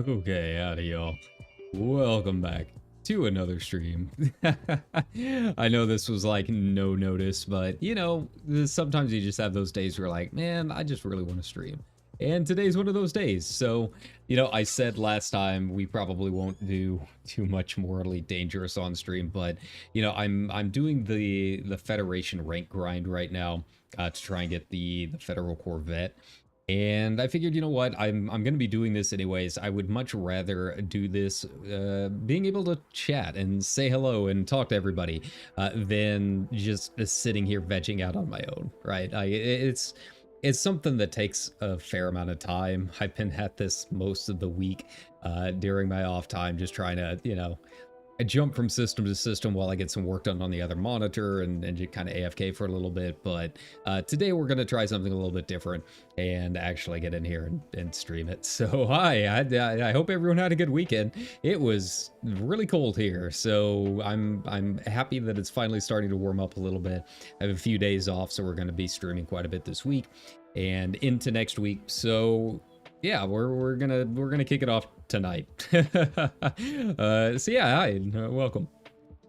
Okay, howdy y'all. Welcome back to another stream. I know this was like no notice, but you know, sometimes you just have those days where you're like, man, I just really want to stream. And today's one of those days. So, you know, I said last time we probably won't do too much morally dangerous on stream, but you know, I'm doing the Federation rank grind right now to try and get the Federal Corvette. And I figured, you know what, I'm going to be doing this anyways. I would much rather do this being able to chat and say hello and talk to everybody than just sitting here vegging out on my own, right? It's something that takes a fair amount of time. I've been at this most of the week during my off time, just trying to, you know, I jump from system to system while I get some work done on the other monitor and just kind of AFK for a little bit. But today we're going to try something a little bit different and actually get in here and stream it. So hi, I hope everyone had a good weekend. It was really cold here, so I'm happy that it's finally starting to warm up a little bit. I have a few days off, so we're going to be streaming quite a bit this week and into next week. So yeah, we're gonna kick it off tonight. So yeah, hi, welcome.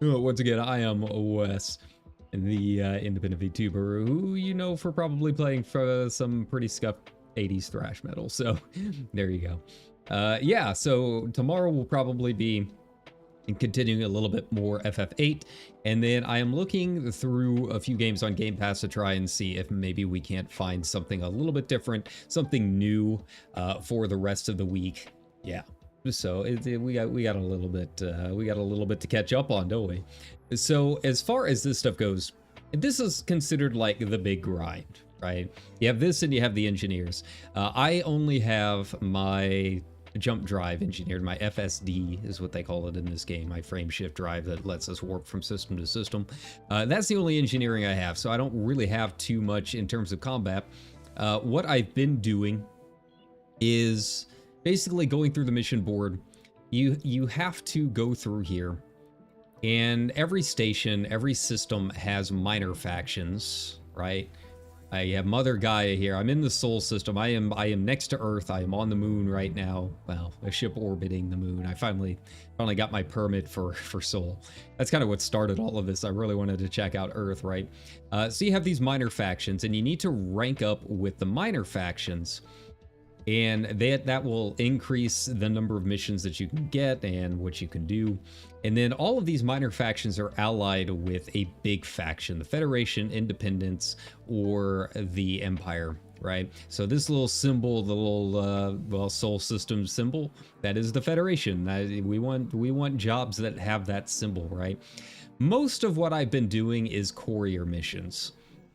Once again, I am Wes, the independent VTuber who you know for probably playing for some pretty scuffed 80s thrash metal. So there you go. Yeah, so tomorrow will probably be continuing a little bit more FF8, and then I am looking through a few games on Game Pass to try and see if maybe we can't find something a little bit different, something new for the rest of the week. Yeah, so we got a little bit to catch up on, don't we? So as far as this stuff goes, this is considered like the big grind, right? You have this and you have the engineers. I only have my jump drive engineered. My FSD is what they call it in this game, my frame shift drive that lets us warp from system to system. That's the only engineering I have, so I don't really have too much in terms of combat. What I've been doing is basically going through the mission board. You have to go through here, and every station, every system has minor factions, right? I have Mother Gaia here. I'm in the Sol system. I am next to Earth. I am on the moon right now. Well, a ship orbiting the moon. I finally got my permit for Sol. That's kind of what started all of this. I really wanted to check out Earth, right? So you have these minor factions, and you need to rank up with the minor factions, and that will increase the number of missions that you can get and what you can do. And then all of these minor factions are allied with a big faction, the Federation, Independence, or the Empire, right? So this little symbol, the little well, Sol system symbol, that is the Federation. We want jobs that have that symbol, right? Most of what I've been doing is courier missions,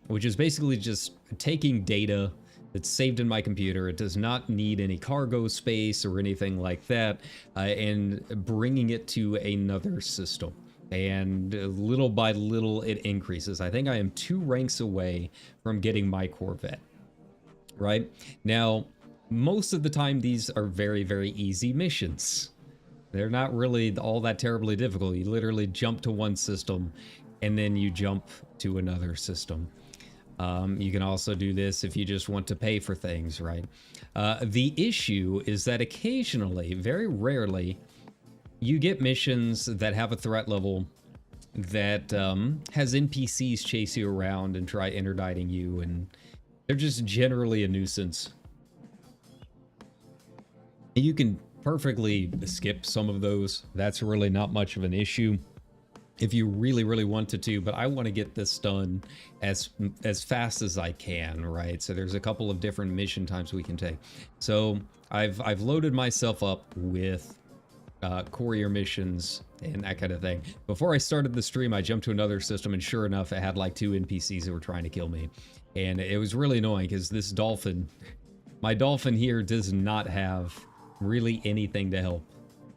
which is basically just taking data that's saved in my computer. It does not need any cargo space or anything like that, and bringing it to another system. And little by little, it increases. I think I am 2 ranks away from getting my Corvette, right? Now, most of the time, these are very, very easy missions. They're not really all that terribly difficult. You literally jump to one system, and then you jump to another system. You can also do this if you just want to pay for things, right? The issue is that occasionally, very rarely, you get missions that have a threat level that has NPCs chase you around and try interdicting you, and they're just generally a nuisance. You can perfectly skip some of those. That's really not much of an issue if you really, really wanted to, but I want to get this done as fast as I can, right? So there's a couple of different mission times we can take. So I've loaded myself up with courier missions and that kind of thing. Before I started the stream, I jumped to another system, and sure enough, it had like 2 NPCs that were trying to kill me. And it was really annoying because this dolphin, my dolphin here, does not have really anything to help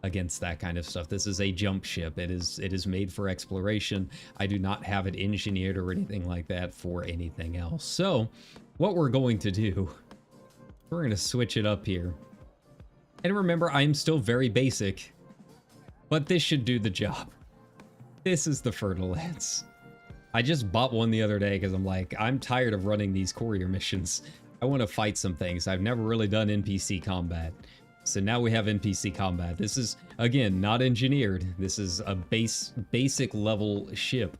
against that kind of stuff. This is a jump ship. It is made for exploration. I do not have it engineered or anything like that for anything else. So what we're going to do, we're going to switch it up here. And remember, I'm still very basic, but this should do the job. This is the Fer-de-Lance. I just bought one the other day because I'm like, I'm tired of running these courier missions. I want to fight some things. I've never really done NPC combat. So now we have NPC combat. This is, again, not engineered. This is a basic level ship.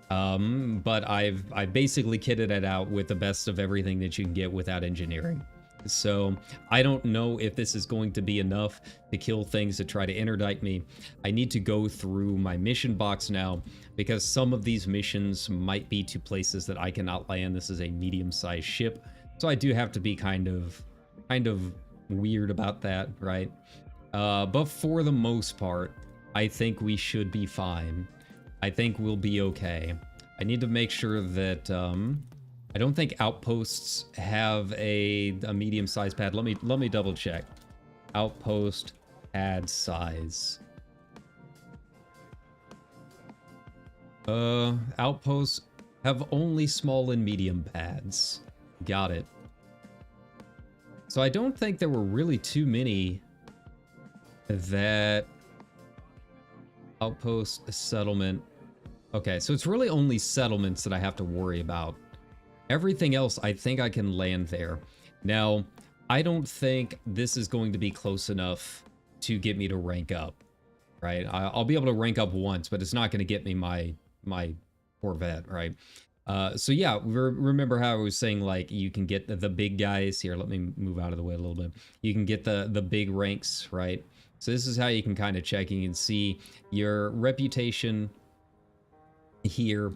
But I basically kitted it out with the best of everything that you can get without engineering. So I don't know if this is going to be enough to kill things that try to interdict me. I need to go through my mission box now because some of these missions might be to places that I cannot land. This is a medium-sized ship, so I do have to be kind of weird about that, right? But for the most part, I think we should be fine. I think we'll be okay. I need to make sure that I don't think outposts have a medium-sized pad. Let me double check. Outpost pad size. Outposts have only small and medium pads. Got it. So I don't think there were really too many that outpost settlement. Okay, so it's really only settlements that I have to worry about. Everything else, I think I can land there. Now, I don't think this is going to be close enough to get me to rank up, right? I'll be able to rank up once, but it's not going to get me my Corvette, right? So yeah, remember how I was saying, like, you can get the big guys here. Let me move out of the way a little bit. You can get the big ranks, right? So this is how you can kind of check. You can see your reputation here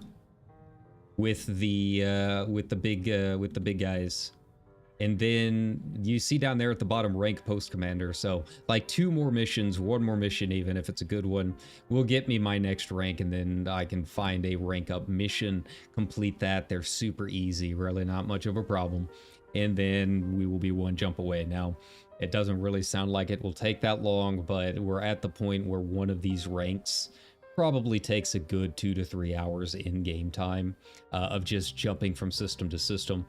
with the big guys, and then you see down there at the bottom rank post commander. So like 2 more missions, 1 more mission, even if it's a good one, will get me my next rank, and then I can find a rank up mission, complete that. They're super easy, really not much of a problem, and then we will be 1 jump away. Now, it doesn't really sound like it will take that long, but we're at the point where one of these ranks probably takes a good 2 to 3 hours in game time of just jumping from system to system.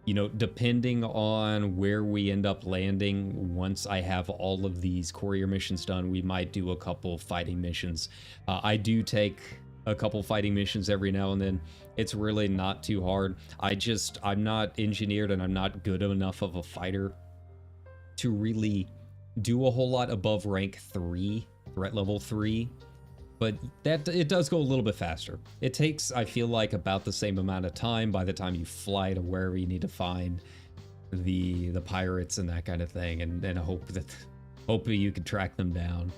You know, depending on where we end up landing, once I have all of these courier missions done, we might do a couple fighting missions. I do take a couple fighting missions every now and then. It's really not too hard. I'm not engineered, and I'm not good enough of a fighter to really do a whole lot above rank 3, threat level 3. But it does go a little bit faster. It takes, I feel like, about the same amount of time by the time you fly to wherever you need to find the pirates and that kind of thing, and hope you can track them down.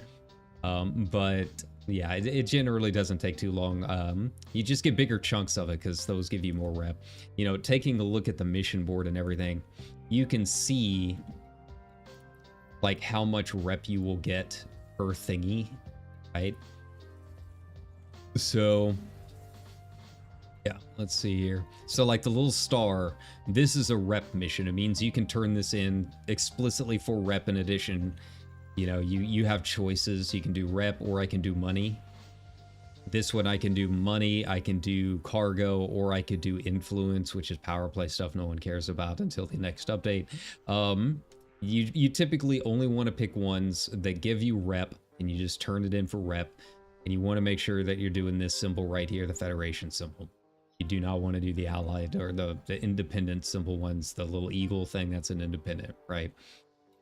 But yeah, it generally doesn't take too long. You just get bigger chunks of it because those give you more rep. You know, taking a look at the mission board and everything, you can see like how much rep you will get per thingy, right? So yeah, let's see here. So like the little star, this is a rep mission. It means you can turn this in explicitly for rep. In addition, you know, you have choices. You can do rep, or I can do money. This one I can do money, I can do cargo, or I could do influence, which is power play stuff no one cares about until the next update. You typically only want to pick ones that give you rep, and you just turn it in for rep. And you want to make sure that you're doing this symbol right here, the Federation symbol. You do not want to do the Allied or the independent symbol ones, the little eagle thing, that's an independent, right?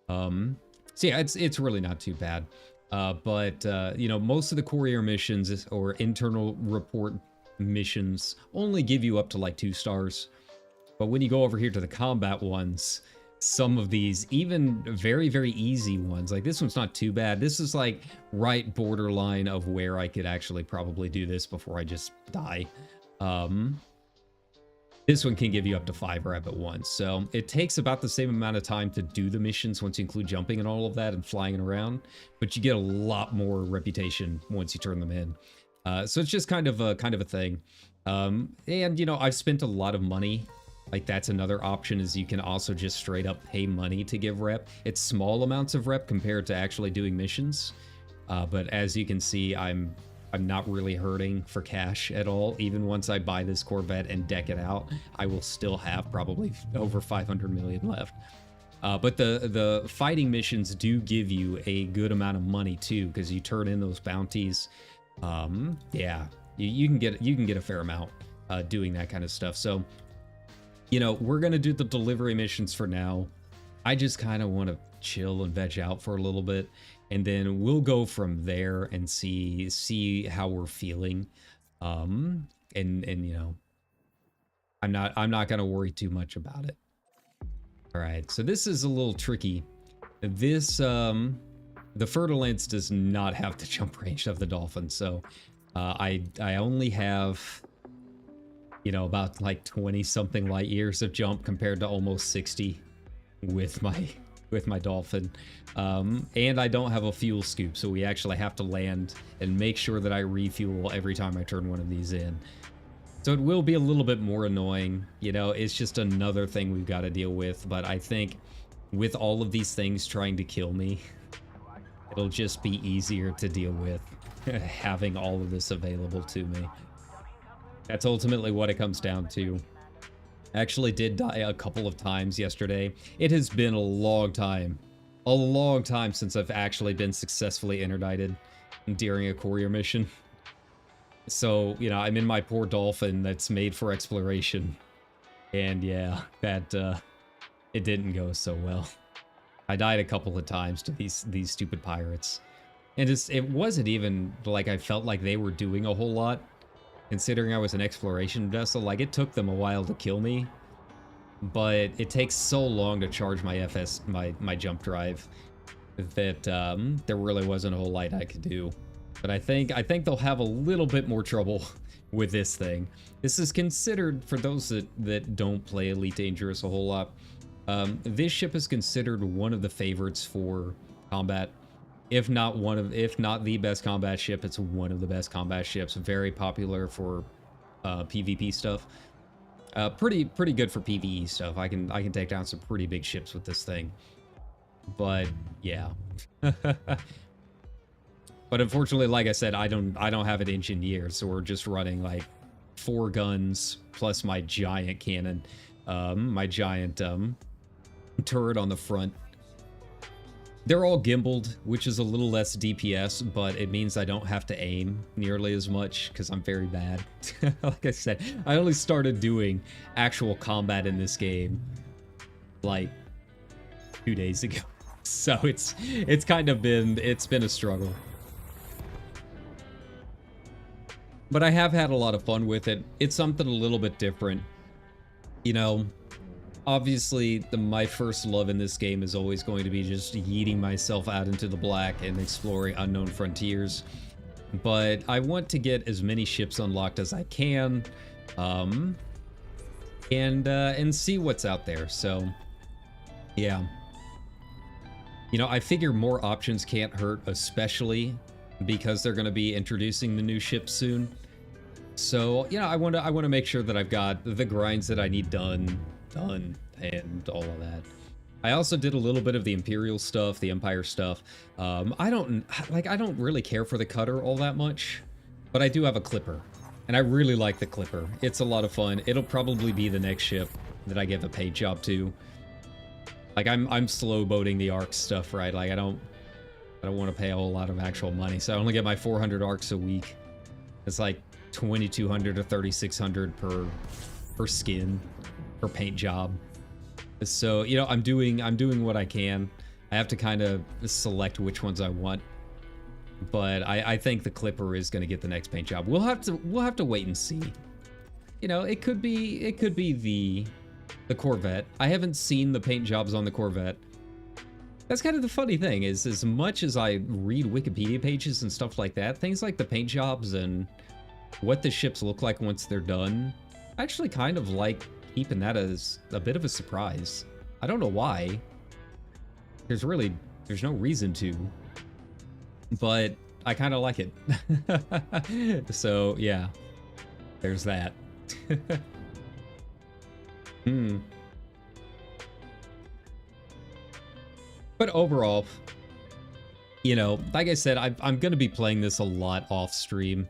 So yeah, it's really not too bad. But you know, most of the courier missions or internal report missions only give you up to like 2 stars. But when you go over here to the combat ones, some of these, even very, very easy ones, like this one's not too bad. This is like right borderline of where I could actually probably do this before I just die. This one can give you up to 5 rep at once. So it takes about the same amount of time to do the missions once you include jumping and all of that and flying around, but you get a lot more reputation once you turn them in. So it's just kind of a thing. And you know, I've spent a lot of money Like, that's another option, is you can also just straight up pay money to give rep. It's small amounts of rep compared to actually doing missions. But as you can see, I'm not really hurting for cash at all. Even once I buy this Corvette and deck it out, I will still have probably over 500 million left. But the fighting missions do give you a good amount of money too, because you turn in those bounties. Yeah, you can get a fair amount doing that kind of stuff. So, you know, we're gonna do the delivery missions for now. I just kind of want to chill and veg out for a little bit, and then we'll go from there and see how we're feeling. And you know, I'm not gonna worry too much about it. All right, so this is a little tricky. This the Fer-de-Lance does not have the jump range of the Dolphin, so I only have, you know, about like 20 something light years of jump compared to almost 60 with my Dolphin. And I don't have a fuel scoop, so we actually have to land and make sure that I refuel every time I turn one of these in. So it will be a little bit more annoying, you know, it's just another thing we've got to deal with. But I think with all of these things trying to kill me, it'll just be easier to deal with having all of this available to me. That's ultimately what it comes down to. I actually did die a couple of times yesterday. It has been a long time since I've actually been successfully interdicted during a courier mission. So, you know, I'm in my poor Dolphin that's made for exploration. And yeah, that, it didn't go so well. I died a couple of times to these stupid pirates. And it wasn't even like I felt like they were doing a whole lot. Considering I was an exploration vessel, like, it took them a while to kill me. But it takes so long to charge my my jump drive that there really wasn't a whole lot I could do. But I think they'll have a little bit more trouble with this thing. This is considered, for those that don't play Elite Dangerous a whole lot, this ship is considered one of the favorites for combat. If not the best combat ship, it's one of the best combat ships. Very popular for PvP stuff. Pretty good for PvE stuff. I can take down some pretty big ships with this thing. But yeah. But unfortunately, like I said, I don't have it engineered, so we're just running like 4 guns plus my giant cannon, my giant turret on the front. They're all gimbaled, which is a little less DPS, but it means I don't have to aim nearly as much because I'm very bad. Like I said, I only started doing actual combat in this game like 2 days ago, so it's kind of been a struggle. But I have had a lot of fun with it. It's something a little bit different. You know, obviously, my first love in this game is always going to be just yeeting myself out into the black and exploring unknown frontiers. But I want to get as many ships unlocked as I can, and see what's out there. So, yeah. You know, I figure more options can't hurt, especially because they're going to be introducing the new ship soon. So, you know, I want to make sure that I've got the grinds that I need done, and all of that. I also did a little bit of the Imperial stuff, the Empire stuff. I don't really care for the cutter all that much, but I do have a clipper, and I really like the clipper. It's a lot of fun. It'll probably be the next ship that I give a paid job to. Like, I'm slow boating the arc stuff, right? Like, I don't want to pay a whole lot of actual money, so I only get my 400 arcs a week. It's like 2,200 to 3,600 per skin, per paint job. So, you know, I'm doing what I can. I have to kind of select which ones I want, but I think the clipper is going to get the next paint job. We'll have to wait and see. You know, it could be the Corvette. I haven't seen the paint jobs on the Corvette. That's kind of the funny thing, is as much as I read Wikipedia pages and stuff like that, things like the paint jobs and what the ships look like once they're done, I actually kind of like keeping that as a bit of a surprise. I don't know why. There's no reason to, but I kind of like it. So yeah, there's that. Hmm. But overall, you know, like I said, I'm going to be playing this a lot off stream.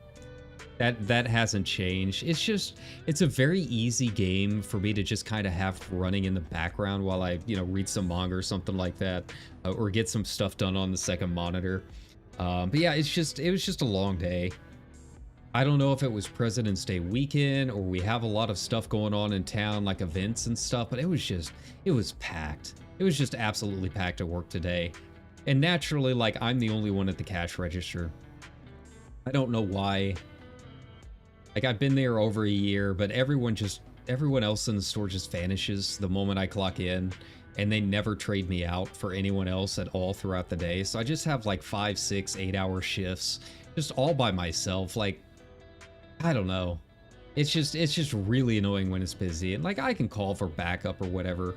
That hasn't changed. It's just, it's a very easy game for me to just kind of have running in the background while I, you know, read some manga or something like that, or get some stuff done on the second monitor. But yeah, it was just a long day. I don't know if it was President's Day weekend or we have a lot of stuff going on in town, like events and stuff, but it was packed. It was just absolutely packed at work today. And naturally, like, I'm the only one at the cash register. I don't know why. Like, I've been there over a year, but everyone else in the store just vanishes the moment I clock in, and they never trade me out for anyone else at all throughout the day. So I just have like 5, 6, 8-hour shifts, just all by myself. Like, I don't know. It's just really annoying when it's busy, and like, I can call for backup or whatever.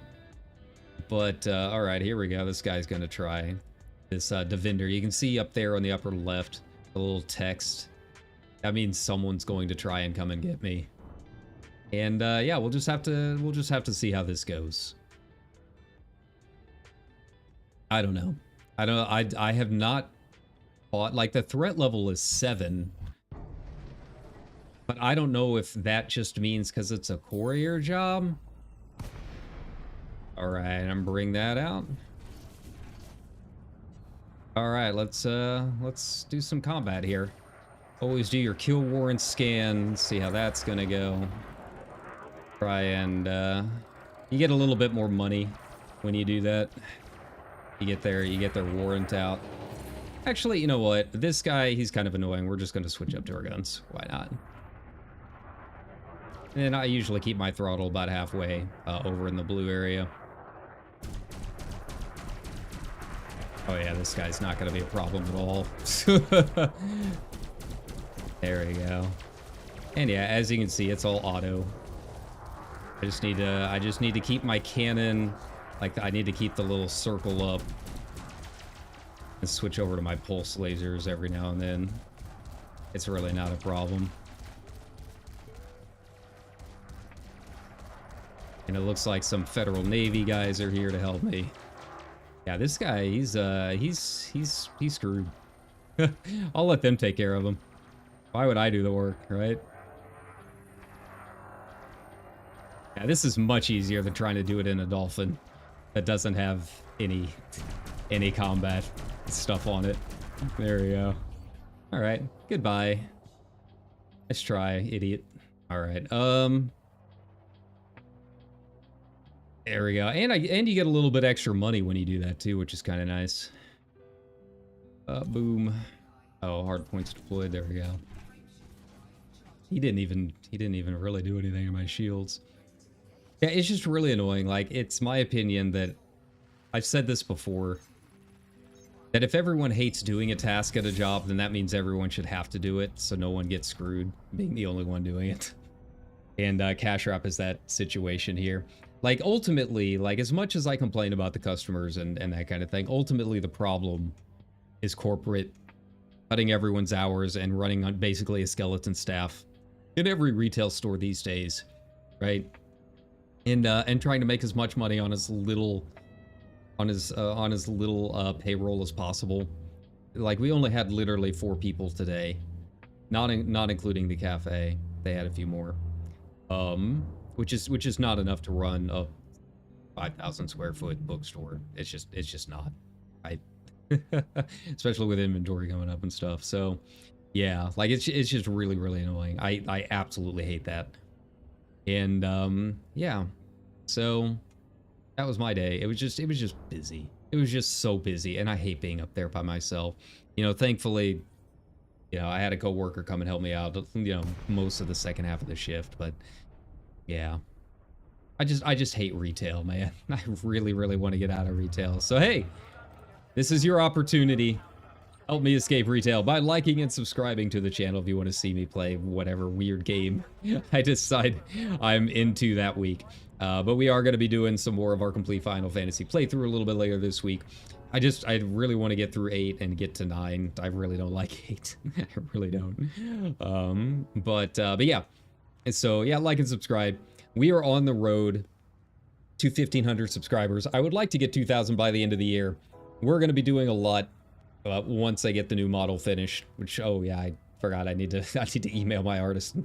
But all right, here we go. This guy's gonna try this Devender. You can see up there on the upper left a little text. That means someone's going to try and come and get me. And yeah, we'll just have to see how this goes. I don't know. I have not fought, like, the threat level is 7. But I don't know if that just means because it's a courier job. All right, I'm bring that out. All right, let's do some combat here. Always do your kill warrant scan. See how that's gonna go. Try and you get a little bit more money when you do that. You get their warrant out. Actually, you know what? This guy, he's kind of annoying. We're just gonna switch up to our guns. Why not? And I usually keep my throttle about halfway over in the blue area. Oh yeah, this guy's not gonna be a problem at all. There we go. And yeah, as you can see, it's all auto. I just need to keep my cannon, like, I need to keep the little circle up and switch over to my pulse lasers every now and then. It's really not a problem. And it looks like some Federal Navy guys are here to help me. Yeah, this guy, he's screwed. I'll let them take care of him. Why would I do the work, right? Yeah, this is much easier than trying to do it in a Dolphin that doesn't have any combat stuff on it. There we go. All right, goodbye. Let's try, idiot. All right, there we go. And you get a little bit extra money when you do that too, which is kind of nice. Boom. Oh, hard points deployed. There we go. He didn't even really do anything to my shields. Yeah, it's just really annoying. Like, it's my opinion that, I've said this before, that if everyone hates doing a task at a job, then that means everyone should have to do it, so no one gets screwed being the only one doing it. And Cash Wrap is that situation here. Like, ultimately, like, as much as I complain about the customers and that kind of thing, ultimately the problem is corporate cutting everyone's hours and running on basically a skeleton staff in every retail store these days, right? And trying to make as much money on as little payroll as possible. Like, we only had literally 4 people today, not including the cafe. They had a few more, which is not enough to run a 5,000 square foot bookstore. It's just not, right? Especially with inventory going up and stuff. So yeah, like, it's just really, really annoying. I absolutely hate that. And yeah, so that was my day. It was just busy. It was just so busy, and I hate being up there by myself. You know, thankfully, you know, I had a coworker come and help me out, you know, most of the second half of the shift. But yeah, I just hate retail, man. I really, really want to get out of retail. So hey, this is your opportunity. Help me escape retail by liking and subscribing to the channel if you want to see me play whatever weird game I decide I'm into that week. But we are going to be doing some more of our complete Final Fantasy playthrough a little bit later this week. I really want to get through 8 and get to 9. I really don't like 8. I really don't. But yeah. So yeah, like and subscribe. We are on the road to 1,500 subscribers. I would like to get 2,000 by the end of the year. We're going to be doing a lot once I get the new model finished, which, oh yeah, I forgot I need to email my artist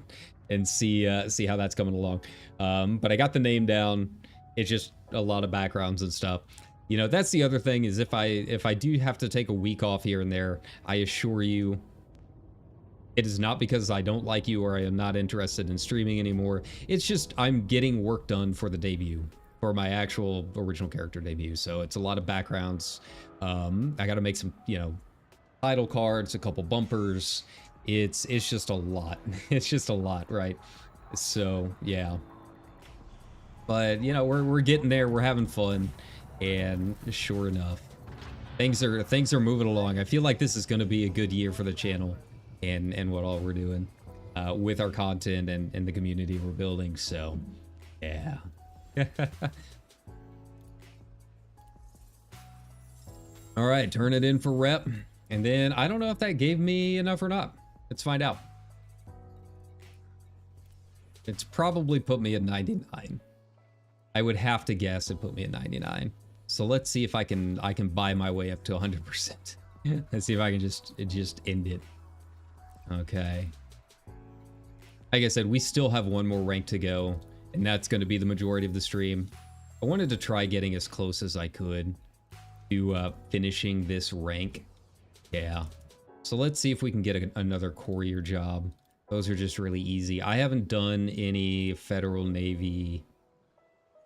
and see how that's coming along. But I got the name down. It's just a lot of backgrounds and stuff. You know, that's the other thing, is if I do have to take a week off here and there, I assure you, it is not because I don't like you or I am not interested in streaming anymore. It's just I'm getting work done for the debut, for my actual original character debut. So it's a lot of backgrounds. I got to make some, you know, title cards, a couple bumpers. It's just a lot. It's just a lot, right? So yeah. But you know, we're getting there. We're having fun, and sure enough, things are moving along. I feel like this is going to be a good year for the channel, and what all we're doing with our content and the community we're building. So yeah. All right, turn it in for rep, and then I don't know if that gave me enough or not. Let's find out. It's probably put me at 99. I would have to guess it put me at 99. So let's see if I can buy my way up to 100%. Let's see if I can just end it. Okay. Like I said, we still have one more rank to go, and that's going to be the majority of the stream. I wanted to try getting as close as I could to finishing this rank. Yeah. So let's see if we can get another courier job. Those are just really easy. I haven't done any Federal Navy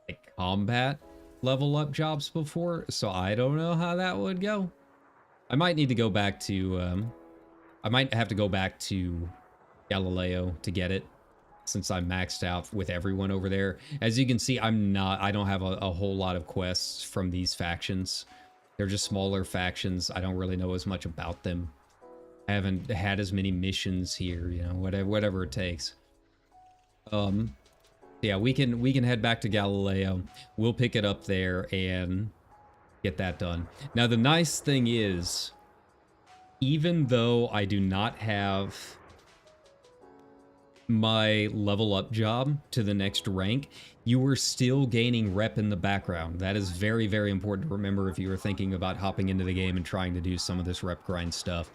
like combat level up jobs before, so I don't know how that would go. I might need to go back to I might have to go back to Galileo to get it, since I'm maxed out with everyone over there. As you can see, I don't have a whole lot of quests from these factions. They're just smaller factions. I don't really know as much about them. I haven't had as many missions here, you know, whatever it takes. Yeah, we can head back to Galileo. We'll pick it up there and get that done. Now, the nice thing is, even though I do not have my level up job to the next rank, you are still gaining rep in the background. That is very, very important to remember if you are thinking about hopping into the game and trying to do some of this rep grind stuff.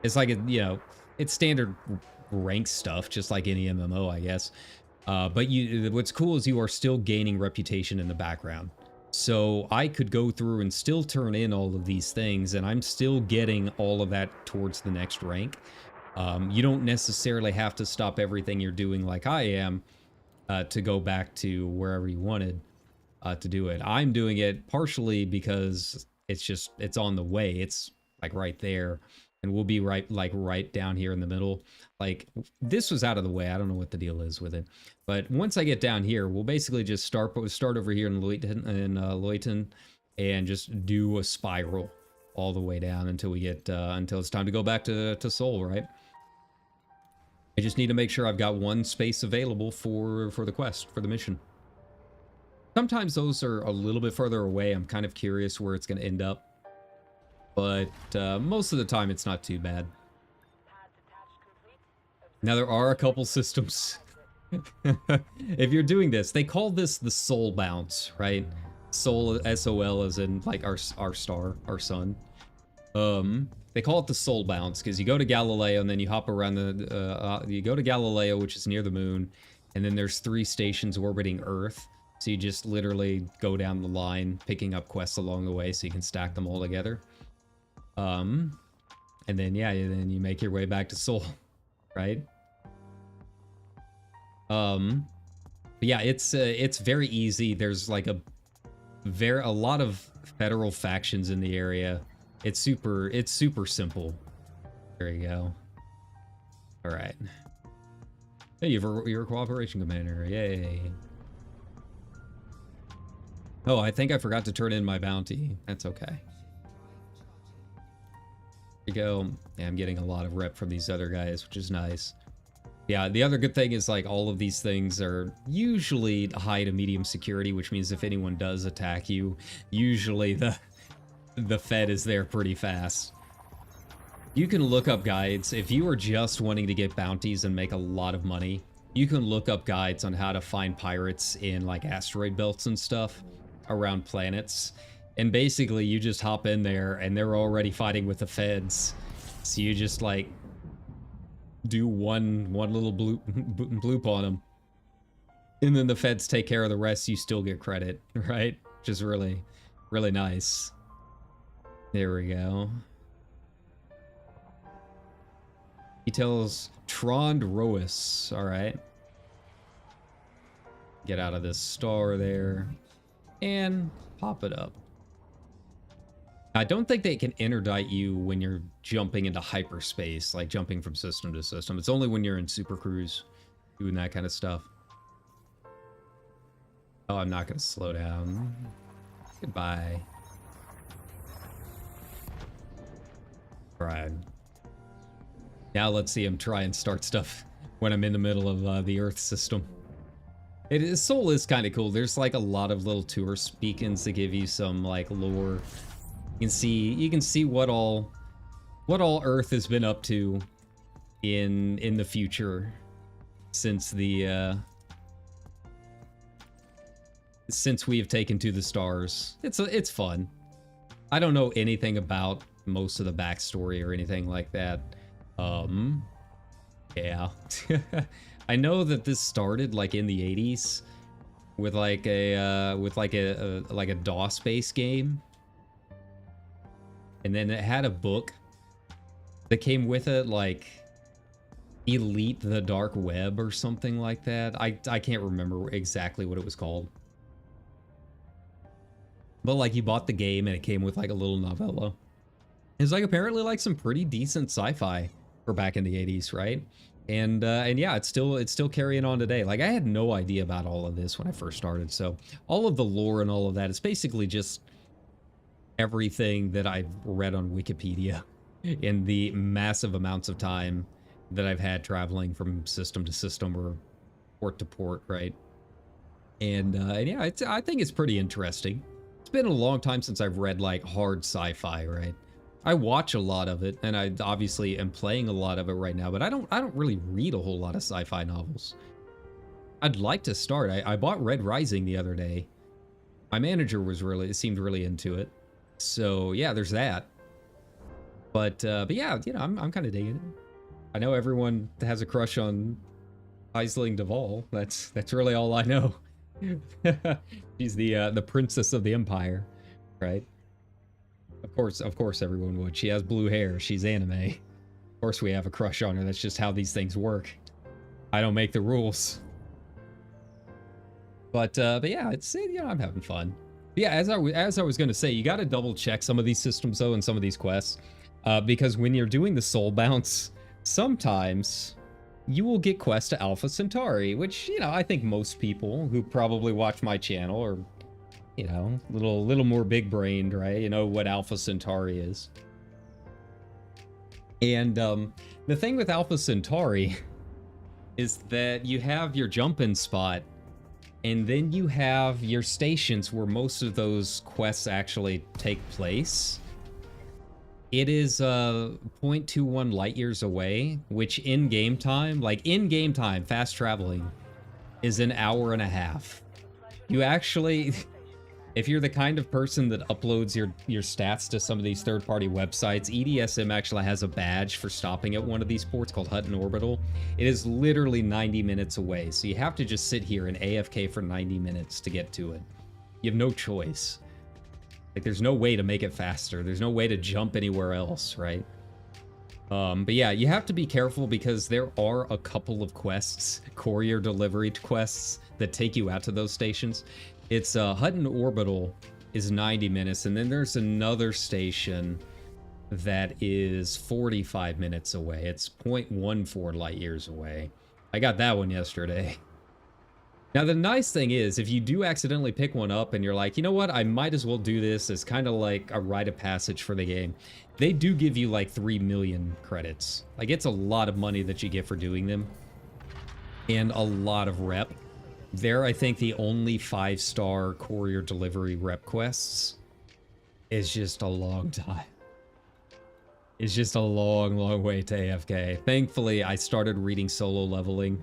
It's like, you know, it's standard rank stuff, just like any MMO, I guess. But what's cool is you are still gaining reputation in the background. So I could go through and still turn in all of these things, and I'm still getting all of that towards the next rank. You don't necessarily have to stop everything you're doing like I am to go back to wherever you wanted to do it. I'm doing it partially because it's on the way. It's like right there, and we'll be right down here in the middle. Like, this was out of the way. I don't know what the deal is with it, but once I get down here, we'll basically just start over here in Leuten and just do a spiral all the way down until we get until it's time to go back to Seoul, right? I just need to make sure I've got one space available for the quest, for the mission. Sometimes those are a little bit further away. I'm kind of curious where it's going to end up, but most of the time it's not too bad. Now, there are a couple systems. If you're doing this, they call this the soul bounce, right? Soul, S-O-L, as in like our star, our sun. They call it the soul bounce because you go to Galileo and then you hop around you go to Galileo, which is near the moon, and then there's 3 stations orbiting Earth. So you just literally go down the line, picking up quests along the way so you can stack them all together. And then, yeah, then you make your way back to Seoul, right? But yeah, it's very easy. There's like a lot of federal factions in the area. It's super simple. There you go. All right. Hey, you're a cooperation commander. Yay. Oh, I think I forgot to turn in my bounty. That's okay. There you go. Yeah, I'm getting a lot of rep from these other guys, which is nice. Yeah, the other good thing is, like, all of these things are usually high to medium security, which means if anyone does attack you, usually the Fed is there pretty fast. You can look up guides. If you are just wanting to get bounties and make a lot of money, you can look up guides on how to find pirates in like asteroid belts and stuff around planets. And basically you just hop in there and they're already fighting with the feds. So you just like do one little bloop on them. And then the feds take care of the rest, you still get credit, right? Which is really, really nice. There we go. He tells Trond Rois, alright. Get out of this star there. And pop it up. I don't think they can interdict you when you're jumping into hyperspace, like jumping from system to system. It's only when you're in Super Cruise doing that kind of stuff. Oh, I'm not going to slow down. Goodbye. Right. Now let's see him try and start stuff when I'm in the middle of the Earth system. Soul is kind of cool. There's like a lot of little tourist beacons that give you some like lore. You can see what all Earth has been up to in the future since since we have taken to the stars. It's fun. I don't know anything about most of the backstory or anything like that. Yeah. I know that this started like in the 80s with like a DOS-based game. And then it had a book that came with it, like Elite the Dark Web or something like that. I can't remember exactly what it was called. But like you bought the game and it came with like a little novella. It's like apparently like some pretty decent sci-fi for back in the 80s, right? And yeah, it's still carrying on today. Like I had no idea about all of this when I first started. So all of the lore and all of that is basically just everything that I've read on Wikipedia in the massive amounts of time that I've had traveling from system to system or port to port, right? And yeah, I think it's pretty interesting. It's been a long time since I've read like hard sci-fi, right? I watch a lot of it, and I obviously am playing a lot of it right now, but I don't really read a whole lot of sci-fi novels. I'd like to start. I bought Red Rising the other day. My manager seemed really into it. So yeah, there's that. But yeah, you know, I'm kind of digging it. I know everyone has a crush on Aisling Duval. That's really all I know. She's the princess of the Empire, right? Of course everyone would. She has blue hair. She's anime. Of course we have a crush on her. That's just how these things work. I don't make the rules. But yeah, you know, I'm having fun. But yeah, as I was gonna say, you got to double check some of these systems though and some of these quests, because when you're doing the soul bounce, sometimes you will get quests to Alpha Centauri, which, you know, I think most people who probably watch my channel are, you know, little more big-brained, right? You know what Alpha Centauri is. And the thing with Alpha Centauri is that you have your jump-in spot, and then you have your stations where most of those quests actually take place. It is 0.21 light years away, which in game time, fast traveling is an hour and a half. You actually, if you're the kind of person that uploads your stats to some of these third-party websites, EDSM actually has a badge for stopping at one of these ports called Hutton Orbital. It is literally 90 minutes away, so you have to just sit here and AFK for 90 minutes to get to it. You have no choice. Like, there's no way to make it faster. There's no way to jump anywhere else, right? But yeah, you have to be careful because there are a couple of quests, courier delivery quests, that take you out to those stations. It's Hutton Orbital is 90 minutes, and then there's another station that is 45 minutes away. It's 0.14 light years away. I got that one yesterday. Now, the nice thing is, if you do accidentally pick one up and you're like, you know what, I might as well do this as kind of like a rite of passage for the game, they do give you like 3 million credits. Like, it's a lot of money that you get for doing them. And a lot of rep. They're, I think, the only 5-star courier delivery rep quests. It's just a long time. It's just a long, long way to AFK. Thankfully, I started reading Solo Leveling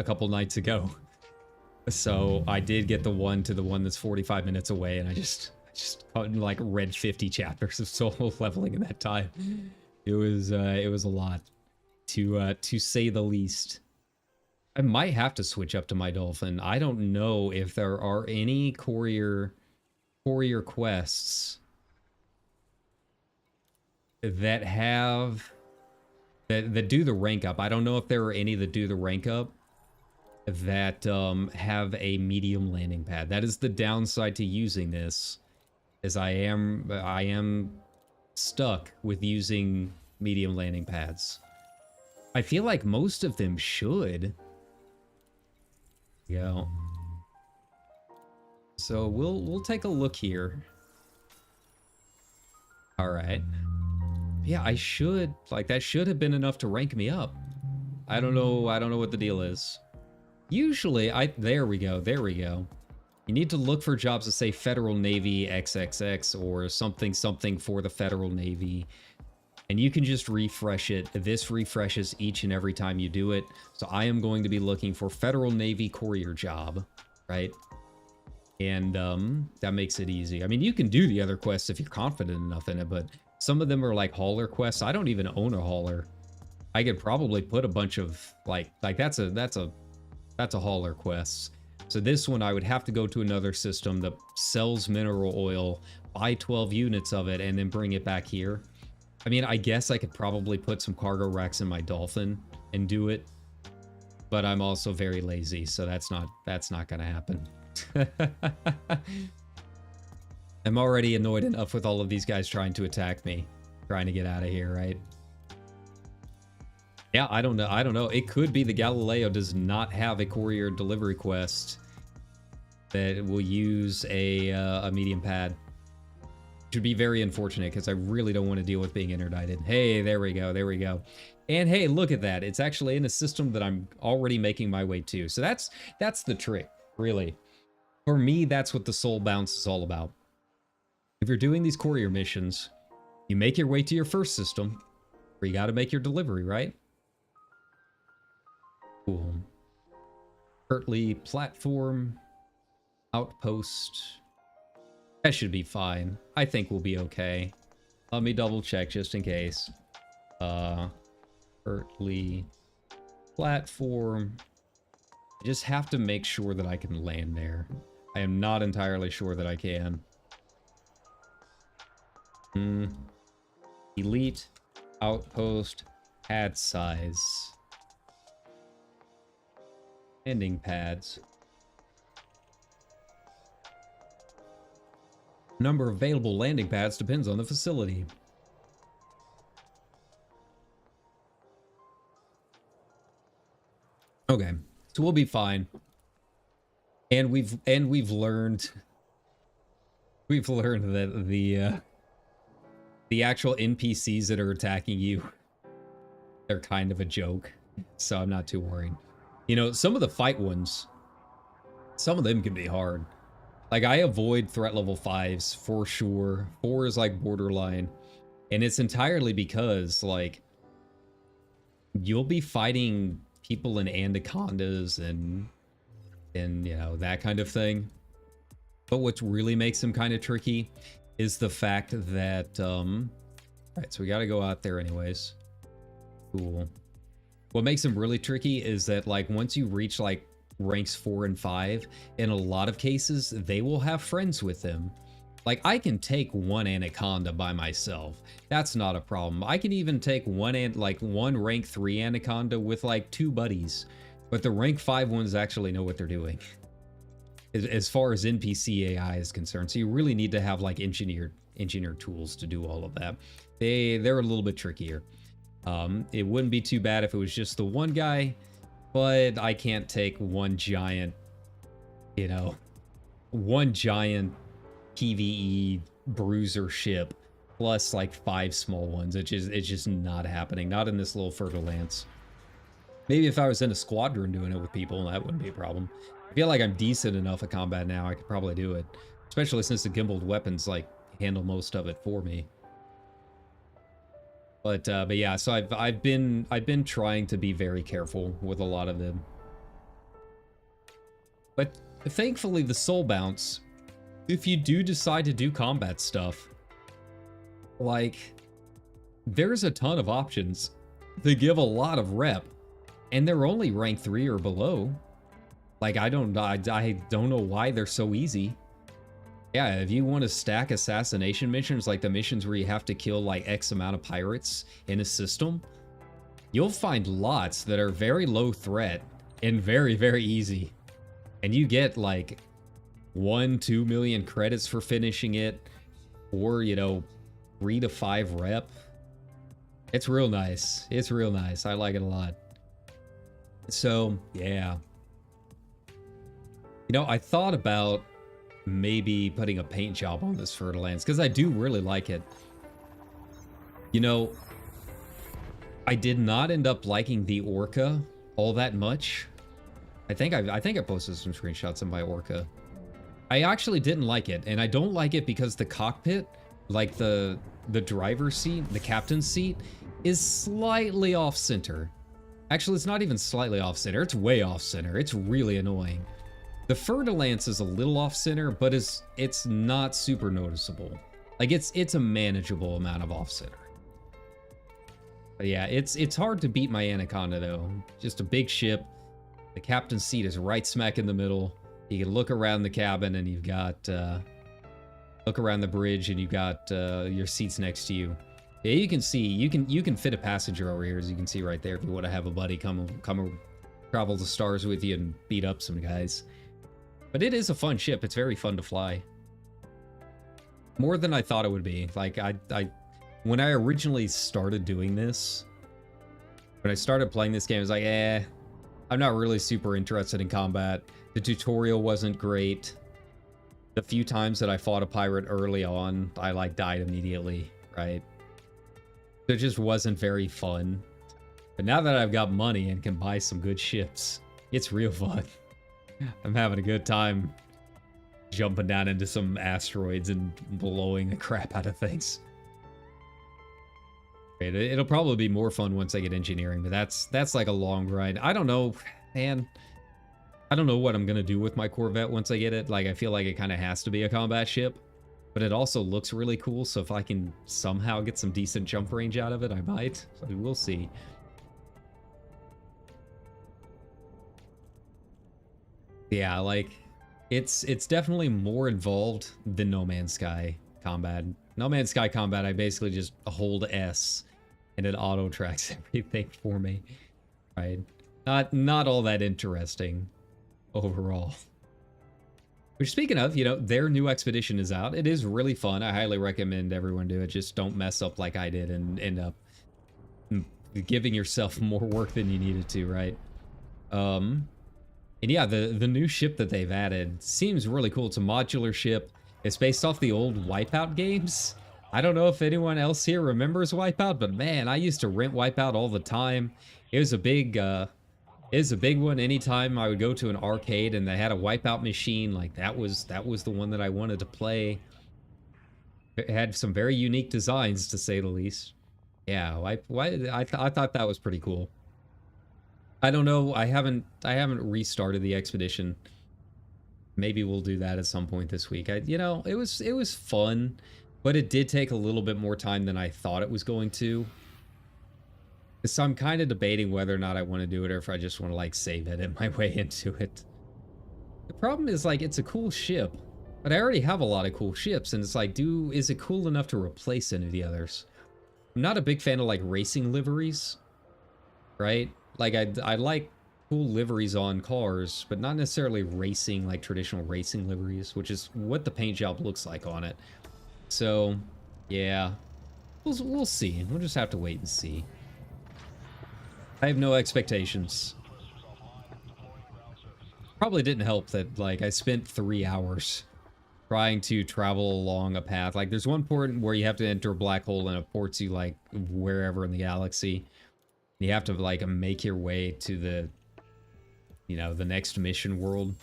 a couple nights ago. So I did get the one that's 45 minutes away, and I just like read 50 chapters of solo leveling in that time. It was a lot, to say the least. I might have to switch up to my dolphin. I don't know if there are any courier quests that have that do the rank up. I don't know if there are any that do the rank up that have a medium landing pad. That is the downside to using this, is I am stuck with using medium landing pads. I feel like most of them should. Yeah. So we'll take a look here. All right. Yeah, I should, like, that should have been enough to rank me up. I don't know what the deal is. Usually, there we go. You need to look for jobs that say Federal Navy XXX or something for the Federal Navy. And you can just refresh it. This refreshes each and every time you do it. So I am going to be looking for Federal Navy courier job, right? And that makes it easy. I mean, you can do the other quests if you're confident enough in it, but some of them are like hauler quests. I don't even own a hauler. I could probably put a bunch of like that's a hauler quest. So this one I would have to go to another system that sells mineral oil, buy 12 units of it, and then bring it back here. I mean, I guess I could probably put some cargo racks in my dolphin and do it, but I'm also very lazy, so that's not gonna happen. I'm already annoyed enough with all of these guys trying to attack me, trying to get out of here, right? Yeah, I don't know. It could be the Galileo does not have a courier delivery quest that will use a medium pad. Should be very unfortunate because I really don't want to deal with being interdicted. Hey, there we go. And hey, look at that. It's actually in a system that I'm already making my way to. So that's the trick, really. For me, that's what the soul bounce is all about. If you're doing these courier missions, you make your way to your first system, where you got to make your delivery, right? Cool. Kirtley platform, outpost. That should be fine. I think we'll be okay. Let me double check just in case. Kirtley platform. I just have to make sure that I can land there. I am not entirely sure that I can. Elite outpost pad size. Landing pads. Number of available landing pads depends on the facility. Okay, so we'll be fine. And we've learned that the actual NPCs that are attacking you, they're kind of a joke. So I'm not too worried. You know, some of the fight ones, some of them can be hard. Like, I avoid threat level 5s for sure. 4 is like borderline. And it's entirely because, like, you'll be fighting people in anacondas and you know, that kind of thing. But what really makes them kind of tricky is the fact that, alright, so we gotta go out there anyways. Cool. What makes them really tricky is that, like, once you reach, like, ranks 4 and 5, in a lot of cases, they will have friends with them. Like, I can take one anaconda by myself. That's not a problem. I can even take one rank 3 anaconda with, like, 2 buddies. But the rank 5 ones actually know what they're doing, as far as NPC AI is concerned. So you really need to have, like, engineered tools to do all of that. They're a little bit trickier. It wouldn't be too bad if it was just the one guy, but I can't take one giant, you know, one giant PvE bruiser ship plus like 5 small ones. It's just not happening. Not in this little fertile lance. Maybe if I was in a squadron doing it with people, that wouldn't be a problem. I feel like I'm decent enough at combat now. I could probably do it, especially since the gimbaled weapons like handle most of it for me. But yeah, so I've been trying to be very careful with a lot of them. But thankfully, the soul bounce, if you do decide to do combat stuff, like, there's a ton of options. They give a lot of rep, and they're only rank 3 or below. Like, I don't know why they're so easy. Yeah, if you want to stack assassination missions, like the missions where you have to kill like X amount of pirates in a system, you'll find lots that are very low threat and very, very easy. And you get like 1-2 million credits for finishing it, or, you know, 3 to 5 rep. It's real nice. It's real nice. I like it a lot. So, yeah. You know, I thought about maybe putting a paint job on this Fer-de-Lance because I do really like it. You know, I did not end up liking the Orca all that much. I think I posted some screenshots of my Orca. I actually didn't like it, and I don't like it because the cockpit, like the driver's seat, the captain's seat, is slightly off center. Actually, it's not even slightly off center. It's way off center. It's really annoying. The Fer-de-Lance is a little off center, but it's not super noticeable. Like it's a manageable amount of off center. But yeah, it's hard to beat my Anaconda though. Just a big ship. The captain's seat is right smack in the middle. You can look around the cabin and you've got look around the bridge and you've got your seats next to you. Yeah, you can see you can fit a passenger over here, as you can see right there, if you want to have a buddy come travel the stars with you and beat up some guys. But it is a fun ship. It's very fun to fly. More than I thought it would be. Like, when I originally started doing this, when I started playing this game, I was like, I'm not really super interested in combat. The tutorial wasn't great. The few times that I fought a pirate early on, I, like, died immediately, right? It just wasn't very fun. But now that I've got money and can buy some good ships, it's real fun. I'm having a good time jumping down into some asteroids and blowing the crap out of things. It'll probably be more fun once I get engineering, but that's like a long ride. I don't know, man. I don't know what I'm gonna do with my Corvette once I get it. Like, I feel like it kind of has to be a combat ship, but it also looks really cool. So if I can somehow get some decent jump range out of it, I might. So we'll see. Yeah, like, it's definitely more involved than No Man's Sky combat. No Man's Sky combat, I basically just hold S and it auto tracks everything for me. Right? Not all that interesting overall. Which, speaking of, you know, their new expedition is out. It is really fun. I highly recommend everyone do it. Just don't mess up like I did and end up giving yourself more work than you needed to, right? And yeah, the new ship that they've added seems really cool. It's a modular ship. It's based off the old Wipeout games. I don't know if anyone else here remembers Wipeout, but man, I used to rent Wipeout all the time. It was a big one. Anytime I would go to an arcade and they had a Wipeout machine, like that was the one that I wanted to play. It had some very unique designs, to say the least. Yeah, I thought that was pretty cool. I don't know. I haven't restarted the expedition. Maybe we'll do that at some point this week. You know, it was fun, but it did take a little bit more time than I thought it was going to. So I'm kind of debating whether or not I want to do it, or if I just want to like save it in my way into it. The problem is, like, it's a cool ship, but I already have a lot of cool ships, and it's like, is it cool enough to replace any of the others? I'm not a big fan of like racing liveries, right? Like, I like cool liveries on cars, but not necessarily racing, like traditional racing liveries, which is what the paint job looks like on it. So, yeah, we'll see. We'll just have to wait and see. I have no expectations. Probably didn't help that, like, I spent 3 hours trying to travel along a path. Like, there's one port where you have to enter a black hole and it ports you, like, wherever in the galaxy. You have to, like, make your way to the, you know, the next mission world.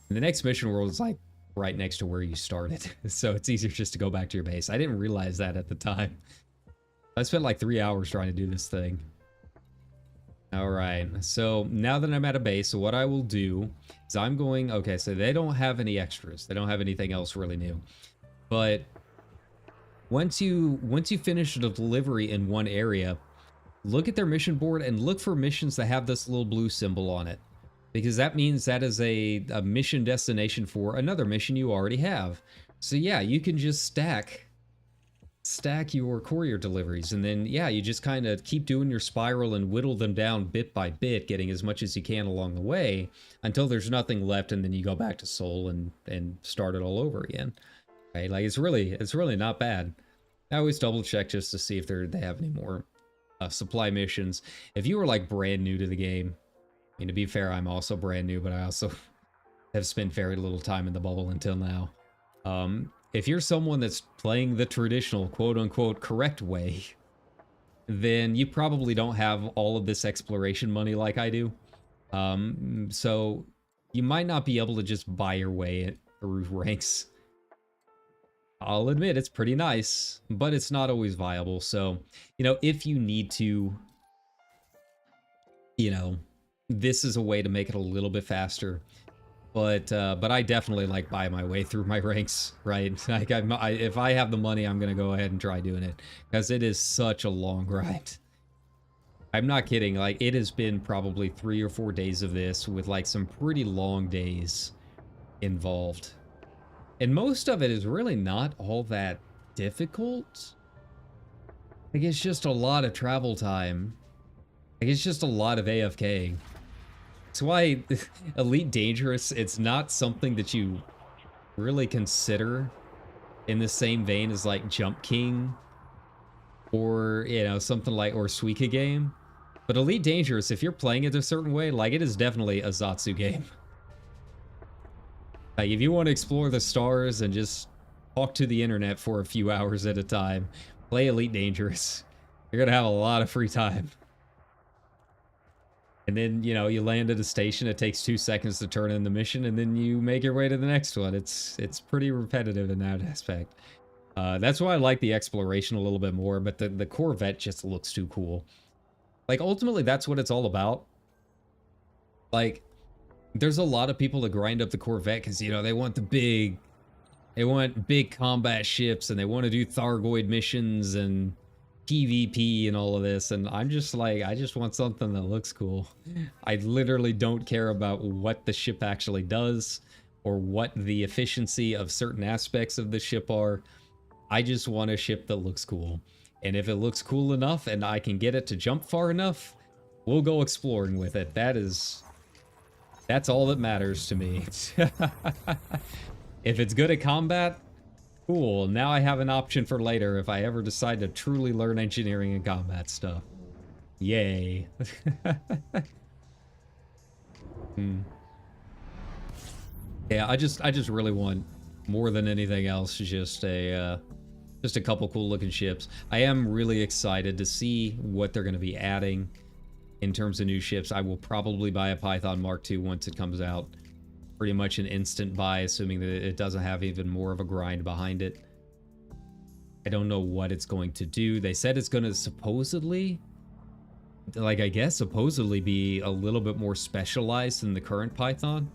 And the next mission world is, like, right next to where you started. So it's easier just to go back to your base. I didn't realize that at the time. I spent, like, 3 hours trying to do this thing. All right. So now that I'm at a base, what I will do is I'm going, okay, so they don't have any extras. They don't have anything else really new. But once you finish the delivery in one area, look at their mission board and look for missions that have this little blue symbol on it. Because that means that is a mission destination for another mission you already have. So yeah, you can just stack your courier deliveries, and then yeah, you just kind of keep doing your spiral and whittle them down bit by bit, getting as much as you can along the way until there's nothing left, and then you go back to Seoul and start it all over again. Right? Like it's really not bad. I always double check just to see if they have any more supply missions. If you were like brand new to the game, I mean, to be fair, I'm also brand new, but I also have spent very little time in the bubble until now. If you're someone that's playing the traditional quote-unquote correct way, then you probably don't have all of this exploration money like I do. So you might not be able to just buy your way through ranks. I'll admit it's pretty nice, but it's not always viable. So, you know, if you need to, you know, this is a way to make it a little bit faster. But I definitely like buy my way through my ranks, right? Like if I have the money, I'm gonna go ahead and try doing it because it is such a long grind. I'm not kidding. Like it has been probably 3 or 4 days of this with like some pretty long days involved, and most of it is really not all that difficult. Like it's just a lot of travel time. Like it's just a lot of AFK. That's why Elite Dangerous, it's not something that you really consider in the same vein as like Jump King or, you know, something like, or Suika game. But Elite Dangerous, if you're playing it a certain way, like it is definitely a Zatsu game. Like if you want to explore the stars and just talk to the internet for a few hours at a time, play Elite Dangerous. You're going to have a lot of free time. And then, you know, you land at a station, it takes 2 seconds to turn in the mission, and then you make your way to the next one. It's pretty repetitive in that aspect. That's why I like the exploration a little bit more, but the Corvette just looks too cool. Like, ultimately, that's what it's all about. Like, there's a lot of people that grind up the Corvette because, you know, they want big combat ships, and they want to do Thargoid missions, and PvP and all of this, and I'm just like, I just want something that looks cool. I literally don't care about what the ship actually does or what the efficiency of certain aspects of the ship are. I just want a ship that looks cool. And if it looks cool enough and I can get it to jump far enough, we'll go exploring with it. That's all that matters to me. If it's good at combat, cool, now I have an option for later if I ever decide to truly learn engineering and combat stuff. Yay. Yeah, I just really want, more than anything else, just a couple cool looking ships. I am really excited to see what they're going to be adding in terms of new ships. I will probably buy a Python Mark II once it comes out. Pretty much an instant buy, assuming that it doesn't have even more of a grind behind it. I don't know what it's going to do. They said it's going to supposedly, like I guess supposedly be a little bit more specialized than the current Python.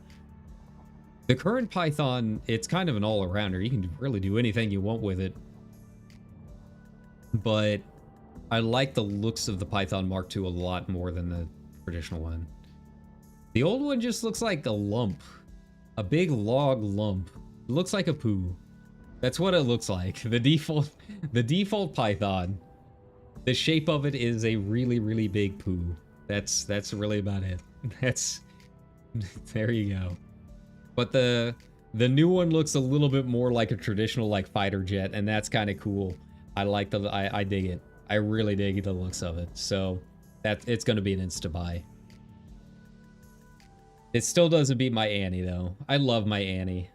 The current Python, it's kind of an all-arounder. You can really do anything you want with it. But I like the looks of the Python Mark II a lot more than the traditional one. The old one just looks like a lump. A big log lump. It looks like a poo. That's what it looks like. The default Python, the shape of it is a really, really big poo. That's really about it. There you go. But the new one looks a little bit more like a traditional like fighter jet, and that's kind of cool. I like I dig it. I really dig the looks of it. So it's going to be an insta buy. It still doesn't beat my Annie though. I love my Annie.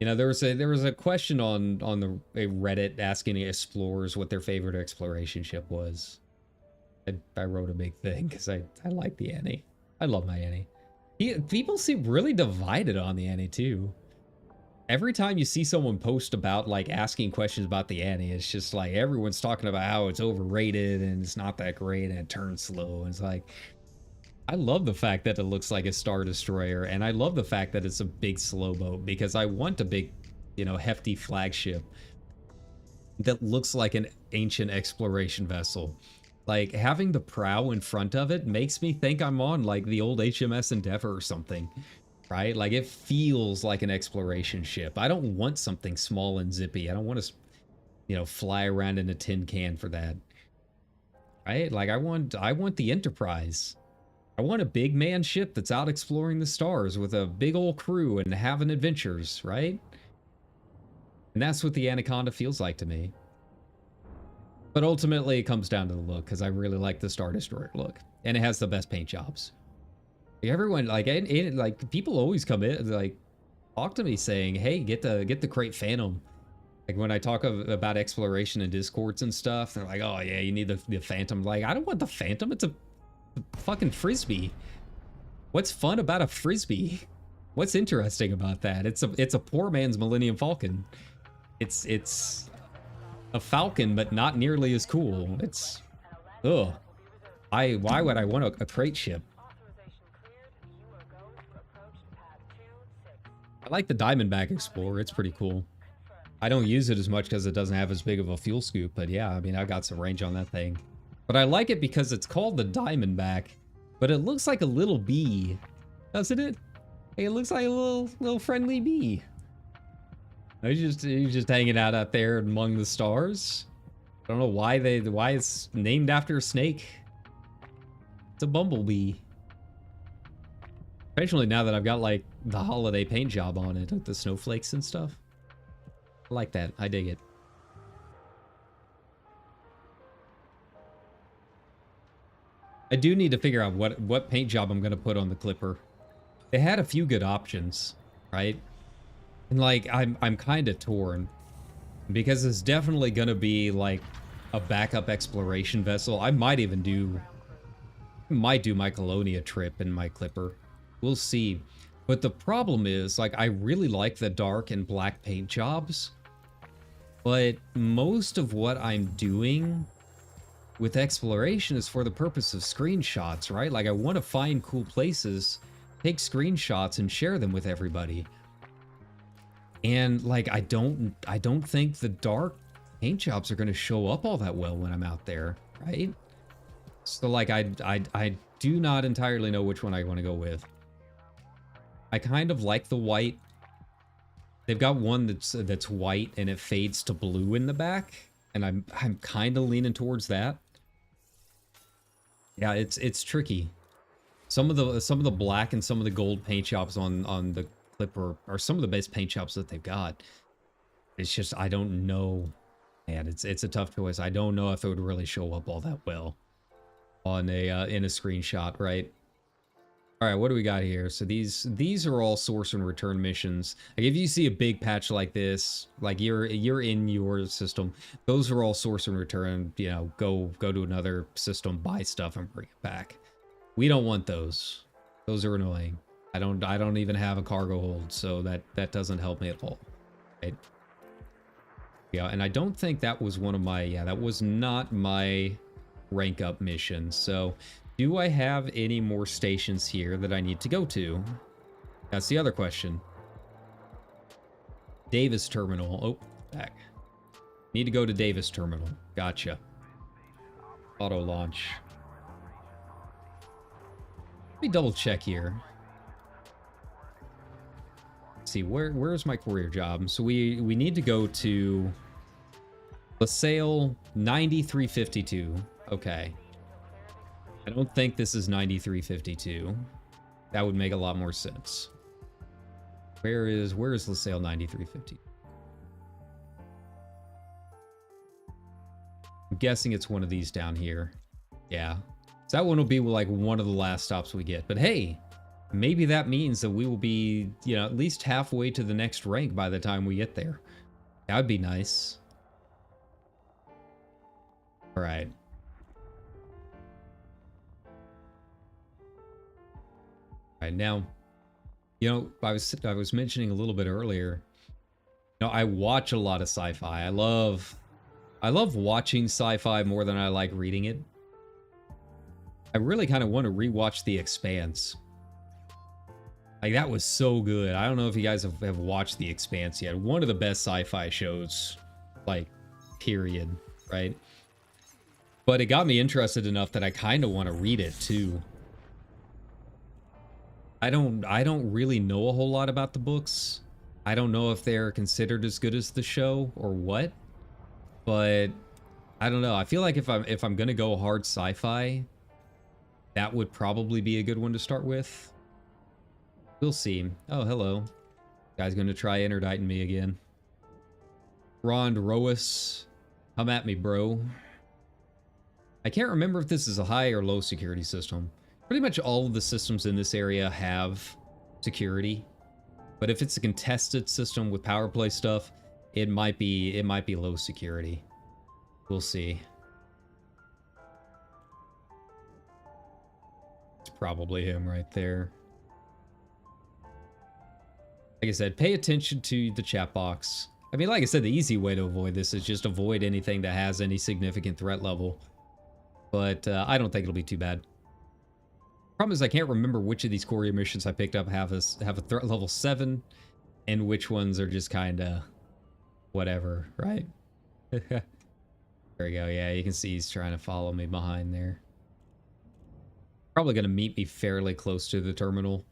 You know, there was a question on a Reddit asking explorers what their favorite exploration ship was. I wrote a big thing because I like the Annie. I love my Annie. People seem really divided on the Annie too. Every time you see someone post about like asking questions about the Annie, it's just like everyone's talking about how it's overrated and it's not that great and it turns slow. And it's like, I love the fact that it looks like a Star Destroyer, and I love the fact that it's a big slow boat, because I want a big, you know, hefty flagship that looks like an ancient exploration vessel. Like, having the prow in front of it makes me think I'm on, like, the old HMS Endeavour or something, right? Like, it feels like an exploration ship. I don't want something small and zippy. I don't want to, you know, fly around in a tin can for that, right? Like, I want the Enterprise. I want a big man ship that's out exploring the stars with a big old crew and having adventures, right? And that's what the Anaconda feels like to me. But ultimately, it comes down to the look, because I really like the Star Destroyer look. And it has the best paint jobs. Everyone, like, like, people always come in, like, talk to me saying, hey, get the Crate Phantom. Like, when I talk about exploration and Discords and stuff, they're like, oh, yeah, you need the Phantom. Like, I don't want the Phantom. It's a fucking Frisbee. What's fun about a Frisbee? What's interesting about that? It's a poor man's Millennium Falcon. It's a Falcon, but not nearly as cool. It's, ugh. Why would I want a crate ship? I like the Diamondback Explorer. It's pretty cool. I don't use it as much because it doesn't have as big of a fuel scoop, but yeah, I mean, I've got some range on that thing. But I like it because it's called the Diamondback, but it looks like a little bee, doesn't it? It looks like a little friendly bee. He's just hanging out there among the stars. I don't know why it's named after a snake. It's a bumblebee. Especially now that I've got like the holiday paint job on it with the snowflakes and stuff. I like that. I dig it. I do need to figure out what paint job I'm gonna put on the Clipper. They had a few good options, right? And like I'm kind of torn, because it's definitely gonna be like a backup exploration vessel. I might do my Colonia trip in my Clipper. We'll see. But the problem is, like, I really like the dark and black paint jobs, but most of what I'm doing with exploration is for the purpose of screenshots, right? Like, I want to find cool places, take screenshots, and share them with everybody. And like, I don't think the dark paint jobs are going to show up all that well when I'm out there, right? So like, I do not entirely know which one I want to go with. I kind of like the white. They've got one that's white and it fades to blue in the back, and I'm kind of leaning towards that. Yeah, it's tricky. Some of the black and some of the gold paint jobs on the Clipper are some of the best paint jobs that they've got. It's just, I don't know, man. It's a tough choice. I don't know if it would really show up all that well on a in a screenshot, right? All right, what do we got here? So these are all source and return missions. Like, if you see a big patch like this, like you're in your system, those are all source and return. You know, go to another system, buy stuff, and bring it back. We don't want those. Those are annoying. I don't even have a cargo hold, so that doesn't help me at all. Right? Yeah, and I don't think that was one of my, yeah, that was not my rank up mission. So do I have any more stations here that I need to go to? That's the other question. Davis Terminal. Oh, back. Need to go to Davis Terminal. Gotcha. Auto launch. Let me double check here. Let's see, where's my career job? So we need to go to LaSalle 9352. Okay. I don't think this is 9352. That would make a lot more sense. Where is LaSalle 9350? I'm guessing it's one of these down here. Yeah. So that one will be like one of the last stops we get. But hey, maybe that means that we will be, you know, at least halfway to the next rank by the time we get there. That would be nice. All right. All right, now, you know, I was mentioning a little bit earlier, you know, I watch a lot of sci-fi. I love watching sci-fi more than I like reading it. I really kind of want to rewatch The Expanse. Like, that was so good. I don't know if you guys have watched The Expanse yet. One of the best sci-fi shows, like, period, right? But it got me interested enough that I kind of want to read it, too. I don't really know a whole lot about the books. I don't know if they're considered as good as the show or what. But I don't know. I feel like if I'm gonna go hard sci-fi, that would probably be a good one to start with. We'll see. Oh, hello. Guy's gonna try interditing me again. Rond Roas, come at me, bro. I can't remember if this is a high or low security system. Pretty much all of the systems in this area have security, but if it's a contested system with power play stuff, it might be low security. We'll see. It's probably him right there. Like I said, pay attention to the chat box. I mean, like I said, the easy way to avoid this is just avoid anything that has any significant threat level. But I don't think it'll be too bad. Problem is, I can't remember which of these courier missions I picked up have a threat level 7, and which ones are just kind of whatever, right? There we go. Yeah, you can see he's trying to follow me behind there. Probably going to meet me fairly close to the terminal.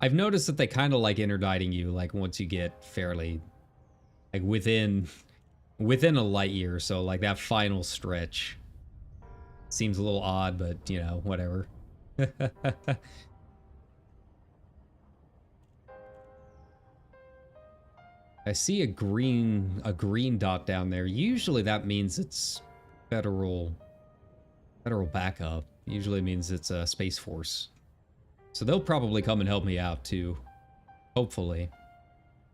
I've noticed that they kind of like interdicting you, like once you get fairly, like within a light year or so, like that final stretch. Seems a little odd, but you know, whatever. I see a green dot down there. Usually that means it's federal backup. Usually means it's a Space Force. So they'll probably come and help me out too. Hopefully.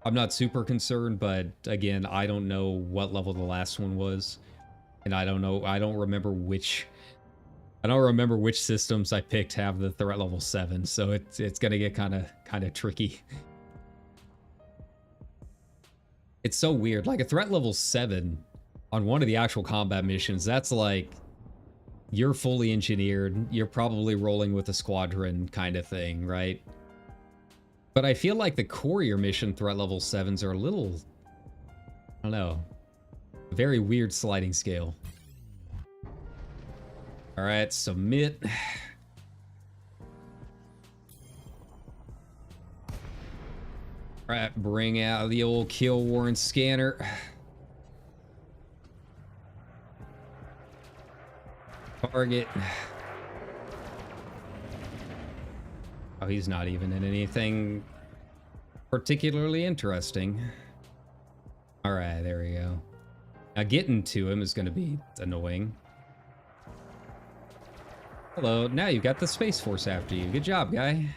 I'm not super concerned, but again, I don't know what level the last one was. And I don't remember which systems I picked have the threat level 7, so it's gonna get kind of tricky. It's so weird. Like a threat level 7 on one of the actual combat missions, that's like you're fully engineered, you're probably rolling with a squadron kind of thing, right? But I feel like the courier mission threat level 7s are a little, I don't know, very weird sliding scale. All right, submit. All right, bring out the old kill warrant scanner. Target. Oh, he's not even in anything particularly interesting. All right, there we go. Now getting to him is going to be annoying. Hello, now you've got the Space Force after you. Good job, guy.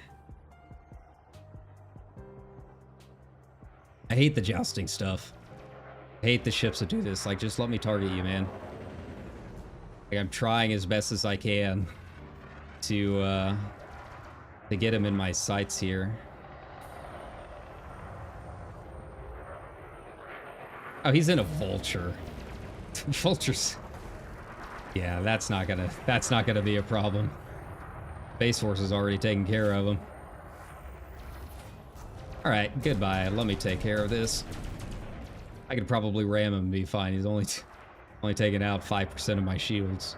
I hate the jousting stuff. I hate the ships that do this. Like, just let me target you, man. Like, I'm trying as best as I can to get him in my sights here. Oh, he's in a vulture. Vultures. Yeah, that's not gonna be a problem. Space Force is already taking care of him. All right, goodbye. Let me take care of this. I could probably ram him and be fine. He's only taking out 5% of my shields.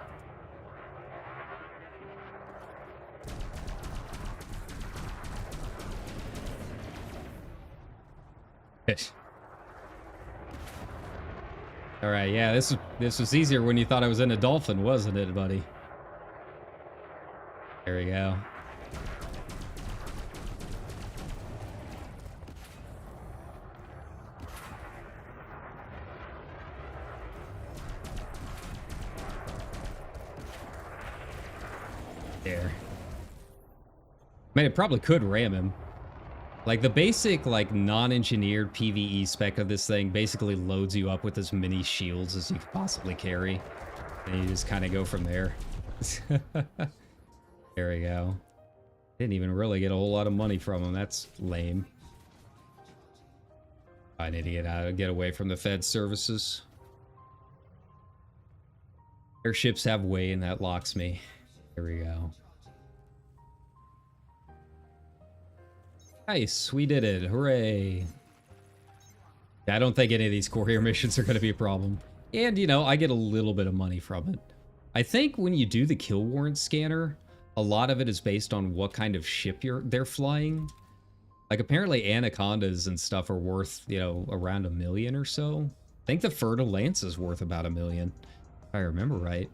All right, yeah, this was easier when you thought I was in a dolphin, wasn't it, buddy? There we go. There. I mean, it probably could ram him. Like, the basic, like, non-engineered PvE spec of this thing basically loads you up with as many shields as you could possibly carry. And you just kind of go from there. There we go. Didn't even really get a whole lot of money from him. That's lame. I need to get away from the Fed services. Airships have way, and that locks me. There we go. Nice, we did it. Hooray. I don't think any of these courier missions are going to be a problem. And, you know, I get a little bit of money from it. I think when you do the kill warrant scanner, a lot of it is based on what kind of ship they're flying. Like, apparently Anacondas and stuff are worth, you know, around $1 million or so. I think the Fertile Lance is worth about $1 million, if I remember right.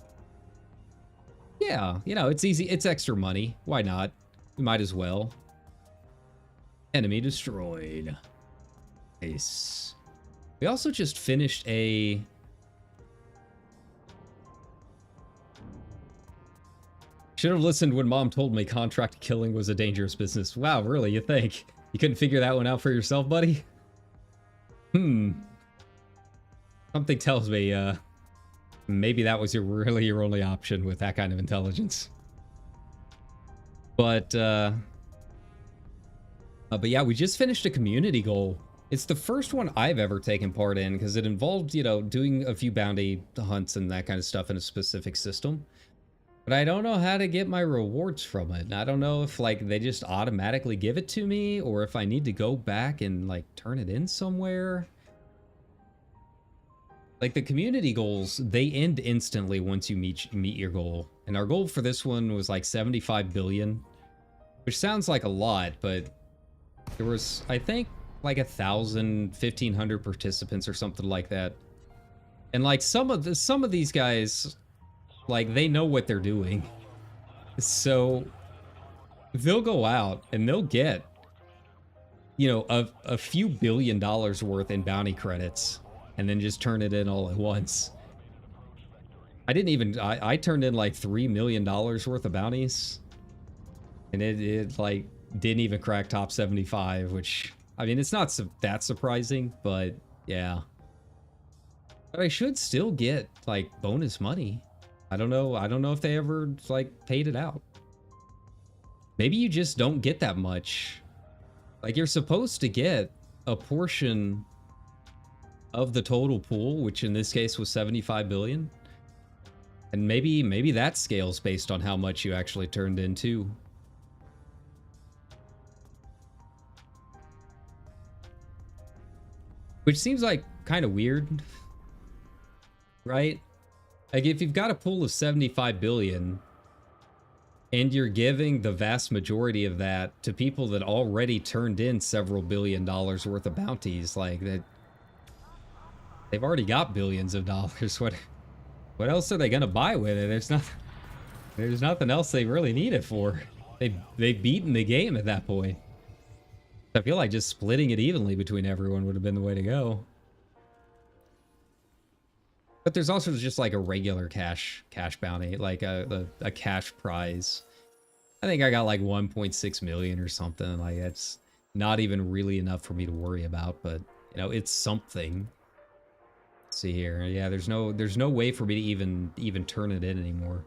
Yeah, you know, it's easy. It's extra money. Why not? We might as well. Enemy destroyed. Nice. We also just finished a... Should have listened when Mom told me contract killing was a dangerous business. Wow, really? You think? You couldn't figure that one out for yourself, buddy? Something tells me, maybe that was really your only option with that kind of intelligence. But yeah, we just finished a community goal. It's the first one I've ever taken part in because it involved, you know, doing a few bounty hunts and that kind of stuff in a specific system. But I don't know how to get my rewards from it. I don't know if, like, they just automatically give it to me or if I need to go back and, like, turn it in somewhere. Like, the community goals, they end instantly once you meet your goal. And our goal for this one was, like, 75 billion. Which sounds like a lot, but there was, I think, like 1,000, 1,500 participants or something like that. And, like, some of these guys... Like, they know what they're doing. So, they'll go out and they'll get, you know, a few $1 billion worth in bounty credits and then just turn it in all at once. I turned in like $3 million worth of bounties. And it like, didn't even crack top 75, which, I mean, it's not that surprising, but yeah. But I should still get, like, bonus money. I don't know if they ever, like, paid it out. Maybe you just don't get that much. Like, you're supposed to get a portion of the total pool, which in this case was 75 billion. And maybe that scales based on how much you actually turned in too. Which seems like kind of weird, right? Like, if you've got a pool of 75 billion and you're giving the vast majority of that to people that already turned in several $1 billion worth of bounties, like, that they've already got billions of dollars. What else are they gonna buy with it? There's nothing else they really need it for. They've beaten the game at that point. I feel like just splitting it evenly between everyone would have been the way to go. But there's also just like a regular cash bounty, like a cash prize. I think I got like 1.6 million or something. Like, that's not even really enough for me to worry about, but you know, it's something. Let's see here. Yeah, there's no way for me to even turn it in anymore.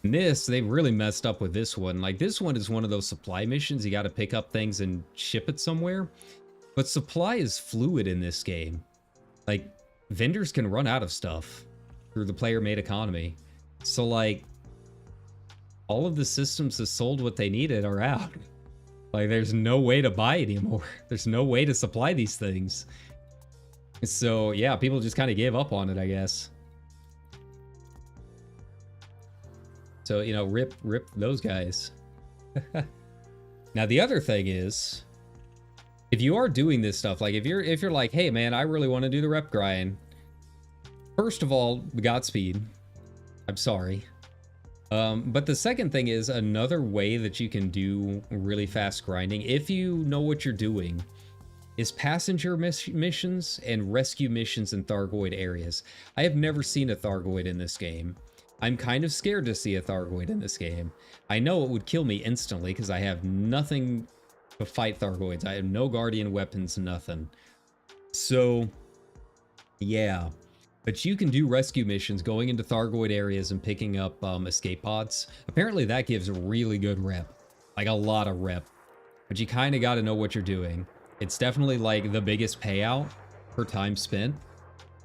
And this, they really messed up with this one. Like, this one is one of those supply missions. You got to pick up things and ship it somewhere. But supply is fluid in this game. Like, vendors can run out of stuff through the player-made economy. So, like, all of the systems that sold what they needed are out. Like, there's no way to buy anymore. There's no way to supply these things. So, yeah, people just kind of gave up on it, I guess. So, you know, rip those guys. Now, the other thing is, if you are doing this stuff, like if you're like, hey man, I really want to do the rep grind. First of all, Godspeed. I'm sorry. But the second thing is, another way that you can do really fast grinding, if you know what you're doing, is passenger missions and rescue missions in Thargoid areas. I have never seen a Thargoid in this game. I'm kind of scared to see a Thargoid in this game. I know it would kill me instantly because I have nothing to fight Thargoids. I have no guardian weapons, nothing. So, yeah. But you can do rescue missions going into Thargoid areas and picking up escape pods. Apparently that gives really good rep. Like, a lot of rep. But you kind of got to know what you're doing. It's definitely like the biggest payout per time spent,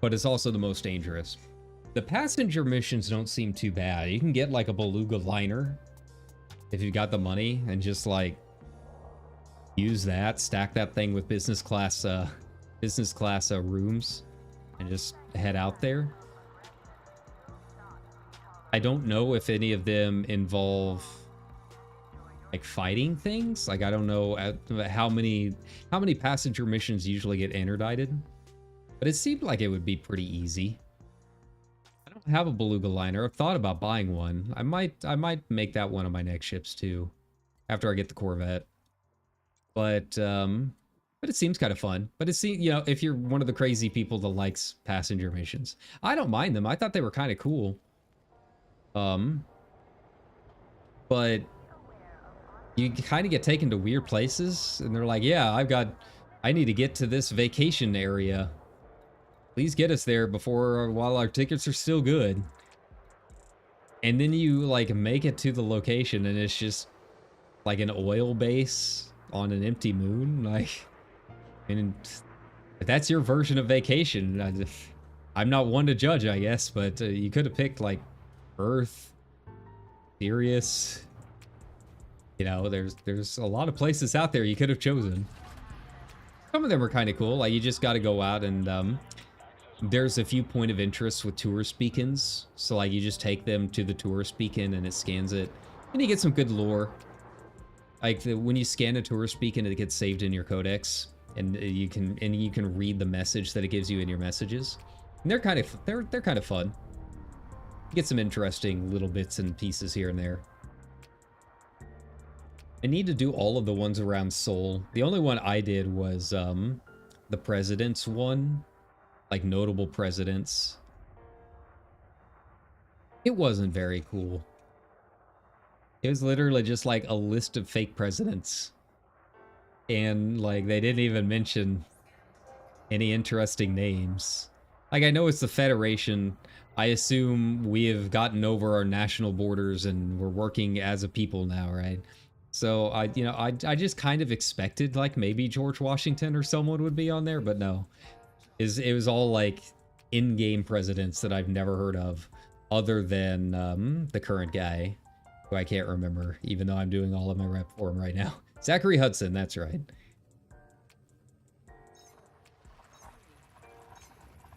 but it's also the most dangerous. The passenger missions don't seem too bad. You can get like a beluga liner if you've got the money and just like use that, stack that thing with business class rooms and just head out there. I don't know if any of them involve like fighting things. Like I don't know how many passenger missions usually get interdicted, but it seemed like it would be pretty easy. I don't have a beluga liner. I've thought about buying one. I might make that one of my next ships too, after I get the Corvette. But it seems kind of fun. But it's, you know, if you're one of the crazy people that likes passenger missions, I don't mind them. I thought they were kind of cool. But you kind of get taken to weird places, and they're like, yeah, I need to get to this vacation area. Please get us there while our tickets are still good. And then you like make it to the location and it's just like an oil base on an empty moon. Like, and if that's your version of vacation, I'm not one to judge, I guess, but you could have picked like Earth, Sirius. You know, there's a lot of places out there you could have chosen. Some of them are kind of cool. Like you just got to go out and there's a few point of interest with tourist beacons. So like you just take them to the tourist beacon and it scans it, and you get some good lore. Like when you scan a tourist beacon, it gets saved in your codex, and you can read the message that it gives you in your messages. And they're kind of fun. You get some interesting little bits and pieces here and there. I need to do all of the ones around Seoul. The only one I did was the president's one, like notable presidents. It wasn't very cool. It was literally just like a list of fake presidents. And like they didn't even mention any interesting names. Like I know it's the Federation. I assume we have gotten over our national borders and we're working as a people now, right? So I just kind of expected like maybe George Washington or someone would be on there, but no. It was all like in-game presidents that I've never heard of, other than the current guy, who I can't remember, even though I'm doing all of my rep for him right now. Zachary Hudson, that's right.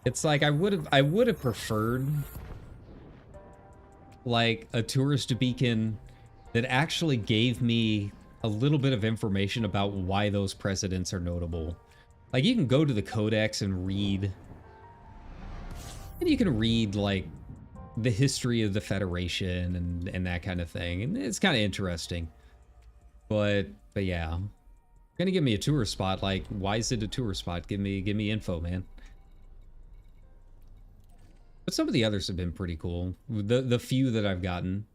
It's like I would have preferred like a tourist beacon that actually gave me a little bit of information about why those presidents are notable. Like you can go to the codex and read, and you can read like the history of the Federation and that kind of thing, and it's kind of interesting. But yeah, gonna give me a tour spot. Like, why is it a tour spot? Give me info, man. But some of the others have been pretty cool. The few that I've gotten.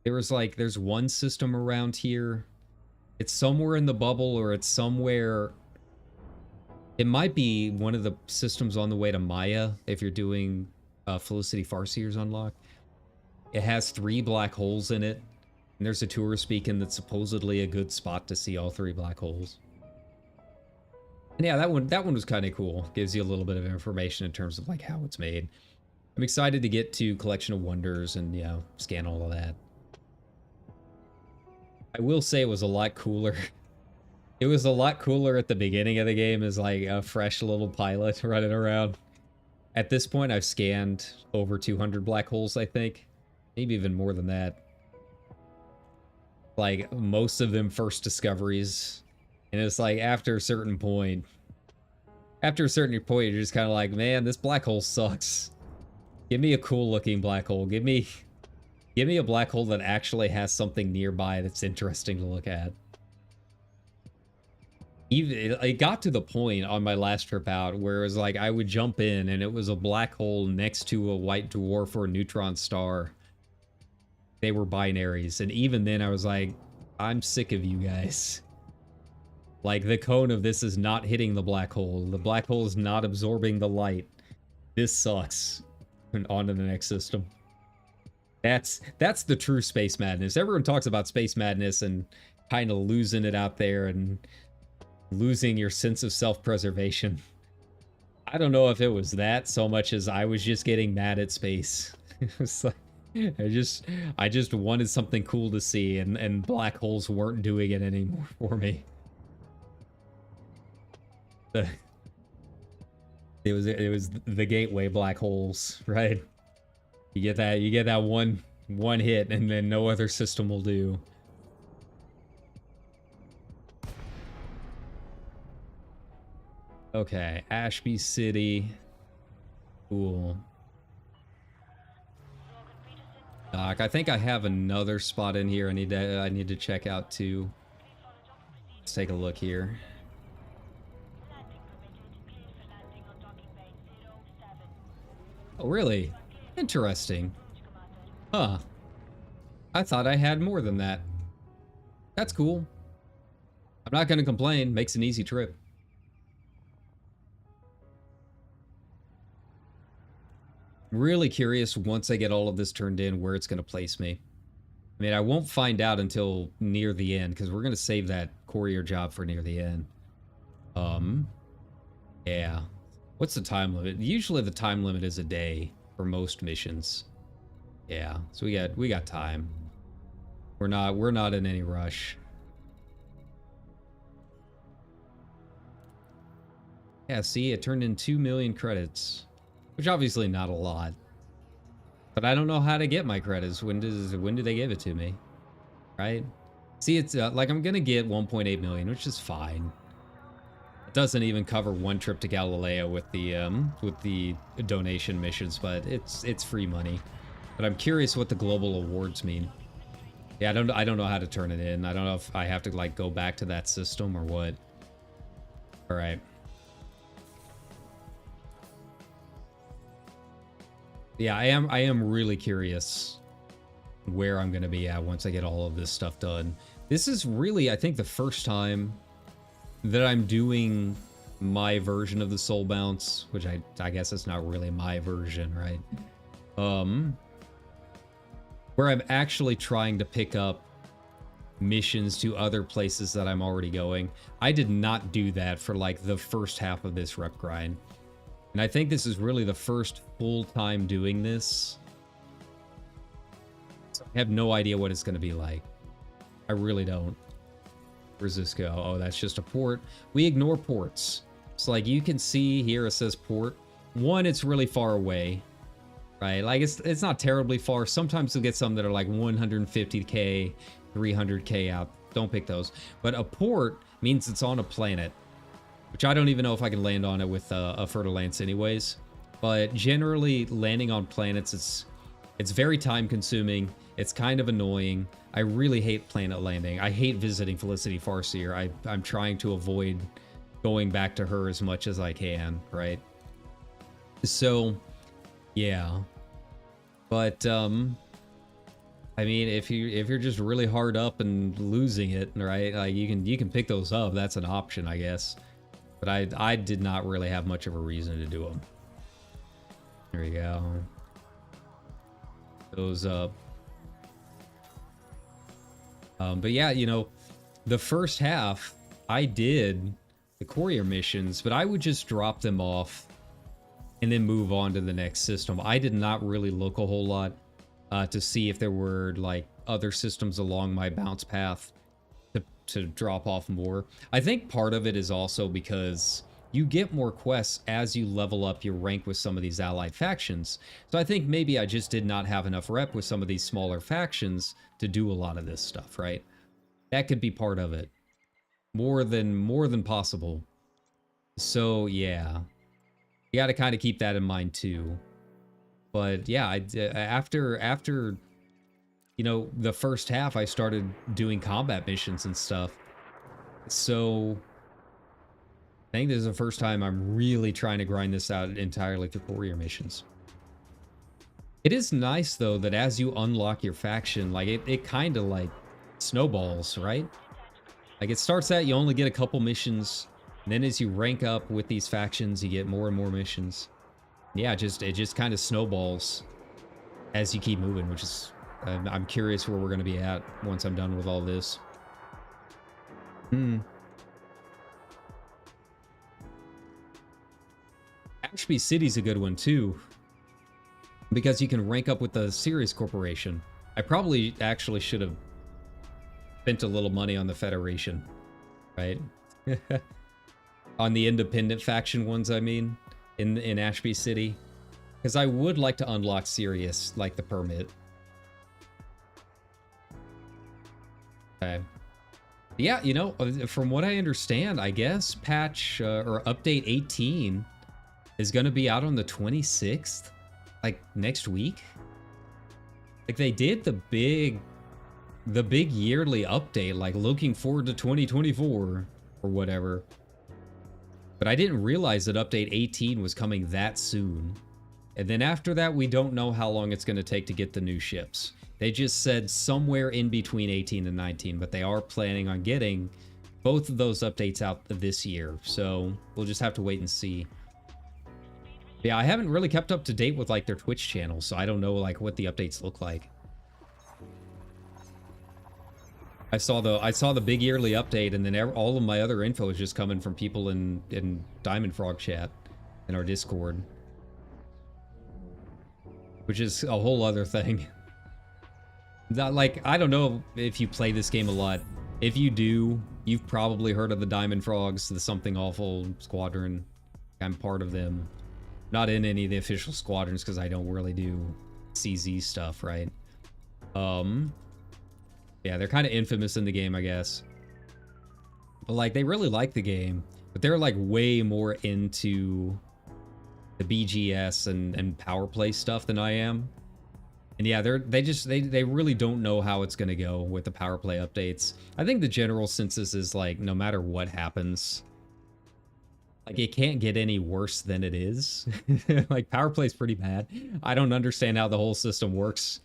There's one system around here. It's somewhere in the bubble, or it's somewhere. It might be one of the systems on the way to Maya if you're doing Felicity Farseer's unlock. It has 3 black holes in it, and there's a tourist beacon that's supposedly a good spot to see all 3 black holes. And yeah, that one was kind of cool. Gives you a little bit of information in terms of like how it's made. I'm excited to get to Collection of Wonders and, you know, scan all of that. I will say it was a lot cooler. It was a lot cooler at the beginning of the game as like a fresh little pilot running around. At this point, I've scanned over 200 black holes, I think. Maybe even more than that. Like, most of them first discoveries. And it's like, after a certain point, you're just kind of like, man, this black hole sucks. Give me a cool looking black hole. Give me a black hole that actually has something nearby that's interesting to look at. Even it got to the point on my last trip out where it was like I would jump in and it was a black hole next to a white dwarf or a neutron star. They were binaries, and even then I was like, I'm sick of you guys. Like, the cone of this is not hitting the black hole. The black hole is not absorbing the light. This sucks. And on to the next system. That's the true space madness. Everyone talks about space madness and kind of losing it out there and losing your sense of self-preservation. I don't know if it was that so much as I was just getting mad at space. It was like I just wanted something cool to see, and black holes weren't doing it anymore for me. It was the gateway black holes, right? You get that one hit, and then no other system will do. Okay, Ashby City. Cool. Doc, I think I have another spot in here I need to check out too. Let's take a look here. Oh, really? Interesting. Huh. I thought I had more than that. That's cool. I'm not gonna complain. Makes an easy trip. Really curious once I get all of this turned in where it's gonna place me. I mean, I won't find out until near the end because we're gonna save that courier job for near the end. Yeah. What's the time limit? Usually the time limit is a day for most missions. Yeah, so we got time. We're not in any rush. Yeah, see, it turned in 2 million credits, which obviously not a lot. But I don't know how to get my credits. When do they give it to me? Right? See, it's like I'm gonna get 1.8 million, which is fine. It doesn't even cover one trip to Galileo with the donation missions, but it's free money. But I'm curious what the global awards mean. Yeah, I don't know how to turn it in. I don't know if I have to like go back to that system or what. All right. Yeah, I am really curious where I'm going to be at once I get all of this stuff done. This is really, I think, the first time that I'm doing my version of the soul bounce, which I guess it's not really my version, right? Where I'm actually trying to pick up missions to other places that I'm already going. I did not do that for like the first half of this rep grind. And I think this is really the first full time doing this. So I have no idea what it's going to be like. I really don't. Where's this go? Oh, that's just a port. We ignore ports. So like you can see here it says port. One, it's really far away. Right? Like it's not terribly far. Sometimes you'll get some that are like 150k, 300k out. Don't pick those. But a port means it's on a planet, which I don't even know if I can land on it with a fertile lance anyways. But generally landing on planets, it's very time consuming. It's kind of annoying. I really hate planet landing. I hate visiting Felicity Farseer. I'm trying to avoid going back to her as much as I can, right? So, yeah. But, I mean, if you're just really hard up and losing it, right? Like you can pick those up. That's an option, I guess. But I did not really have much of a reason to do them. There we go. Those up. But yeah, you know, the first half I did the courier missions, but I would just drop them off and then move on to the next system. I did not really look a whole lot to see if there were like other systems along my bounce path to drop off more. I think part of it is also because you get more quests as you level up your rank with some of these allied factions. So I think maybe I just did not have enough rep with some of these smaller factions to do a lot of this stuff, right? That could be part of it. More than possible. So yeah. You got to kind of keep that in mind too. But yeah, after you know, the first half I started doing combat missions and stuff. So I think this is the first time I'm really trying to grind this out entirely through courier missions. It is nice though that as you unlock your faction, like it kind of like snowballs, right? Like it starts out, you only get a couple missions, and then as you rank up with these factions, you get more and more missions. Yeah, it just kind of snowballs as you keep moving, which is I'm curious where we're going to be at once I'm done with all this. Ashby City's a good one too, because you can rank up with the Sirius Corporation. I probably actually should have spent a little money on the Federation, right? On the independent faction ones, I mean, in Ashby City. Because I would like to unlock Sirius, like the permit. Okay. Yeah, you know, from what I understand, I guess patch or update 18 is going to be out on the 26th, like next week. Like they did the big yearly update, like looking forward to 2024 or whatever. But I didn't realize that update 18 was coming that soon. And then after that, we don't know how long it's going to take to get the new ships. They just said somewhere in between 18 and 19, but they are planning on getting both of those updates out this year. So we'll just have to wait and see. Yeah, I haven't really kept up to date with like their Twitch channel, so I don't know like what the updates look like. I saw the big yearly update, and then all of my other info is just coming from people in Diamond Frog chat in our Discord, which is a whole other thing. Not like, I don't know if you play this game a lot. If you do, you've probably heard of the Diamond Frogs, the Something Awful Squadron. I'm part of them. Not in any of the official squadrons because I don't really do CZ stuff, right? Yeah, they're kind of infamous in the game, I guess. But like, they really like the game, but they're like way more into the BGS and power play stuff than I am. And yeah, they really don't know how it's gonna go with the power play updates. I think the general census is like, no matter what happens, like it can't get any worse than it is. Like power play's pretty bad. I don't understand how the whole system works.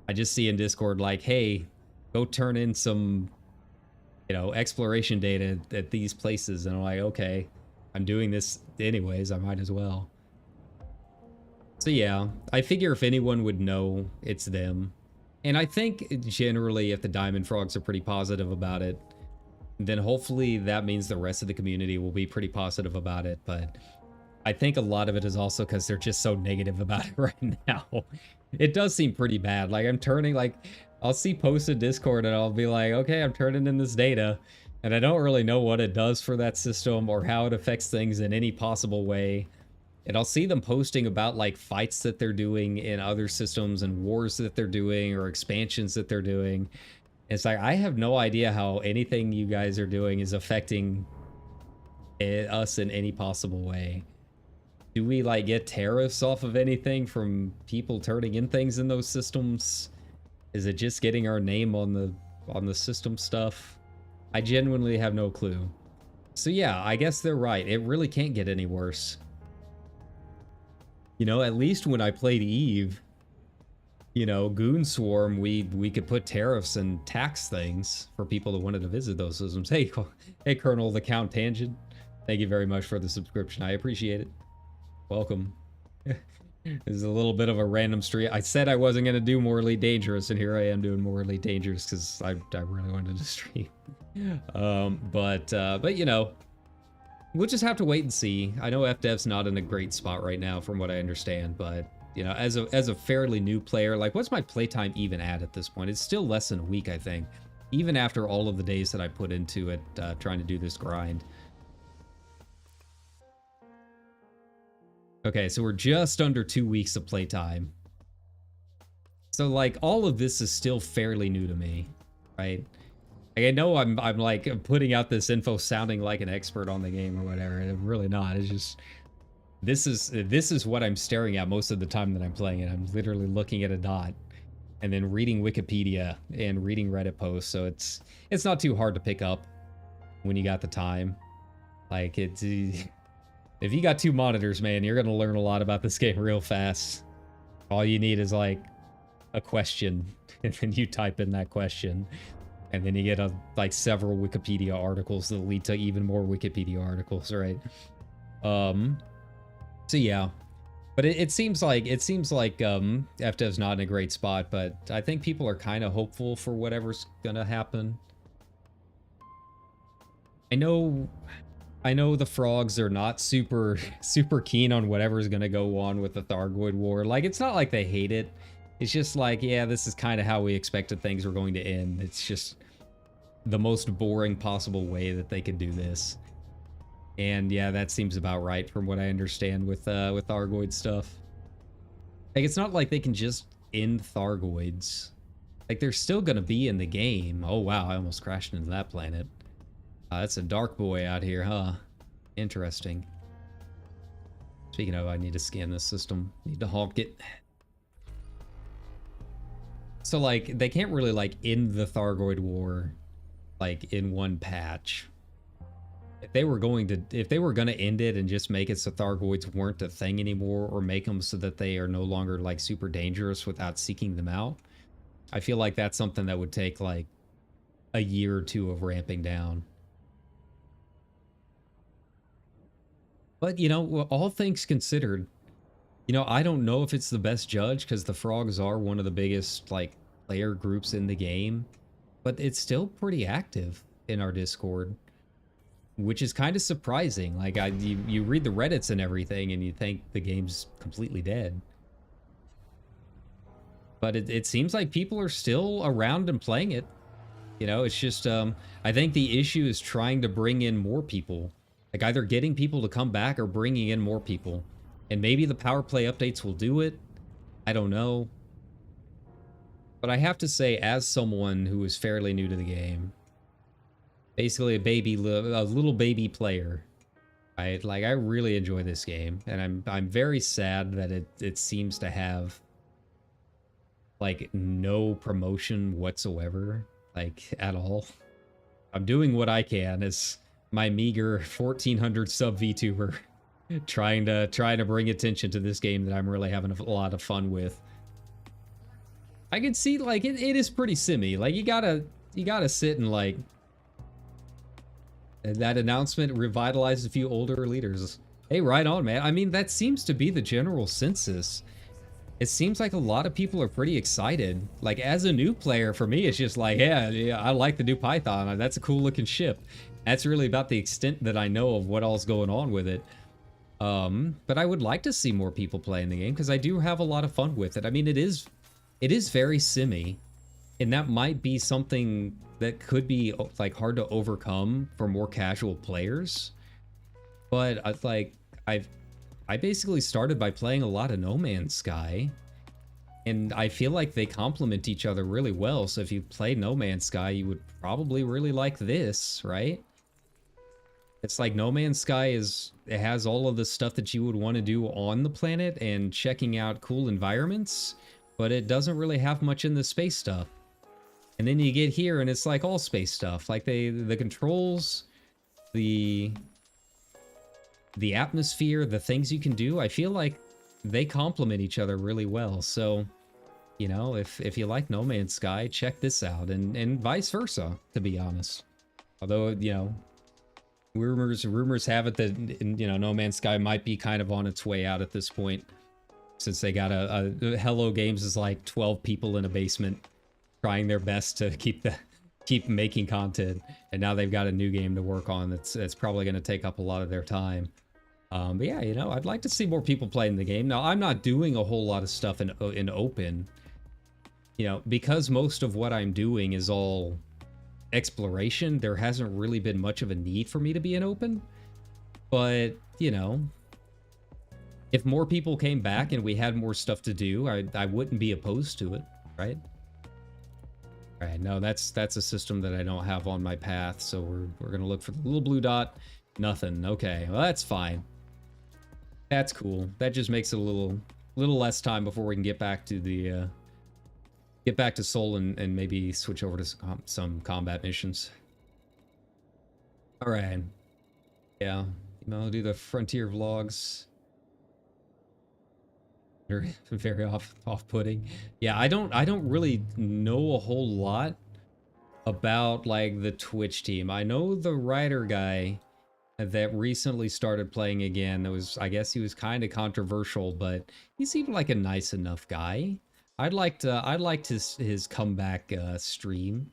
I just see in Discord like, hey, go turn in some, you know, exploration data at these places, and I'm like, okay, I'm doing this anyways, I might as well. So yeah, I figure if anyone would know, it's them. And I think generally if the Diamond Frogs are pretty positive about it, then hopefully that means the rest of the community will be pretty positive about it. But I think a lot of it is also because they're just so negative about it right now. It does seem pretty bad. Like I'm turning, like, I'll see posts in Discord and I'll be like, okay, I'm turning in this data, and I don't really know what it does for that system or how it affects things in any possible way. And I'll see them posting about like fights that they're doing in other systems and wars that they're doing or expansions that they're doing. It's like, I have no idea how anything you guys are doing is affecting us in any possible way. Do we like get tariffs off of anything from people turning in things in those systems? Is it just getting our name on the system stuff? I genuinely have no clue. So yeah, I guess they're right. It really can't get any worse. You know, at least when I played Eve, you know, Goon Swarm, we could put tariffs and tax things for people that wanted to visit those systems. Hey, Colonel the Count Tangent, thank you very much for the subscription. I appreciate it. Welcome. This is a little bit of a random stream. I said I wasn't going to do Morally Dangerous, and here I am doing Morally Dangerous because I really wanted to stream. But you know, we'll just have to wait and see. I know FDev's not in a great spot right now from what I understand, but you know, as a fairly new player, like what's my playtime even at this point? It's still less than a week, I think, even after all of the days that I put into it trying to do this grind. Okay, so we're just under 2 weeks of playtime. So like all of this is still fairly new to me, right? Like, I know I'm like putting out this info sounding like an expert on the game or whatever, and I'm really not. It's just this is what I'm staring at most of the time that I'm playing it. I'm literally looking at a dot and then reading Wikipedia and reading Reddit posts. So it's not too hard to pick up when you got the time. Like it's if you got 2 monitors, man, you're gonna learn a lot about this game real fast. All you need is like a question, and then you type in that question, and then you get like several Wikipedia articles that lead to even more Wikipedia articles, right? So yeah, but it seems like FDev's not in a great spot, but I think people are kind of hopeful for whatever's gonna happen. I know I know the frogs are not super super keen on whatever's gonna go on with the Thargoid War. Like, it's not like they hate it. It's just like, yeah, this is kind of how we expected things were going to end. It's just the most boring possible way that they could do this. And yeah, that seems about right from what I understand with Thargoid stuff. Like, it's not like they can just end Thargoids. Like, they're still gonna be in the game. Oh wow, I almost crashed into that planet. That's a dark boy out here, huh? Interesting. Speaking of, I need to scan this system. Need to honk it. So, like, they can't really, like, end the Thargoid War, like, in one patch. If they were gonna end it and just make it so Thargoids weren't a thing anymore, or make them so that they are no longer, like, super dangerous without seeking them out, I feel like that's something that would take, like, a year or two of ramping down. But, you know, all things considered, you know, I don't know if it's the best judge because the frogs are one of the biggest, like, player groups in the game, but it's still pretty active in our Discord, which is kind of surprising. Like, you read the Reddits and everything and you think the game's completely dead. But it seems like people are still around and playing it. You know, it's just, I think the issue is trying to bring in more people. Like, either getting people to come back or bringing in more people. And maybe the power play updates will do it. I don't know. But I have to say, as someone who is fairly new to the game, basically a little baby player, I really enjoy this game, and I'm very sad that it seems to have, like, no promotion whatsoever, like, at all. I'm doing what I can as my meager 1400 sub VTuber, trying to bring attention to this game that I'm really having a lot of fun with. I can see, like, it is pretty simmy. Like, you gotta sit and, like, that announcement revitalized a few older leaders. Hey, right on, man. I mean, that seems to be the general census. It seems like a lot of people are pretty excited. Like, as a new player, for me, it's just like, yeah, I like the new Python. That's a cool looking ship. That's really about the extent that I know of what all's going on with it. But I would like to see more people playing the game because I do have a lot of fun with it. I mean, it is very simmy, and that might be something that could be, like, hard to overcome for more casual players. But I basically started by playing a lot of No Man's Sky, and I feel like they complement each other really well. So if you play No Man's Sky, you would probably really like this, right? It's like No Man's Sky it has all of the stuff that you would want to do on the planet and checking out cool environments, but it doesn't really have much in the space stuff. And then you get here and it's like all space stuff. Like, the controls, the atmosphere, the things you can do, I feel like they complement each other really well. So, you know, if you like No Man's Sky, check this out, and vice versa, to be honest. Although, you know, rumors have it that, you know, No Man's Sky might be kind of on its way out at this point, since they got a Hello Games is like 12 people in a basement trying their best to keep making content, and now they've got a new game to work on that's probably going to take up a lot of their time. But yeah, you know, I'd like to see more people playing the game. Now, I'm not doing a whole lot of stuff in open, you know, because most of what I'm doing is all exploration. There hasn't really been much of a need for me to be in open. But, you know, if more people came back and we had more stuff to do, I wouldn't be opposed to it, right? All right, no, that's a system that I don't have on my path, so we're gonna look for the little blue dot. Nothing. Okay, well, that's fine. That's cool. That just makes it a little less time before we can get back to the get back to Seoul and maybe switch over to some combat missions. All right. Yeah, you know, I'll do the frontier vlogs. Very off-putting. Yeah, I don't really know a whole lot about, like, the Twitch team. I know the writer guy that recently started playing again. I guess he was kind of controversial, but he seemed like a nice enough guy. I liked his comeback stream.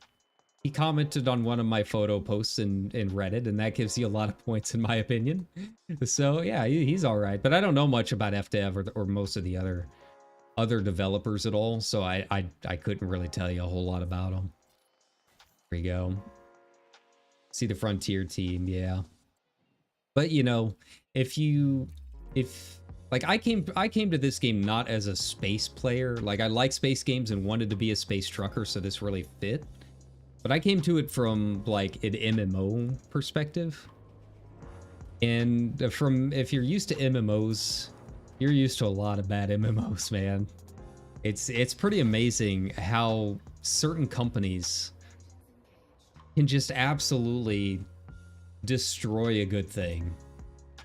He commented on one of my photo posts in Reddit, and that gives you a lot of points in my opinion. So yeah, he's all right. But I don't know much about FDev or most of the other developers at all, so I couldn't really tell you a whole lot about them. There we go. See the Frontier team, yeah. But you know, if like I came to this game not as a space player. Like I like space games and wanted to be a space trucker, so this really fit. But I came to it from like an MMO perspective. And from, if you're used to MMOs, you're used to a lot of bad MMOs, man. It's pretty amazing how certain companies can just absolutely destroy a good thing.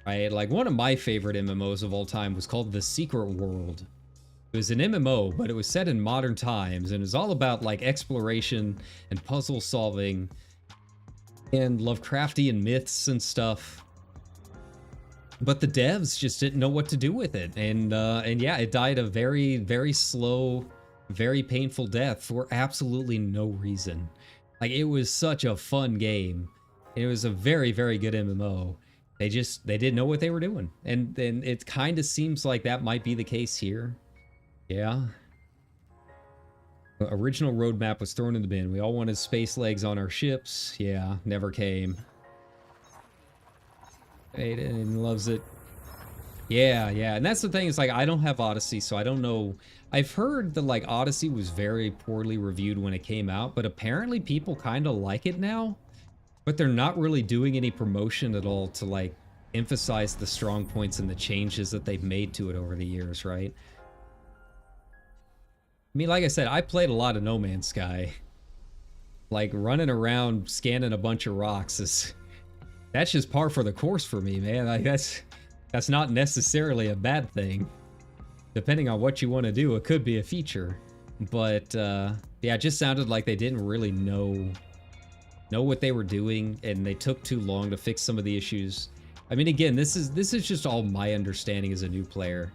Right? Like one of my favorite MMOs of all time was called The Secret World. It was an MMO, but it was set in modern times, and it was all about like exploration and puzzle solving and Lovecraftian myths and stuff. But the devs just didn't know what to do with it, and yeah, it died a very, very slow, very painful death for absolutely no reason. Like it was such a fun game. It was a very, very good MMO. They didn't know what they were doing, and it kind of seems like that might be the case here. Yeah. The original roadmap was thrown in the bin. We all wanted space legs on our ships. Yeah, never came. Aiden loves it. Yeah, yeah. And that's the thing, is like I don't have Odyssey, so I don't know. I've heard that like Odyssey was very poorly reviewed when it came out, but apparently people kind of like it now. But they're not really doing any promotion at all to like emphasize the strong points and the changes that they've made to it over the years, right? I mean, like I said, I played a lot of No Man's Sky. Like, running around scanning a bunch of rocks that's just par for the course for me, man. Like, that's not necessarily a bad thing. Depending on what you want to do, it could be a feature. But, yeah, it just sounded like they didn't really know what they were doing, and they took too long to fix some of the issues. I mean, again, this is just all my understanding as a new player.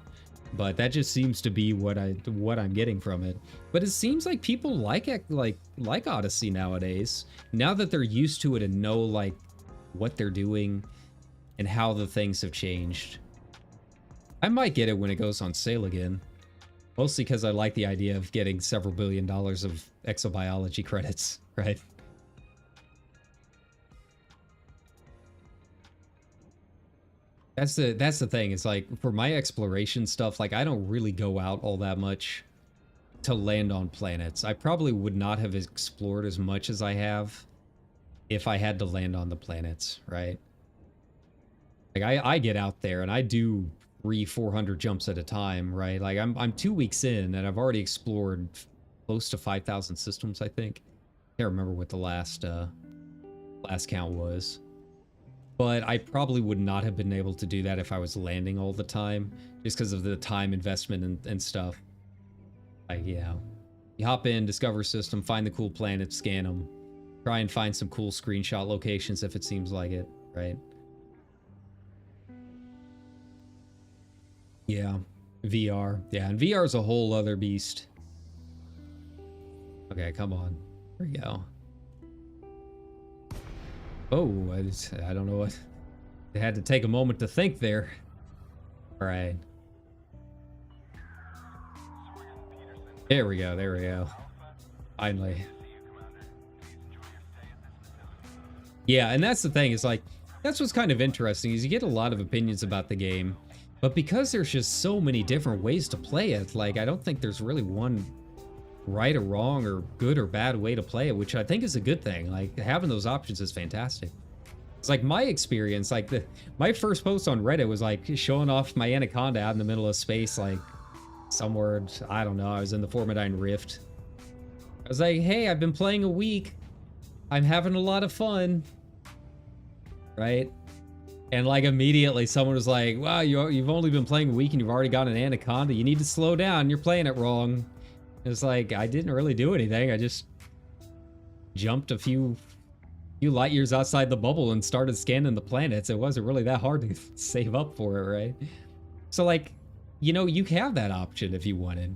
But that just seems to be what I'm getting from it. But it seems like people like Odyssey nowadays. Now that they're used to it and know like what they're doing and how the things have changed. I might get it when it goes on sale again. Mostly because I like the idea of getting several $1 billion of exobiology credits, right? That's the thing. It's like for my exploration stuff, like I don't really go out all that much to land on planets. I probably would not have explored as much as I have if I had to land on the planets, right? Like I get out there and I do 300-400 jumps at a time, right? Like I'm 2 weeks in and I've already explored close to 5,000 systems, I think. Can't remember what the last count was. But I probably would not have been able to do that if I was landing all the time, just because of the time investment and stuff. Like, yeah. You hop in, discover system, find the cool planets, scan them, try and find some cool screenshot locations if it seems like it, right? Yeah. VR. Yeah, and VR is a whole other beast. Okay, come on. There we go. Oh, I don't know what. I had to take a moment to think there. All right. There we go. There we go. Finally. Yeah, and that's the thing. Is like, that's what's kind of interesting is you get a lot of opinions about the game, but because there's just so many different ways to play it, like I don't think there's really one right or wrong or good or bad way to play it, which I think is a good thing. Like having those options is fantastic. It's like my experience, like my first post on Reddit was like showing off my anaconda out in the middle of space, like somewhere, I don't know, I was in the Formidine Rift. I was like, hey, I've been playing a week. I'm having a lot of fun. Right? And like immediately someone was like, wow, you've only been playing a week and you've already got an anaconda. You need to slow down. You're playing it wrong. It's like, I didn't really do anything. I just jumped a few light years outside the bubble and started scanning the planets. It wasn't really that hard to save up for it, right? So like, you know, you have that option if you wanted.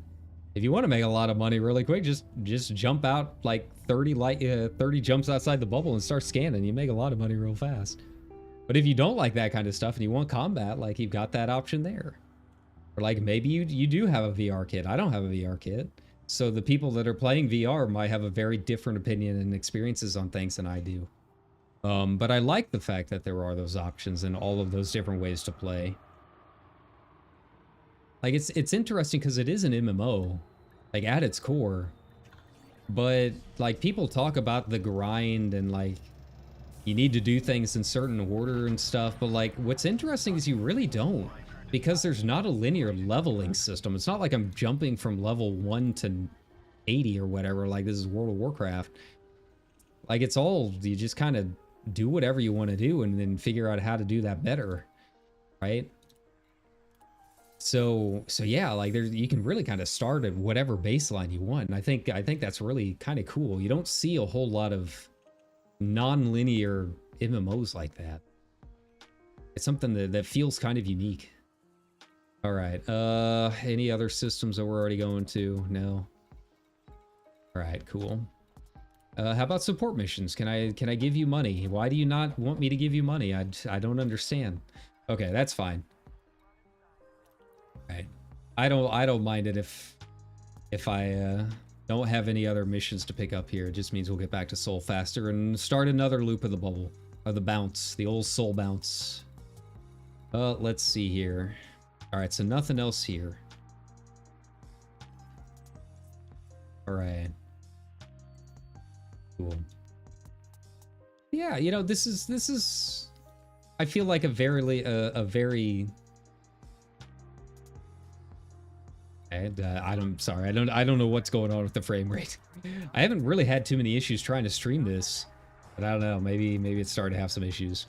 If you want to make a lot of money really quick, just jump out like 30 jumps outside the bubble and start scanning. You make a lot of money real fast. But if you don't like that kind of stuff and you want combat, like you've got that option there. Or like maybe you do have a VR kit. I don't have a VR kit. So the people that are playing VR might have a very different opinion and experiences on things than I do. But I like the fact that there are those options and all of those different ways to play. Like it's interesting because it is an MMO, like at its core. But like people talk about the grind and like you need to do things in certain order and stuff, but like what's interesting is you really don't, because there's not a linear leveling system. It's not like I'm jumping from level 1 to 80 or whatever, like this is World of Warcraft. Like it's all, you just kind of do whatever you want to do and then figure out how to do that better, right? So yeah, like there you can really kind of start at whatever baseline you want. And I think that's really kind of cool. You don't see a whole lot of non-linear MMOs like that. It's something that feels kind of unique. All right, any other systems that we're already going to? No. All right, cool. How about support missions? Can I give you money? Why do you not want me to give you money? I don't understand. Okay, that's fine. All right. I don't mind it if I don't have any other missions to pick up here. It just means we'll get back to Soul faster and start another loop of the bubble. Or the bounce. The old Soul bounce. Let's see here. Alright, so nothing else here. Alright. Cool. Yeah, you know, this is I feel like a very and I'm sorry, I don't know what's going on with the frame rate. I haven't really had too many issues trying to stream this, but I don't know, maybe it's starting to have some issues.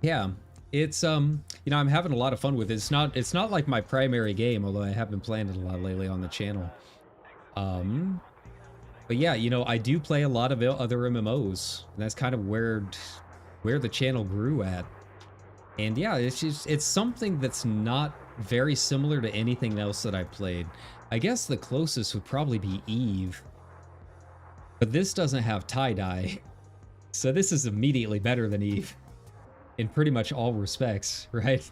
Yeah, it's you know, I'm having a lot of fun with it. It's not like my primary game, although I have been playing it a lot lately on the channel. But yeah, you know, I do play a lot of other MMOs, and that's kind of where the channel grew at. And yeah, it's something that's not very similar to anything else that I played. I guess the closest would probably be Eve. But this doesn't have tie-dye. So this is immediately better than Eve. In pretty much all respects, right?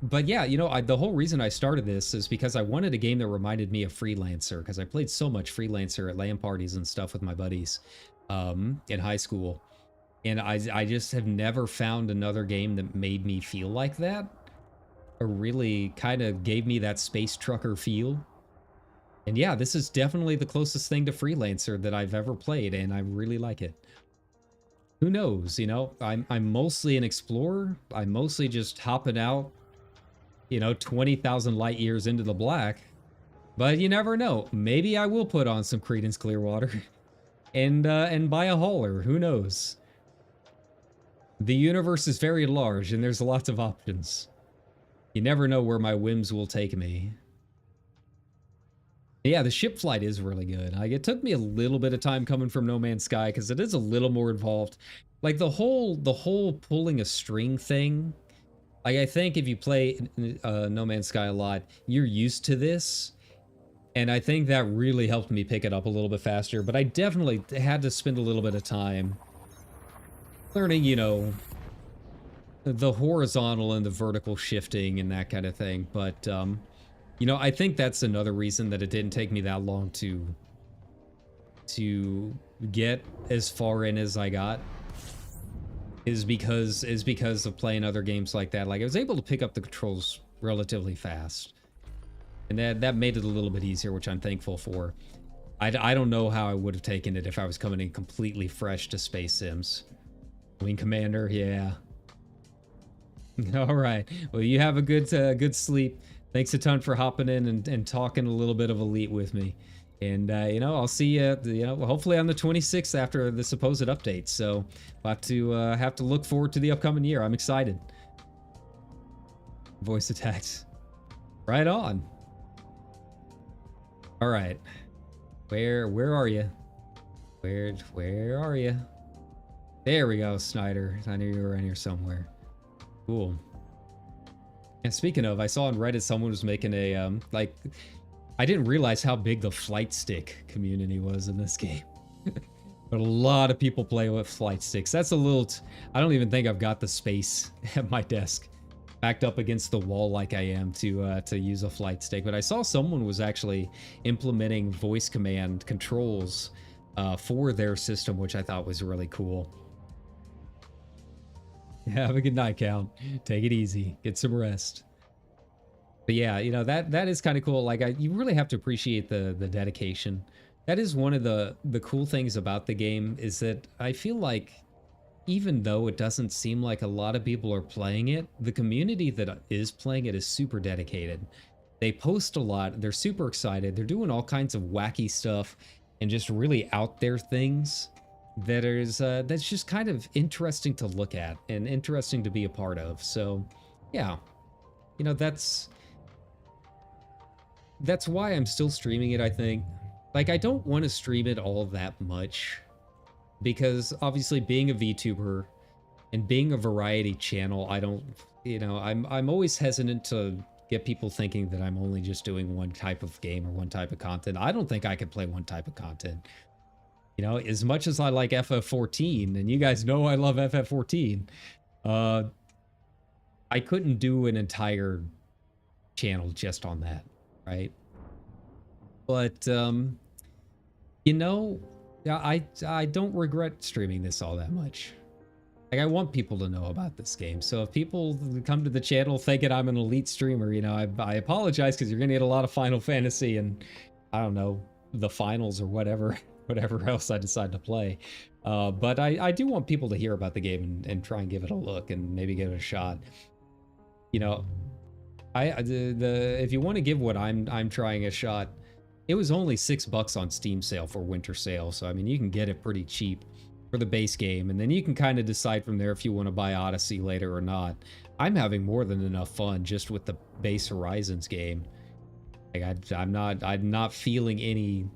But yeah, you know, the whole reason I started this is because I wanted a game that reminded me of Freelancer, because I played so much Freelancer at LAN parties and stuff with my buddies in high school. And I just have never found another game that made me feel like that, or really kind of gave me that space trucker feel. And yeah, this is definitely the closest thing to Freelancer that I've ever played, and I really like it. Who knows, you know, I'm mostly an explorer. I'm mostly just hopping out, you know, 20,000 light years into the black. But you never know. Maybe I will put on some Creedence Clearwater and buy a hauler. Who knows? The universe is very large and there's lots of options. You never know where my whims will take me. Yeah, the ship flight is really good. Like, it took me a little bit of time coming from No Man's Sky because it is a little more involved. Like the whole pulling a string thing. Like, I think if you play No Man's Sky a lot, you're used to this. And I think that really helped me pick it up a little bit faster. But I definitely had to spend a little bit of time learning, you know, the horizontal and the vertical shifting and that kind of thing. But, you know, I think that's another reason that it didn't take me that long to get as far in as I got. Is because of playing other games like that. Like, I was able to pick up the controls relatively fast. And that made it a little bit easier, which I'm thankful for. I don't know how I would have taken it if I was coming in completely fresh to Space Sims. Wing Commander, yeah. All right. Well, you have a good sleep. Thanks a ton for hopping in and talking a little bit of Elite with me. And, you know, I'll see you, you know, hopefully on the 26th after the supposed update. So I'll have to look forward to the upcoming year. I'm excited. Voice attacks. Right on. All right. Where are you? Where are you? There we go, Snyder. I knew you were in here somewhere. Cool. And speaking of, I saw on Reddit someone was making a like, I didn't realize how big the flight stick community was in this game. But a lot of people play with flight sticks. That's a little, I don't even think I've got the space at my desk backed up against the wall like I am to use a flight stick. But I saw someone was actually implementing voice command controls for their system, which I thought was really cool. Yeah, have a good night, Count. Take it easy. Get some rest. But yeah, you know, that is kind of cool. Like, you really have to appreciate the dedication. That is one of the cool things about the game, is that I feel like even though it doesn't seem like a lot of people are playing it, the community that is playing it is super dedicated. They post a lot, they're super excited, they're doing all kinds of wacky stuff and just really out there things that is that's just kind of interesting to look at and interesting to be a part of. So yeah, you know, that's why I'm still streaming it, I think. Like, I don't want to stream it all that much, because obviously being a VTuber and being a variety channel, I don't, you know, I'm always hesitant to get people thinking that I'm only just doing one type of game or one type of content. I don't think I can play one type of content. You know, as much as I like FF14, and you guys know I love FF14, I couldn't do an entire channel just on that, right? But, you know, yeah, I don't regret streaming this all that much. Like, I want people to know about this game. So if people come to the channel thinking I'm an elite streamer, you know, I apologize, because you're going to get a lot of Final Fantasy and, I don't know, the finals or whatever else I decide to play. But I do want people to hear about the game and try and give it a look and maybe give it a shot. You know, if you want to give what I'm trying a shot, it was only $6 on Steam sale for winter sale. So, I mean, you can get it pretty cheap for the base game. And then you can kind of decide from there if you want to buy Odyssey later or not. I'm having more than enough fun just with the base Horizons game. Like, I'm not feeling any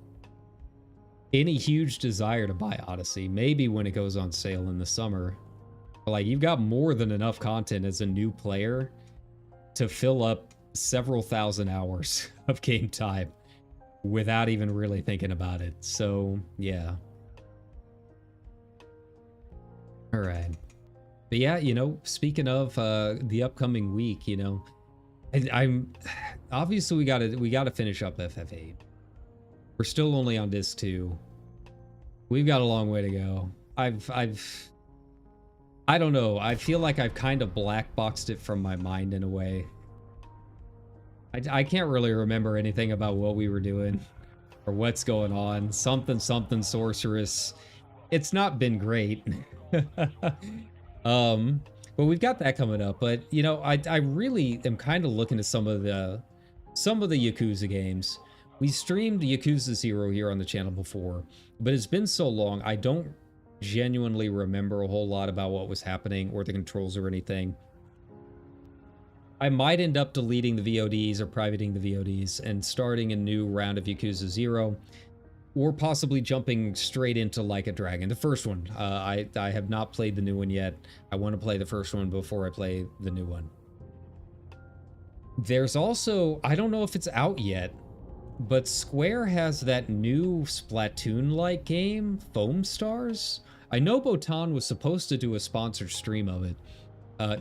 huge desire to buy Odyssey. Maybe when it goes on sale in the summer. But, like, you've got more than enough content as a new player to fill up several thousand hours of game time without even really thinking about it. So, yeah. All right. But yeah, you know, speaking of the upcoming week, you know, I'm obviously we gotta finish up FF8. We're still only on disc 2. We've got a long way to go. I don't know. I feel like I've kind of black boxed it from my mind in a way. I can't really remember anything about what we were doing or what's going on. Something sorceress. It's not been great. But we've got that coming up. But you know, I really am kind of looking at some of the Yakuza games. We streamed Yakuza 0 here on the channel before, but it's been so long, I don't genuinely remember a whole lot about what was happening or the controls or anything. I might end up deleting the VODs or privating the VODs and starting a new round of Yakuza 0, or possibly jumping straight into Like a Dragon, the first one. I have not played the new one yet. I want to play the first one before I play the new one. There's also, I don't know if it's out yet, but Square has that new Splatoon-like game, Foam Stars. I know Botan was supposed to do a sponsored stream of it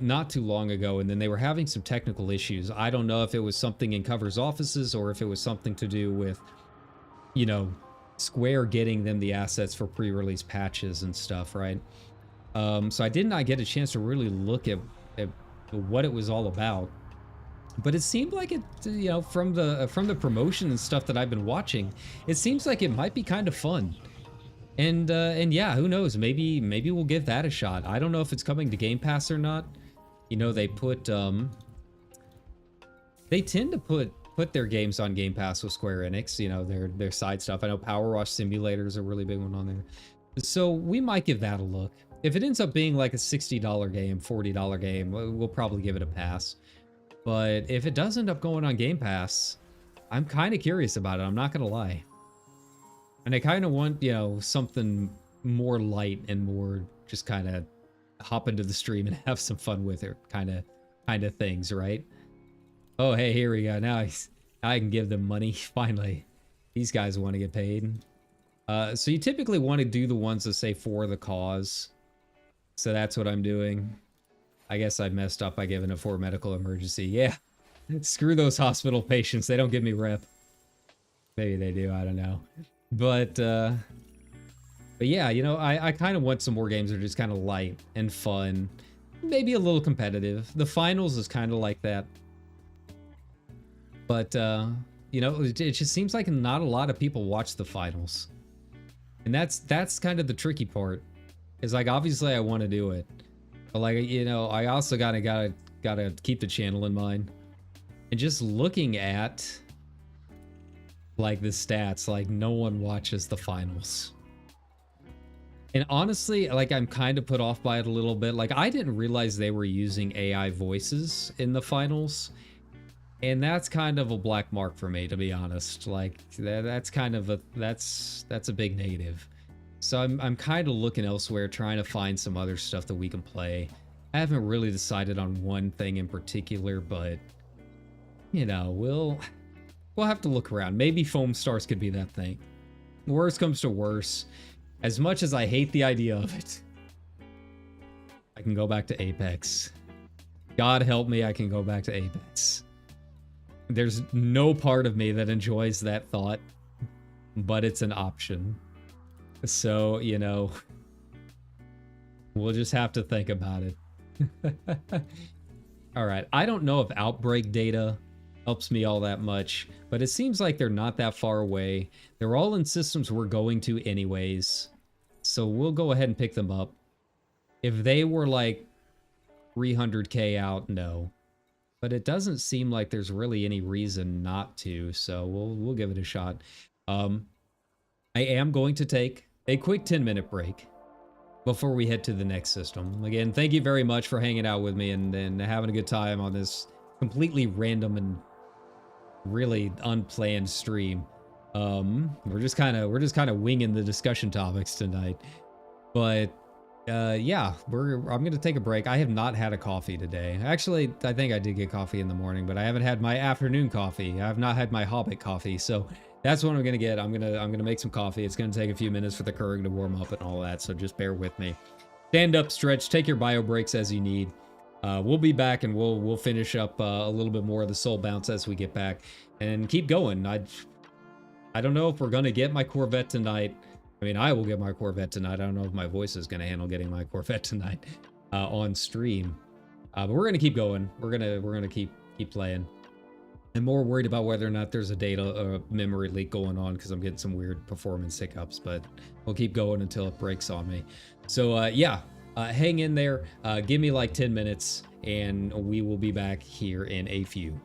not too long ago, and then they were having some technical issues. I don't know if it was something in Cover's offices or if it was something to do with, you know, Square getting them the assets for pre-release patches and stuff, right? So I did not get a chance to really look at what it was all about. But it seemed like it, you know, from the promotion and stuff that I've been watching, it seems like it might be kind of fun. And yeah, who knows? Maybe we'll give that a shot. I don't know if it's coming to Game Pass or not. You know, they tend to put their games on Game Pass with Square Enix. You know, their side stuff. I know Power Wash Simulator is a really big one on there. So we might give that a look. If it ends up being like a $60 game, $40 game, we'll probably give it a pass. But if it does end up going on Game Pass, I'm kind of curious about it. I'm not going to lie. And I kind of want, you know, something more light and more just kind of hop into the stream and have some fun with it kind of things, right? Oh, hey, here we go. Now I can give them money. Finally, these guys want to get paid. So you typically want to do the ones that say for the cause. So that's what I'm doing. I guess I messed up by giving it for medical emergency. Yeah. Screw those hospital patients. They don't give me rep. Maybe they do. I don't know. But yeah, you know, I kind of want some more games that are just kind of light and fun. Maybe a little competitive. The finals is kind of like that. But, you know, it just seems like not a lot of people watch the finals. And that's kind of the tricky part. Is like, obviously I want to do it. But like, you know, I also gotta keep the channel in mind. And just looking at like the stats, like no one watches the finals. And honestly, like I'm kind of put off by it a little bit. Like I didn't realize they were using AI voices in the finals. And that's kind of a black mark for me, to be honest. Like that's kind of that's a big negative. So I'm kind of looking elsewhere, trying to find some other stuff that we can play. I haven't really decided on one thing in particular, but you know, we'll have to look around. Maybe Foam Stars could be that thing. Worst comes to worse, as much as I hate the idea of it, I can go back to Apex. God help me, I can go back to Apex. There's no part of me that enjoys that thought, but it's an option. So, you know, we'll just have to think about it. All right, I don't know if outbreak data helps me all that much, but it seems like they're not that far away. They're all in systems we're going to anyways, so we'll go ahead and pick them up. If they were like 300k out, no. But it doesn't seem like there's really any reason not to, so we'll give it a shot. I am going to take a quick 10-minute break before we head to the next system. Again, thank you very much for hanging out with me and having a good time on this completely random and really unplanned stream. We're just kind of winging the discussion topics tonight. But yeah, I'm gonna take a break. I have not had a coffee today. Actually, I think I did get coffee in the morning, but I haven't had my afternoon coffee. I have not had my Hobbit coffee, so that's what I'm gonna get. I'm gonna make some coffee. It's gonna take a few minutes for the Keurig to warm up and all that, so just bear with me. Stand up, stretch, take your bio breaks as you need. We'll be back and we'll finish up a little bit more of the soul bounce as we get back and keep going. I don't know if we're gonna get my Corvette tonight. I mean, I will get my Corvette tonight. I don't know if my voice is gonna handle getting my Corvette tonight on stream, but we're gonna keep going. We're gonna keep playing. I'm more worried about whether or not there's a data memory leak going on because I'm getting some weird performance hiccups, but we'll keep going until it breaks on me. So yeah, hang in there. Give me like 10 minutes and we will be back here in a few.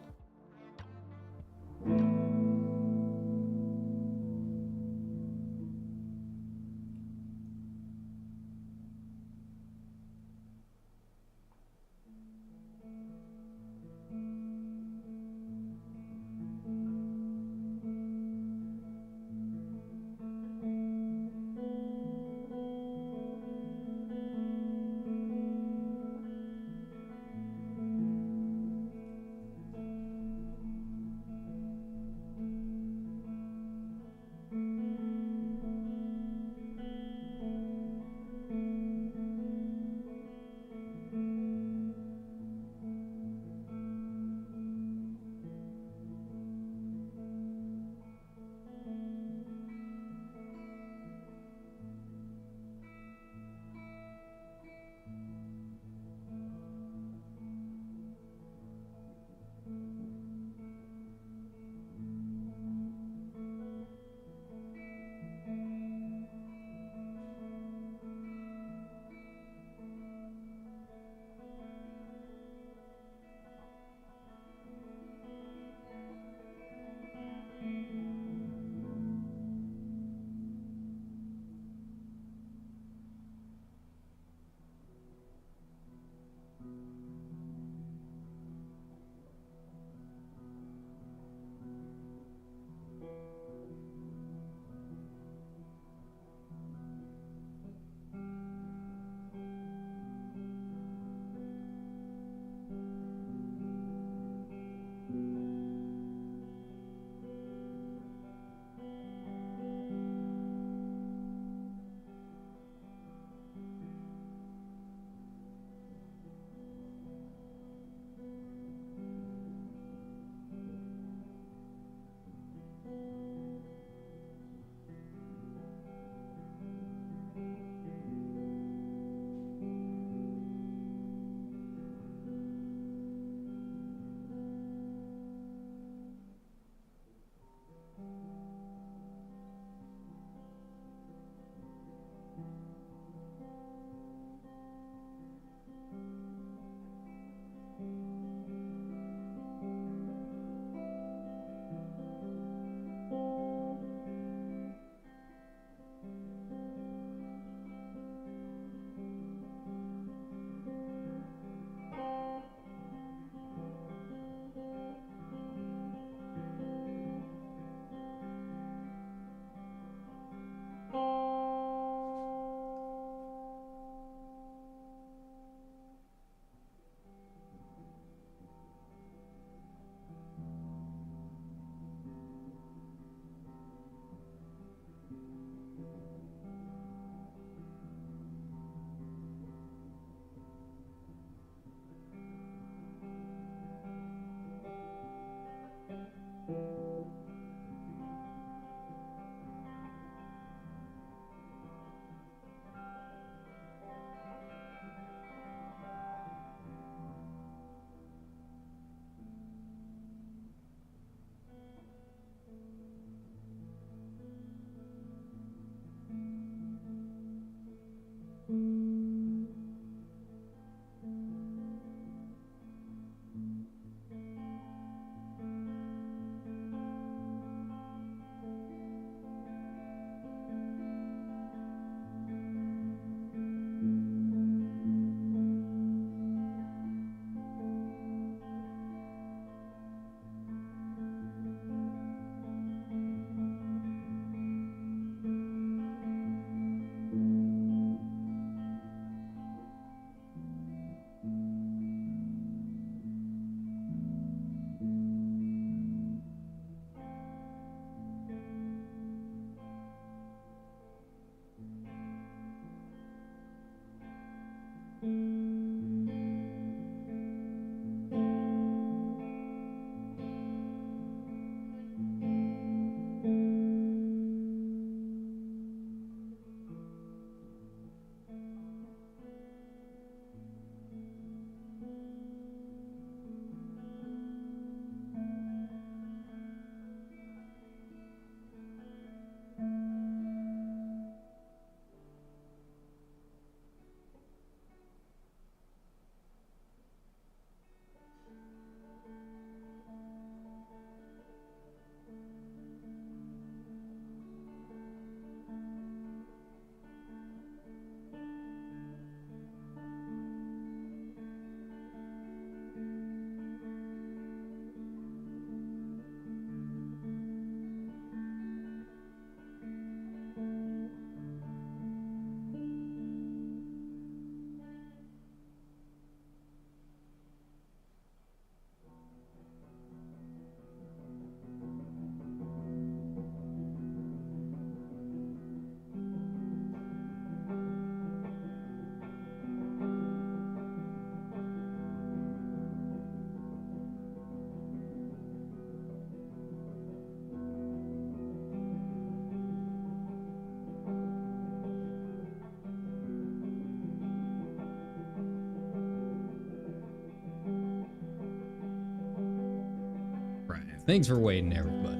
Thanks for waiting, everybody.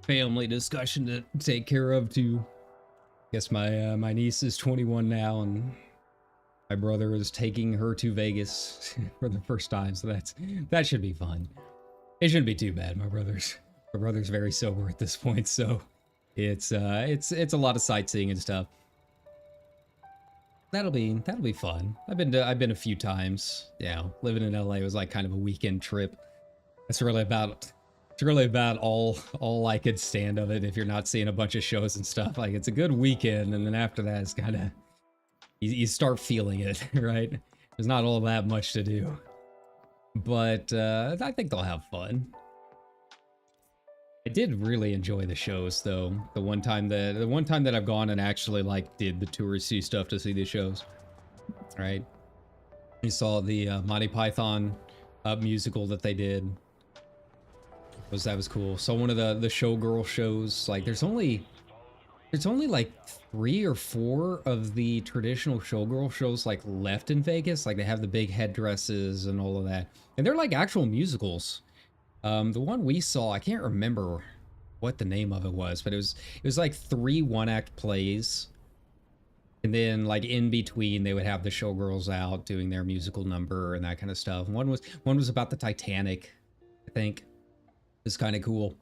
Family discussion to take care of too. Guess my niece is 21 now, and my brother is taking her to Vegas for the first time, so that should be fun. It shouldn't be too bad. My brother's very sober at this point, so it's a lot of sightseeing and stuff. That'll be fun. I've been a few times. Yeah, living in LA was like kind of a weekend trip. It's really about all I could stand of it. If you're not seeing a bunch of shows and stuff, like it's a good weekend, and then after that, it's kind of you start feeling it, right? There's not all that much to do, but I think they'll have fun. I did really enjoy the shows, though. The one time that I've gone and actually like did the touristy stuff to see the shows, right? You saw the Monty Python musical that they did. That was cool. So one of the showgirl shows, like there's only like 3 or 4 of the traditional showgirl shows like left in Vegas. Like they have the big headdresses and all of that, and they're like actual musicals. The one we saw, I can't remember what the name of it was, but it was like 3 one-act plays, and then like in between they would have the showgirls out doing their musical number and that kind of stuff. One was about the Titanic, I think. It's kind of cool.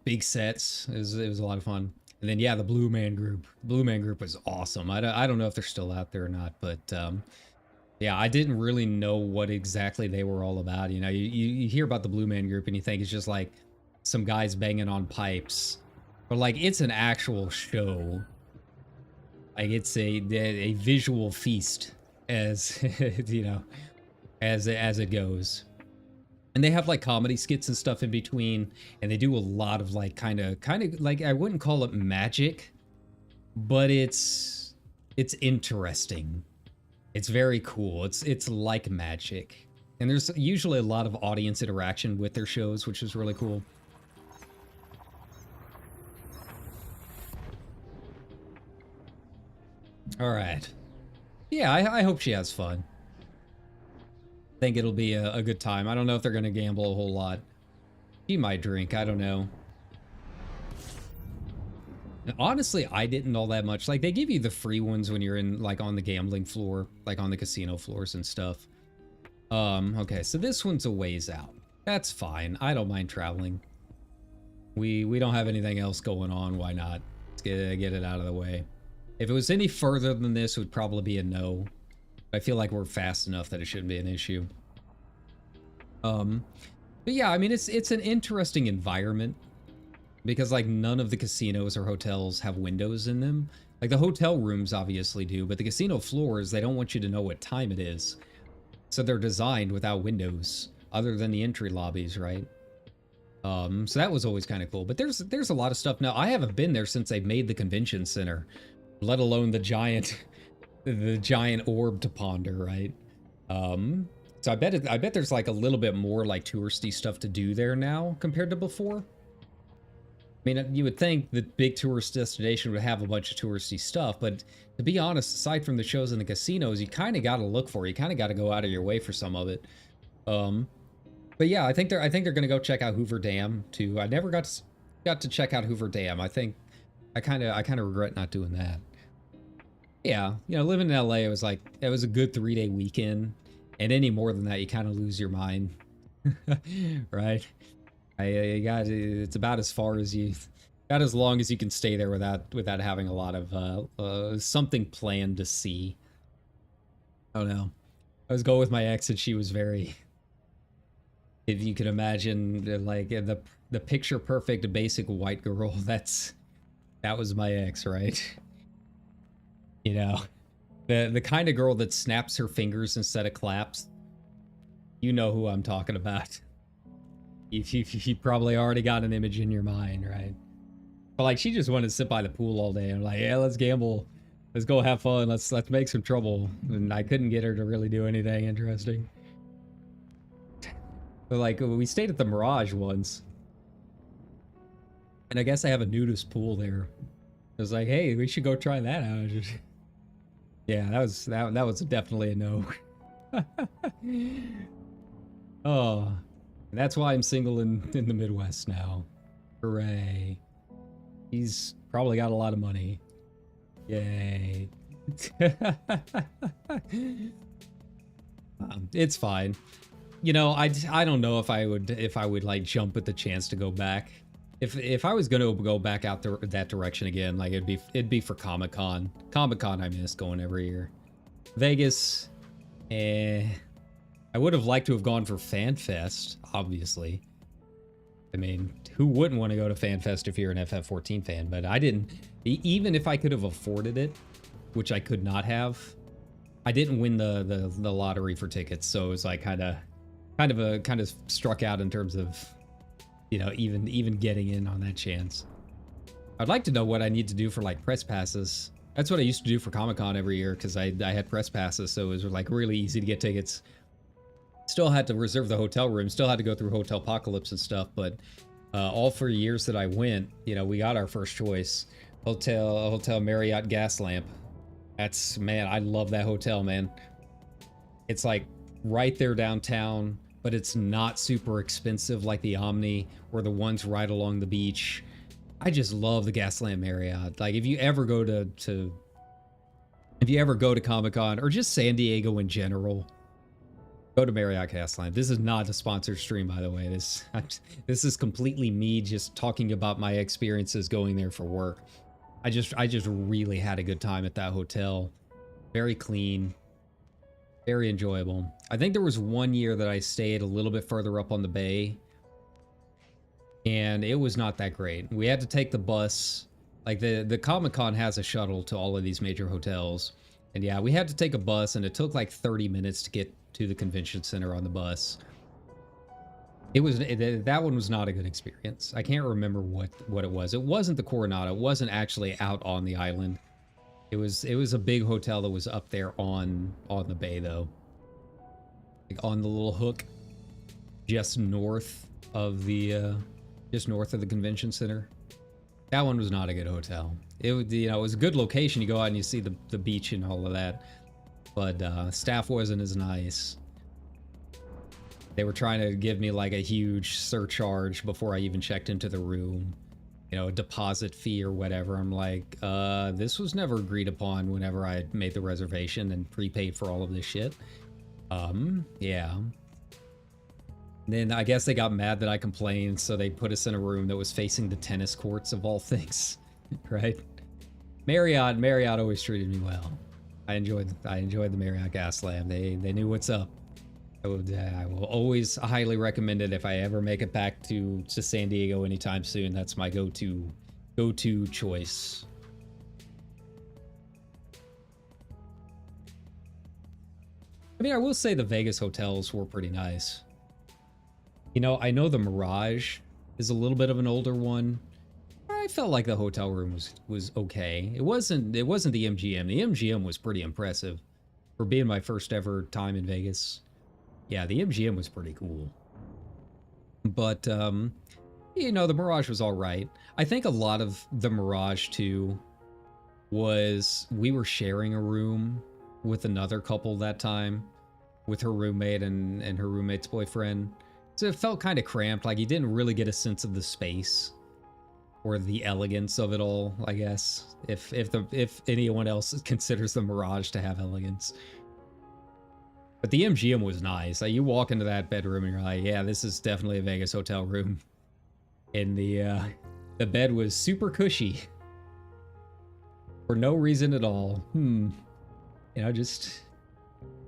Big sets. It was a lot of fun. And then yeah, the Blue Man Group. Blue Man Group was awesome. I don't know if they're still out there or not, but yeah, I didn't really know what exactly they were all about. You know, you hear about the Blue Man Group and you think it's just like some guys banging on pipes, but like it's an actual show. Like it's a visual feast, as you know, as it goes. And they have like comedy skits and stuff in between, and they do a lot of like kind of like, I wouldn't call it magic, but it's interesting. It's very cool. It's like magic. And there's usually a lot of audience interaction with their shows, which is really cool. All right. Yeah, I hope she has fun. Think it'll be a good time. I don't know if they're gonna gamble a whole lot. She might drink, I don't know. And honestly, I didn't all that much. Like they give you the free ones when you're in like on the gambling floor, like on the casino floors and stuff. Okay, so this one's a ways out. That's fine. I don't mind traveling. We don't have anything else going on. Why not? Let's get it out of the way. If it was any further than this, it would probably be a no. I feel like we're fast enough that it shouldn't be an issue. But yeah, I mean, it's an interesting environment because like none of the casinos or hotels have windows in them. Like the hotel rooms obviously do, but the casino floors, they don't want you to know what time it is. So they're designed without windows other than the entry lobbies, right? So that was always kind of cool. But there's a lot of stuff now. I haven't been there since they made the convention center, let alone the giant orb to ponder, right? So I bet there's like a little bit more like touristy stuff to do there now compared to before. I mean, you would think the big tourist destination would have a bunch of touristy stuff, but to be honest, aside from the shows in the casinos, you kind of got to look for it. You kind of got to go out of your way for some of it. But yeah, I think they're going to go check out Hoover Dam too. I never got to check out Hoover Dam. I think I kind of regret not doing that. Yeah, you know, living in LA, it was a good 3-day weekend, and any more than that, you kind of lose your mind, right? It's about as far as about as long as you can stay there without having a lot of something planned to see. I don't know. I was going with my ex, and she was very, if you can imagine, like the picture perfect basic white girl. That was my ex, right? You know, the kind of girl that snaps her fingers instead of claps. You know who I'm talking about. You probably already got an image in your mind, right? But like, she just wanted to sit by the pool all day. I'm like, yeah, let's gamble, let's go have fun, let's make some trouble. And I couldn't get her to really do anything interesting. But like, we stayed at the Mirage once, and I guess they have a nudist pool there. I was like, hey, we should go try that out. Yeah, that was definitely a no. Oh, and that's why I'm single in the Midwest now. Hooray. He's probably got a lot of money. Yay. It's fine. You know, I don't know if I would like jump at the chance to go back. If I was gonna go back out that direction again, like it'd be for Comic-Con. Comic-Con I miss going every year. Vegas, I would have liked to have gone for FanFest, obviously. I mean, who wouldn't want to go to FanFest if you're an FF14 fan? But I didn't. Even if I could have afforded it, which I could not have, I didn't win the lottery for tickets, so it was like kind of struck out in terms of, you know, even getting in on that chance. I'd like to know what I need to do for like press passes. That's what I used to do for Comic-Con every year because I had press passes, so it was like really easy to get tickets. Still had to reserve the hotel room, still had to go through Hotel Apocalypse and stuff, but all 4 years that I went, you know, we got our first choice. Hotel Marriott Gaslamp. That's, man, I love that hotel, man. It's like right there downtown, but it's not super expensive like the Omni or the ones right along the beach. I just love the Gaslamp Marriott. Like if you ever go to Comic-Con or just San Diego in general, go to Marriott Gaslamp. This is not a sponsored stream, by the way. This is completely me just talking about my experiences going there for work. I just really had a good time at that hotel. Very clean, very enjoyable. I think there was one year that I stayed a little bit further up on the bay, and it was not that great. We had to take the bus. Like the Comic-Con has a shuttle to all of these major hotels, and yeah, we had to take a bus, and it took like 30 minutes to get to the convention center on the bus. That one was not a good experience. I can't remember what it was. It wasn't the Coronado. It wasn't actually out on the island. It was a big hotel that was up there on the bay though. Like on the little hook just north of the convention center. That one was not a good hotel. It was, you know, it was a good location. You go out and you see the beach and all of that. But staff wasn't as nice. They were trying to give me like a huge surcharge before I even checked into the room. You know, a deposit fee or whatever. I'm like, this was never agreed upon whenever I made the reservation and prepaid for all of this shit. Yeah. Then I guess they got mad that I complained, so they put us in a room that was facing the tennis courts of all things, right? Marriott always treated me well. I enjoyed the Marriott Gaslamp. They knew what's up. I will always highly recommend it if I ever make it back to San Diego anytime soon. That's my go-to choice. I mean, I will say the Vegas hotels were pretty nice. You know, I know the Mirage is a little bit of an older one. I felt like the hotel room was okay. It wasn't the MGM. The MGM was pretty impressive for being my first ever time in Vegas. Yeah, the MGM was pretty cool. But, you know, the Mirage was all right. I think a lot of the Mirage, too, was we were sharing a room with another couple that time, with her roommate and her roommate's boyfriend. So it felt kind of cramped, like you didn't really get a sense of the space or the elegance of it all, I guess, if anyone else considers the Mirage to have elegance. But the MGM was nice. Like, you walk into that bedroom and you're like, yeah, this is definitely a Vegas hotel room. And the bed was super cushy. For no reason at all. You know, just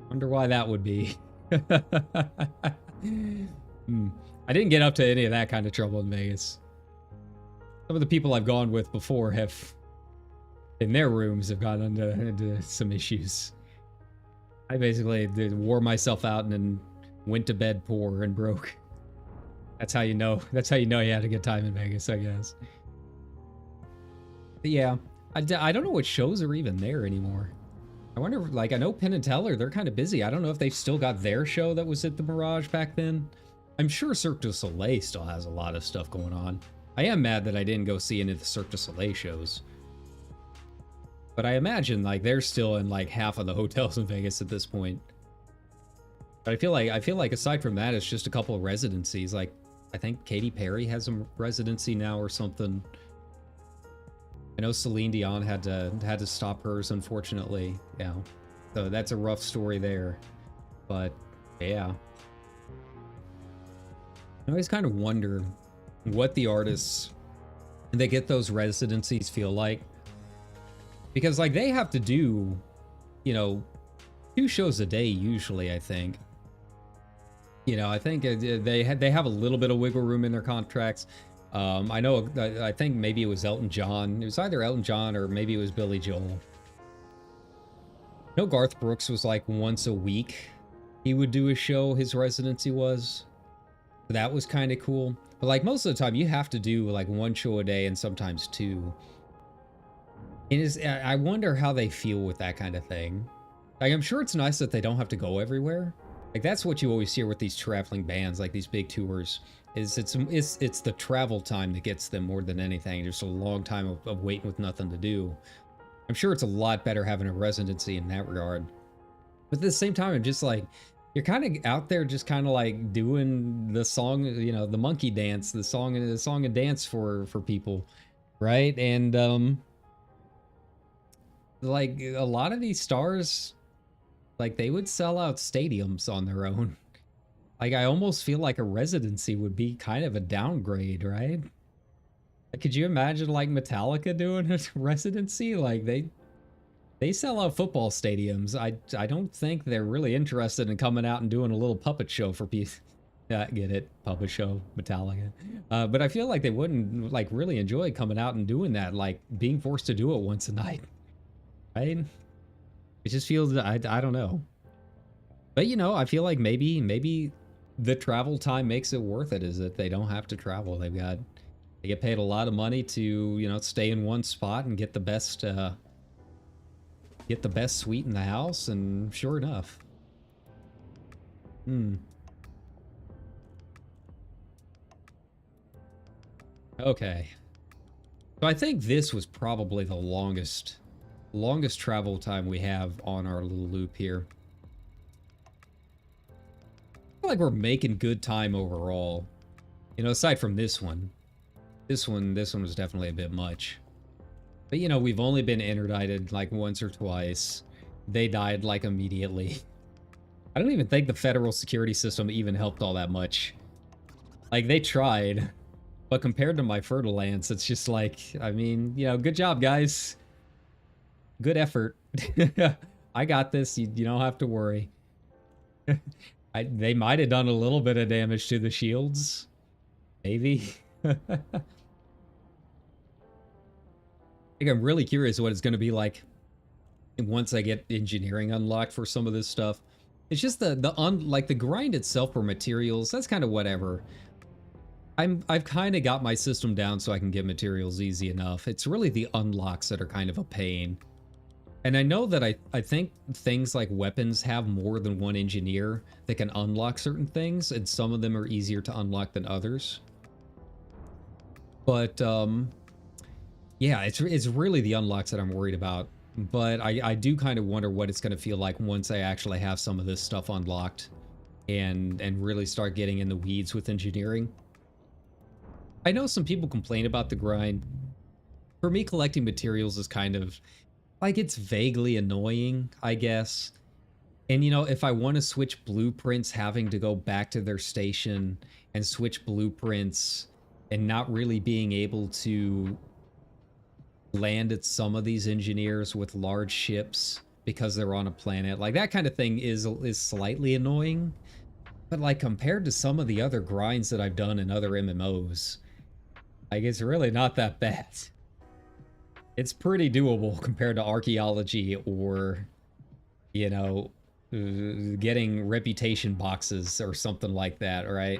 wonder why that would be. I didn't get up to any of that kind of trouble in Vegas. Some of the people I've gone with before have, in their rooms, have gotten into some issues. I basically wore myself out and then went to bed poor and broke. That's how you know. That's how you know you had a good time in Vegas, I guess. But yeah, I don't know what shows are even there anymore. I wonder, like, I know Penn and Teller, they're kind of busy. I don't know if they've still got their show that was at the Mirage back then. I'm sure Cirque du Soleil still has a lot of stuff going on. I am mad that I didn't go see any of the Cirque du Soleil shows. But I imagine, like, they're still in, like, half of the hotels in Vegas at this point. But I feel like aside from that, it's just a couple of residencies. Like I think Katy Perry has a residency now or something. I know Celine Dion had to stop hers, unfortunately. Yeah, so that's a rough story there. But yeah, I always kind of wonder what the artists that get those residencies feel like, because like they have to do, you know, 2 shows a day usually. I think. I think they have a little bit of wiggle room in their contracts. I know, I think maybe it was Elton John. It was either Elton John or maybe it was Billy Joel. I know Garth Brooks was like once a week he would do a show, his residency was. That was kind of cool. But like most of the time you have to do like 1 show a day and sometimes 2. I wonder how they feel with that kind of thing. Like I'm sure it's nice that they don't have to go everywhere. Like that's what you always hear with these traveling bands, like these big tours, is it's the travel time that gets them more than anything. Just a long time of waiting with nothing to do. I'm sure it's a lot better having a residency in that regard. But at the same time, I'm just like, you're kind of out there just kind of like doing the song, the monkey dance, the song and dance for people, right? And like a lot of these stars, like they would sell out stadiums on their own. Like I almost feel like a residency would be kind of a downgrade, right? Like, could you imagine like Metallica doing a residency? Like they sell out football stadiums. I don't think they're really interested in coming out and doing a little puppet show for people. Yeah, get it? Puppet show, Metallica. But I feel like they wouldn't like really enjoy coming out and doing that, like being forced to do it once a night, right? It just feels, I don't know. But I feel like maybe the travel time makes it worth it, is that they don't have to travel. They get paid a lot of money to, stay in one spot and get the best suite in the house, and sure enough. Okay. So I think this was probably the longest travel time we have on our little loop here. I feel like we're making good time overall. Aside from this one. This one was definitely a bit much. But we've only been interdicted like once or twice. They died like immediately. I don't even think the federal security system even helped all that much. Like they tried, but compared to my Fertile Lance, it's just like, I mean, good job, guys. Good effort. I got this. You don't have to worry. They might have done a little bit of damage to the shields. Maybe. I think I'm really curious what it's going to be like once I get engineering unlocked for some of this stuff. It's just the grind itself for materials. That's kind of whatever. I've kind of got my system down so I can get materials easy enough. It's really the unlocks that are kind of a pain. And I know that I think things like weapons have more than one engineer that can unlock certain things, and some of them are easier to unlock than others. But yeah, it's really the unlocks that I'm worried about. But I do kind of wonder what it's going to feel like once I actually have some of this stuff unlocked and really start getting in the weeds with engineering. I know some people complain about the grind. For me, collecting materials is kind of like, it's vaguely annoying, I guess. And if I want to switch blueprints, having to go back to their station and switch blueprints and not really being able to land at some of these engineers with large ships because they're on a planet, like that kind of thing is slightly annoying. But like compared to some of the other grinds that I've done in other MMOs, like it's really not that bad. It's pretty doable compared to archaeology or, getting reputation boxes or something like that, right?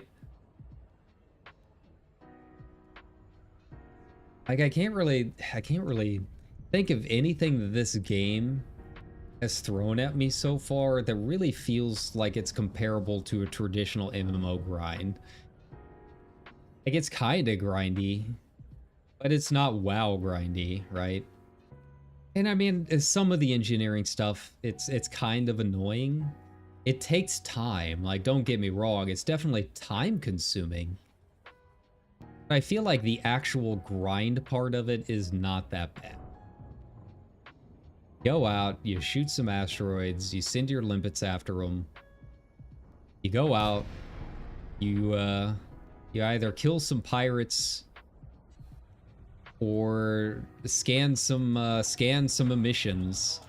Like I can't really think of anything that this game has thrown at me so far that really feels like it's comparable to a traditional MMO grind. Like it's kind of grindy, but it's not WoW grindy, right? And I mean, some of the engineering stuff, it's kind of annoying, it takes time. Like, don't get me wrong, it's definitely time consuming. But I feel like the actual grind part of it is not that bad. Go out, you shoot some asteroids, you send your limpets after them. You go out, you either kill some pirates or scan some emissions,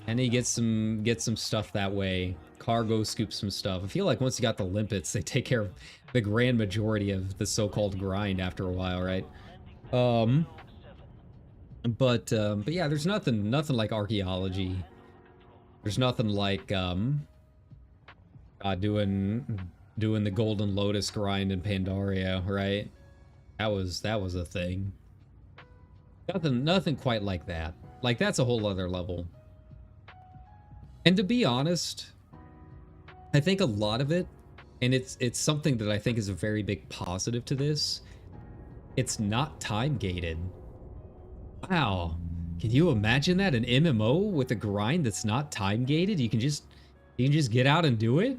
and you get some stuff that way. Cargo, scoop some stuff. I feel like once you got the limpets, they take care of the grand majority of the so-called grind after a while, right? But yeah, there's nothing like archaeology. There's nothing like doing the Golden Lotus grind in Pandaria, right? That was a thing. Nothing quite like that. Like, that's a whole other level. And to be honest, I think a lot of it, and it's something that I think is a very big positive to this, it's not time gated. Wow. Can you imagine that? An MMO with a grind that's not time gated? You can just get out and do it?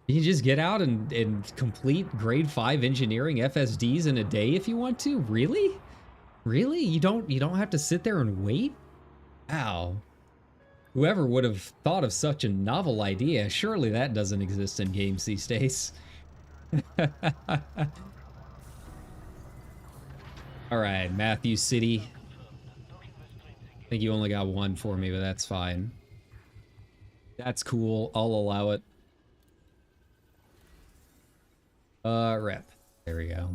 You can just get out and complete grade 5 engineering FSDs in a day if you want to? Really? Really? You don't have to sit there and wait? Wow. Whoever would have thought of such a novel idea, surely that doesn't exist in games these days. Alright, Matthew City. I think you only got one for me, but that's fine. That's cool. I'll allow it. Rep. There we go.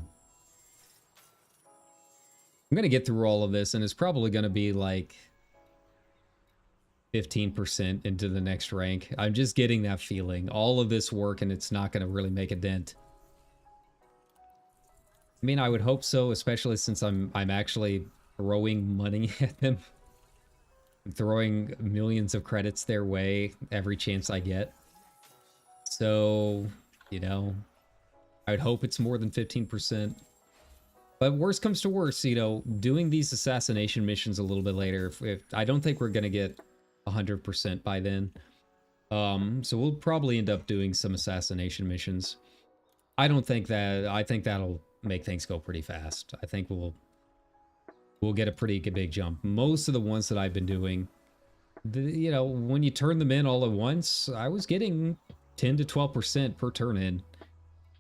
I'm gonna get through all of this, and it's probably gonna be like 15% into the next rank. I'm just getting that feeling. All of this work, and it's not gonna really make a dent. I mean, I would hope so, especially since I'm actually throwing money at them. I'm throwing millions of credits their way every chance I get. So, you know, I would hope it's more than 15%. But worst comes to worst, you know, doing these assassination missions a little bit later, if I don't think we're going to get 100% by then. So we'll probably end up doing some assassination missions. I think that'll make things go pretty fast. I think we'll get a pretty big jump. Most of the ones that I've been doing, you know, when you turn them in all at once, I was getting 10 to 12% per turn in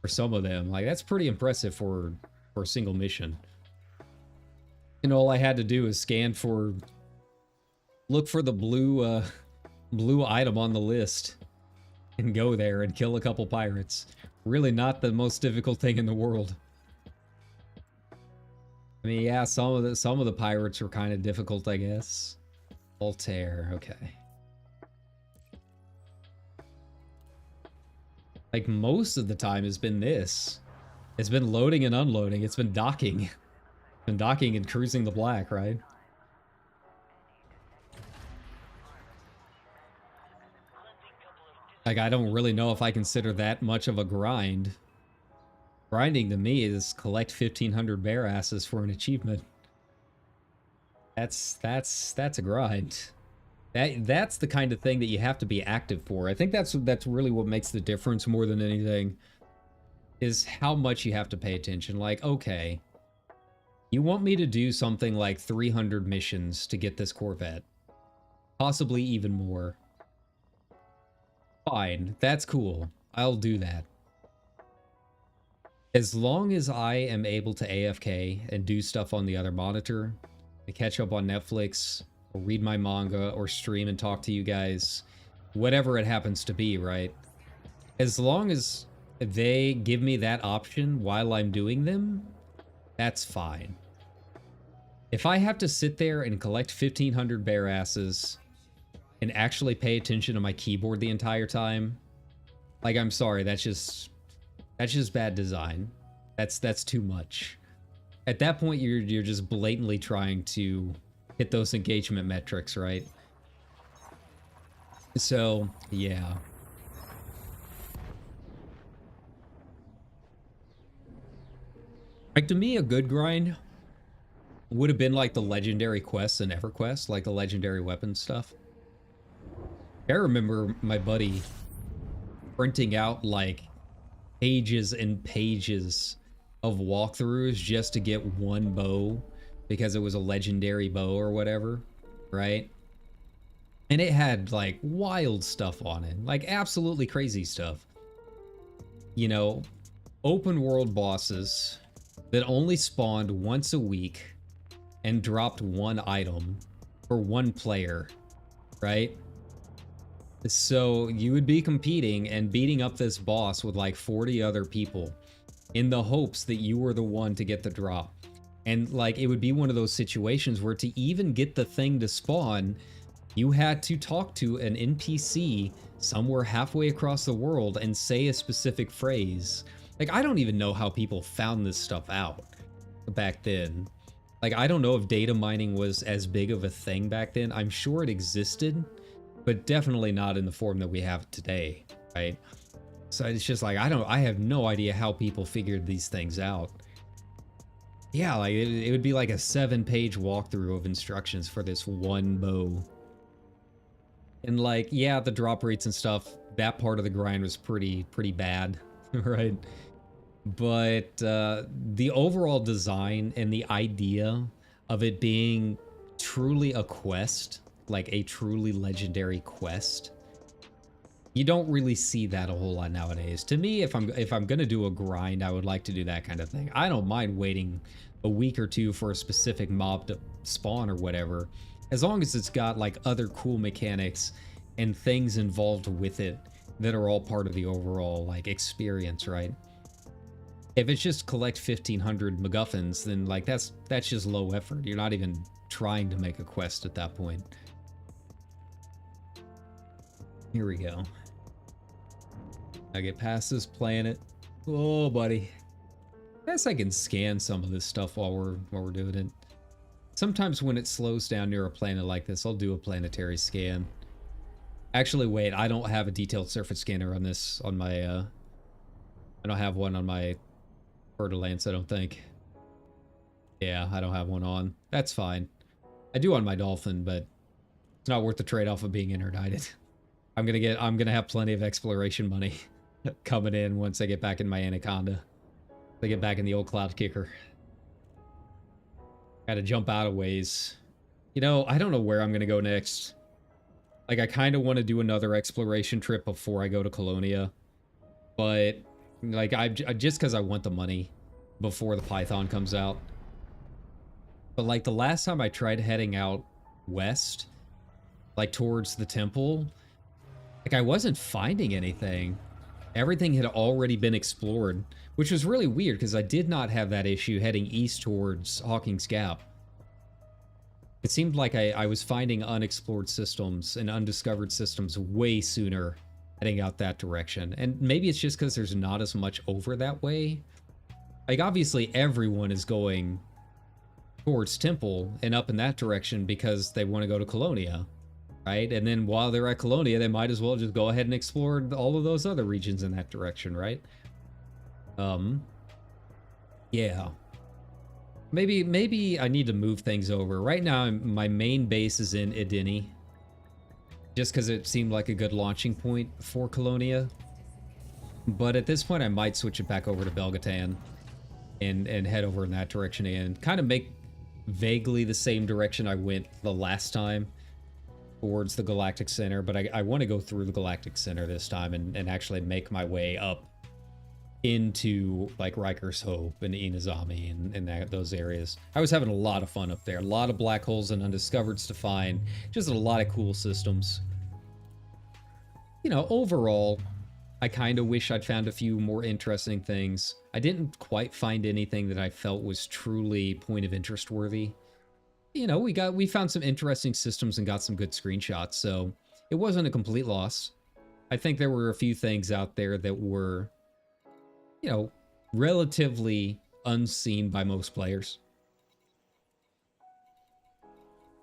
for some of them. Like, that's pretty impressive for a single mission. And all I had to do is scan for, look for the blue blue item on the list and go there and kill a couple pirates. Really not the most difficult thing in the world. I mean, yeah, some of the pirates were kind of difficult, I guess. Voltaire, okay. Like, most of the time has been this. It's been loading and unloading. It's been docking. It's been docking and cruising the black, right? Like, I don't really know if I consider that much of a grind. Grinding to me is collect 1,500 bear asses for an achievement. That's a grind. That's the kind of thing that you have to be active for. I think that's really what makes the difference more than anything, is how much you have to pay attention. Like, okay, you want me to do something like 300 missions to get this Corvette, possibly even more. Fine, that's cool. I'll do that. As long as I am able to AFK and do stuff on the other monitor, to catch up on Netflix, or read my manga, or stream and talk to you guys, whatever it happens to be, right? As long as they give me that option while I'm doing them, that's fine. If I have to sit there and collect 1,500 bear asses and actually pay attention to my keyboard the entire time, like, I'm sorry, that's just bad design. That's too much. At that point, you're just blatantly trying to hit those engagement metrics, right? So, yeah. Like, to me, a good grind would have been like the legendary quests in EverQuest, like the legendary weapon stuff. I remember my buddy printing out like pages and pages of walkthroughs just to get one bow because it was a legendary bow or whatever, right? And it had like wild stuff on it, like absolutely crazy stuff. You know, open world bosses that only spawned once a week and dropped one item for one player, right? So you would be competing and beating up this boss with like 40 other people in the hopes that you were the one to get the drop. And like it would be one of those situations where to even get the thing to spawn, you had to talk to an NPC somewhere halfway across the world and say a specific phrase. Like, I don't even know how people found this stuff out back then. Like, I don't know if data mining was as big of a thing back then. I'm sure it existed, but definitely not in the form that we have today, right? So it's just like, I have no idea how people figured these things out. Yeah, like, it would be like a 7-page walkthrough of instructions for this one bow. And like, yeah, the drop rates and stuff, that part of the grind was pretty bad, right? But the overall design and the idea of it being truly a quest, like a truly legendary quest, you don't really see that a whole lot nowadays. To me, if I'm gonna do a grind, I would like to do that kind of thing. I don't mind waiting a week or two for a specific mob to spawn or whatever, as long as it's got like other cool mechanics and things involved with it that are all part of the overall like experience, right? If it's just collect 1,500 MacGuffins, then like that's just low effort. You're not even trying to make a quest at that point. Here we go. I get past this planet. Oh, buddy. I guess I can scan some of this stuff while we're doing it. Sometimes when it slows down near a planet like this, I'll do a planetary scan. Actually, wait, I don't have a detailed surface scanner on this, on my, I don't have one on my Borderlands, I don't think. Yeah, I don't have one on. That's fine. I do on my Dolphin, but it's not worth the trade-off of being interdicted. I'm gonna have plenty of exploration money coming in once I get back in my Anaconda. I get back in the old Cloud Kicker. Gotta jump out of ways. You know, I don't know where I'm gonna go next. Like, I kind of want to do another exploration trip before I go to Colonia. But, like, just because I want the money before the Python comes out. But, like, the last time I tried heading out west, like, towards the temple, like, I wasn't finding anything. Everything had already been explored, which was really weird because I did not have that issue heading east towards Hawking's Gap. It seemed like I was finding unexplored systems and undiscovered systems way sooner heading out that direction. And maybe it's just because there's not as much over that way. Like, obviously everyone is going towards Temple and up in that direction because they want to go to Colonia, right? And then while they're at Colonia, they might as well just go ahead and explore all of those other regions in that direction, right? Yeah. Maybe I need to move things over. Right now, my main base is in Edeni, just because it seemed like a good launching point for Colonia. But at this point, I might switch it back over to Belgatan and head over in that direction and kind of make vaguely the same direction I went the last time towards the Galactic Center. But I want to go through the Galactic Center this time and actually make my way up into like Riker's Hope and Inazami and those areas. I was having a lot of fun up there. A lot of black holes and undiscovereds to find. Just a lot of cool systems. You know, overall, I kind of wish I'd found a few more interesting things. I didn't quite find anything that I felt was truly point of interest worthy. You know, we found some interesting systems and got some good screenshots, so it wasn't a complete loss. I think there were a few things out there that were, you know, relatively unseen by most players.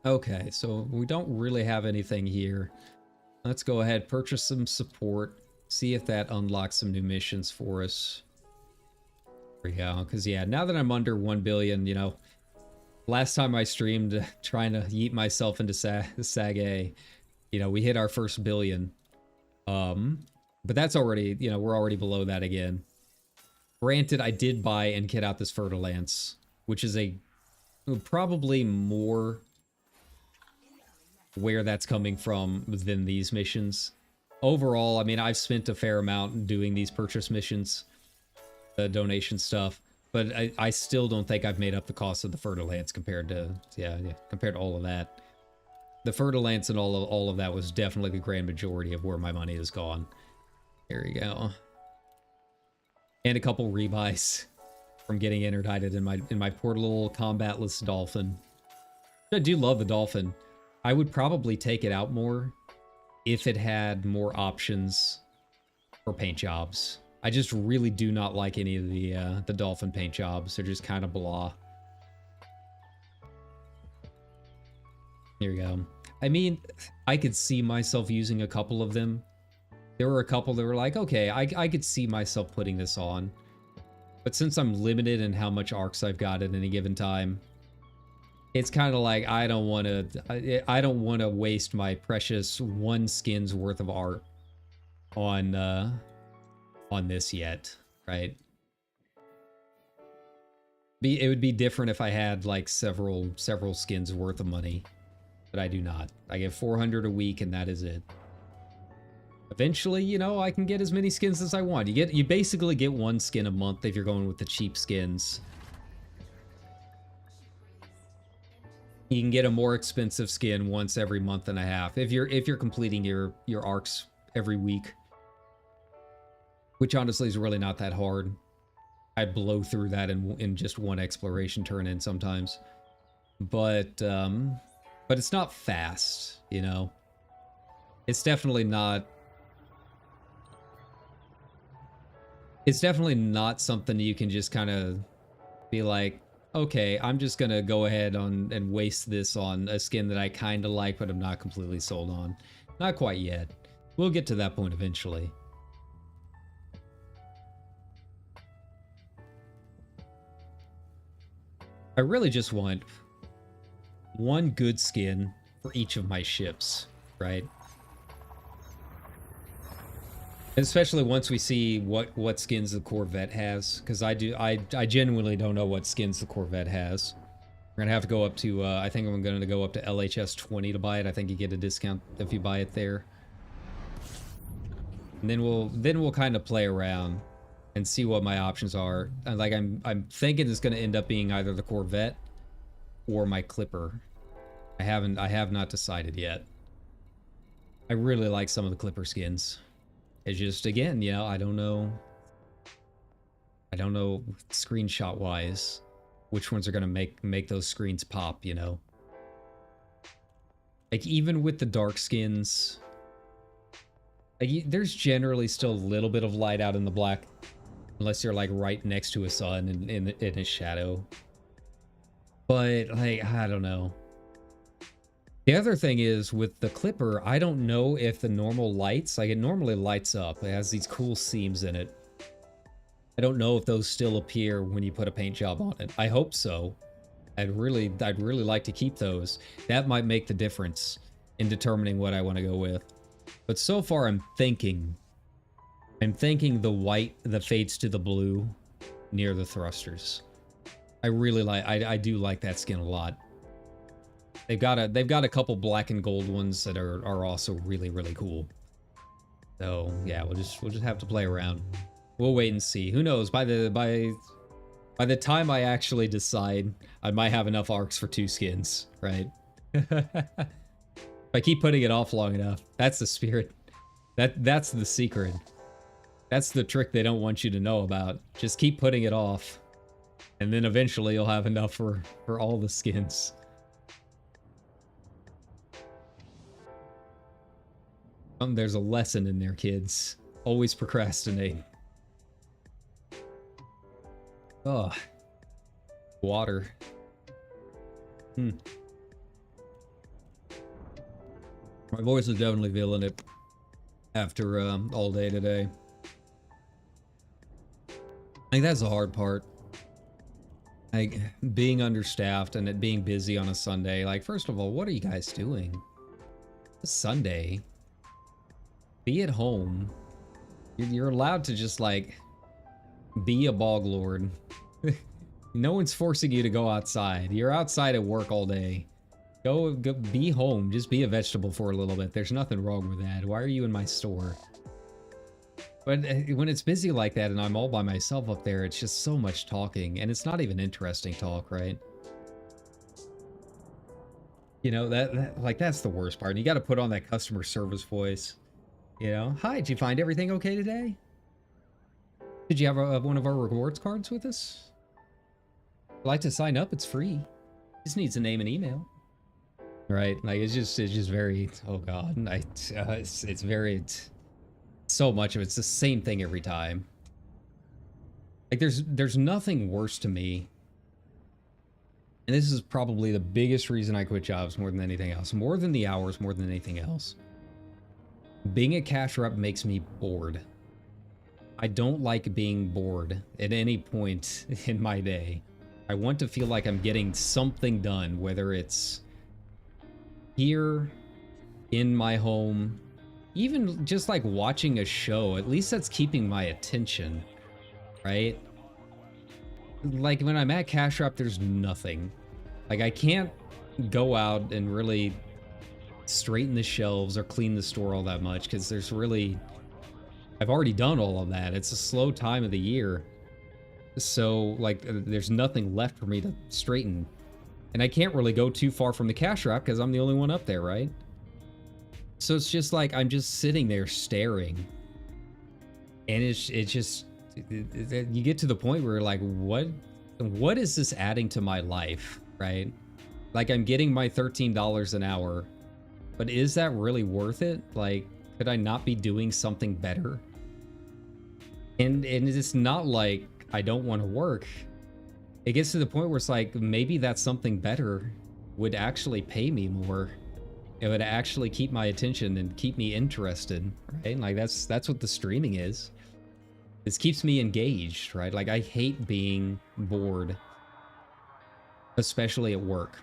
Okay, so we don't really have anything here. Let's go ahead, purchase some support, see if that unlocks some new missions for us. There we go, because yeah, now that I'm under 1 billion, you know, last time I streamed trying to yeet myself into Sag A, you know, we hit our first billion. But that's already, you know, we're already below that again. Granted, I did buy and kit out this Fer-de-Lance, which is a probably more where that's coming from than these missions. Overall, I mean, I've spent a fair amount doing these purchase missions, the donation stuff, but I still don't think I've made up the cost of the Fer-de-Lance compared to, compared to all of that. The Fer-de-Lance and all of that was definitely the grand majority of where my money has gone. Here we go. And a couple rebuys from getting interdicted in my poor little combatless dolphin. I do love the dolphin. I would probably take it out more if it had more options for paint jobs. I just really do not like any of the dolphin paint jobs. They're just kind of blah. Here we go. I mean, I could see myself using a couple of them. There were a couple that were like, okay, I could see myself putting this on. But since I'm limited in how much arcs I've got at any given time, it's kind of like I don't want to waste my precious one skin's worth of art on this yet, right? It would be different if I had like several skins worth of money, but I do not. I get 400 a week and that is it. Eventually, you know, I can get as many skins as I want. You basically get one skin a month if you're going with the cheap skins. You can get a more expensive skin once every month and a half if you're completing your arcs every week, which honestly is really not that hard. I blow through that in just one exploration turn in sometimes, but it's not fast, you know. It's definitely not something you can just kind of be like, okay, I'm just gonna go ahead and waste this on a skin that I kind of like, but I'm not completely sold on. Not quite yet. We'll get to that point eventually. I really just want one good skin for each of my ships, right? Especially once we see what skins the Corvette has, because I genuinely don't know what skins the Corvette has. We're gonna have to go up to I think I'm gonna go up to LHS 20 to buy it. I think you get a discount if you buy it there. And then we'll kind of play around and see what my options are. And like I'm thinking it's gonna end up being either the Corvette or my Clipper. I have not decided yet. I really like some of the Clipper skins. It's just, again, you know, I don't know screenshot wise which ones are gonna make those screens pop, you know. Like even with the dark skins, like there's generally still a little bit of light out in the black, unless you're like right next to a sun in a shadow. But like, I don't know. The other thing is with the Clipper, I don't know if the normal lights, like it normally lights up. It has these cool seams in it. I don't know if those still appear when you put a paint job on it. I hope so. I'd really like to keep those. That might make the difference in determining what I want to go with. But so far I'm thinking the white that fades to the blue near the thrusters. I do like that skin a lot. They've got a couple black and gold ones that are also really cool. So yeah, we'll just have to play around. We'll wait and see. Who knows? By the time I actually decide, I might have enough arcs for 2 skins, right? If I keep putting it off long enough, that's the spirit. That's the secret. That's the trick they don't want you to know about. Just keep putting it off, and then eventually you'll have enough for all the skins. There's a lesson in there, kids. Always procrastinate. Oh, water. My voice is definitely feeling it after all day today. I think that's the hard part. Like being understaffed and it being busy on a Sunday. Like, first of all, what are you guys doing? It's Sunday. Be at home. You're allowed to just like be a bog lord. No one's forcing you to go outside. You're outside at work all day. Go be home. Just be a vegetable for a little bit. There's nothing wrong with that. Why are you in my store? But when it's busy like that and I'm all by myself up there, it's just so much talking, and it's not even interesting talk, right? You know, that's the worst part. And you got to put on that customer service voice. You know, hi, did you find everything okay today? Did you have one of our rewards cards with us? Like to sign up? It's free. Just needs a name and email. Right? Like it's just very. Oh god, it's very. So much of it's the same thing every time. Like there's nothing worse to me. And this is probably the biggest reason I quit jobs more than anything else. More than the hours, more than anything else. Being a cash rep makes me bored. I don't like being bored at any point in my day. I want to feel like I'm getting something done, whether it's here, in my home, even just like watching a show. At least that's keeping my attention, right? Like when I'm at Cash Wrap, there's nothing. Like I can't go out and really straighten the shelves or clean the store all that much because there's really, I've already done all of that. It's a slow time of the year. So like there's nothing left for me to straighten. And I can't really go too far from the cash wrap because I'm the only one up there, right? So it's just like I'm just sitting there staring. And it's just, you get to the point where you're like, what is this adding to my life, right? Like I'm getting my $13 an hour, but is that really worth it? Like, could I not be doing something better? And it's not like I don't want to work. It gets to the point where it's like, maybe that something better would actually pay me more. It would actually keep my attention and keep me interested, right? Like that's what the streaming is. This keeps me engaged, right? Like I hate being bored, especially at work.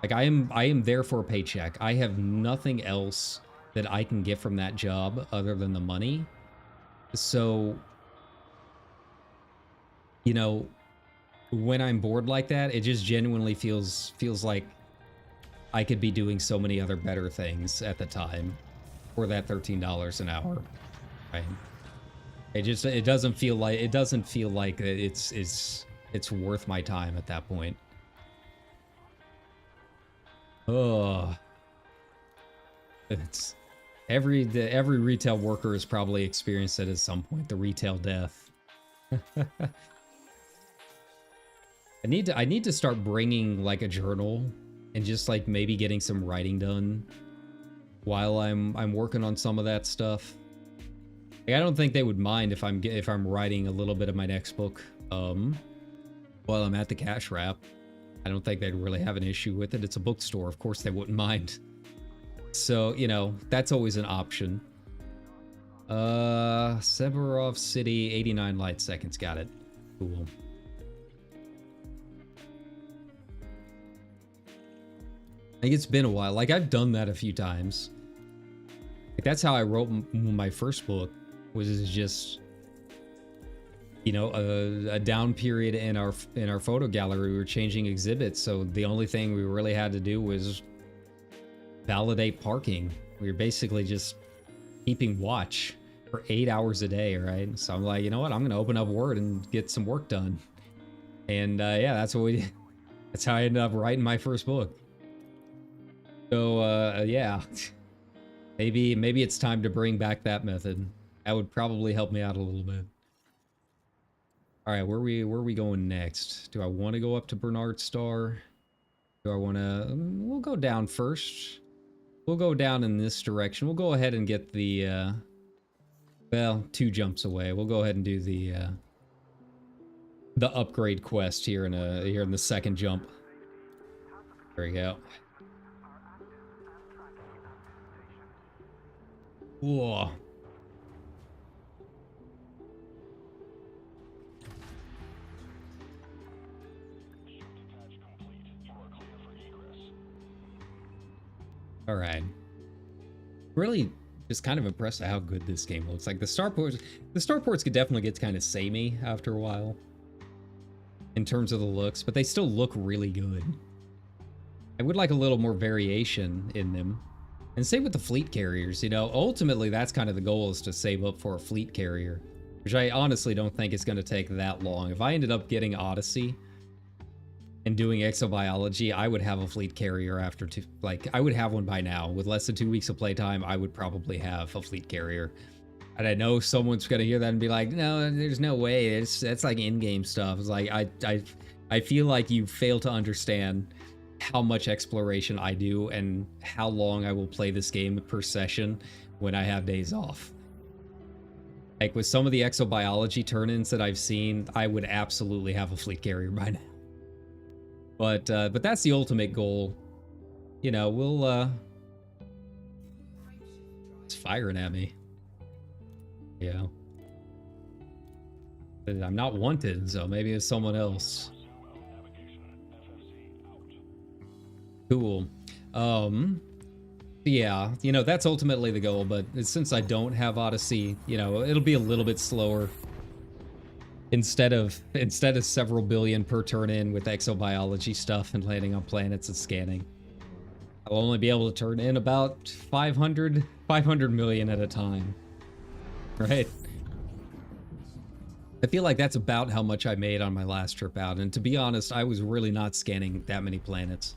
Like I am there for a paycheck. I have nothing else that I can get from that job other than the money. So, you know, when I'm bored like that, it just genuinely feels like I could be doing so many other better things at the time for that $13 an hour, right? It doesn't feel like it's worth my time at that point. Oh, it's every retail worker has probably experienced it at some point, the retail death. I need to start bringing like a journal and just like maybe getting some writing done while I'm working on some of that stuff. Like, I don't think they would mind if I'm writing a little bit of my next book while I'm at the cash wrap. I don't think they'd really have an issue with it. It's a bookstore, of course they wouldn't mind. So, you know, that's always an option. Severov City, 89 light seconds, got it. Cool. Like, it's been a while. Like, I've done that a few times. Like, that's how I wrote my first book, was just, you know, a down period in our photo gallery. We were changing exhibits, so the only thing we really had to do was validate parking. We were basically just keeping watch for 8 hours a day, right? So I'm like, you know what? I'm gonna open up Word and get some work done. And yeah, that's what we did. That's how I ended up writing my first book. So yeah, maybe it's time to bring back that method. That would probably help me out a little bit. All right, where are we going next? Do I want to go up to Bernard Star? Do I want to? We'll go down first. We'll go down in this direction. We'll go ahead and get the. Well, 2 jumps away. We'll go ahead and do the upgrade quest here in the second jump. There we go. Whoa. All right. Really, Just kind of impressed at how good this game looks. Like the starports could definitely get kind of samey after a while in terms of the looks, but they still look really good. I would like a little more variation in them. And same with the fleet carriers, you know, ultimately that's kind of the goal, is to save up for a fleet carrier, which I honestly don't think it's going to take that long. If I ended up getting Odyssey and doing exobiology, I would have a fleet carrier after I would have one by now. With less than 2 weeks of playtime, I would probably have a fleet carrier. And I know someone's going to hear that and be like, no, there's no way. That's like in-game stuff. It's like, I feel like you fail to understand how much exploration I do and how long I will play this game per session when I have days off. Like with some of the exobiology turn-ins that I've seen, I would absolutely have a fleet carrier by now. But that's the ultimate goal. You know, it's firing at me. Yeah. But I'm not wanted, so maybe it's someone else. Cool. Yeah, you know, that's ultimately the goal, but since I don't have Odyssey, you know, it'll be a little bit slower. Instead of several billion per turn in with exobiology stuff and landing on planets and scanning, I'll only be able to turn in about 500 million at a time. Right? I feel like that's about how much I made on my last trip out, and to be honest, I was really not scanning that many planets.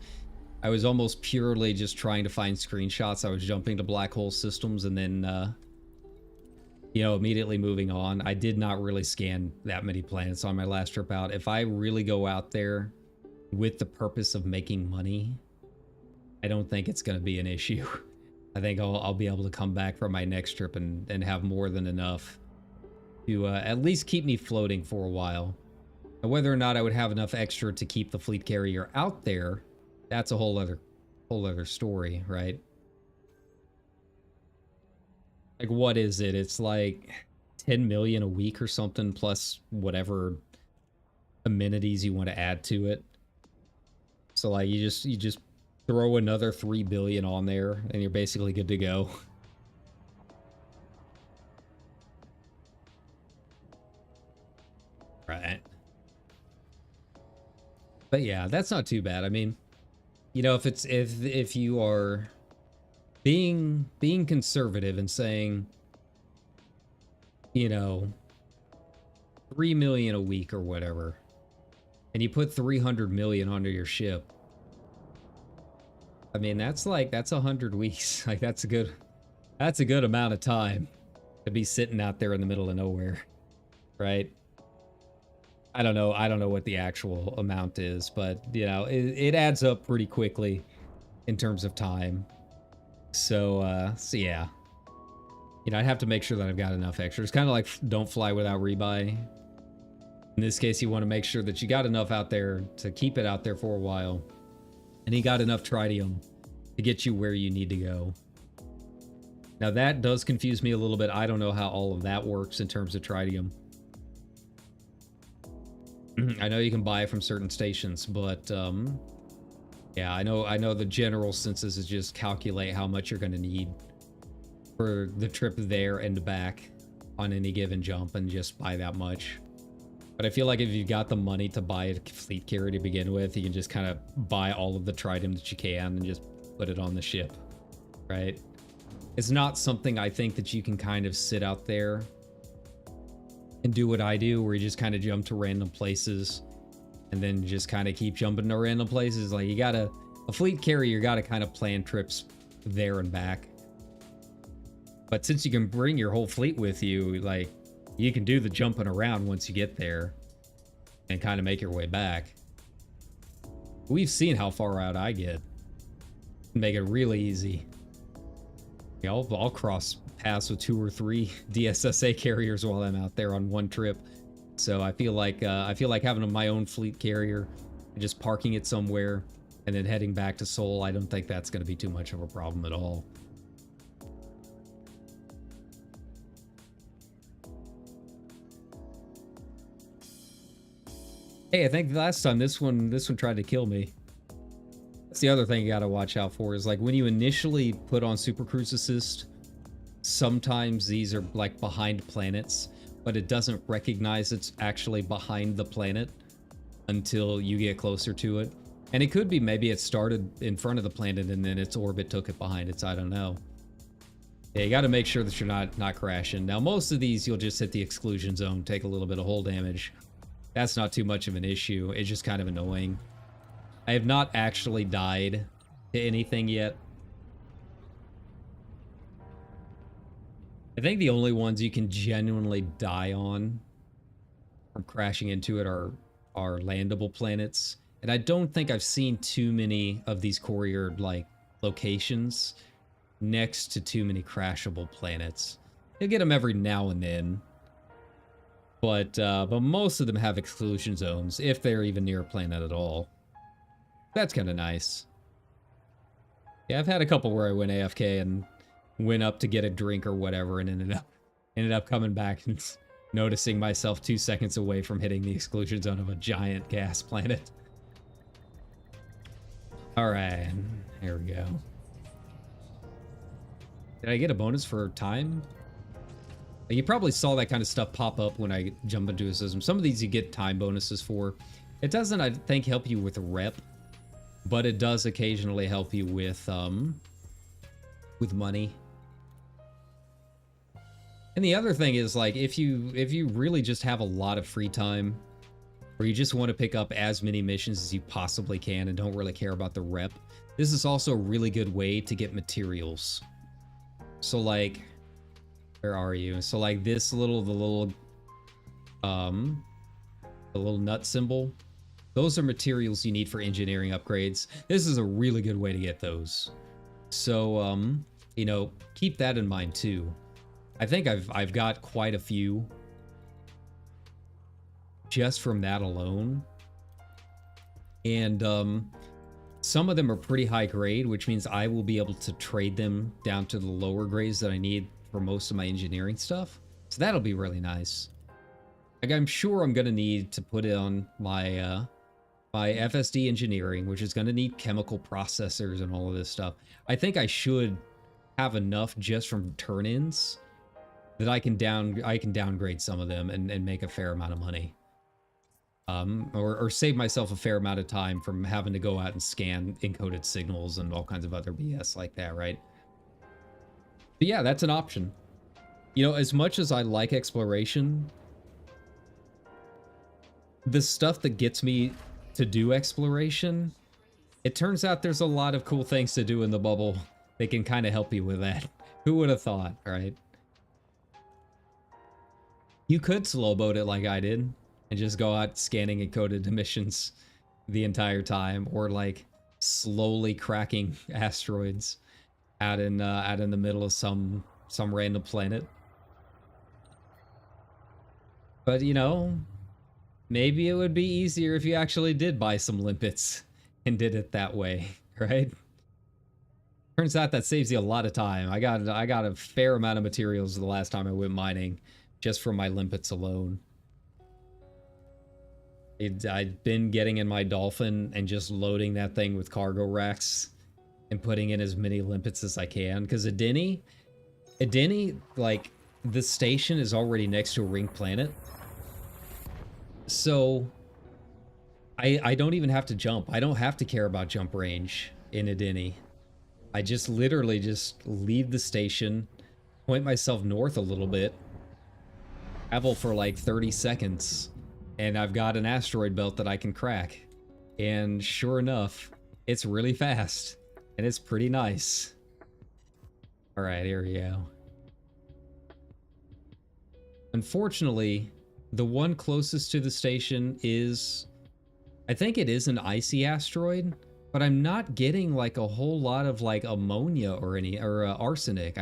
I was almost purely just trying to find screenshots. I was jumping to black hole systems and then, you know, immediately moving on. I did not really scan that many planets on my last trip out. If I really go out there with the purpose of making money, I don't think it's going to be an issue. I think I'll be able to come back from my next trip and have more than enough to at least keep me floating for a while. And whether or not I would have enough extra to keep the fleet carrier out there, that's a whole other story, right? Like, what is it? It's like 10 million a week or something, plus whatever amenities you want to add to it. So like you just throw another 3 billion on there and you're basically good to go. Right. But yeah, that's not too bad. I mean, you know, if you are being conservative and saying, you know, 3 million a week or whatever, and you put 300 million onto your ship, I mean, that's 100 weeks. Like that's a good amount of time to be sitting out there in the middle of nowhere, right? I don't know what the actual amount is, but you know, it adds up pretty quickly in terms of time. So yeah, you know, I'd have to make sure that I've got enough extra. It's kind of like don't fly without rebuy. In this case, you want to make sure that you got enough out there to keep it out there for a while, and you got enough tritium to get you where you need to go. Now that does confuse me a little bit. I don't know how all of that works in terms of tritium. I know you can buy it from certain stations, but yeah, I know the general census is just calculate how much you're going to need for the trip there and back on any given jump and just buy that much. But I feel like if you've got the money to buy a fleet carrier to begin with, you can just kind of buy all of the tritium that you can and just put it on the ship, right? It's not something I think that you can kind of sit out there and do what I do, where you just kind of jump to random places and then just kind of keep jumping to random places. Like you gotta, a fleet carrier, you gotta kind of plan trips there and back. But since you can bring your whole fleet with you, like you can do the jumping around once you get there and kind of make your way back. We've seen how far out I get. Make it really easy. Yeah, I'll cross paths with 2 or 3 DSSA carriers while I'm out there on one trip. So I feel like having my own fleet carrier and just parking it somewhere and then heading back to Seoul, I don't think that's going to be too much of a problem at all. Hey, I think last time this one tried to kill me. That's the other thing you got to watch out for, is like when you initially put on Super Cruise Assist, sometimes these are like behind planets, but it doesn't recognize it's actually behind the planet until you get closer to it. And it could be maybe it started in front of the planet and then its orbit took it behind it. I don't know. Yeah, you got to make sure that you're not crashing. Now, most of these, you'll just hit the exclusion zone, take a little bit of hull damage. That's not too much of an issue. It's just kind of annoying. I have not actually died to anything yet. I think the only ones you can genuinely die on from crashing into it are landable planets. And I don't think I've seen too many of these courier like locations next to too many crashable planets. You'll get them every now and then, but most of them have exclusion zones if they're even near a planet at all. That's kind of nice. Yeah, I've had a couple where I went AFK and went up to get a drink or whatever and ended up coming back and noticing myself 2 seconds away from hitting the exclusion zone of a giant gas planet. All right, here we go. Did I get a bonus for time? You probably saw that kind of stuff pop up when I jump into a system. Some of these you get time bonuses for. It doesn't, I think, help you with rep, but it does occasionally help you with money. And the other thing is, like, if you really just have a lot of free time, or you just want to pick up as many missions as you possibly can and don't really care about the rep, this is also a really good way to get materials. So, like, where are you? So, like, this the little nut symbol, those are materials you need for engineering upgrades. This is a really good way to get those. So, you know, keep that in mind too. I think I've got quite a few just from that alone. And some of them are pretty high grade, which means I will be able to trade them down to the lower grades that I need for most of my engineering stuff. So that'll be really nice. Like, I'm sure I'm going to need to put on my my FSD engineering, which is going to need chemical processors and all of this stuff. I think I should have enough just from turn-ins that I can downgrade some of them and make a fair amount of money. Or save myself a fair amount of time from having to go out and scan encoded signals and all kinds of other BS like that, right? But yeah, that's an option. You know, as much as I like exploration, the stuff that gets me to do exploration, it turns out there's a lot of cool things to do in the bubble that can kind of help you with that. Who would have thought, right? You could slow boat it like I did and just go out scanning encoded emissions the entire time, or like slowly cracking asteroids out in the middle of some random planet. But, you know, maybe it would be easier if you actually did buy some limpets and did it that way, right? Turns out that saves you a lot of time. I got a fair amount of materials the last time I went mining just from my limpets alone. I'd been getting in my Dolphin and just loading that thing with cargo racks and putting in as many limpets as I can. Because Adeni, like, the station is already next to a ring planet. So I don't even have to jump. I don't have to care about jump range in Adeni. I just literally just leave the station, point myself north a little bit, travel for like 30 seconds, and I've got an asteroid belt that I can crack. And sure enough, it's really fast, and it's pretty nice. All right, here we go. Unfortunately, the one closest to the station is, I think it is an icy asteroid, but I'm not getting like a whole lot of like ammonia or arsenic.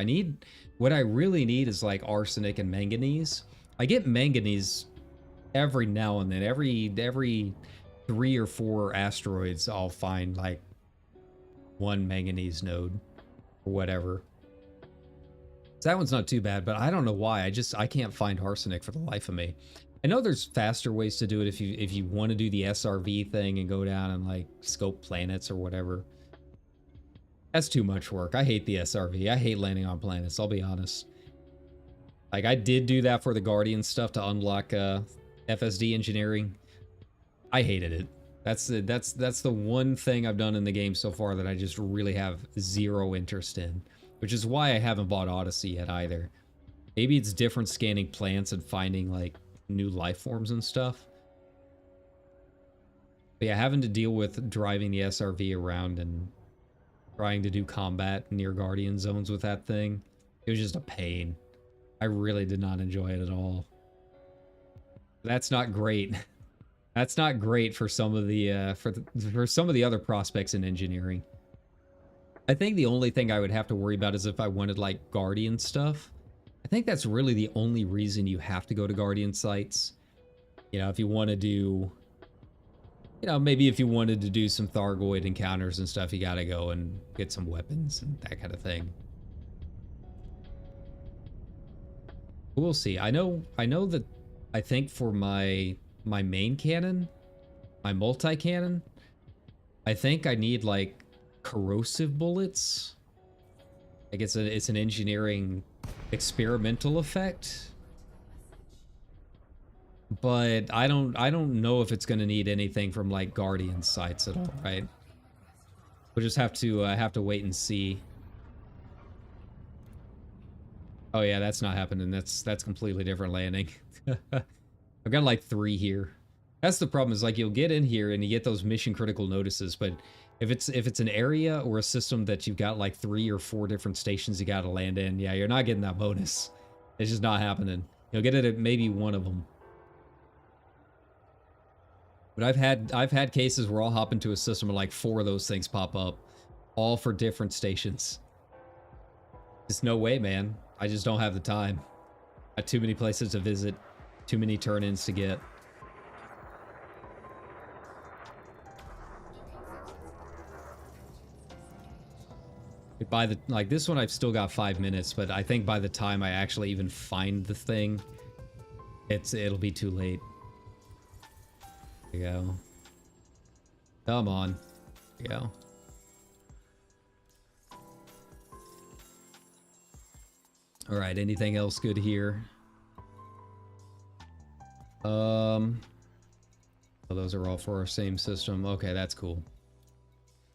What I really need is like arsenic and manganese. I get manganese every now and then. Every 3 or 4 asteroids, I'll find like one manganese node or whatever. So that one's not too bad, but I don't know why. I can't find arsenic for the life of me. I know there's faster ways to do it if you want to do the SRV thing and go down and like scope planets or whatever. That's too much work. I hate the SRV. I hate landing on planets, I'll be honest. Like, I did do that for the Guardian stuff to unlock FSD engineering. I hated it. That's the one thing I've done in the game so far that I just really have zero interest in, which is why I haven't bought Odyssey yet either. Maybe it's different scanning plants and finding like new life forms and stuff. But yeah, having to deal with driving the SRV around and trying to do combat near Guardian zones with that thing, it was just a pain. I really did not enjoy it at all. That's not great. That's not great for some of the for some of the other prospects in engineering. I think the only thing I would have to worry about is if I wanted like Guardian stuff. I think that's really the only reason you have to go to Guardian sites. You know, if you want to do, you know, maybe if you wanted to do some Thargoid encounters and stuff, you gotta go and get some weapons and that kind of thing. We'll see. I know that I think for my main cannon, my multi-cannon, I think I need like corrosive bullets. Like it's an engineering experimental effect. But I don't know if it's gonna need anything from like Guardian sites at all, right? We'll just have to wait and see. Oh yeah, that's not happening. That's completely different landing. I've got like 3 here. That's the problem, is like you'll get in here and you get those mission critical notices, but if it's an area or a system that you've got like 3 or 4 different stations you gotta land in, yeah, you're not getting that bonus. It's just not happening. You'll get it at maybe one of them. But I've had cases where I'll hop into a system and like 4 of those things pop up, all for different stations. There's no way, man. I just don't have the time. Got too many places to visit, too many turn-ins to get. By the, like, this one I've still got 5 minutes, but I think by the time I actually even find the thing, it'll be too late. There you go. Come on. There you go. All right, anything else good here? Oh, those are all for our same system. Okay, that's cool.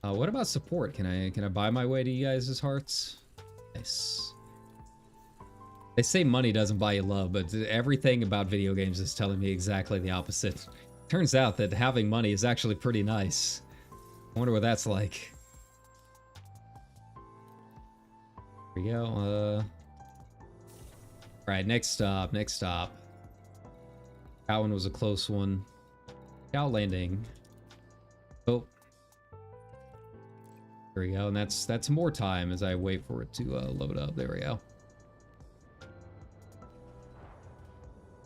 What about support? Can I buy my way to you guys' hearts? Nice. They say money doesn't buy you love, but everything about video games is telling me exactly the opposite. Turns out that having money is actually pretty nice. I wonder what that's like. There we go. Alright, next stop, next stop. That one was a close one. Scout landing. Oh. There we go, and that's more time as I wait for it to load up. There we go.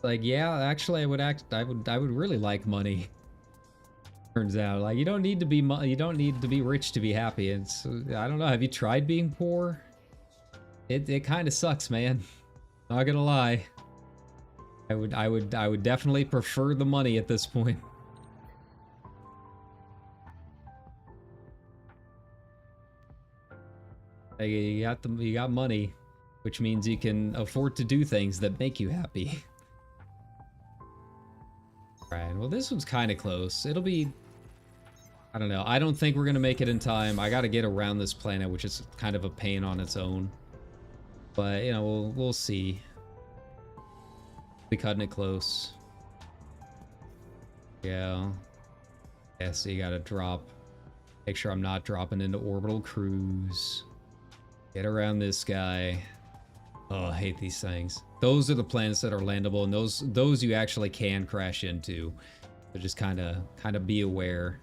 Like, yeah, actually, I would really like money. Turns out, like, you don't need to be rich to be happy. It's, I don't know. Have you tried being poor? It kind of sucks, man. Not gonna lie. I would definitely prefer the money at this point. Like, you got money, which means you can afford to do things that make you happy. Alright, well this one's kind of close. It'll be... I don't know. I don't think we're going to make it in time. I got to get around this planet, which is kind of a pain on its own. But, you know, we'll see. Be cutting it close. Yeah. Yeah, so you got to drop. Make sure I'm not dropping into orbital cruise. Get around this guy. Oh, I hate these things. Those are the planets that are landable, and those you actually can crash into. So just kind of be aware.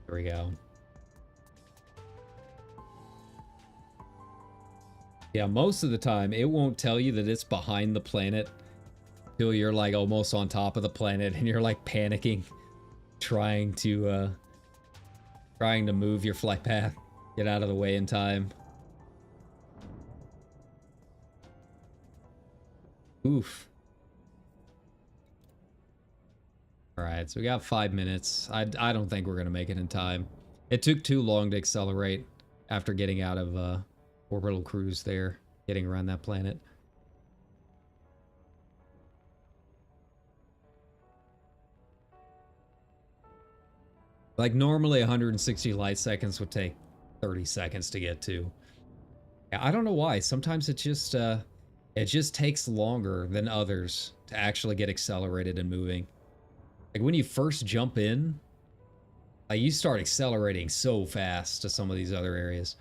There we go. Yeah, most of the time it won't tell you that it's behind the planet till you're like almost on top of the planet and you're like panicking, trying to move your flight path, get out of the way in time. Oof. Alright, so we got 5 minutes. I don't think we're going to make it in time. It took too long to accelerate after getting out of orbital cruise there. getting around that planet. Like normally 160 light seconds would take 30 seconds to get to. I don't know why. Sometimes it just takes longer than others to actually get accelerated and moving. Like when you first jump in, like you start accelerating so fast to some of these other areas.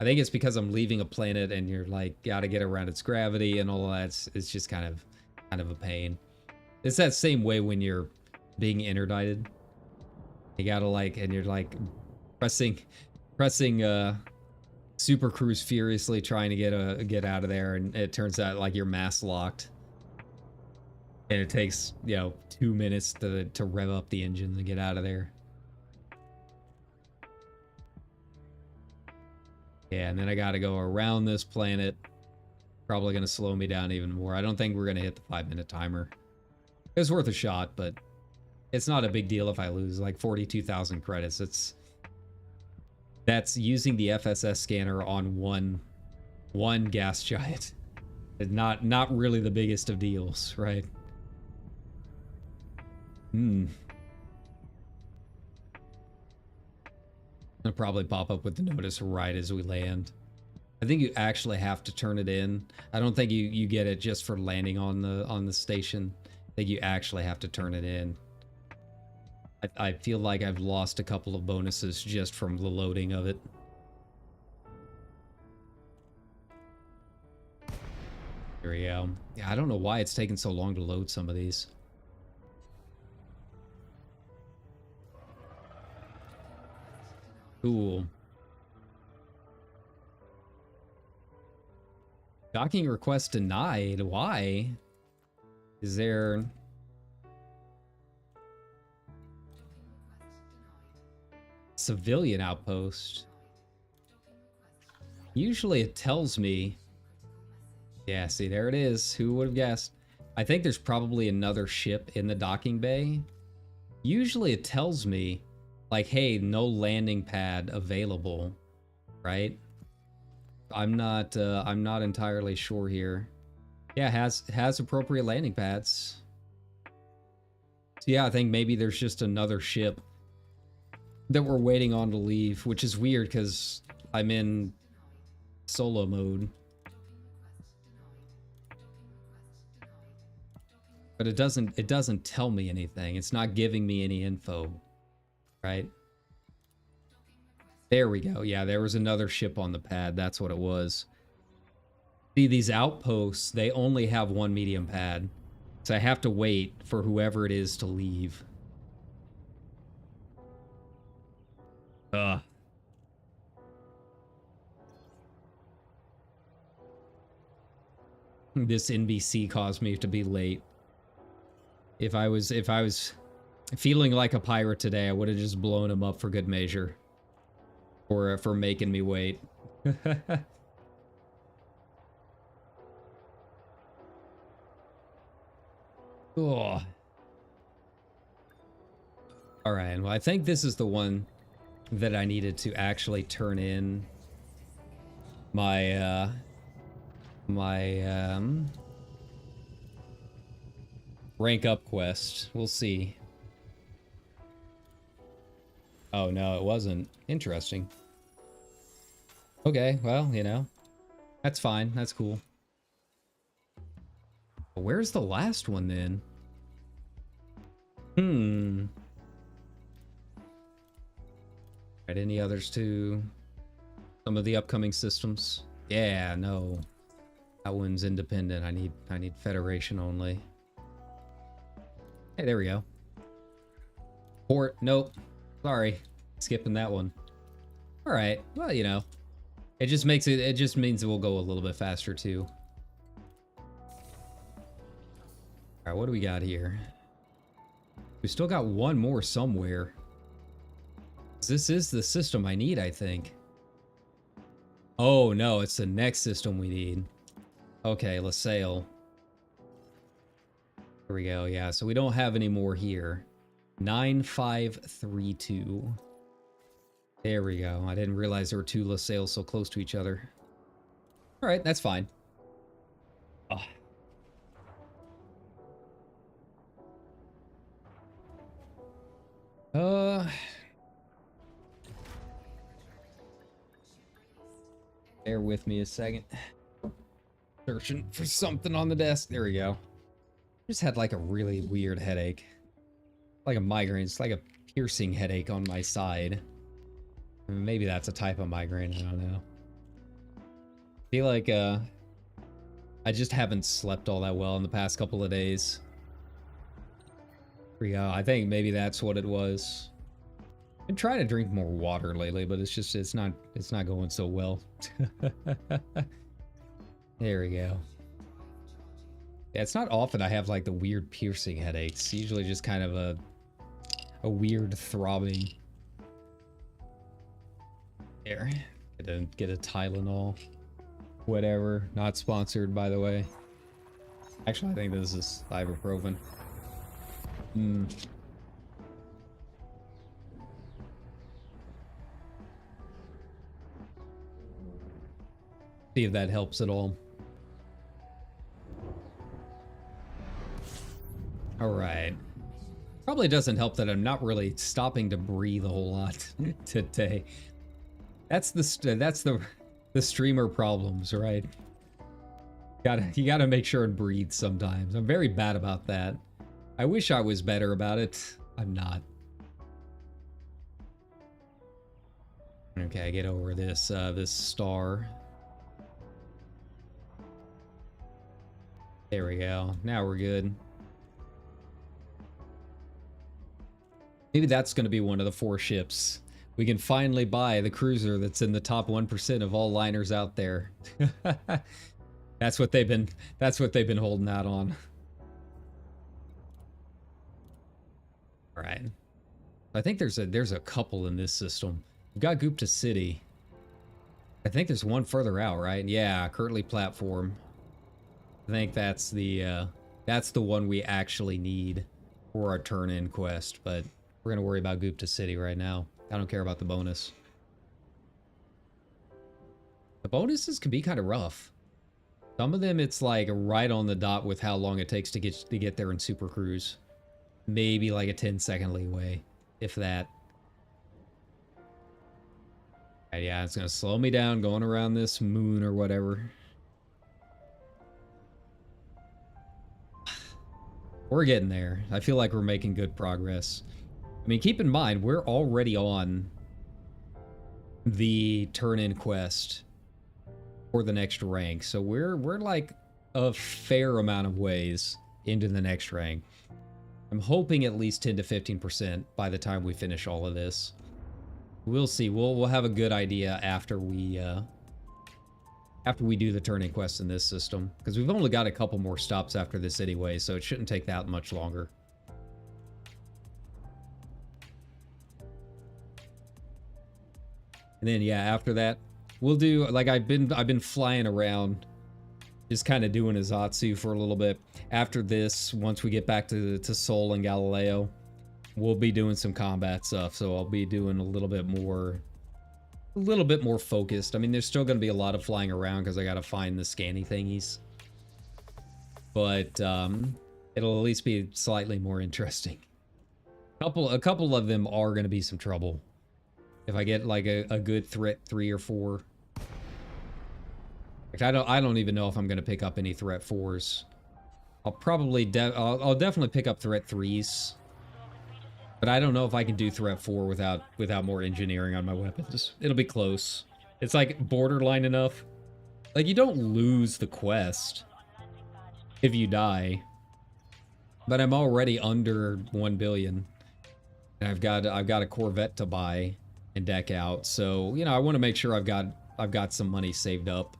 I think it's because I'm leaving a planet and you're like gotta get around its gravity and all of that. It's just kind of a pain. It's that same way when you're being interdicted. You gotta like, and you're like pressing Super Cruise furiously trying to get out of there, and it turns out like you're mass locked, and it takes 2 minutes to rev up the engine to get out of there. Yeah, and then I gotta go around this planet. Probably gonna slow me down even more. I don't think we're gonna hit the 5-minute timer. It's worth a shot, but it's not a big deal if I lose like 42,000 credits. That's using the FSS scanner on one gas giant. It's not really the biggest of deals, right? It'll probably pop up with the notice right as we land. I think you actually have to turn it in. I don't think you get it just for landing on the station. I think you actually have to turn it in. I feel like I've lost a couple of bonuses just from the loading of it. Here we go. Yeah, I don't know why it's taking so long to load some of these. Cool. Docking request denied. Why? Is there... Civilian outpost. Usually it tells me... Yeah, see, there it is. Who would have guessed? I think there's probably another ship in the docking bay. Usually it tells me, like, hey, no landing pad available, right? I'm not entirely sure here. Yeah, has appropriate landing pads. So yeah, I think maybe there's just another ship that we're waiting on to leave, which is weird because I'm in solo mode. But it doesn't tell me anything. It's not giving me any info, right? There we go. Yeah, there was another ship on the pad. That's what it was. See, these outposts, they only have one medium pad. So I have to wait for whoever it is to leave. Ugh. This NBC caused me to be late. If I was feeling like a pirate today, I would have just blown him up for good measure. Or for making me wait. Oh. Alright, well I think this is the one that I needed to actually turn in my rank up quest. We'll see. Oh no, it wasn't. Interesting. Okay, well, that's fine. That's cool. But where's the last one then? Right, any others to some of the upcoming systems? Yeah, no. That one's independent. I need Federation only. Hey, there we go. Port, nope. Sorry. Skipping that one. Alright, well, it just makes it just means it will go a little bit faster too. Alright, what do we got here? We still got one more somewhere. This is the system I need, I think. Oh no, it's the next system we need. Okay, LaSalle. Here we go, yeah, so we don't have any more here. 9532. There we go. I didn't realize there were two LaSalle so close to each other. Alright, that's fine. Oh. Uh, bear with me a second. Searching for something on the desk. There we go. Just had like a really weird headache. Like a migraine. It's like a piercing headache on my side. Maybe that's a type of migraine. I don't know. I feel like I just haven't slept all that well in the past couple of days. Yeah, I think maybe that's what it was. I've been trying to drink more water lately, but it's not going so well. There we go. Yeah, it's not often I have like the weird piercing headaches. It's usually just kind of a weird throbbing. There. Get a Tylenol. Whatever. Not sponsored, by the way. Actually, I think this is ibuprofen. See if that helps at all. All right. Probably doesn't help that I'm not really stopping to breathe a whole lot today. That's the streamer problems, right? You gotta make sure and breathe sometimes. I'm very bad about that. I wish I was better about it. I'm not. Okay, get over this this star. There we go. Now we're good. Maybe that's going to be one of the 4 ships. We can finally buy the cruiser that's in the top 1% of all liners out there. That's what they've been holding out on. All right. I think there's a couple in this system. We've got Gupta City. I think there's one further out, right? Yeah, Kirtley platform. I think that's the one we actually need for our turn-in quest, but we're gonna worry about Gupta City right now. I don't care about the bonus. The bonuses can be kind of rough. Some of them it's like right on the dot with how long it takes to get there in Super Cruise. Maybe like a 10-second leeway, if that. Right, yeah, it's gonna slow me down going around this moon or whatever. We're getting there. I feel like we're making good progress. I mean, keep in mind, we're already on the turn-in quest for the next rank. So we're like a fair amount of ways into the next rank. I'm hoping at least 10 to 15% by the time we finish all of this. We'll see. We'll have a good idea after we do the turn-in quest in this system, because we've only got a couple more stops after this anyway, so it shouldn't take that much longer. And then yeah, after that, we'll do like I've been flying around, just kind of doing a Zatsu for a little bit. After this, once we get back to Sol and Galileo, we'll be doing some combat stuff. So I'll be doing a little bit more focused. I mean, there's still going to be a lot of flying around because I got to find the scanny thingies, but it'll at least be slightly more interesting. A couple of them are going to be some trouble. If I get like a good threat 3 or 4. I don't even know if I'm going to pick up any threat 4s. I'll probably I'll definitely pick up threat 3s. But I don't know if I can do threat 4 without more engineering on my weapons. It'll be close. It's like borderline enough. Like, you don't lose the quest if you die. But I'm already under 1 billion. And I've got a Corvette to buy and deck out. So, you know, I want to make sure I've got some money saved up.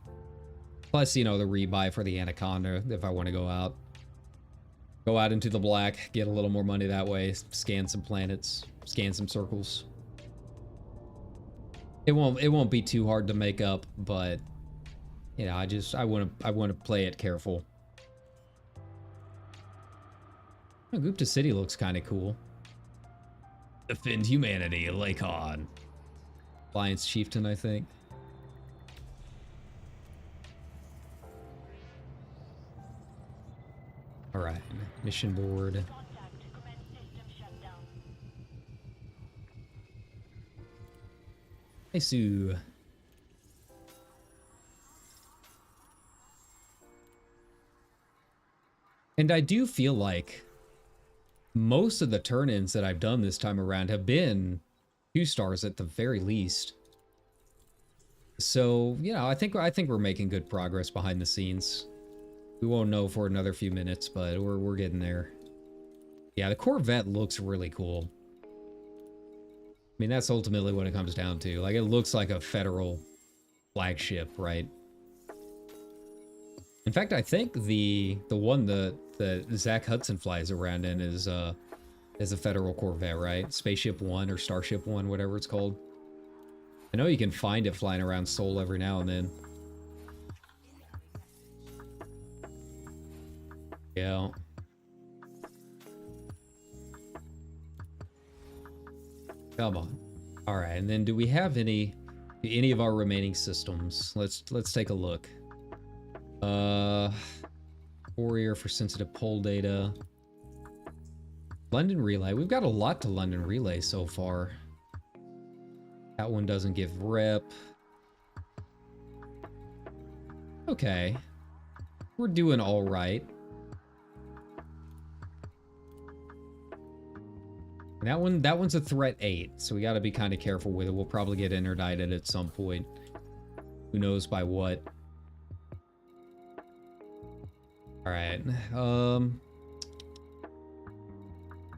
Plus, you know, the rebuy for the Anaconda if I want to go out. Go out into the black, get a little more money that way, scan some planets, scan some circles. It won't be too hard to make up, but you know, I want to play it careful. Oh, Gupta City looks kind of cool. Defend humanity, Lakon. Alliance Chieftain, I think. Mission board. Hey, Sue. And I do feel like most of the turn-ins that I've done this time around have been 2 stars at the very least. So, you know, I think we're making good progress behind the scenes. We won't know for another few minutes, but we're getting there. Yeah, the Corvette looks really cool. I mean, that's ultimately what it comes down to. Like, it looks like a federal flagship, right? In fact, I think the one that Zach Hudson flies around in is a federal Corvette, right? Spaceship One or Starship One, whatever it's called. I know you can find it flying around Seoul every now and then. Yeah. Come on. All right, and then do we have any of our remaining systems? Let's take a look. Warrior for sensitive poll data. London Relay. We've got a lot to London Relay so far. That one doesn't give rep. Okay. We're doing all right. And that one's a threat 8, so we got to be kind of careful with it. We'll probably get interdicted at some point. Who knows by what. All right.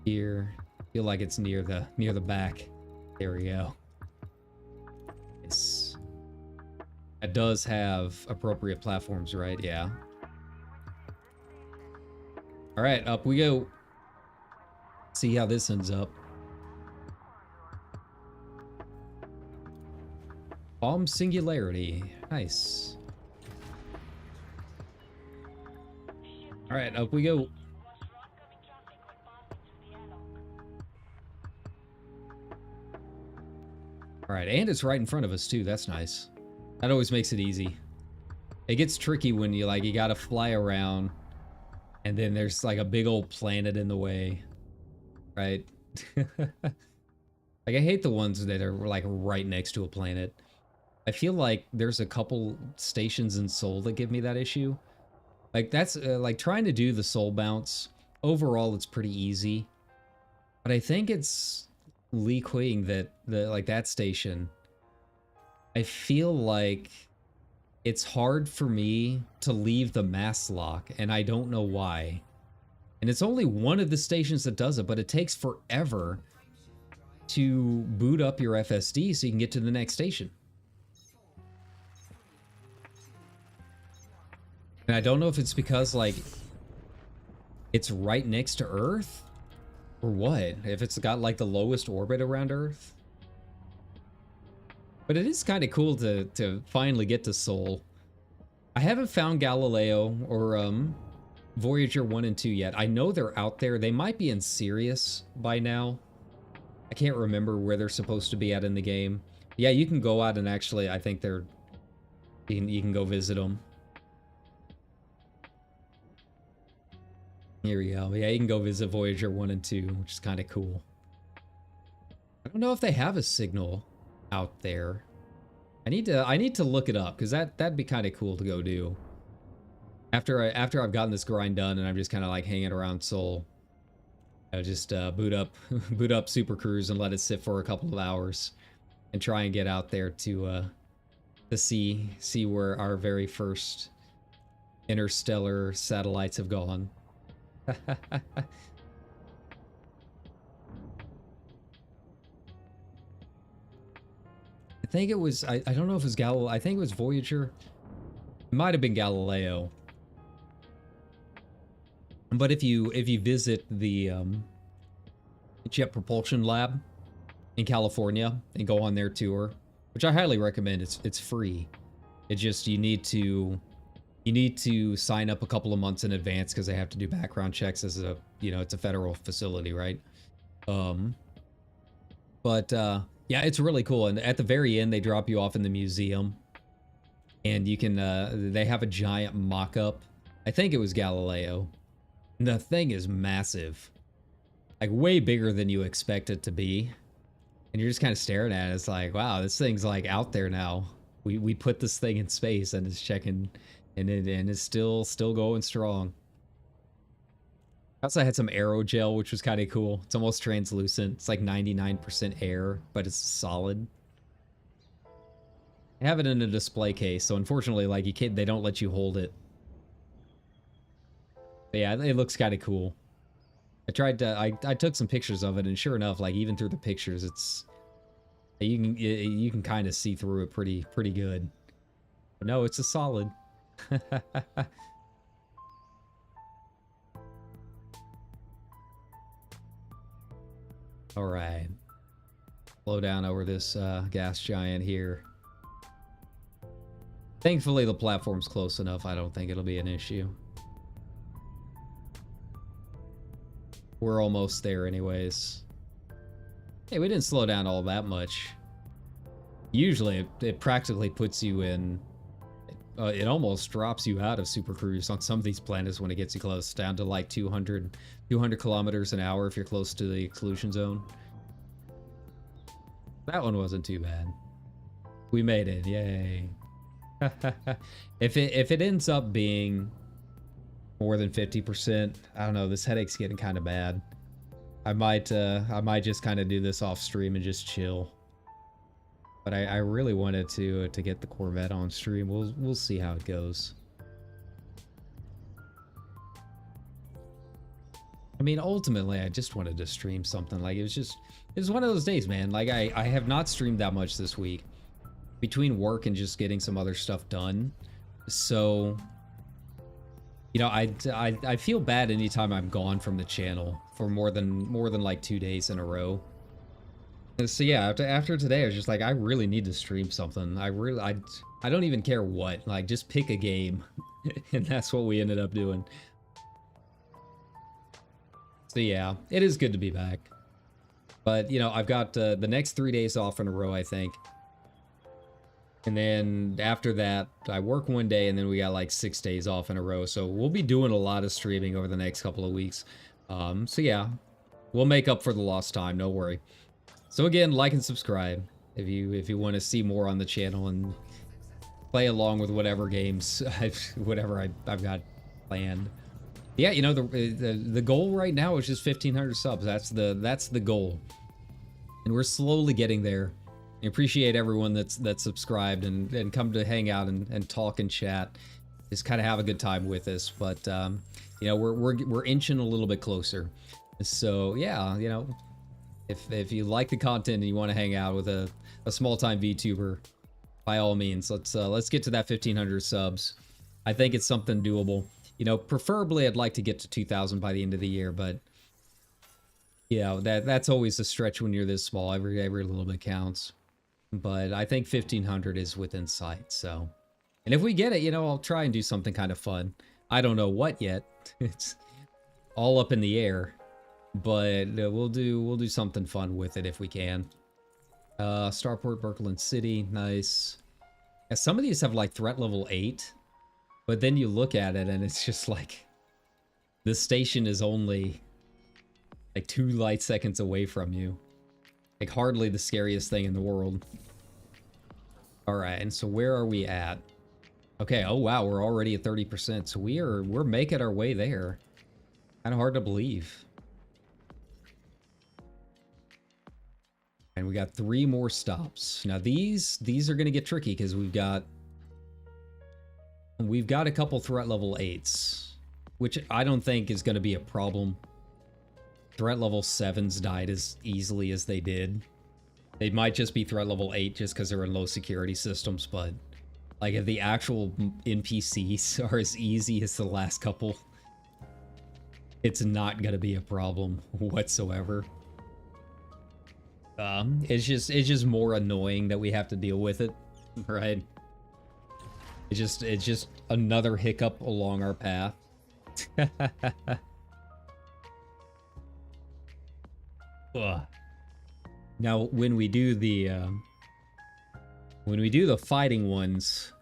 Here. Feel like it's near the back. There we go. It's, it does have appropriate platforms, right? Yeah. All right, up we go. See how this ends up. Bomb Singularity. Nice. All right, up we go. All right, and it's right in front of us too. That's nice. That always makes it easy. It gets tricky when you gotta fly around and then there's like a big old planet in the way, right? Like, I hate the ones that are like right next to a planet. I feel like there's a couple stations in Seoul that give me that issue. Like, that's like trying to do the Seoul bounce. Overall, it's pretty easy, but I think it's Lee Kuing that station. I feel like it's hard for me to leave the mass lock, and I don't know why. And it's only one of the stations that does it, but it takes forever to boot up your FSD so you can get to the next station. And I don't know if it's because, like, it's right next to Earth or what. If it's got, like, the lowest orbit around Earth. But it is kind of cool to finally get to Seoul. I haven't found Galileo or Voyager 1 and 2 yet. I know they're out there. They might be in Sirius by now. I can't remember where they're supposed to be at in the game. Yeah, you can go out and actually, I think they're... You can go visit them. Here we go. Yeah, you can go visit Voyager 1 and 2, which is kind of cool. I don't know if they have a signal out there. I need to look it up, because that'd be kind of cool to go do. After I've gotten this grind done and I'm just kind of like hanging around Seoul, I'll just boot up Super Cruise and let it sit for a couple of hours and try and get out there to see where our very first interstellar satellites have gone. I think it was, I don't know if it was Galileo. I think it was Voyager. It might have been Galileo. But if you visit the Jet Propulsion Lab in California and go on their tour, which I highly recommend, it's free. It's just you need to sign up a couple of months in advance because they have to do background checks as a, you know, it's a federal facility, right? Yeah, it's really cool. And at the very end, they drop you off in the museum and you can, they have a giant mock-up. I think it was Galileo. The thing is massive. Like, way bigger than you expect it to be. And you're just kind of staring at it. It's like, wow, this thing's like out there now. We put this thing in space and it's checking, and it's still going strong. I also had some aerogel, which was kind of cool. It's almost translucent. It's like 99% air, but it's solid. I have it in a display case, so unfortunately, like, you can't, they don't let you hold it. But yeah, it looks kind of cool. I tried to, I took some pictures of it, and sure enough, like, even through the pictures, it's, you can kind of see through it pretty good. But no, it's a solid. All right. Slow down over this gas giant here. Thankfully, the platform's close enough. I don't think it'll be an issue. We're almost there anyways. Hey, we didn't slow down all that much. Usually, it practically puts you in... it almost drops you out of Super Cruise on some of these planets when it gets you close, down to like 200 kilometers an hour if you're close to the exclusion zone. That one wasn't too bad. We made it, yay. If it ends up being more than 50%, I don't know, this headache's getting kind of bad. I might just kind of do this off stream and just chill. But I really wanted to get the Corvette on stream. We'll see how it goes. I mean, ultimately, I just wanted to stream something. Like, it was one of those days, man. Like, I have not streamed that much this week, between work and just getting some other stuff done. So, you know, I feel bad anytime I'm gone from the channel for more than like 2 days in a row. So yeah, after today, I was just like, I really need to stream something. I don't even care what. Like, just pick a game, and that's what we ended up doing. So yeah, it is good to be back. But, you know, I've got the next 3 days off in a row, I think. And then after that, I work one day, and then we got like 6 days off in a row. So we'll be doing a lot of streaming over the next couple of weeks. So yeah, we'll make up for the lost time, no worry. So again, like and subscribe if you want to see more on the channel and play along with whatever games I've got planned. Yeah, you know, the goal right now is just 1,500 subs. That's the goal, and we're slowly getting there. I appreciate everyone that's subscribed and come to hang out and talk and chat. Just kind of have a good time with us. But you know, we're inching a little bit closer. So yeah, you know, if you like the content and you want to hang out with a small time VTuber, by all means, let's get to that 1,500 subs. I think it's something doable. You know, preferably I'd like to get to 2,000 by the end of the year, but you know, that's always a stretch when you're this small. Every little bit counts. But I think 1,500 is within sight. So, and if we get it, you know, I'll try and do something kind of fun. I don't know what yet. It's all up in the air, but we'll do something fun with it if we can. Starport, Birkeland City, nice. Yeah, some of these have like threat level 8, but then you look at it and it's just like the station is only like 2 light seconds away from you. Like, hardly the scariest thing in the world. Alright, and so where are we at? Okay, oh wow, we're already at 30%, so we're making our way there. Kind of hard to believe. And we got 3 more stops. Now these are gonna get tricky because we've got a couple threat level 8s, which I don't think is gonna be a problem. Threat level 7s died as easily as they did. They might just be threat level 8 just because they're in low security systems, but like if the actual NPCs are as easy as the last couple, it's not gonna be a problem whatsoever. It's just more annoying that we have to deal with it, right? It's just another hiccup along our path. Ugh. Now, when we do the fighting ones,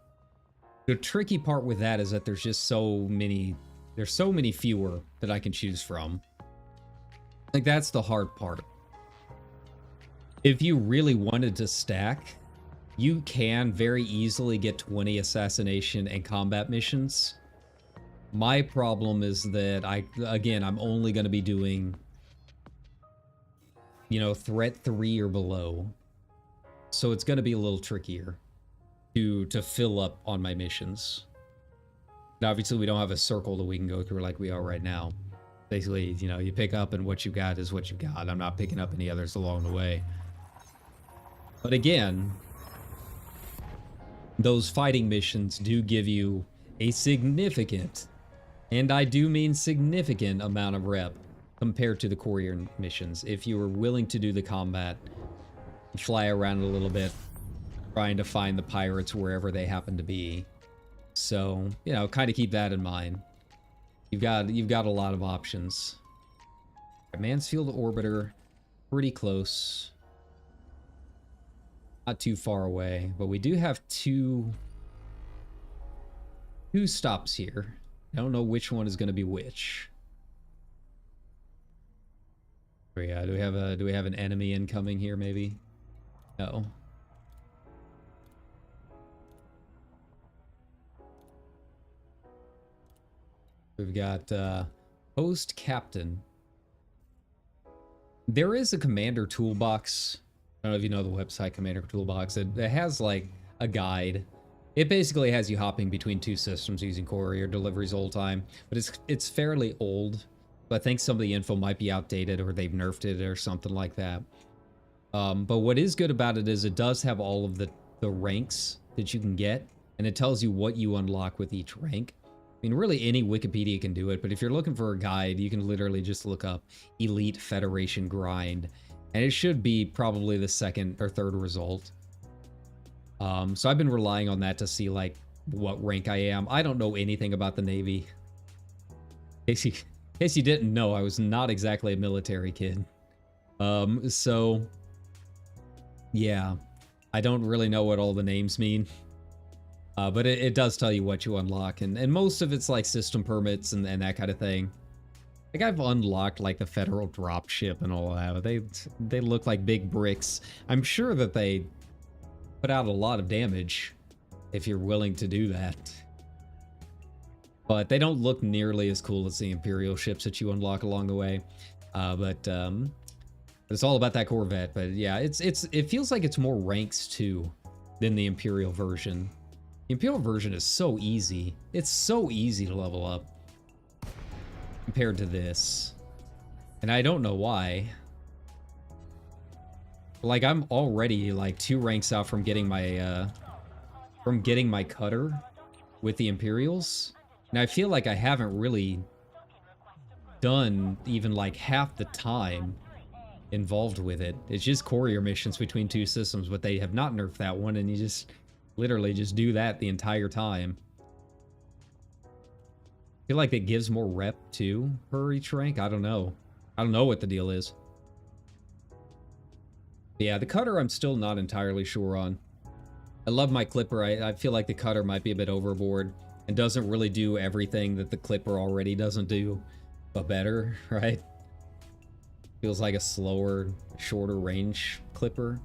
the tricky part with that is that there's just so many There's so many fewer that I can choose from. Like, that's the hard part. If you really wanted to stack, you can very easily get 20 assassination and combat missions. My problem is that I'm only going to be doing, you know, threat 3 or below. So it's going to be a little trickier to fill up on my missions. And obviously we don't have a circle that we can go through like we are right now. Basically, you know, you pick up and what you got is what you got. I'm not picking up any others along the way. But again, those fighting missions do give you a significant, and I do mean significant, amount of rep compared to the courier missions. If you were willing to do the combat, fly around a little bit, trying to find the pirates wherever they happen to be. So, you know, kind of keep that in mind. You've got a lot of options. Mansfield Orbiter, pretty close. Not too far away, but we do have two stops here. I don't know which one is going to be which. Oh yeah, do we have an enemy incoming here maybe? No. We've got host captain. There is a commander toolbox. I don't know if you know the website Commander Toolbox. It has like a guide. It basically has you hopping between two systems using courier deliveries all the time, but it's fairly old. But I think some of the info might be outdated or they've nerfed it or something like that. But what is good about it is it does have all of the ranks that you can get, and it tells you what you unlock with each rank. I mean, really any Wikipedia can do it, but if you're looking for a guide, you can literally just look up Elite Federation Grind, and it should be probably the second or third result. So I've been relying on that to see like what rank I am. I don't know anything about the Navy. In case you didn't know, I was not exactly a military kid. So yeah, I don't really know what all the names mean. But it does tell you what you unlock, and most of it's like system permits and that kind of thing. Like I've unlocked like the federal dropship and all that. They look like big bricks. I'm sure that they put out a lot of damage if you're willing to do that. But they don't look nearly as cool as the Imperial ships that you unlock along the way. But it's all about that Corvette. But yeah, it feels like it's more ranks too than the Imperial version. The Imperial version is so easy. It's so easy to level up compared to this. And I don't know why. Like I'm already like 2 ranks out from getting my cutter with the Imperials. And I feel like I haven't really done even like half the time involved with it. It's just courier missions between 2 systems, but they have not nerfed that one, and you just literally just do that the entire time. I feel like it gives more rep too per each rank. I don't know. I don't know what the deal is. But yeah, the cutter I'm still not entirely sure on. I love my clipper. I feel like the cutter might be a bit overboard and doesn't really do everything that the clipper already doesn't do, but better, right? Feels like a slower, shorter range clipper.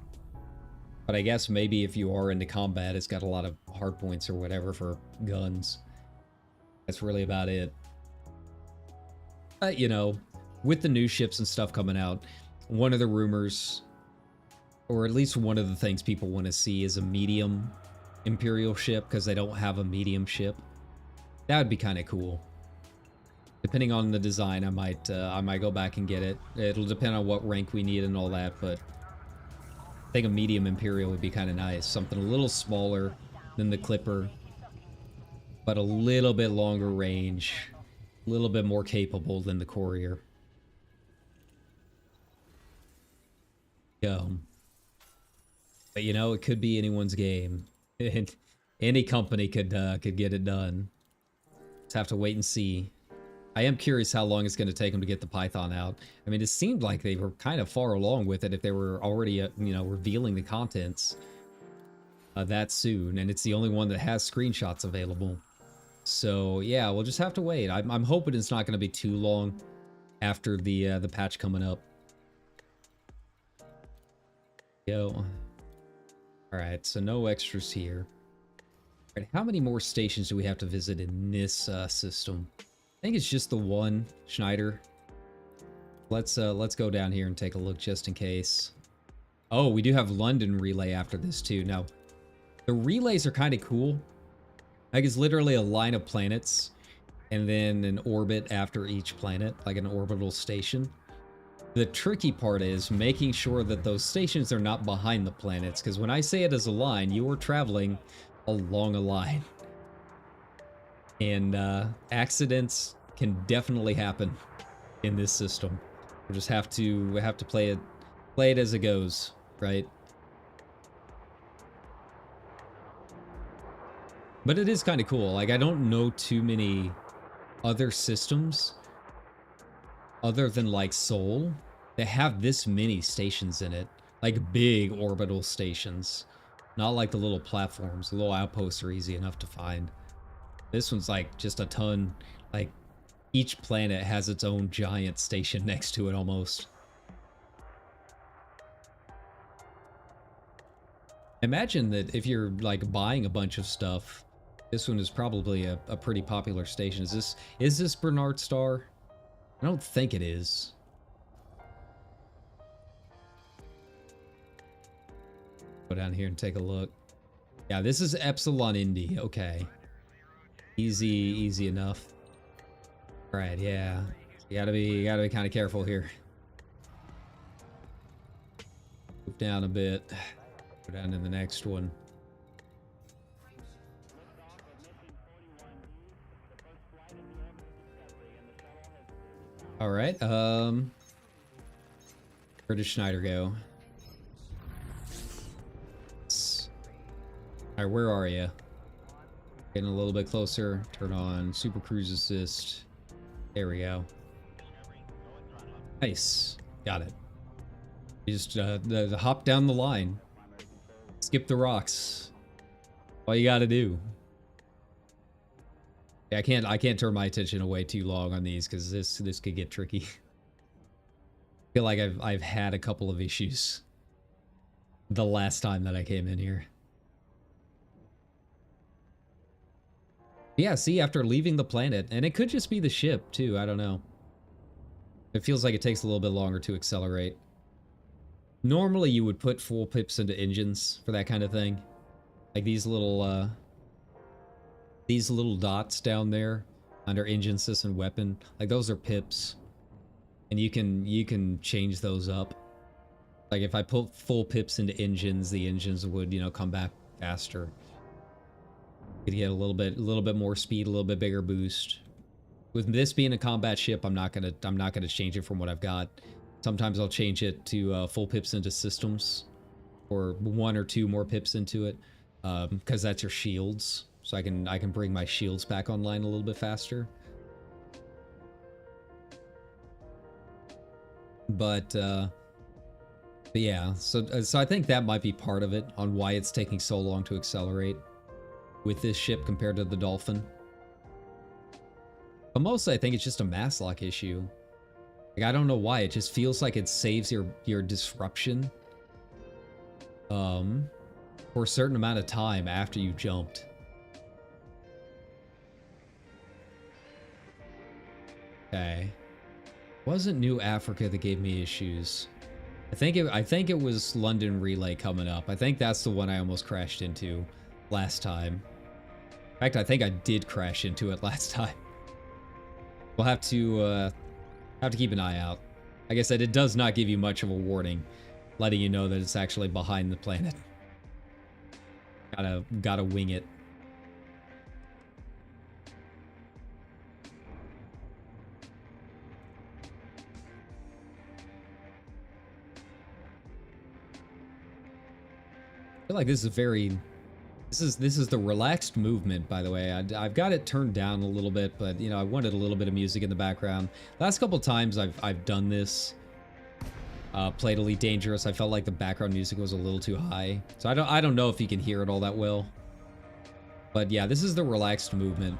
But I guess maybe if you are into combat, it's got a lot of hard points or whatever for guns. That's really about it. You know, with the new ships and stuff coming out, one of the rumors, or at least one of the things people want to see, is a medium Imperial ship, because they don't have a medium ship. That would be kind of cool. Depending on the design, I might go back and get it. It'll depend on what rank we need and all that, but I think a medium Imperial would be kind of nice. Something a little smaller than the Clipper, but a little bit longer range, a little bit more capable than the Courier. Go. But you know, it could be anyone's game. Any company could get it done. Just have to wait and see. I am curious how long it's going to take them to get the Python out. I mean, it seemed like they were kind of far along with it if they were already, you know, revealing the contents that soon. And it's the only one that has screenshots available. So yeah, we'll just have to wait. I'm hoping it's not going to be too long after the patch coming up. Yo. All right, so no extras here. All right, how many more stations do we have to visit in this system? I think it's just the one, Schneider. Let's go down here and take a look just in case. Oh, we do have London relay after this too. Now, the relays are kind of cool. Like, it's literally a line of planets and then an orbit after each planet, like an orbital station. The tricky part is making sure that those stations are not behind the planets, because when I say it as a line, you are traveling along a line. And accidents can definitely happen in this system. We just have to play it as it goes, right? But it is kind of cool. Like, I don't know too many other systems other than like Seoul that have this many stations in it. Like big orbital stations. Not like the little platforms. The little outposts are easy enough to find. This one's like just a ton. Like, each planet has its own giant station next to it almost. Imagine that if you're like buying a bunch of stuff, this one is probably a pretty popular station. Is this Bernard Star? I don't think it is. Go down here and take a look. Yeah, this is Epsilon Indy. Okay. Easy enough. All right, yeah. You gotta be kind of careful here. Move down a bit. Go down to the next one. All right. Where did Schneider go? All right, where are you? Getting a little bit closer. Turn on Super Cruise Assist. There we go. Nice. Got it. You just hop down the line. Skip the rocks. All you gotta do. Yeah, I can't turn my attention away too long on these because this could get tricky. I feel like I've had a couple of issues the last time that I came in here. Yeah, see, after leaving the planet, and it could just be the ship too, I don't know. It feels like it takes a little bit longer to accelerate. Normally you would put full pips into engines for that kind of thing. Like these little dots down there under engine system weapon, like those are pips. And you can change those up. Like if I put full pips into engines, the engines would, you know, come back faster. Could get a little bit more speed, a little bit bigger boost. With this being a combat ship, I'm not gonna change it from what I've got. Sometimes I'll change it to full pips into systems, or 1 or 2 more pips into it, because that's your shields. So I can bring my shields back online a little bit faster. But yeah, so I think that might be part of it on why it's taking so long to accelerate with this ship compared to the Dolphin. But mostly I think it's just a mass lock issue. Like, I don't know why, it just feels like it saves your disruption for a certain amount of time after you jumped. Okay. Wasn't New Africa that gave me issues. I think it was London Relay coming up. I think that's the one I almost crashed into last time. In fact, I think I did crash into it last time. We'll have to keep an eye out. Like I said, it does not give you much of a warning, letting you know that it's actually behind the planet. Gotta wing it. I feel like this is the relaxed movement, by the way. I've got it turned down a little bit, but you know, I wanted a little bit of music in the background. Last couple times I've done this, played Elite Dangerous, I felt like the background music was a little too high. So I don't know if you can hear it all that well. But yeah, this is the relaxed movement.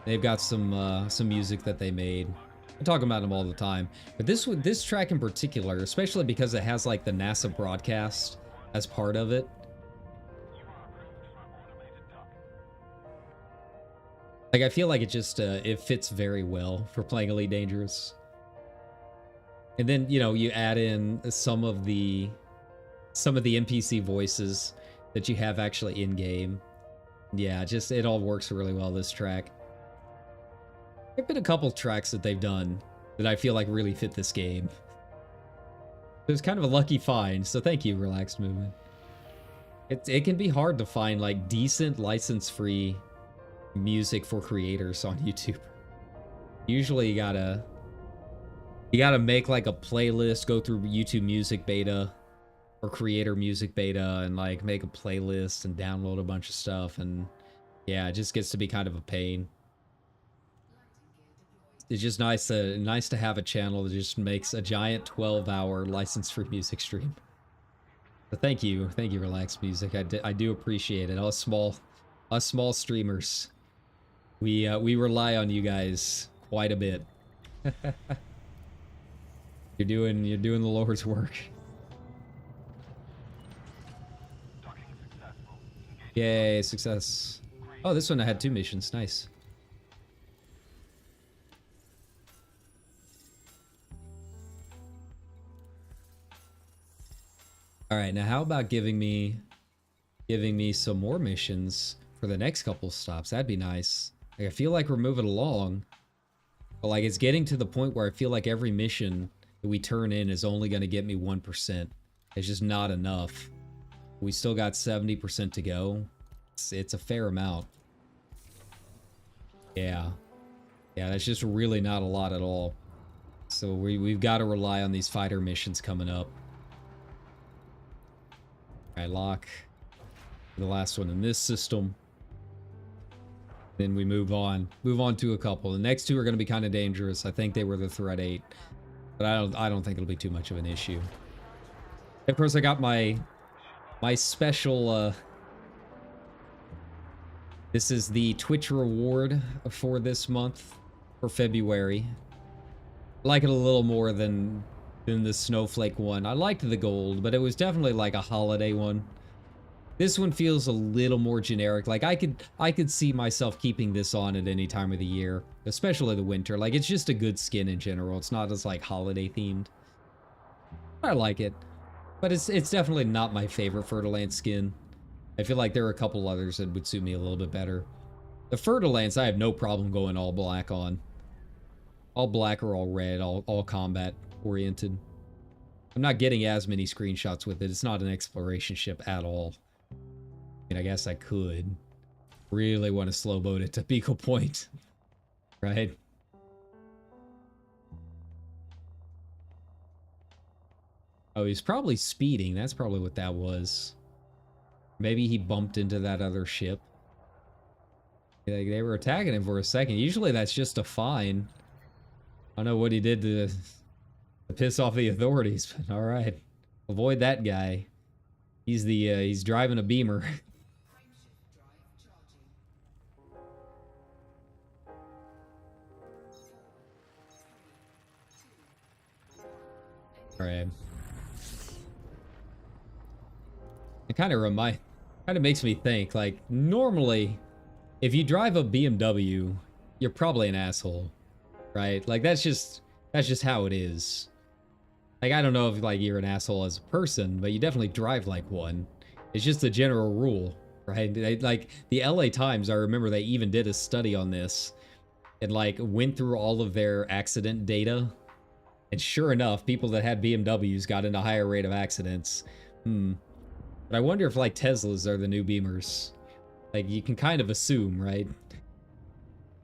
They've got some music that they made. I talk about them all the time, but this track in particular, especially because it has like the NASA broadcast as part of it. Like I feel like it just it fits very well for playing Elite Dangerous. And then, you know, you add in some of the NPC voices that you have actually in game. Yeah, just it all works really well, this track. There've been a couple tracks that they've done that I feel like really fit this game. It was kind of a lucky find, so thank you, Relaxed Movement. It can be hard to find like decent license-free music for creators on YouTube. Usually you gotta make like a playlist, go through YouTube Music Beta or Creator Music Beta and like make a playlist and download a bunch of stuff, and yeah, it just gets to be kind of a pain. It's just nice to have a channel that just makes a giant 12-hour license-free music stream. But thank you, Relaxed Music. I do appreciate it. Us small streamers, we rely on you guys quite a bit. You're doing the Lord's work. Yay, success. Oh, this one I had 2 missions. Nice. All right, now how about giving me some more missions for the next couple stops? That'd be nice. Like, I feel like we're moving along, but like it's getting to the point where I feel like every mission that we turn in is only going to get me 1%. It's just not enough. We still got 70% to go. It's a fair amount. Yeah, that's just really not a lot at all. So we've got to rely on these fighter missions coming up. All right, lock the last one in this system. Then we move on to a couple. The next 2 are going to be kind of dangerous. I think they were the Threat 8, but I don't think it'll be too much of an issue. Of course, I got my special. This is the Twitch reward for this month, for February. I like it a little more than the Snowflake one. I liked the gold, but it was definitely like a holiday one. This one feels a little more generic. Like I could see myself keeping this on at any time of the year, especially the winter. Like it's just a good skin in general. It's not as like holiday themed. I like it, but it's definitely not my favorite Fer-de-Lance skin. I feel like there are a couple others that would suit me a little bit better. The Fer-de-Lance, I have no problem going all black on. All black or all red, all combat oriented. I'm not getting as many screenshots with it. It's not an exploration ship at all. I mean, I guess I could. Really want to slow boat it to Pico Point. Right? Oh, he's probably speeding. That's probably what that was. Maybe he bumped into that other ship. Like, they were attacking him for a second. Usually that's just a fine. I don't know what he did to piss off the authorities, but alright. Avoid that guy. He's driving a beamer. Alright. It kind of makes me think, like, normally, if you drive a BMW, you're probably an asshole, right? Like, that's just how it is. Like, I don't know if, like, you're an asshole as a person, but you definitely drive like one. It's just a general rule, right? Like, the LA Times, I remember they even did a study on this and, like, went through all of their accident data. And sure enough, people that had BMWs got in a higher rate of accidents. But I wonder if, like, Teslas are the new Beamers. Like, you can kind of assume, right?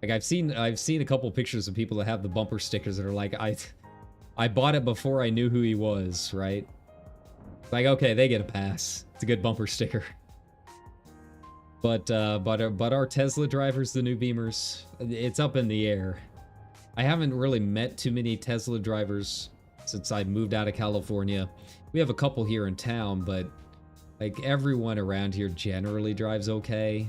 Like, I've seen a couple pictures of people that have the bumper stickers that are like, I bought it before I knew who he was, right? Like, okay, they get a pass. It's a good bumper sticker. But are Tesla drivers the new Beamers? It's up in the air. I haven't really met too many Tesla drivers since I moved out of California. We have a couple here in town, but like everyone around here generally drives okay.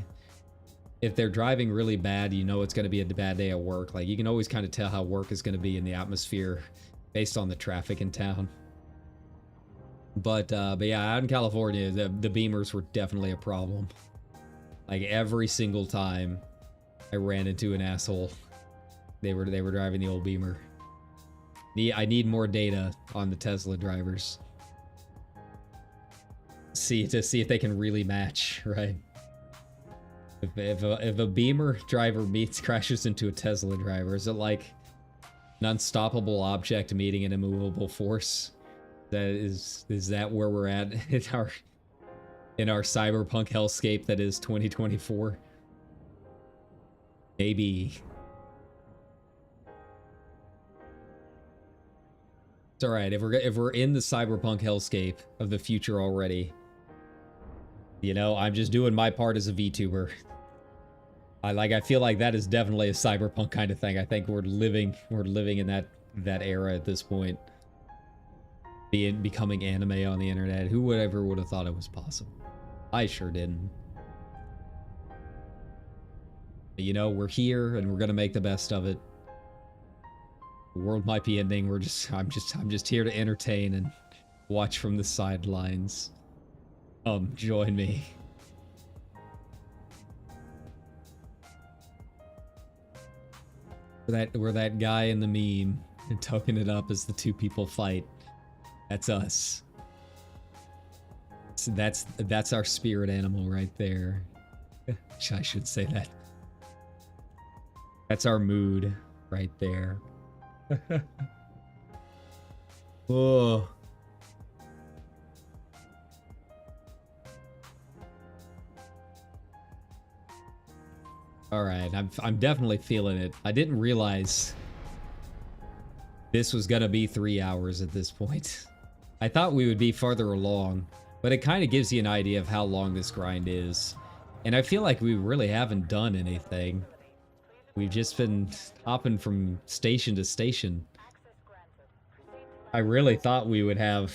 if they're driving really bad, you know it's going to be a bad day at work. Like, you can always kind of tell how work is going to be in the atmosphere based on the traffic in town. But yeah, out in California, the Beamers were definitely a problem. Like, every single time I ran into an asshole, they were driving the old Beamer. I need more data on the Tesla drivers. To see if they can really match, right? If a Beamer driver crashes into a Tesla driver, is it like an unstoppable object meeting an immovable force? Is that where we're at in our cyberpunk hellscape that is 2024? Maybe. It's all right if we're in the cyberpunk hellscape of the future already. You know, I'm just doing my part as a VTuber. I feel like that is definitely a cyberpunk kind of thing. I think we're living in that era at this point. Becoming anime on the internet. Who would have thought it was possible? I sure didn't. But, you know, we're here and we're gonna make the best of it. The world might be ending. I'm just here to entertain and watch from the sidelines. Join me. We're that guy in the meme and token it up as the two people fight. That's us. So that's our spirit animal right there. I should say that. That's our mood right there. Oh. All right, I'm definitely feeling it. I didn't realize this was gonna be 3 hours at this point. I thought we would be farther along, but it kind of gives you an idea of how long this grind is. And I feel like we really haven't done anything. We've just been hopping from station to station. I really thought we would have...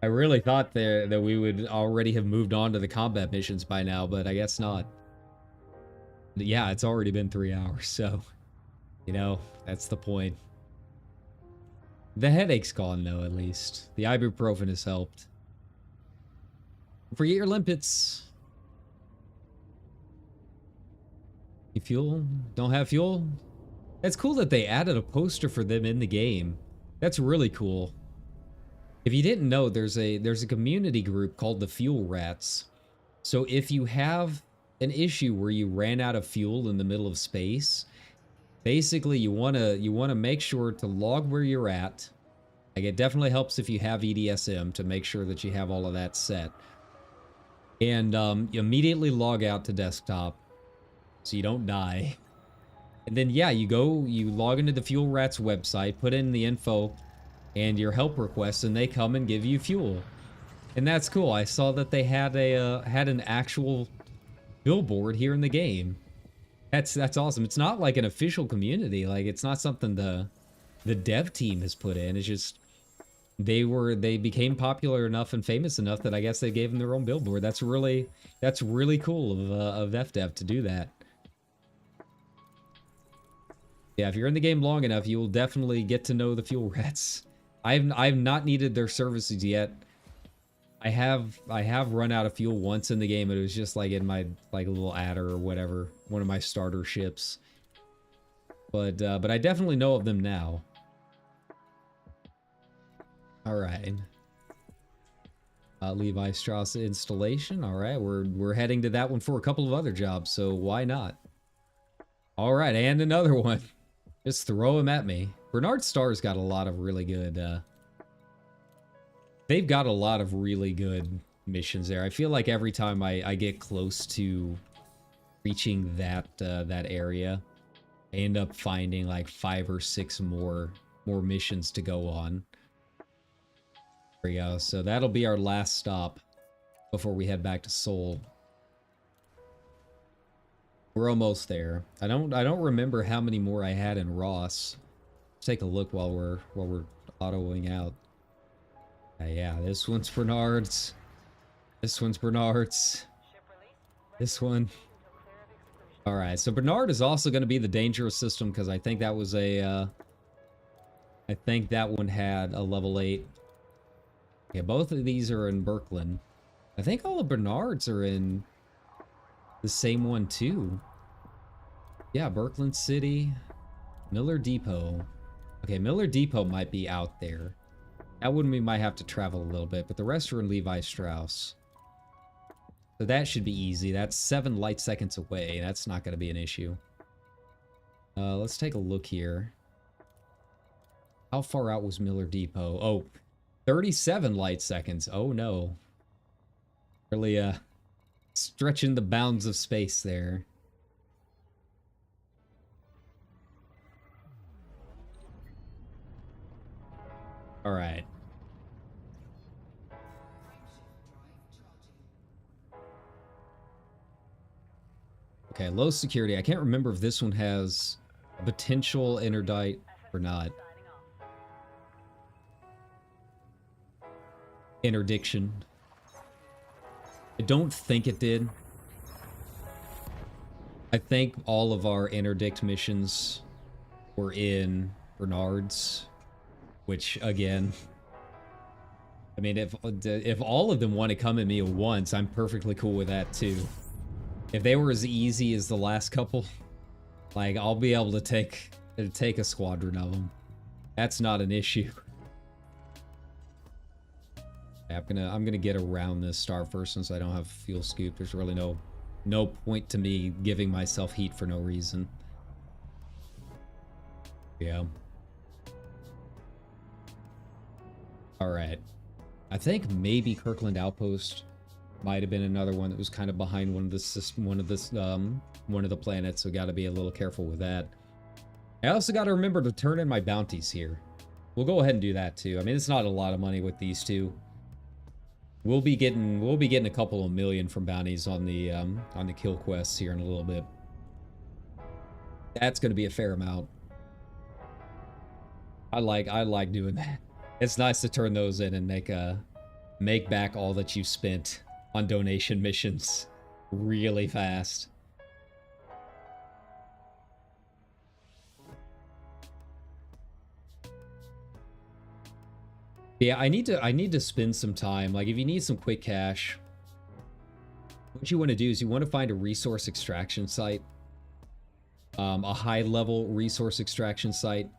I really thought that we would already have moved on to the combat missions by now, but I guess not. Yeah, it's already been 3 hours, so... You know, that's the point. The headache's gone, though, at least. The ibuprofen has helped. Forget your limpets. You fuel? Don't have fuel? It's cool that they added a poster for them in the game. That's really cool. If you didn't know, there's a community group called the Fuel Rats. So if you have an issue where you ran out of fuel in the middle of space, basically you wanna make sure to log where you're at. Like, it definitely helps if you have EDSM to make sure that you have all of that set. And you immediately log out to desktop so you don't die. And then yeah, you log into the Fuel Rats website, put in the info and your help requests, and they come and give you fuel. And that's cool. I saw that they had an actual billboard here in the game. That's awesome. It's not like an official community. Like, it's not something the dev team has put in. It's just they became popular enough and famous enough that I guess they gave them their own billboard. That's really cool of FDev to do that. Yeah, if you're in the game long enough, you will definitely get to know the Fuel Rats. I've not needed their services yet. I have run out of fuel once in the game. It was just like in my little adder or whatever, one of my starter ships. But I definitely know of them now. All right. Levi Strauss installation. All right, we're heading to that one for a couple of other jobs, so why not? All right, and another one. Just throw him at me. Bernard Starr's got a lot of really good. They've got a lot of really good missions there. I feel like every time I get close to reaching that area, I end up finding like 5 or 6 more missions to go on. There we go. So that'll be our last stop before we head back to Seoul. We're almost there. I don't remember how many more I had in Ross. Let's take a look while we're autoing out. Yeah, this one's Bernard's. This one's Bernard's. This one. All right, so Bernard is also going to be the dangerous system because I think that was a, I think that one had a level 8. Okay, both of these are in Birkeland. I think all of Bernard's are in the same one too. Yeah, Birkeland City, Miller Depot. Okay, Miller Depot might be out there. That one we might have to travel a little bit, but the rest are in Levi Strauss. So that should be easy. That's 7 light seconds away. That's not going to be an issue. Let's take a look here. How far out was Miller Depot? Oh, 37 light seconds. Oh no. Really stretching the bounds of space there. All right. Okay, low security. I can't remember if this one has a potential interdict or not. Interdiction. I don't think it did. I think all of our interdict missions were in Bernard's, which again, I mean, if all of them want to come at me at once, I'm perfectly cool with that too. If they were as easy as the last couple, like I'll be able to take a squadron of them. That's not an issue. I'm gonna get around this star first since I don't have fuel scoop. There's really no point to me giving myself heat for no reason. Yeah. All right. I think maybe Kirkland Outpost might have been another one that was kind of behind one of the planets, so got to be a little careful with that. I also got to remember to turn in my bounties here. We'll go ahead and do that too. I mean, it's not a lot of money with these two. We'll be getting a couple of million from bounties on the kill quests here in a little bit. That's going to be a fair amount. I like doing that. It's nice to turn those in and make back all that you spent on donation missions really fast. Yeah, I need to spend some time. Like, if you need some quick cash, what you want to do is you want to find a resource extraction site, a high-level resource extraction site,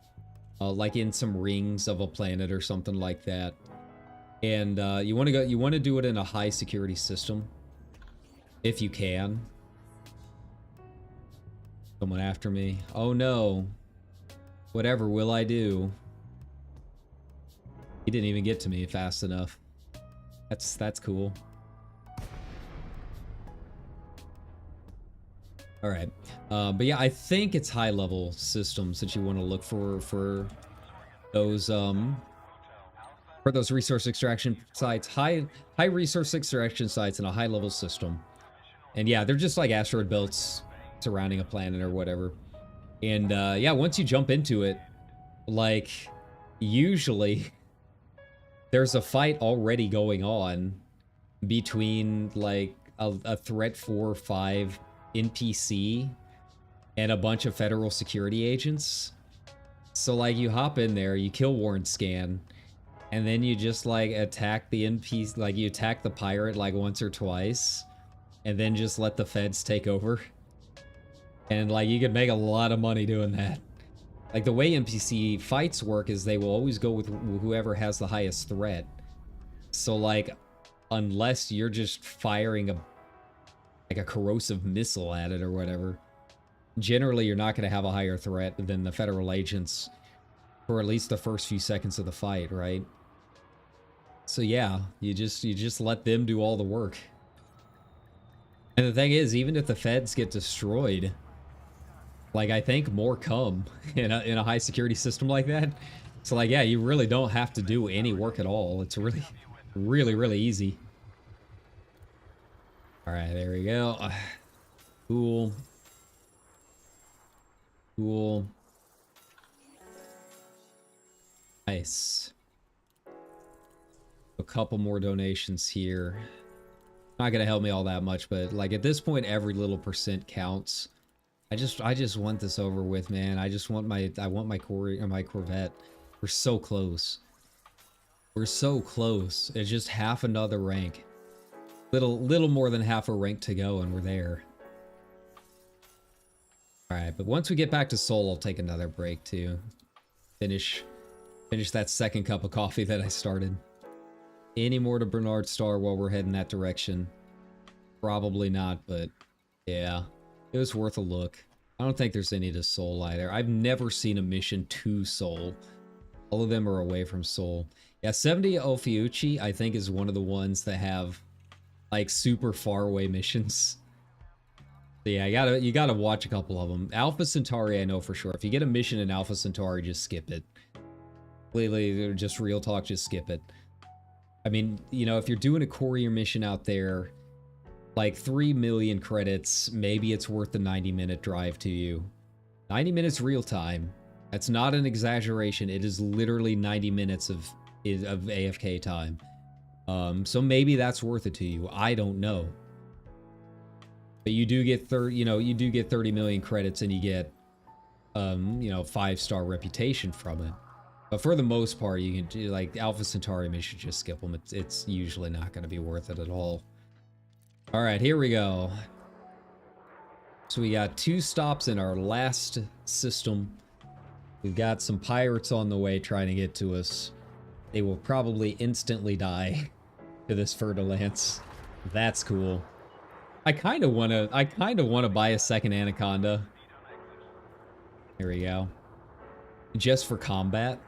like in some rings of a planet or something like that. And you want to do it in a high security system, if you can. Someone after me. Oh no. Whatever will I do? He didn't even get to me fast enough. That's cool. All right, but yeah, I think it's high level systems that you want to look for those resource extraction sites, high resource extraction sites in a high level system. And yeah, they're just like asteroid belts surrounding a planet or whatever. And yeah, once you jump into it, like usually there's a fight already going on between like a threat 4 or 5 NPC and a bunch of federal security agents. So like you hop in there, you kill Warren Scan, and then you just like attack the NPC, like you attack the pirate like once or twice, and then just let the feds take over. And like you can make a lot of money doing that. Like the way NPC fights work is they will always go with whoever has the highest threat. So like, unless you're just firing a corrosive missile at it or whatever, generally you're not going to have a higher threat than the federal agents for at least the first few seconds of the fight, right? So yeah, you just let them do all the work. And the thing is, even if the feds get destroyed, like I think more come in a high security system like that. So like, yeah, you really don't have to do any work at all. It's really easy. All right, there we go. Cool. Cool. Nice. A couple more donations here. Not gonna help me all that much, but like at this point, every little percent counts. I just want this over with, man. I want my Corvette. We're so close. We're so close. It's just half another rank. Little more than half a rank to go and we're there. Alright, but once we get back to Seoul, I'll take another break too. Finish that second cup of coffee that I started. Any more to Bernard Star while we're heading that direction? Probably not, but yeah. It was worth a look. I don't think there's any to Seoul either. I've never seen a mission to Seoul. All of them are away from Seoul. Yeah, 70 Ophiuchi, I think, is one of the ones that have, like, super far away missions. So yeah, you gotta watch a couple of them. Alpha Centauri, I know for sure. If you get a mission in Alpha Centauri, just skip it. Completely, just real talk, just skip it. I mean, you know, if you're doing a courier mission out there, like 3 million credits, maybe it's worth the 90-minute drive to you. 90 minutes real time. That's not an exaggeration. It is literally 90 minutes of AFK time. So maybe that's worth it to you. I don't know. But you do get 30 million credits and you get 5-star reputation from it. But for the most part, you can do like Alpha Centauri mission, just skip them. It's usually not going to be worth it at all. All right, here we go. So we got 2 stops in our last system. We've got some pirates on the way trying to get to us. They will probably instantly die to this Fer-de-Lance. That's cool. I kind of want to buy a second Anaconda. Here we go. Just for combat.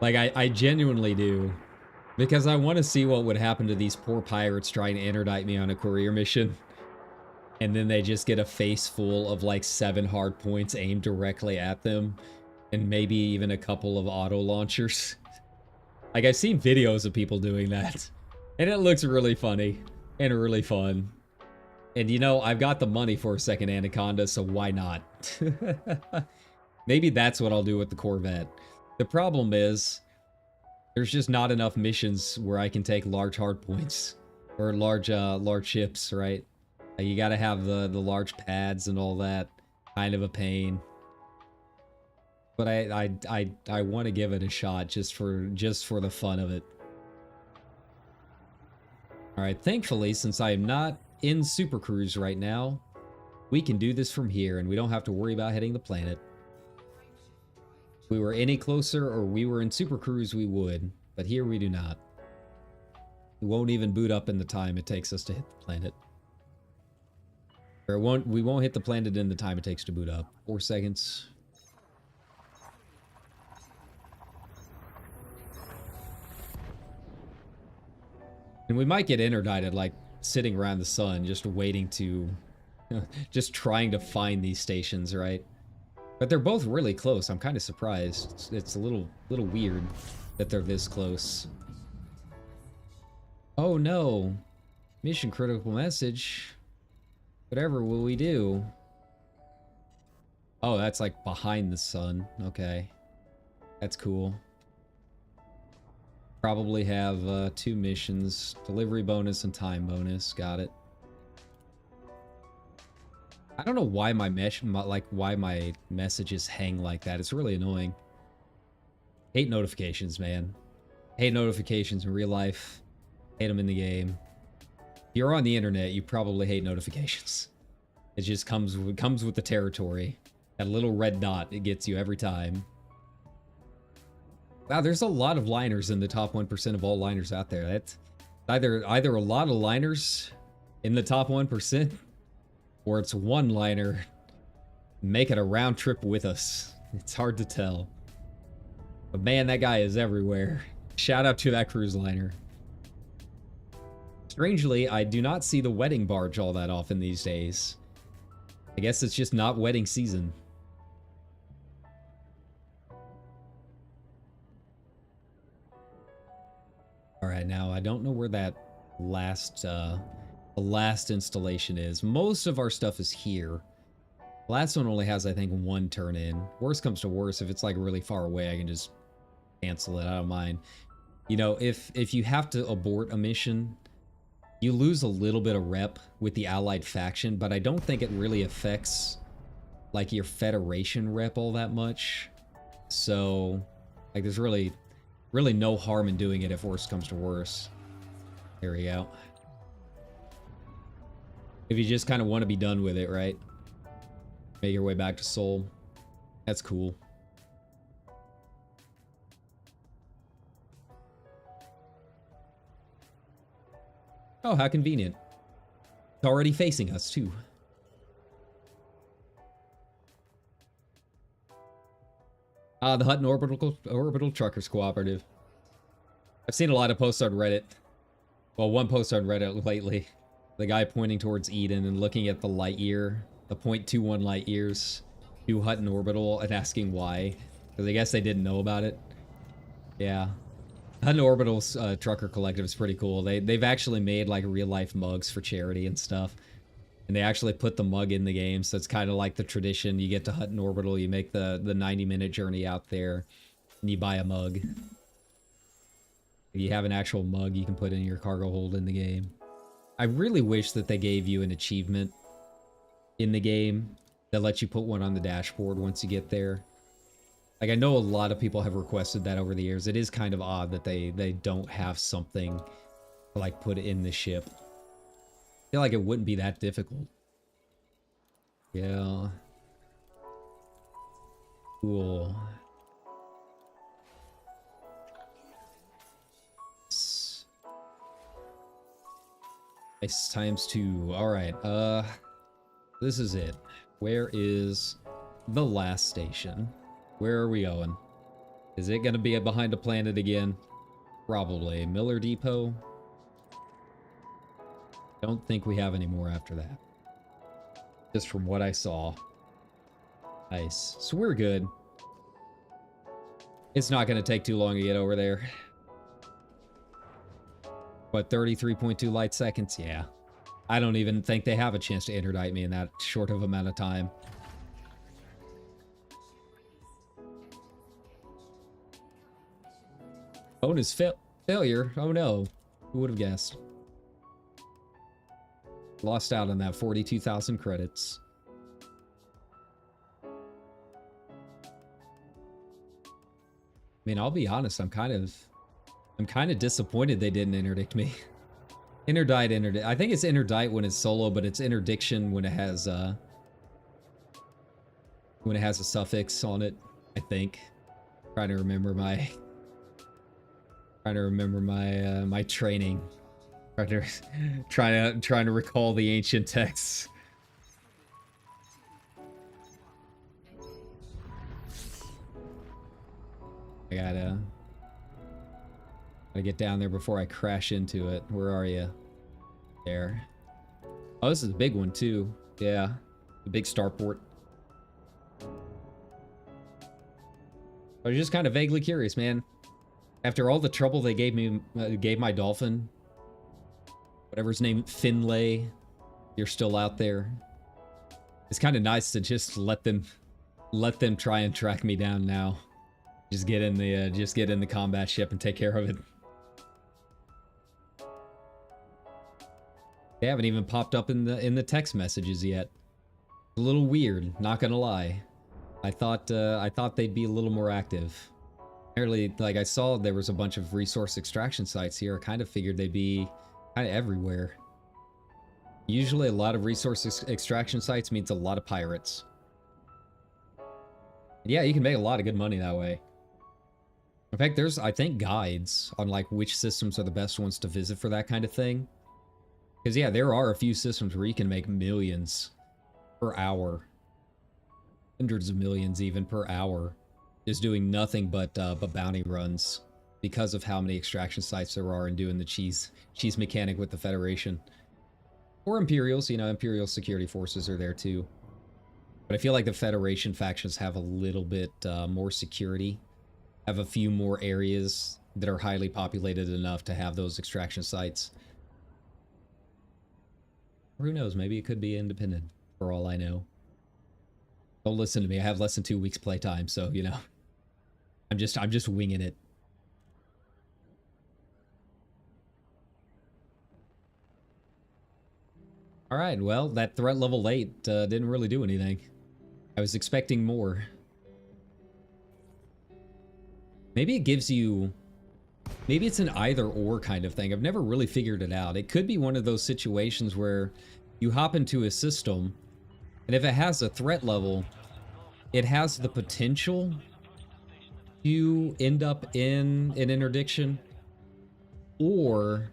Like, I genuinely do. Because I want to see what would happen to these poor pirates trying to interdict me on a courier mission. And then they just get a face full of like 7 hard points aimed directly at them. And maybe even a couple of auto launchers. Like, I've seen videos of people doing that. And it looks really funny. And really fun. And you know, I've got the money for a second Anaconda, so why not? Maybe that's what I'll do with the Corvette. The problem is, there's just not enough missions where I can take large hard points. Or large ships, right? You gotta have the large pads and all that. Kind of a pain. But I want to give it a shot just for the fun of it. Alright, thankfully, since I am not in Super Cruise right now, we can do this from here and we don't have to worry about hitting the planet. If we were any closer or we were in Super Cruise, we would. But here we do not. We won't even boot up in the time it takes us to hit the planet. Or we won't hit the planet in the time it takes to boot up. 4 seconds. And we might get interdicted, like, sitting around the sun, just waiting to... just trying to find these stations, right? But they're both really close. I'm kind of surprised. It's a little weird that they're this close. Oh no! Mission critical message. Whatever will we do? Oh, that's like behind the sun. Okay. That's cool. Probably have 2 missions. Delivery bonus and time bonus. Got it. I don't know why why my messages hang like that. It's really annoying. Hate notifications, man. Hate notifications in real life. Hate them in the game. If you're on the internet, you probably hate notifications. It just comes with the territory. That little red dot, it gets you every time. Wow, there's a lot of liners in the top 1% of all liners out there. That's either a lot of liners in the top 1%, or it's one liner making a round trip with us. It's hard to tell. But man, that guy is everywhere. Shout out to that cruise liner. Strangely, I do not see the wedding barge all that often these days. I guess it's just not wedding season. Alright, now I don't know where that last installation is. Most of our stuff is here. The last one only has, I think, 1 turn in. Worst comes to worst, if it's like really far away, I can just cancel it. I don't mind. You know, if you have to abort a mission, You lose a little bit of rep with the allied faction, but I don't think it really affects like your Federation rep all that much. So, like, there's really no harm in doing it if worse comes to worse. There we go. If you just kind of want to be done with it, right? Make your way back to Seoul. That's cool. Oh, how convenient. It's already facing us, too. The Hutton Orbital Truckers Cooperative. I've seen a lot of posts on Reddit. Well, one post on Reddit lately. The guy pointing towards Eden and looking at the light year, the 0.21 light years to Hutton Orbital and asking why. Because I guess they didn't know about it. Yeah. Hutton Orbital's trucker collective is pretty cool. They've actually made like real life mugs for charity and stuff. And they actually put the mug in the game, so it's kind of like the tradition. You get to Hutton Orbital, you make the 90-minute journey out there, and you buy a mug. If you have an actual mug you can put in your cargo hold in the game. I really wish that they gave you an achievement in the game that lets you put one on the dashboard once you get there. Like, I know a lot of people have requested that over the years. It is kind of odd that they don't have something to, like, put in the ship. I feel like it wouldn't be that difficult. Yeah. Cool. Nice times 2. Alright, this is it. Where is the last station? Where are we going? Is it gonna be behind a planet again? Probably. Miller Depot? Don't think we have any more after that. Just from what I saw. Nice. So we're good. It's not gonna take too long to get over there. What, 33.2 light seconds? Yeah. I don't even think they have a chance to interdict me in that short of amount of time. Bonus failure? Oh no. Who would have guessed? Lost out on that 42,000 credits. I mean, I'll be honest, I'm kind of disappointed they didn't interdict me. Interdict. I think it's interdict when it's solo, but it's interdiction when it has a suffix on it, I think. Trying to remember my my training. Trying to recall the ancient texts. I gotta get down there before I crash into it. Where are you? There. Oh, this is a big one too. Yeah, the big starport. I was just kind of vaguely curious, man. After all the trouble they gave me, gave my dolphin, whatever his name, Finlay, you're still out there. It's kind of nice to just let them try and track me down now. Just get in the combat ship and take care of it. They haven't even popped up in the text messages yet. A little weird, not gonna lie. I thought they'd be a little more active. Apparently, like, I saw there was a bunch of resource extraction sites here. I kind of figured they'd be kind of everywhere. Usually a lot of resource extraction sites means a lot of pirates. And yeah, you can make a lot of good money that way. In fact, there's, I think, guides on, like, which systems are the best ones to visit for that kind of thing. Because, yeah, there are a few systems where you can make millions per hour. Hundreds of millions even per hour. Just doing nothing but bounty runs. Because of how many extraction sites there are and doing the cheese mechanic with the Federation. Or Imperials, you know, Imperial security forces are there too. But I feel like the Federation factions have a little bit more security. Have a few more areas that are highly populated enough to have those extraction sites. Or who knows, maybe it could be independent, for all I know. Don't listen to me, I have less than 2 weeks playtime, so, you know. I'm just winging it. All right, well, that threat level 8 didn't really do anything. I was expecting more. Maybe it gives you... Maybe it's an either-or kind of thing. I've never really figured it out. It could be one of those situations where you hop into a system, and if it has a threat level, it has the potential to end up in an interdiction, or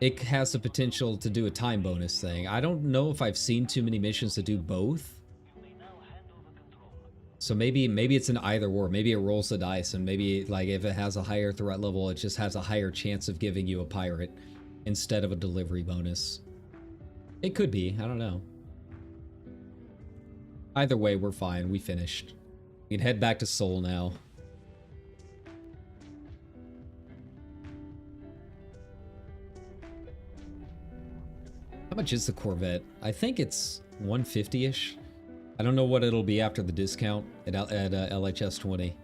it has the potential to do a time bonus thing. I don't know if I've seen too many missions that do both. So maybe it's an either or. Maybe it rolls the dice, and maybe like if it has a higher threat level, it just has a higher chance of giving you a pirate instead of a delivery bonus. It could be. I don't know. Either way, we're fine. We finished. We can head back to Seoul now. How much is the Corvette? I think it's 150-ish. I don't know what it'll be after the discount at LHS 20.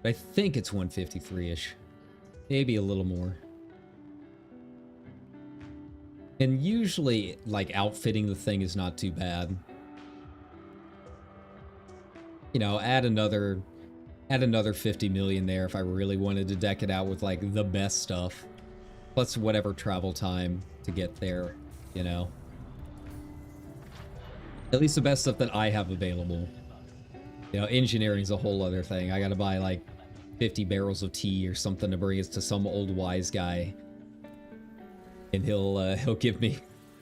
But I think it's 153-ish. Maybe a little more. And usually, like, outfitting the thing is not too bad. You know, add another 50 million there if I really wanted to deck it out with, like, the best stuff. Plus whatever travel time to get there, you know. At least the best stuff that I have available. You know, engineering's a whole other thing. I gotta buy, like, 50 barrels of tea or something to bring it to some old wise guy. And he'll give me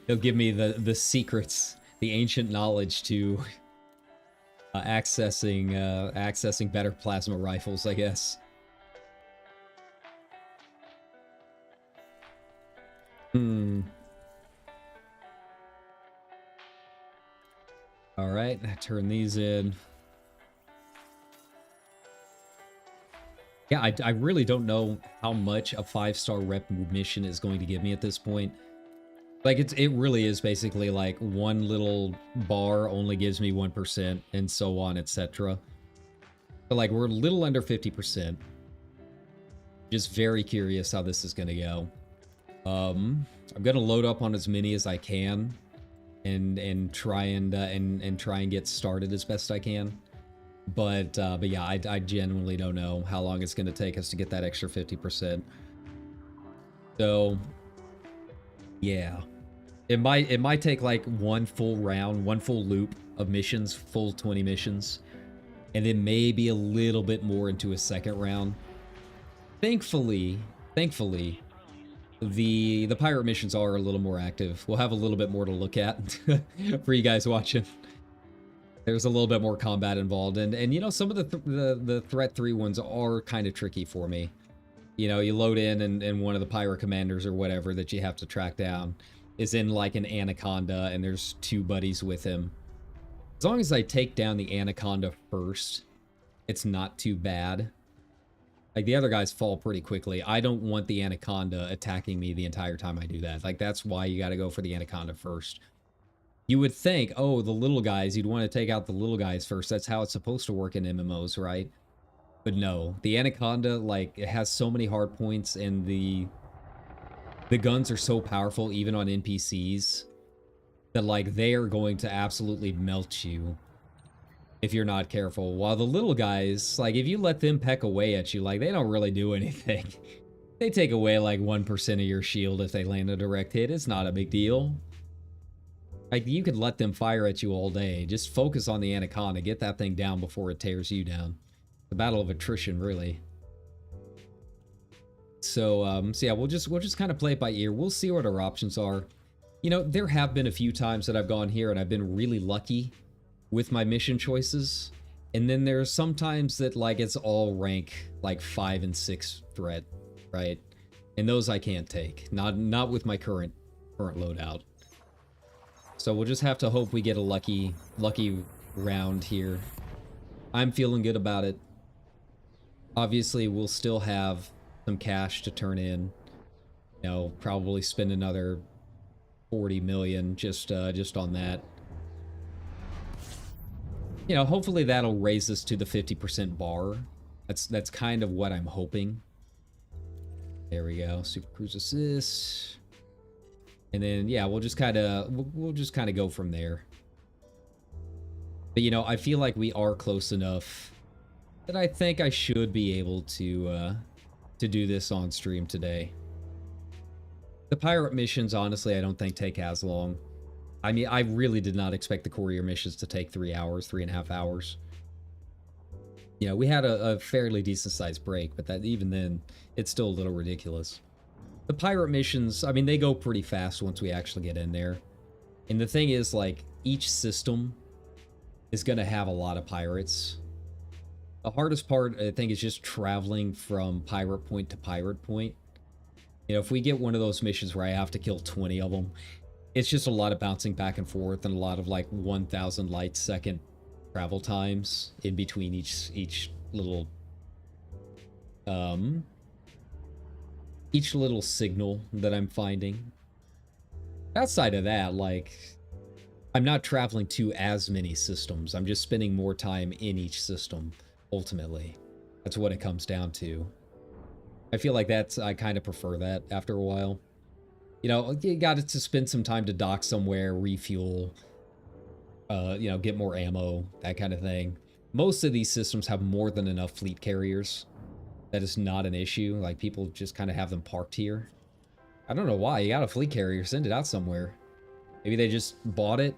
the secrets, the ancient knowledge to accessing better plasma rifles, I guess. All right, turn these in. Yeah, I really don't know how much a 5-star rep mission is going to give me at this point. Like, it really is basically like one little bar only gives me 1%, and so on, etc. But like, we're a little under 50%. Just very curious how this is going to go. I'm going to load up on as many as I can, and try and get started as best I can. But yeah, I genuinely don't know how long it's going to take us to get that extra 50%. So, yeah. It might take like one full round, one full loop of missions, full 20 missions. And then maybe a little bit more into a second round. Thankfully, the pirate missions are a little more active. We'll have a little bit more to look at for you guys watching. There's a little bit more combat involved, and you know, some of the Threat 3 ones are kind of tricky for me. You know, you load in, and one of the pirate commanders or whatever that you have to track down is in like an anaconda, and there's 2 buddies with him. As long as I take down the anaconda first, it's not too bad. Like, the other guys fall pretty quickly. I don't want the anaconda attacking me the entire time I do that. Like, that's why you gotta go for the anaconda first. You would think, oh, the little guys, you'd want to take out the little guys first. That's how it's supposed to work in MMOs, right? But no, the anaconda, like, it has so many hard points, and the guns are so powerful, even on NPCs, that, like, they are going to absolutely melt you if you're not careful. While the little guys, like, if you let them peck away at you, like, they don't really do anything. They take away, like, 1% of your shield if they land a direct hit. It's not a big deal. Like, you could let them fire at you all day. Just focus on the anaconda. Get that thing down before it tears you down. The battle of attrition, really. So yeah, we'll just kind of play it by ear. We'll see what our options are. You know, there have been a few times that I've gone here and I've been really lucky with my mission choices. And then there's sometimes that, like, it's all rank, like, 5 and 6 threat, right? And those I can't take. Not with my current loadout. So we'll just have to hope we get a lucky round here. I'm feeling good about it. Obviously, we'll still have some cash to turn in. You know, probably spend another 40 million just on that. You know, hopefully that'll raise us to the 50% bar. That's kind of what I'm hoping. There we go. Super Cruise Assist. And then yeah, we'll just kind of go from there. But you know, I feel like we are close enough that I think I should be able to do this on stream today. The pirate missions, honestly, I don't think take as long. I mean, I really did not expect the courier missions to take 3 hours, 3.5 hours. You know, we had a fairly decent sized break, but that even then, it's still a little ridiculous. The pirate missions, I mean, they go pretty fast once we actually get in there. And the thing is, like, each system is going to have a lot of pirates. The hardest part, I think, is just traveling from pirate point to pirate point. You know, if we get one of those missions where I have to kill 20 of them, it's just a lot of bouncing back and forth and a lot of like 1,000 light second travel times in between each little signal that I'm finding. Outside of that, like, I'm not traveling to as many systems. I'm just spending more time in each system, ultimately. That's what it comes down to. I feel like I kind of prefer that after a while. You know, you got to spend some time to dock somewhere, refuel, you know, get more ammo, that kind of thing. Most of these systems have more than enough fleet carriers. That is not an issue. Like, people just kind of have them parked here. I don't know why. You got a fleet carrier, send it out somewhere. Maybe they just bought it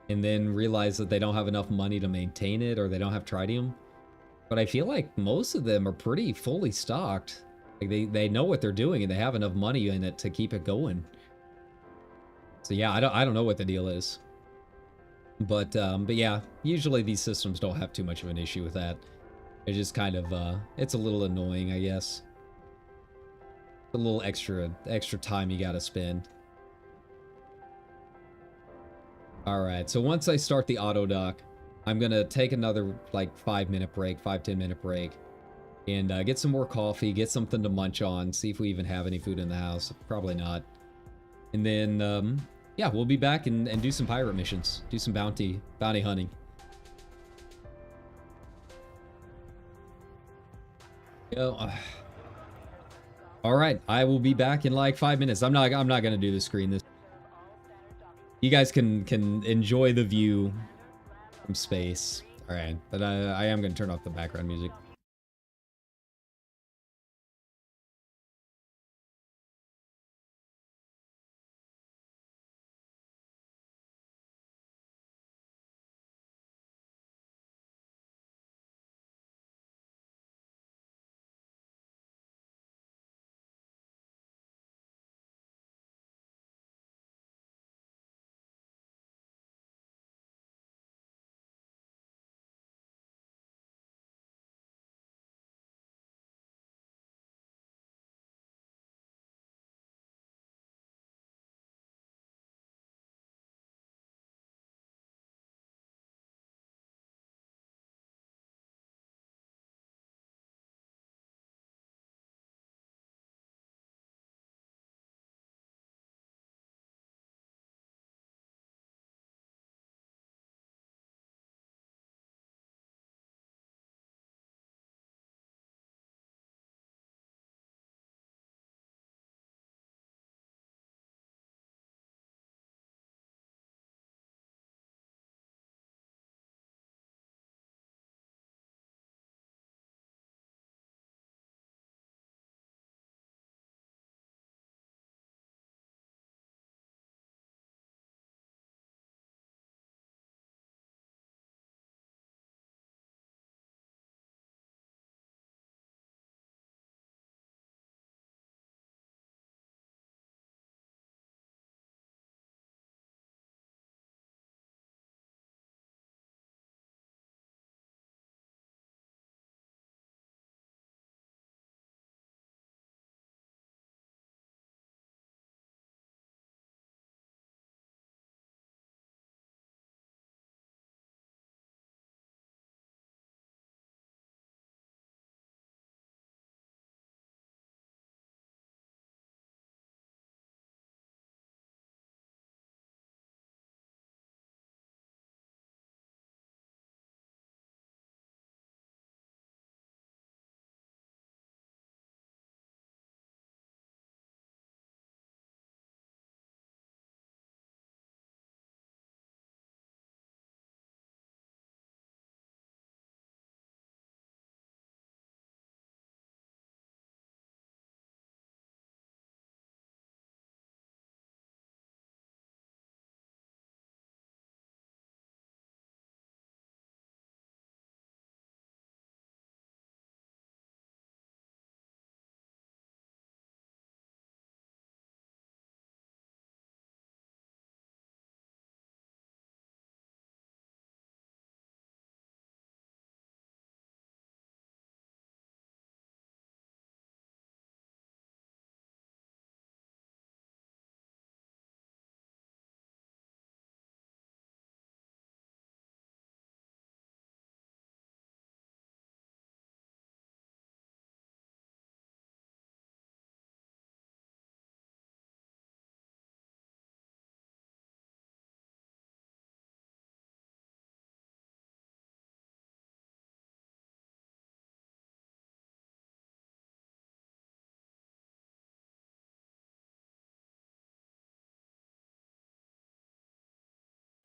and then realized that they don't have enough money to maintain it, or they don't have tritium. But I feel like most of them are pretty fully stocked. Like, they know what they're doing and they have enough money in it to keep it going. So yeah, I don't know what the deal is. But yeah, usually these systems don't have too much of an issue with that. It's just kind of it's a little annoying, I guess. A little extra time you gotta spend. Alright, so once I start the auto dock, I'm gonna take another like 5-minute break, 5-10-minute break, and get some more coffee, get something to munch on, see if we even have any food in the house. Probably not. And then yeah, we'll be back and do some pirate missions, do some bounty hunting. All right, I will be back in like 5 minutes. I'm not gonna do the screen this. You guys can enjoy the view from space. All right, but I am gonna turn off the background music.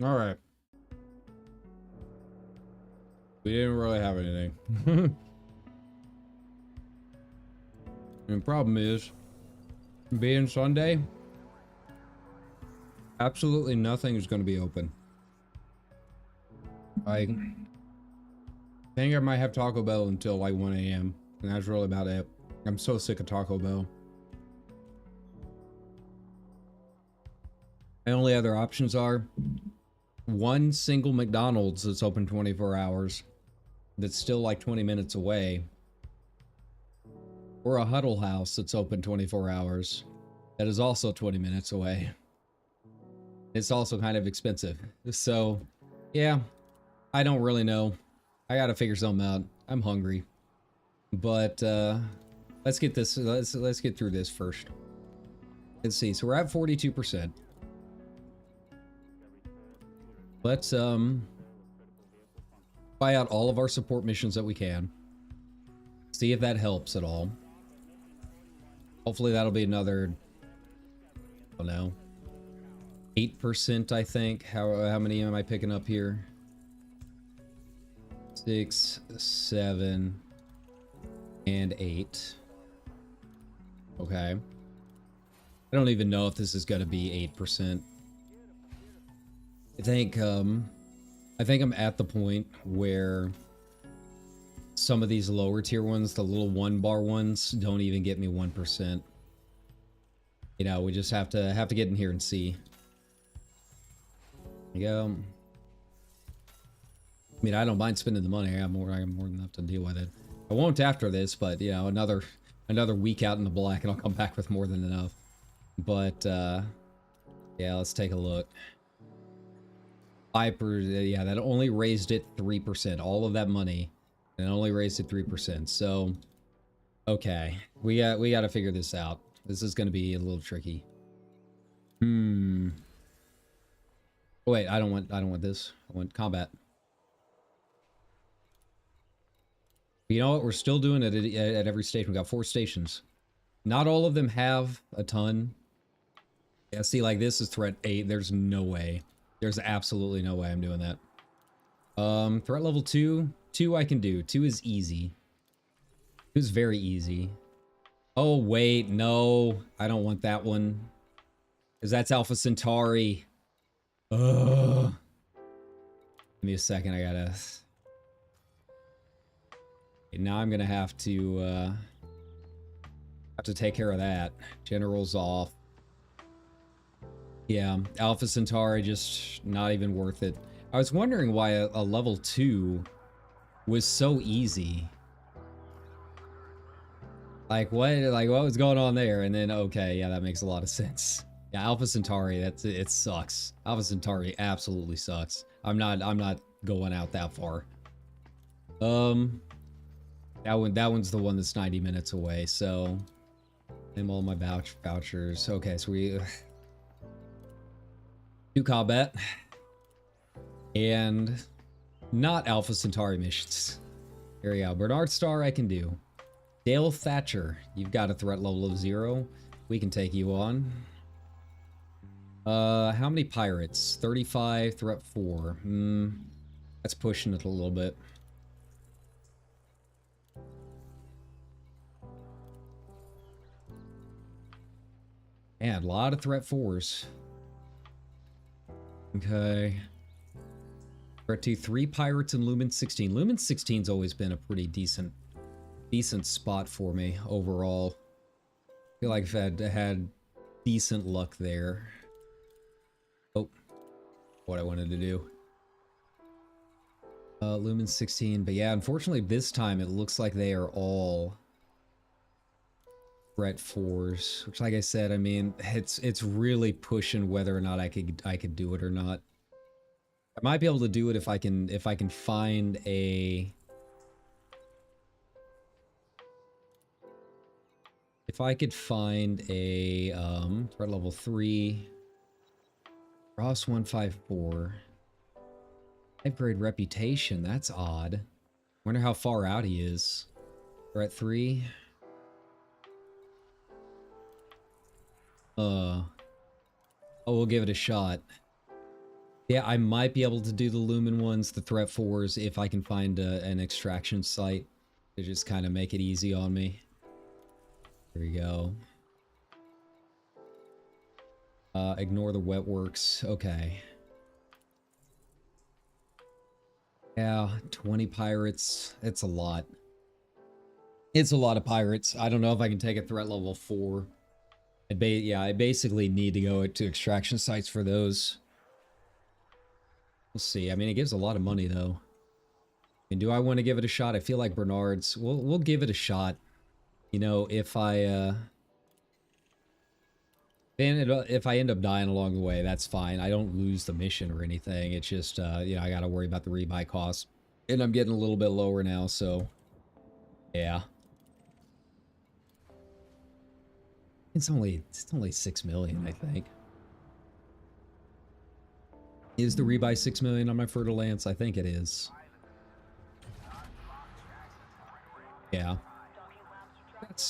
All right. We didn't really have anything. And the problem is, being Sunday, absolutely nothing is going to be open. I think I might have Taco Bell until like 1 a.m. And that's really about it. I'm so sick of Taco Bell. My only other options are one single McDonald's that's open 24 hours that's still like 20 minutes away, or a Huddle House that's open 24 hours that is also 20 minutes away. It's also kind of expensive. So, yeah, I don't really know. I gotta figure something out. I'm hungry. But let's get this let's get through this first. Let's see. So we're at 42%. Let's buy out all of our support missions that we can. See if that helps at all. Hopefully that'll be another, I don't know, 8%, I think. How many am I picking up here? 6, 7, and 8. Okay. I don't even know if this is going to be 8%. I think I'm at the point where some of these lower tier ones, the little 1-bar ones, don't even get me 1%. You know, we just have to get in here and see. There you go. I mean, I don't mind spending the money. I have more than enough to deal with it. I won't after this, but you know, another week out in the black, and I'll come back with more than enough. But yeah, let's take a look. 5%, yeah, that only raised it 3%. All of that money, and only raised it 3%. So, okay, we got to figure this out. This is going to be a little tricky. Oh, wait, I don't want this. I want combat. But you know what? We're still doing it at every station. We got 4 stations. Not all of them have a ton. Yeah, see, like this is threat 8. There's no way. There's absolutely no way I'm doing that. Threat level 2. 2 I can do. 2 is easy. 2 is very easy. Oh, wait. No. I don't want that one. Because that's Alpha Centauri. Ugh. Give me a second. I gotta... Okay, now I'm gonna have to take care of that. General's off. Yeah, Alpha Centauri, just not even worth it. I was wondering why a level 2 was so easy. Like what was going on there? And then, okay, yeah, that makes a lot of sense. Yeah, Alpha Centauri, it sucks. Alpha Centauri absolutely sucks. I'm not going out that far. That one's the one that's 90 minutes away, so I'm all my vouchers. Okay, so we do combat and not Alpha Centauri missions. Here we go. Bernard Star I can do. Dale Thatcher, you've got a threat level of 0. We can take you on. How many pirates? 35, threat 4. That's pushing it a little bit. Man, a lot of threat 4s. Okay. Threat 2, 3 pirates and Lumen 16. Lumen 16's always been a pretty decent spot for me overall. I feel like I've had decent luck there. Oh, what I wanted to do. Lumen 16, but yeah, unfortunately this time it looks like they are all threat 4s, which, like I said, I mean, it's really pushing whether or not I could do it or not. I might be able to do it if I can find a... If I could find a threat level 3, Ross 154, 5-grade reputation. That's odd. Wonder how far out he is. Threat 3. Oh, we'll give it a shot. Yeah, I might be able to do the Lumen ones, the Threat 4s, if I can find an extraction site to just kind of make it easy on me. There we go. Ignore the wet works. Okay. Yeah, 20 pirates. It's a lot. It's a lot of pirates. I don't know if I can take a threat level 4. I basically need to go to extraction sites for those. We'll see. I mean, it gives a lot of money, though. And do I want to give it a shot? I feel like Bernard's. We'll give it a shot. You know, if I end up dying along the way, that's fine. I don't lose the mission or anything. It's just, you know, I got to worry about the rebuy costs. And I'm getting a little bit lower now, so yeah. It's only 6 million, I think. Is the rebuy 6 million on my Fertile Lance? I think it is. Yeah.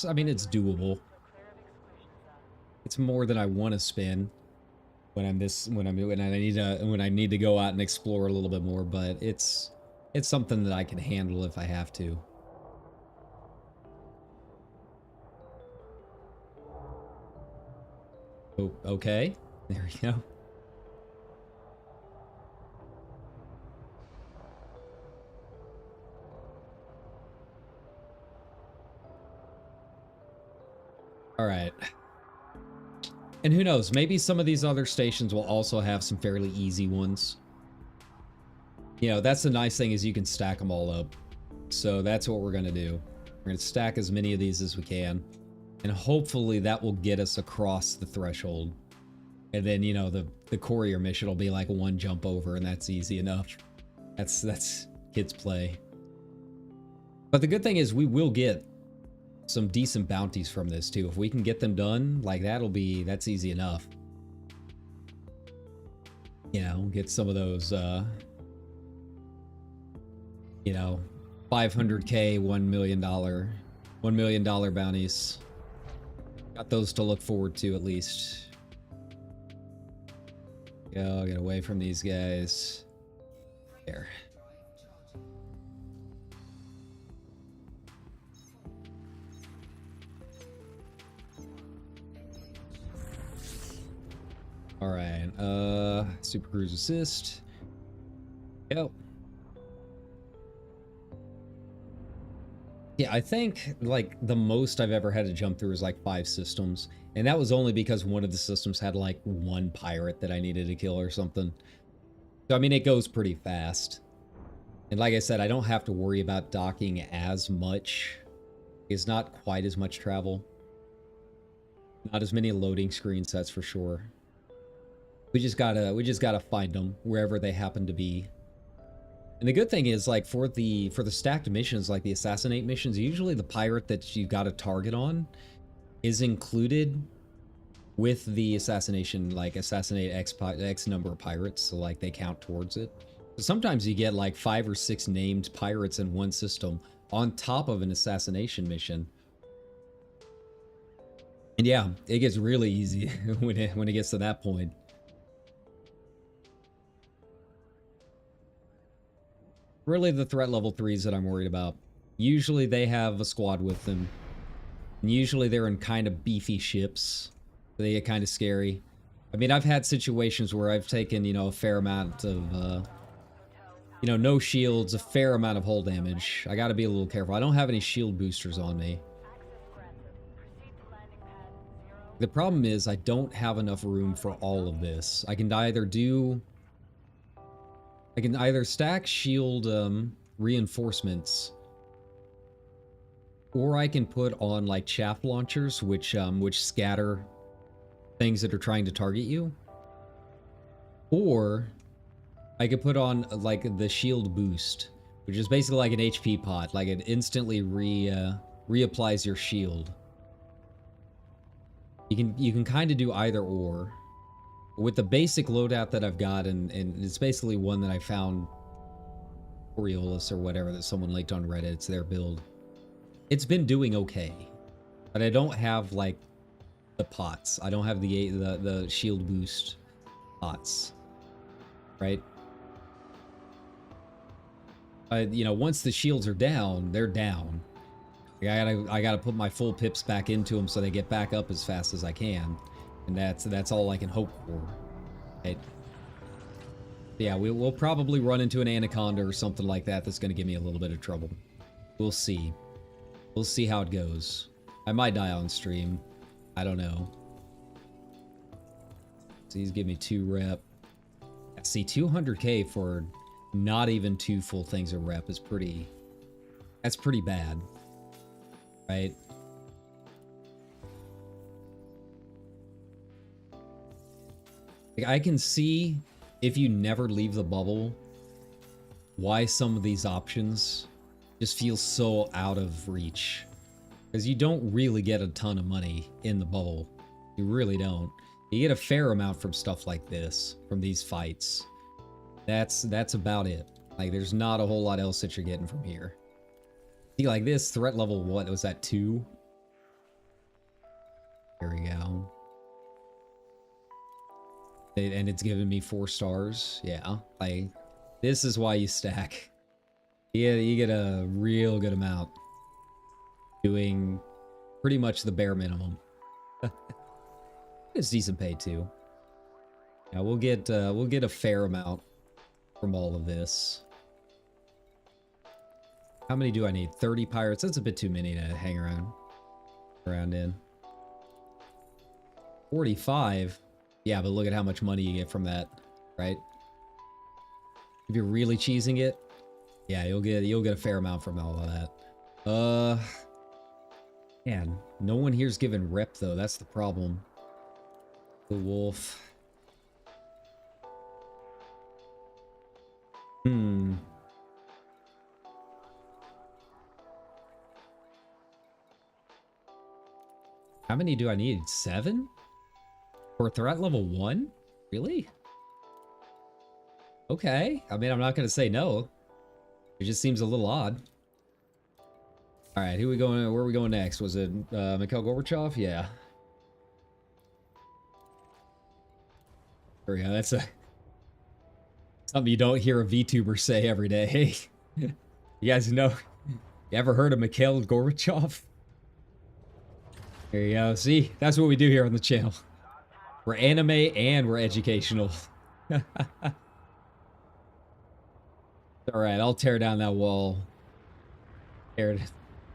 I mean, it's doable. It's more than I want to spend when I need to go out and explore a little bit more, but it's something that I can handle if I have to. Oh, okay. There we go. All right. And who knows, maybe some of these other stations will also have some fairly easy ones. You know, that's the nice thing is you can stack them all up. So that's what we're going to do. We're going to stack as many of these as we can. And hopefully that will get us across the threshold. And then, you know, the courier mission will be like one jump over, and that's easy enough. That's kids play. But the good thing is we will get some decent bounties from this too. If we can get them done, like that's easy enough. You know, get some of those you know, 500k, $1 million bounties. Got those to look forward to at least. Go, get away from these guys. There. All right, Super Cruise Assist. Go. Yeah, I think like the most I've ever had to jump through is like 5 systems. And that was only because one of the systems had like 1 pirate that I needed to kill or something. So I mean, it goes pretty fast. And like I said, I don't have to worry about docking as much. It's not quite as much travel. Not as many loading screens, that's for sure. We just gotta find them wherever they happen to be. And the good thing is, like, for the stacked missions, like the assassinate missions, usually the pirate that you got a target on is included with the assassination, like assassinate X number of pirates, so like they count towards it. So sometimes you get like 5 or 6 named pirates in one system on top of an assassination mission. And yeah, it gets really easy when it gets to that point. Really the threat level 3s that I'm worried about. Usually they have a squad with them. And usually they're in kind of beefy ships. They get kind of scary. I mean, I've had situations where I've taken, you know, a fair amount of, you know, no shields, a fair amount of hull damage. I gotta be a little careful. I don't have any shield boosters on me. The problem is I don't have enough room for all of this. I can either stack shield reinforcements, or I can put on like chaff launchers, which scatter things that are trying to target you. Or I could put on like the shield boost, which is basically like an HP pot, like it instantly reapplies your shield. You can kind of do either or. With the basic loadout that I've got, and it's basically one that I found Coriolis or whatever that someone linked on Reddit, it's their build. It's been doing okay, but I don't have like the pots. I don't have the shield boost pots. right? You know, once the shields are down, they're down. I gotta put my full pips back into them so they get back up as fast as I can, and that's all I can hope for. Right? Yeah, we'll probably run into an anaconda or something like that. That's gonna give me a little bit of trouble. We'll see. We'll see how it goes. I might die on stream. I don't know. So he's giving me 2 rep. See, 200k for not even 2 full things a rep is pretty... That's pretty bad. Right? Like, I can see, if you never leave the bubble, why some of these options just feel so out of reach. Because you don't really get a ton of money in the bubble. You really don't. You get a fair amount from stuff like this, from these fights. That's about it. Like, there's not a whole lot else that you're getting from here. See, like this, threat level, what was that, 2? There we go. And it's giving me 4 stars. Yeah, like, this is why you stack. You get a real good amount. Doing pretty much the bare minimum. It's decent pay too. Yeah, we'll get a fair amount from all of this. How many do I need? 30 pirates. That's a bit too many to hang around in. 45. Yeah, but look at how much money you get from that, right? If you're really cheesing it, yeah, you'll get a fair amount from all of that. Man, no one here's given rep though. That's the problem. The wolf. How many do I need? 7? For threat level 1? Really? Okay. I mean, I'm not going to say no. It just seems a little odd. All right, where are we going next? Was it Mikhail Gorbachev? Yeah. There we go. That's something you don't hear a VTuber say every day. You guys know? You ever heard of Mikhail Gorbachev? There you go. See, that's what we do here on the channel. We're anime and we're educational. All right, I'll tear down that wall. Tear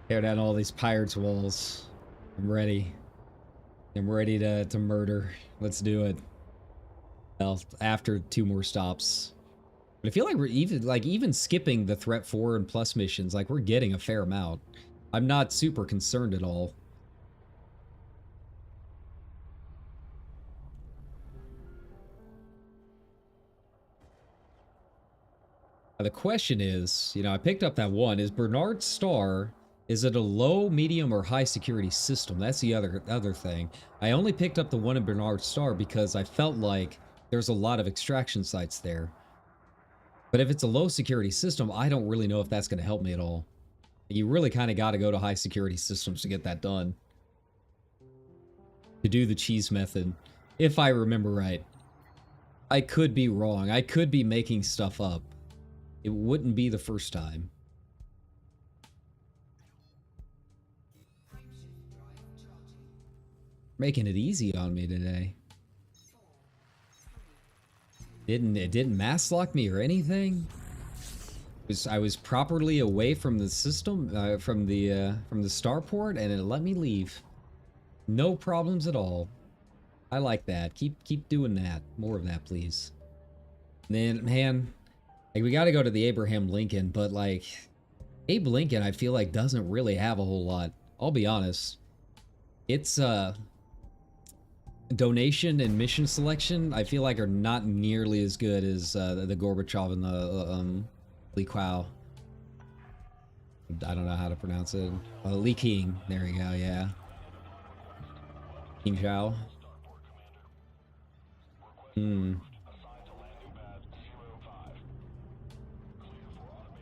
down all these pirates' walls. I'm ready. I'm ready to murder. Let's do it. Well, after 2 more stops. But I feel like we're even skipping the threat 4 and plus missions, like we're getting a fair amount. I'm not super concerned at all. The question is, you know, I picked up that one. Is Bernard's Star, is it a low, medium, or high security system? That's the other thing. I only picked up the one in Bernard's Star because I felt like there's a lot of extraction sites there. But if it's a low security system, I don't really know if that's going to help me at all. You really kind of got to go to high security systems to get that done. To do the cheese method, if I remember right. I could be wrong. I could be making stuff up. It wouldn't be the first time. Making it easy on me today. It didn't mass lock me or anything. I was properly away from the system, from the starport, and it let me leave. No problems at all. I like that. Keep doing that. More of that, please. And then, man, like, we got to go to the Abraham Lincoln, but like, Abe Lincoln, I feel like doesn't really have a whole lot. I'll be honest. It's donation and mission selection, I feel like, are not nearly as good as the Gorbachev and the Li Kuo. I don't know how to pronounce it. Li King. There we go. Yeah. King Zhao.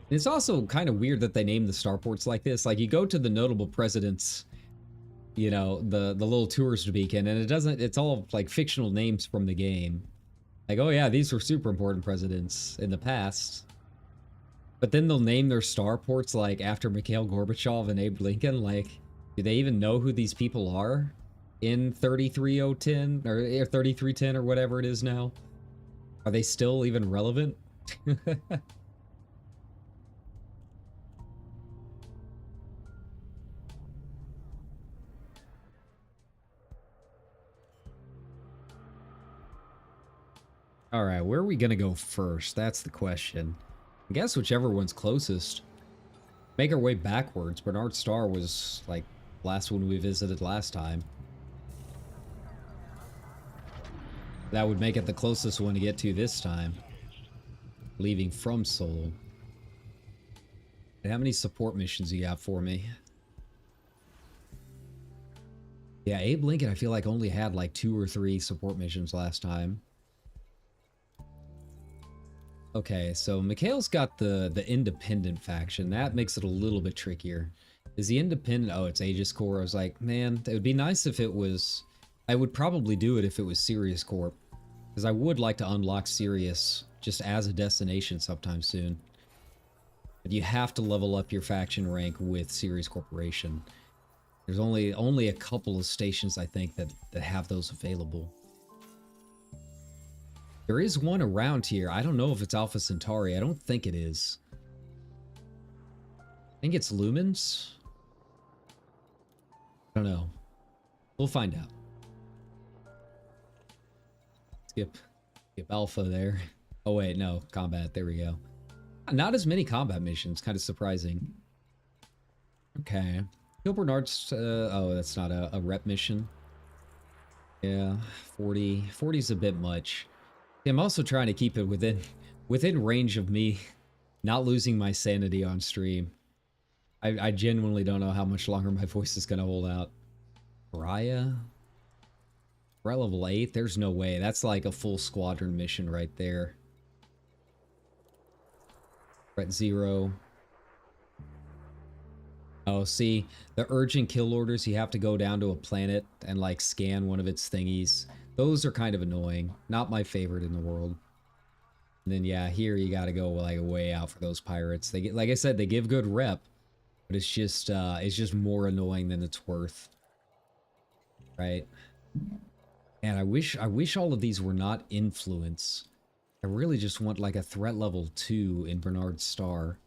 It's also kind of weird that they name the starports like this. Like, you go to the notable presidents, you know, the little tourist beacon, and it's all like fictional names from the game. Like, oh yeah, these were super important presidents in the past. But then they'll name their starports like after Mikhail Gorbachev and Abe Lincoln. Like, do they even know who these people are in 33010 or 3310 or whatever it is now? Are they still even relevant? All right, where are we gonna go first? That's the question. I guess whichever one's closest. Make our way backwards. Bernard Star was like the last one we visited last time. That would make it the closest one to get to this time. Leaving from Seoul. And how many support missions you got for me? Yeah, Abe Lincoln I feel like only had like 2 or 3 support missions last time. Okay, so Mikhail's got the independent faction. That makes it a little bit trickier. Is the independent... Oh, it's Aegis Corps. I was like, man, it would be nice if it was... I would probably do it if it was Sirius Corp. Because I would like to unlock Sirius just as a destination sometime soon. But you have to level up your faction rank with Sirius Corporation. There's only a couple of stations, I think, that have those available. There is one around here. I don't know if it's Alpha Centauri. I don't think it is. I think it's Lumens. I don't know. We'll find out. Skip Alpha there. Oh wait, no. Combat. There we go. Not as many combat missions. Kind of surprising. Okay. Kill Bernard's... oh, that's not a rep mission. Yeah, 40. 40 is a bit much. I'm also trying to keep it within range of me not losing my sanity on stream. I genuinely don't know how much longer my voice is going to hold out. Raya? We're at level 8? There's no way. That's like a full squadron mission right there. We're at 0. Oh, see, the urgent kill orders, you have to go down to a planet and like scan one of its thingies. Those are kind of annoying. Not my favorite in the world. And then yeah, here you gotta go like way out for those pirates. They get, like I said, they give good rep, but it's just more annoying than it's worth. Right? And I wish all of these were not influence. I really just want like a threat level 2 in Bernard Star.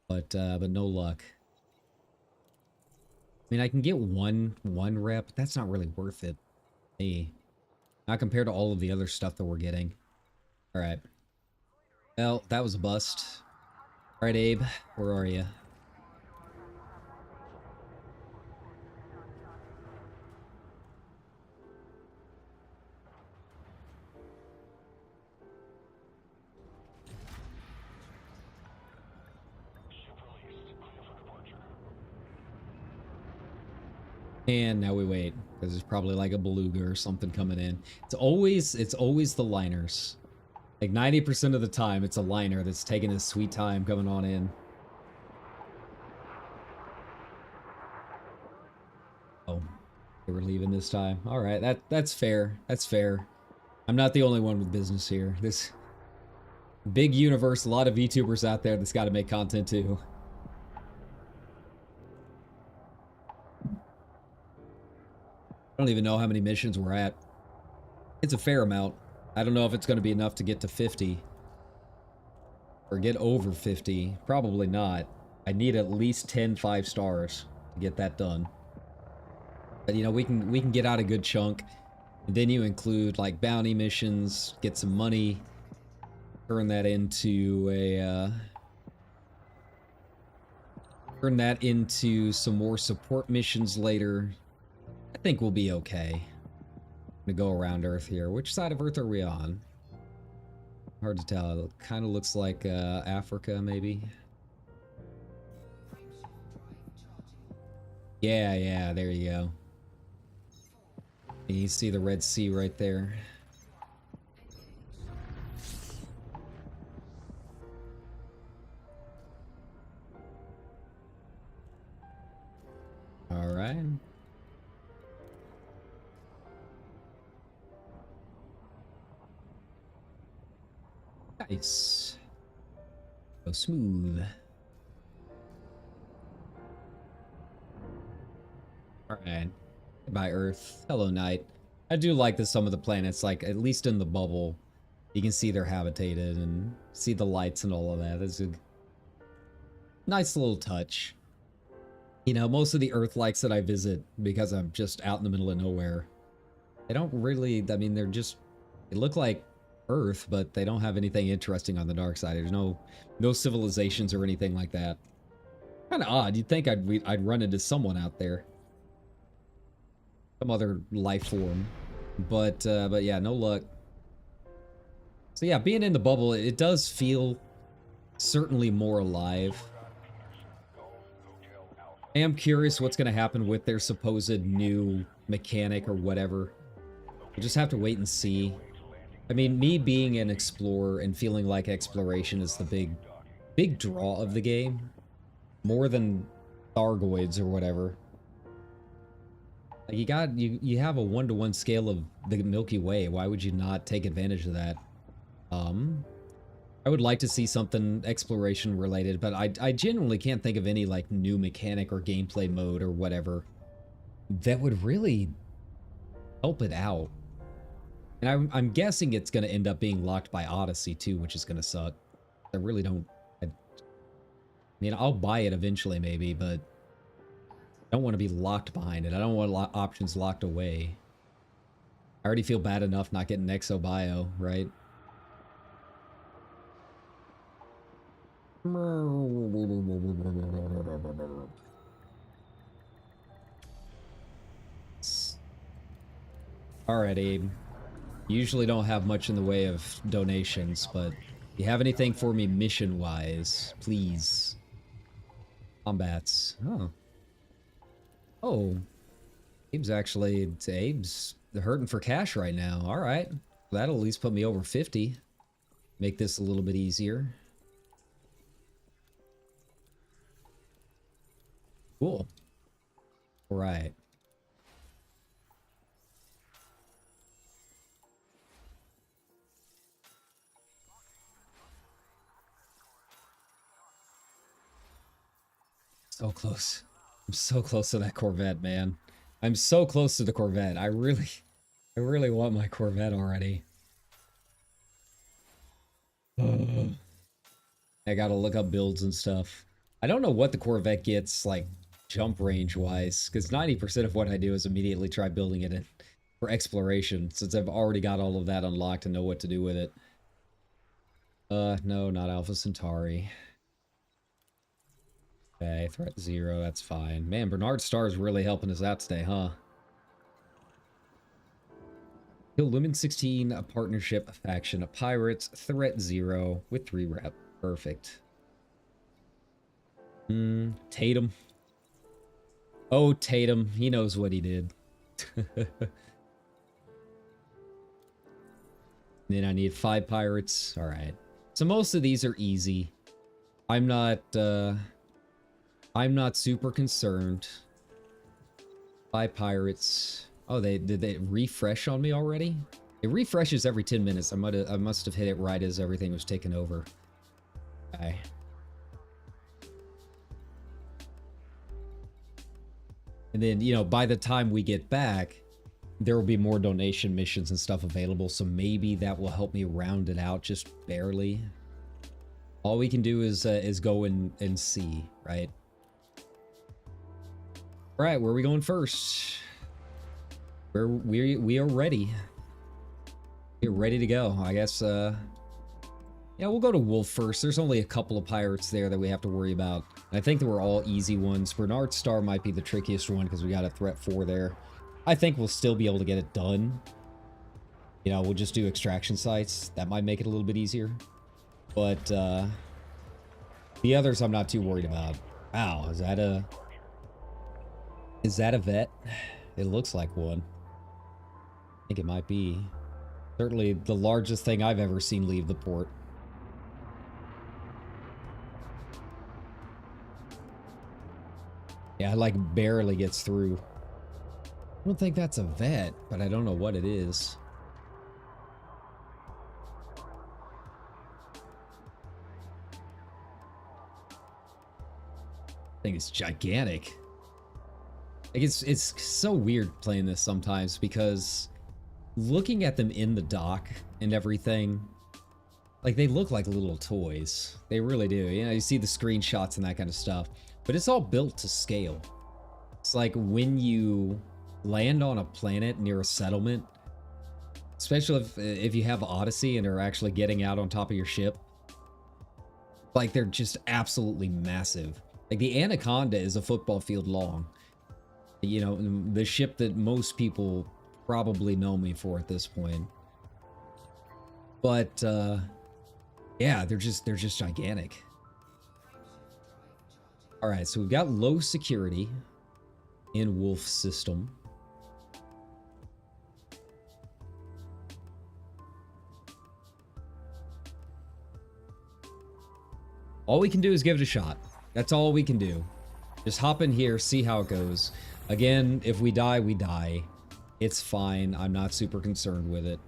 But no luck. I mean, I can get one rep. That's not really worth it. Hey. Not compared to all of the other stuff that we're getting. Alright. Well, that was a bust. Alright, Abe. Where are you? And now we wait, because there's probably like a beluga or something coming in. It's always the liners. Like 90% of the time, it's a liner that's taking his sweet time coming on in. Oh, they were leaving this time. All right, that's fair. That's fair. I'm not the only one with business here. This big universe, a lot of VTubers out there that's got to make content too. I don't even know how many missions we're at. It's a fair amount. I don't know if it's going to be enough to get to 50. Or get over 50. Probably not. I need at least 10 5 stars to get that done. But you know, we can get out a good chunk. And then you include like bounty missions, get some money, turn that into a turn that into some more support missions later. I think we'll be okay. I'm gonna go around Earth here. Which side of Earth are we on? Hard to tell. It kind of looks like Africa, maybe. Yeah, there you go. And you see the Red Sea right there. All right. Nice. So smooth. Alright. Goodbye, Earth. Hello, Night. I do like that some of the planets, like, at least in the bubble, you can see they're habitated and see the lights and all of that. It's a nice little touch. You know, most of the Earth-likes that I visit, because I'm just out in the middle of nowhere, they don't really, I mean, they're just, they look like Earth, but they don't have anything interesting on the dark side. There's no civilizations or anything like that. Kind of odd. You'd think I'd run into someone out there. Some other life form. But yeah, no luck. So yeah, being in the bubble, it does feel certainly more alive. I am curious what's going to happen with their supposed new mechanic or whatever. We'll just have to wait and see. I mean, me being an explorer and feeling like exploration is the big draw of the game. More than Thargoids or whatever. Like you have a 1-to-1 scale of the Milky Way. Why would you not take advantage of that? I would like to see something exploration related, but I genuinely can't think of any like new mechanic or gameplay mode or whatever that would really help it out. And I'm guessing it's going to end up being locked by Odyssey too, which is going to suck. I really don't. I mean, I'll buy it eventually maybe, but I don't want to be locked behind it. I don't want options locked away. I already feel bad enough not getting Exobio, right? Alright, Abe. Usually don't have much in the way of donations, but if you have anything for me mission-wise, please. Combats. Oh. Oh. Abe's hurting for cash right now. Alright. That'll at least put me over 50. Make this a little bit easier. Cool. All right. So close. I'm so close to that Corvette, man. I'm so close to the Corvette. I really want my Corvette already. I gotta look up builds and stuff. I don't know what the Corvette gets, like, jump range wise, because 90% of what I do is immediately try building it in for exploration, since I've already got all of that unlocked and know what to do with it. No, not Alpha Centauri. Okay, threat 0, that's fine. Man, Bernard Starr is really helping us out today, huh? Kill Lumen 16, a partnership, a faction, a pirates, threat 0 with 3 rep. Perfect. Tatum. Oh, Tatum. He knows what he did. Then I need 5 pirates. Alright. So most of these are easy. I'm not super concerned. 5 pirates. Oh, did they refresh on me already? It refreshes every 10 minutes. I must have hit it right as everything was taken over. Okay. And then, you know, by the time we get back, there will be more donation missions and stuff available, so maybe that will help me round it out just barely. All we can do is go and see, right? All right, where are we going first? We are ready. We're ready to go. I guess, yeah, we'll go to Wolf first. There's only a couple of pirates there that we have to worry about. And I think they were all easy ones. Bernard Starr might be the trickiest one because we got a threat 4 there. I think we'll still be able to get it done. You know, we'll just do extraction sites. That might make it a little bit easier. But, the others I'm not too worried about. Wow, is that a vet? It looks like one. I think it might be. Certainly the largest thing I've ever seen leave the port. Yeah, it like barely gets through. I don't think that's a vet, but I don't know what it is. thing is gigantic. Like it's so weird playing this sometimes because looking at them in the dock and everything, like they look like little toys. They really do. You know, you see the screenshots and that kind of stuff, but it's all built to scale. It's like when you land on a planet near a settlement, especially if you have Odyssey and are actually getting out on top of your ship, like they're just absolutely massive. Like the Anaconda is a football field long. You know, the ship that most people probably know me for at this point. But yeah, they're just gigantic. All right, so we've got low security in Wolf system. All we can do is give it a shot. That's all we can do. Just hop in here, see how it goes. Again, if we die, we die. It's fine. I'm not super concerned with it.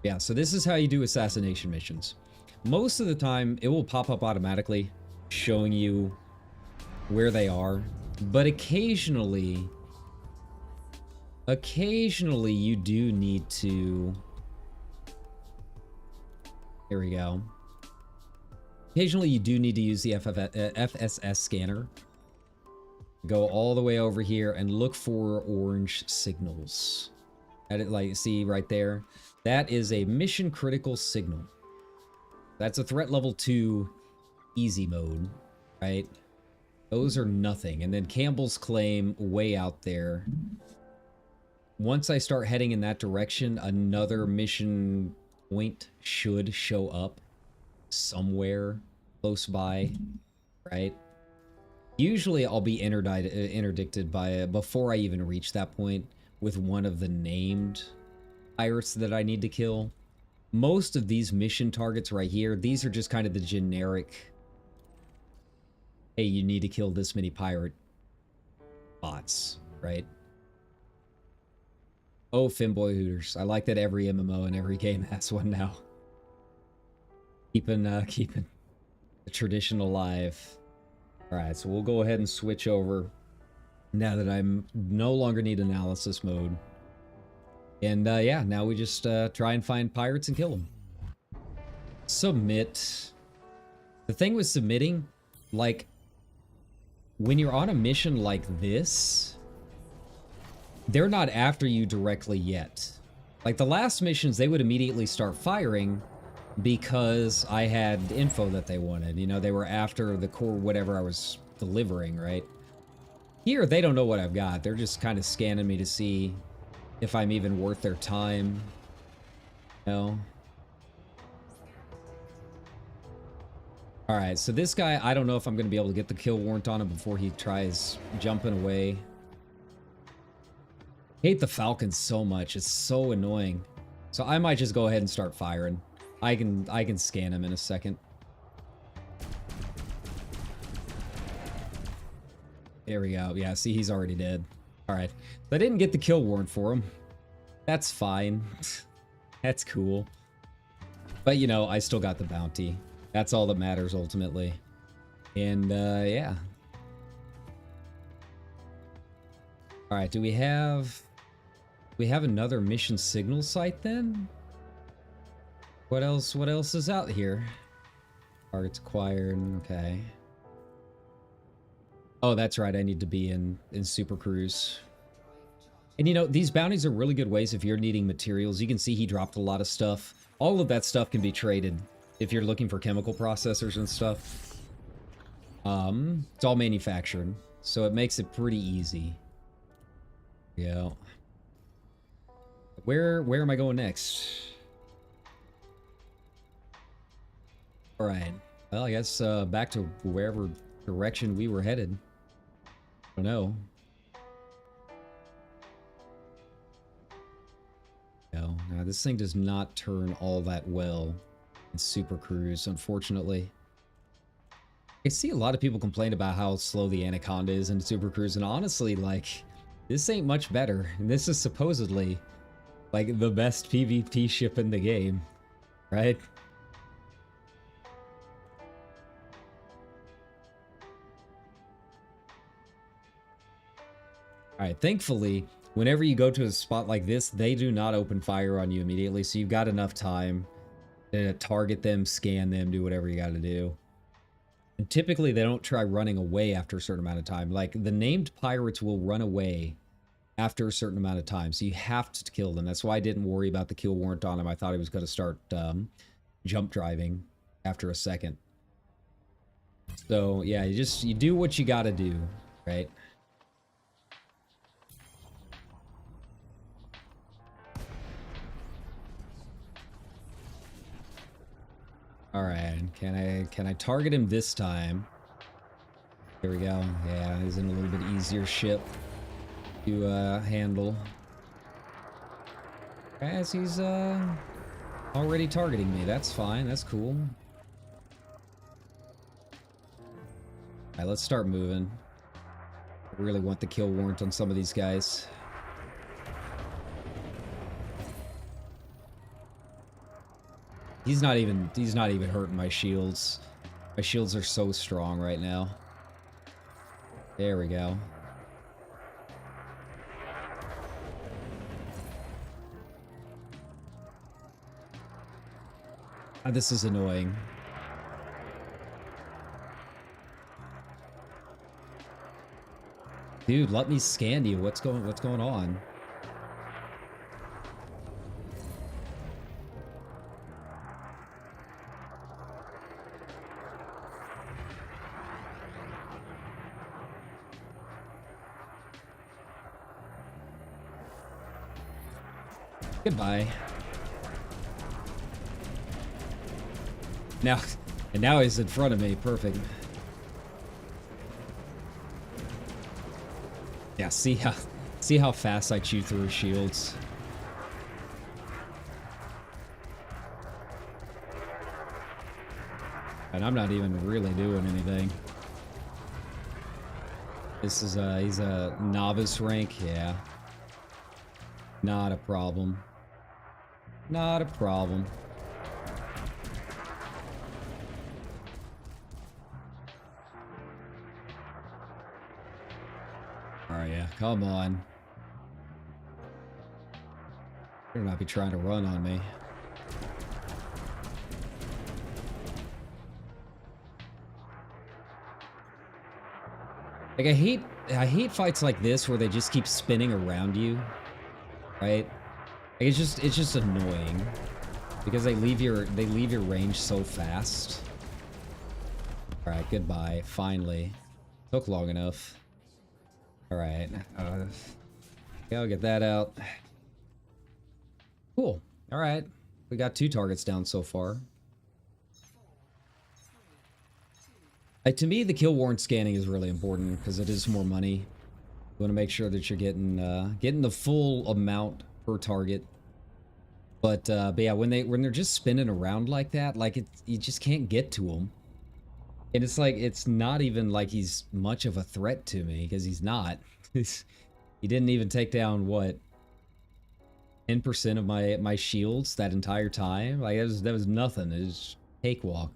Yeah, so this is how you do assassination missions. Most of the time, it will pop up automatically, showing you where they are. But occasionally you do need to... Here we go. Occasionally you do need to use the FSS scanner. Go all the way over here and look for orange signals. Like, see right there? That is a mission critical signal. That's a threat level 2 easy mode, right? Those are nothing. And then Campbell's Claim way out there. Once I start heading in that direction, another mission point should show up somewhere close by, right? Usually I'll be interdicted by before I even reach that point with one of the named pirates that I need to kill. Most of these mission targets right here, these are just kind of the generic, hey, you need to kill this many pirate bots, right? Oh, Finboy Hooters. I like that every MMO and every game has one now. Keeping the tradition alive. Alright, so we'll go ahead and switch over now that I'm no longer need analysis mode. And yeah, now we just try and find pirates and kill them. Submit. The thing with submitting, like, when you're on a mission like this, they're not after you directly yet. Like the last missions, they would immediately start firing because I had info that they wanted. You know, they were after the core whatever I was delivering, right? Here, they don't know what I've got. They're just kind of scanning me to see if I'm even worth their time. You know? Alright, so this guy, I don't know if I'm going to be able to get the kill warrant on him before he tries jumping away. I hate the Falcons so much. It's so annoying. So I might just go ahead and start firing. I can scan him in a second. There we go. Yeah, see, he's already dead. Alright. I didn't get the kill warrant for him. That's fine. That's cool. But, you know, I still got the bounty. That's all that matters, ultimately. And, yeah. Alright, do we have another mission signal site, then? What else is out here? Targets acquired, okay. Oh, that's right, I need to be in Super Cruise. And you know, these bounties are really good ways if you're needing materials. You can see he dropped a lot of stuff. All of that stuff can be traded if you're looking for chemical processors and stuff. It's all manufactured, so it makes it pretty easy. Yeah. Where am I going next? Alright. Well, I guess back to wherever direction we were headed. I don't know. No, this thing does not turn all that well in Super Cruise, unfortunately. I see a lot of people complain about how slow the Anaconda is in Super Cruise, and honestly, like, this ain't much better. And this is supposedly, like, the best PvP ship in the game, right? Alright, thankfully, whenever you go to a spot like this, they do not open fire on you immediately, so you've got enough time to target them, scan them, do whatever you gotta do. And typically, they don't try running away after a certain amount of time. Like, the named pirates will run away after a certain amount of time, so you have to kill them. That's why I didn't worry about the kill warrant on him. I thought he was going to start jump driving after a second. So, yeah, you do what you gotta do, right? Alright, can I target him this time? Here we go. Yeah, he's in a little bit easier ship to handle. As he's already targeting me. That's fine, that's cool. Alright, let's start moving. I really want the kill warrant on some of these guys. He's not even hurting my shields. My shields are so strong right now. There we go. This is annoying. Dude, let me scan you. What's going on? Goodbye. Now he's in front of me. Perfect. Yeah, see how fast I chew through shields. And I'm not even really doing anything. This is he's a novice rank, yeah. Not a problem. Not a problem. Alright, yeah, come on. Better not be trying to run on me. Like, I hate fights like this where they just keep spinning around you. Right? Like, it's just annoying. Because they leave your range so fast. Alright, goodbye. Finally. Took long enough. Alright. Yeah, I'll get that out. Cool. Alright. We got 2 targets down so far. To me, the kill warrant scanning is really important because it is more money. You want to make sure that you're getting the full amount per target. But yeah, when they're just spinning around like that, like you just can't get to them. And it's like it's not even like he's much of a threat to me because he's not. He didn't even take down what 10% of my shields that entire time. Like that was nothing. It was cakewalk.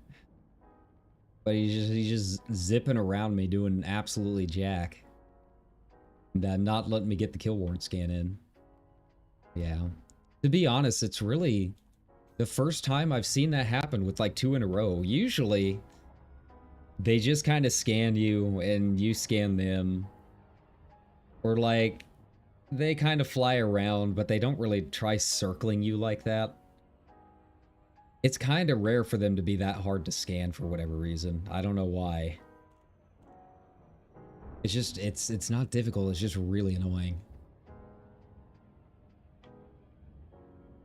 But he's just zipping around me doing absolutely jack. And not letting me get the kill warrant scan in. Yeah. To be honest, it's really the first time I've seen that happen with like 2 in a row. Usually, they just kind of scan you and you scan them. Or like, they kind of fly around, but they don't really try circling you like that. It's kind of rare for them to be that hard to scan for whatever reason. I don't know why. It's just, it's not difficult, it's just really annoying.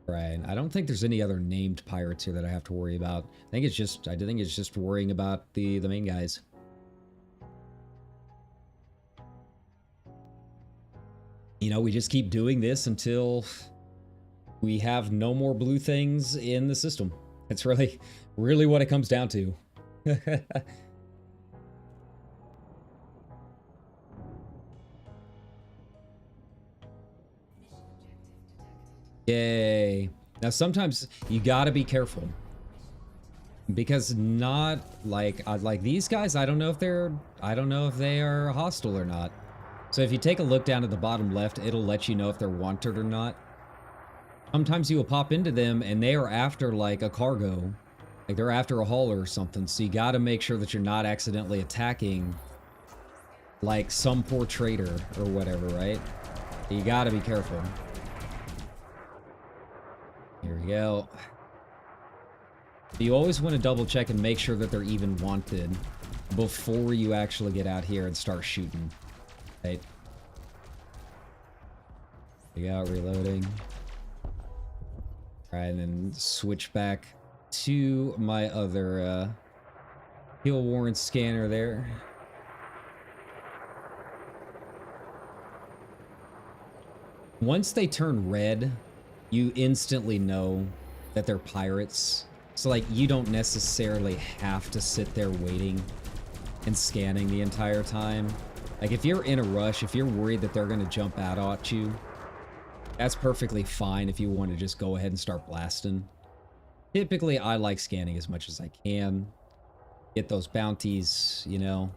Right, I don't think there's any other named pirates here that I have to worry about. I think it's just worrying about the main guys. You know, we just keep doing this until we have no more blue things in the system. It's really what it comes down to. Yay. Now sometimes you gotta be careful. Because not like these guys, I don't know if they are hostile or not. So if you take a look down at the bottom left, it'll let you know if they're wanted or not. Sometimes you will pop into them and they are after like a cargo. Like they're after a hauler or something. So you gotta make sure that you're not accidentally attacking like some poor trader or whatever, right? You gotta be careful. Here we go. You always want to double check and make sure that they're even wanted before you actually get out here and start shooting. Right? We got reloading. Alright, and then switch back to my other kill warrant scanner there. Once they turn red, you instantly know that they're pirates. So like you don't necessarily have to sit there waiting and scanning the entire time. Like if you're in a rush, if you're worried that they're gonna jump out at you, that's perfectly fine if you want to just go ahead and start blasting. Typically, I like scanning as much as I can. Get those bounties, you know.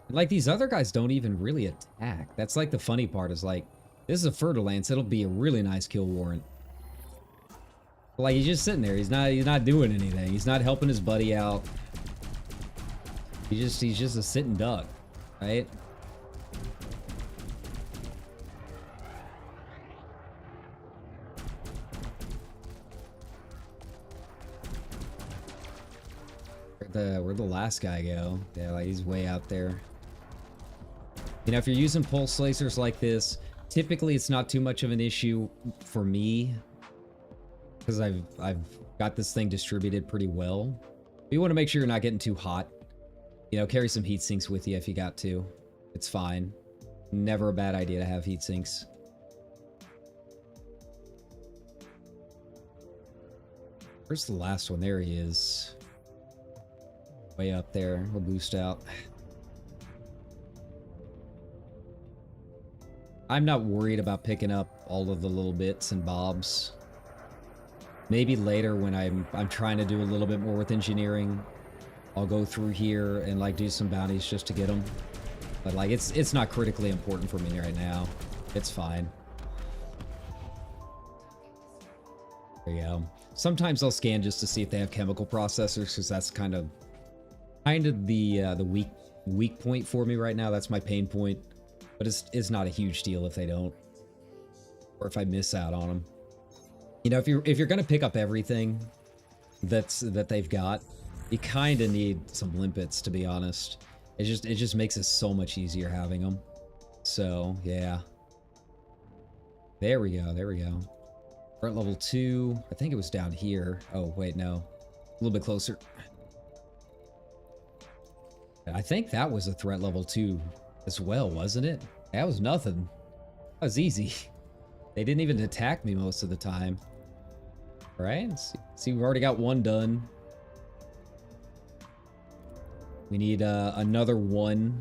Like these other guys don't even really attack. That's like the funny part is like, this is a Fer-de-Lance, it'll be a really nice kill warrant. Like he's just sitting there, he's not doing anything. He's not helping his buddy out. He's just a sitting duck, right? Where'd the last guy go? Yeah, like he's way out there. You know, if you're using pulse lasers like this, typically it's not too much of an issue for me because I've got this thing distributed pretty well. But you want to make sure you're not getting too hot. You know, carry some heat sinks with you if you got to. It's fine. Never a bad idea to have heat sinks. Where's the last one? There he is. Way up there. We'll boost out. I'm not worried about picking up all of the little bits and bobs. Maybe later when I'm trying to do a little bit more with engineering, I'll go through here and like do some bounties just to get them. But like it's not critically important for me right now. It's fine. There you go. Sometimes I'll scan just to see if they have chemical processors because that's kind of the weak point for me right now. That's my pain point. But it's not a huge deal if they don't, or if I miss out on them. You know, if you're gonna pick up everything that they've got, you kind of need some limpets, to be honest. It just makes it so much easier having them. So yeah, there we go, there we go. We're at level 2. I think it was down here. Oh wait, no, a little bit closer. I think that was a threat level 2 as well, wasn't it? That was nothing. That was easy. They didn't even attack me most of the time. All right, see, we've already got one done. We need another one.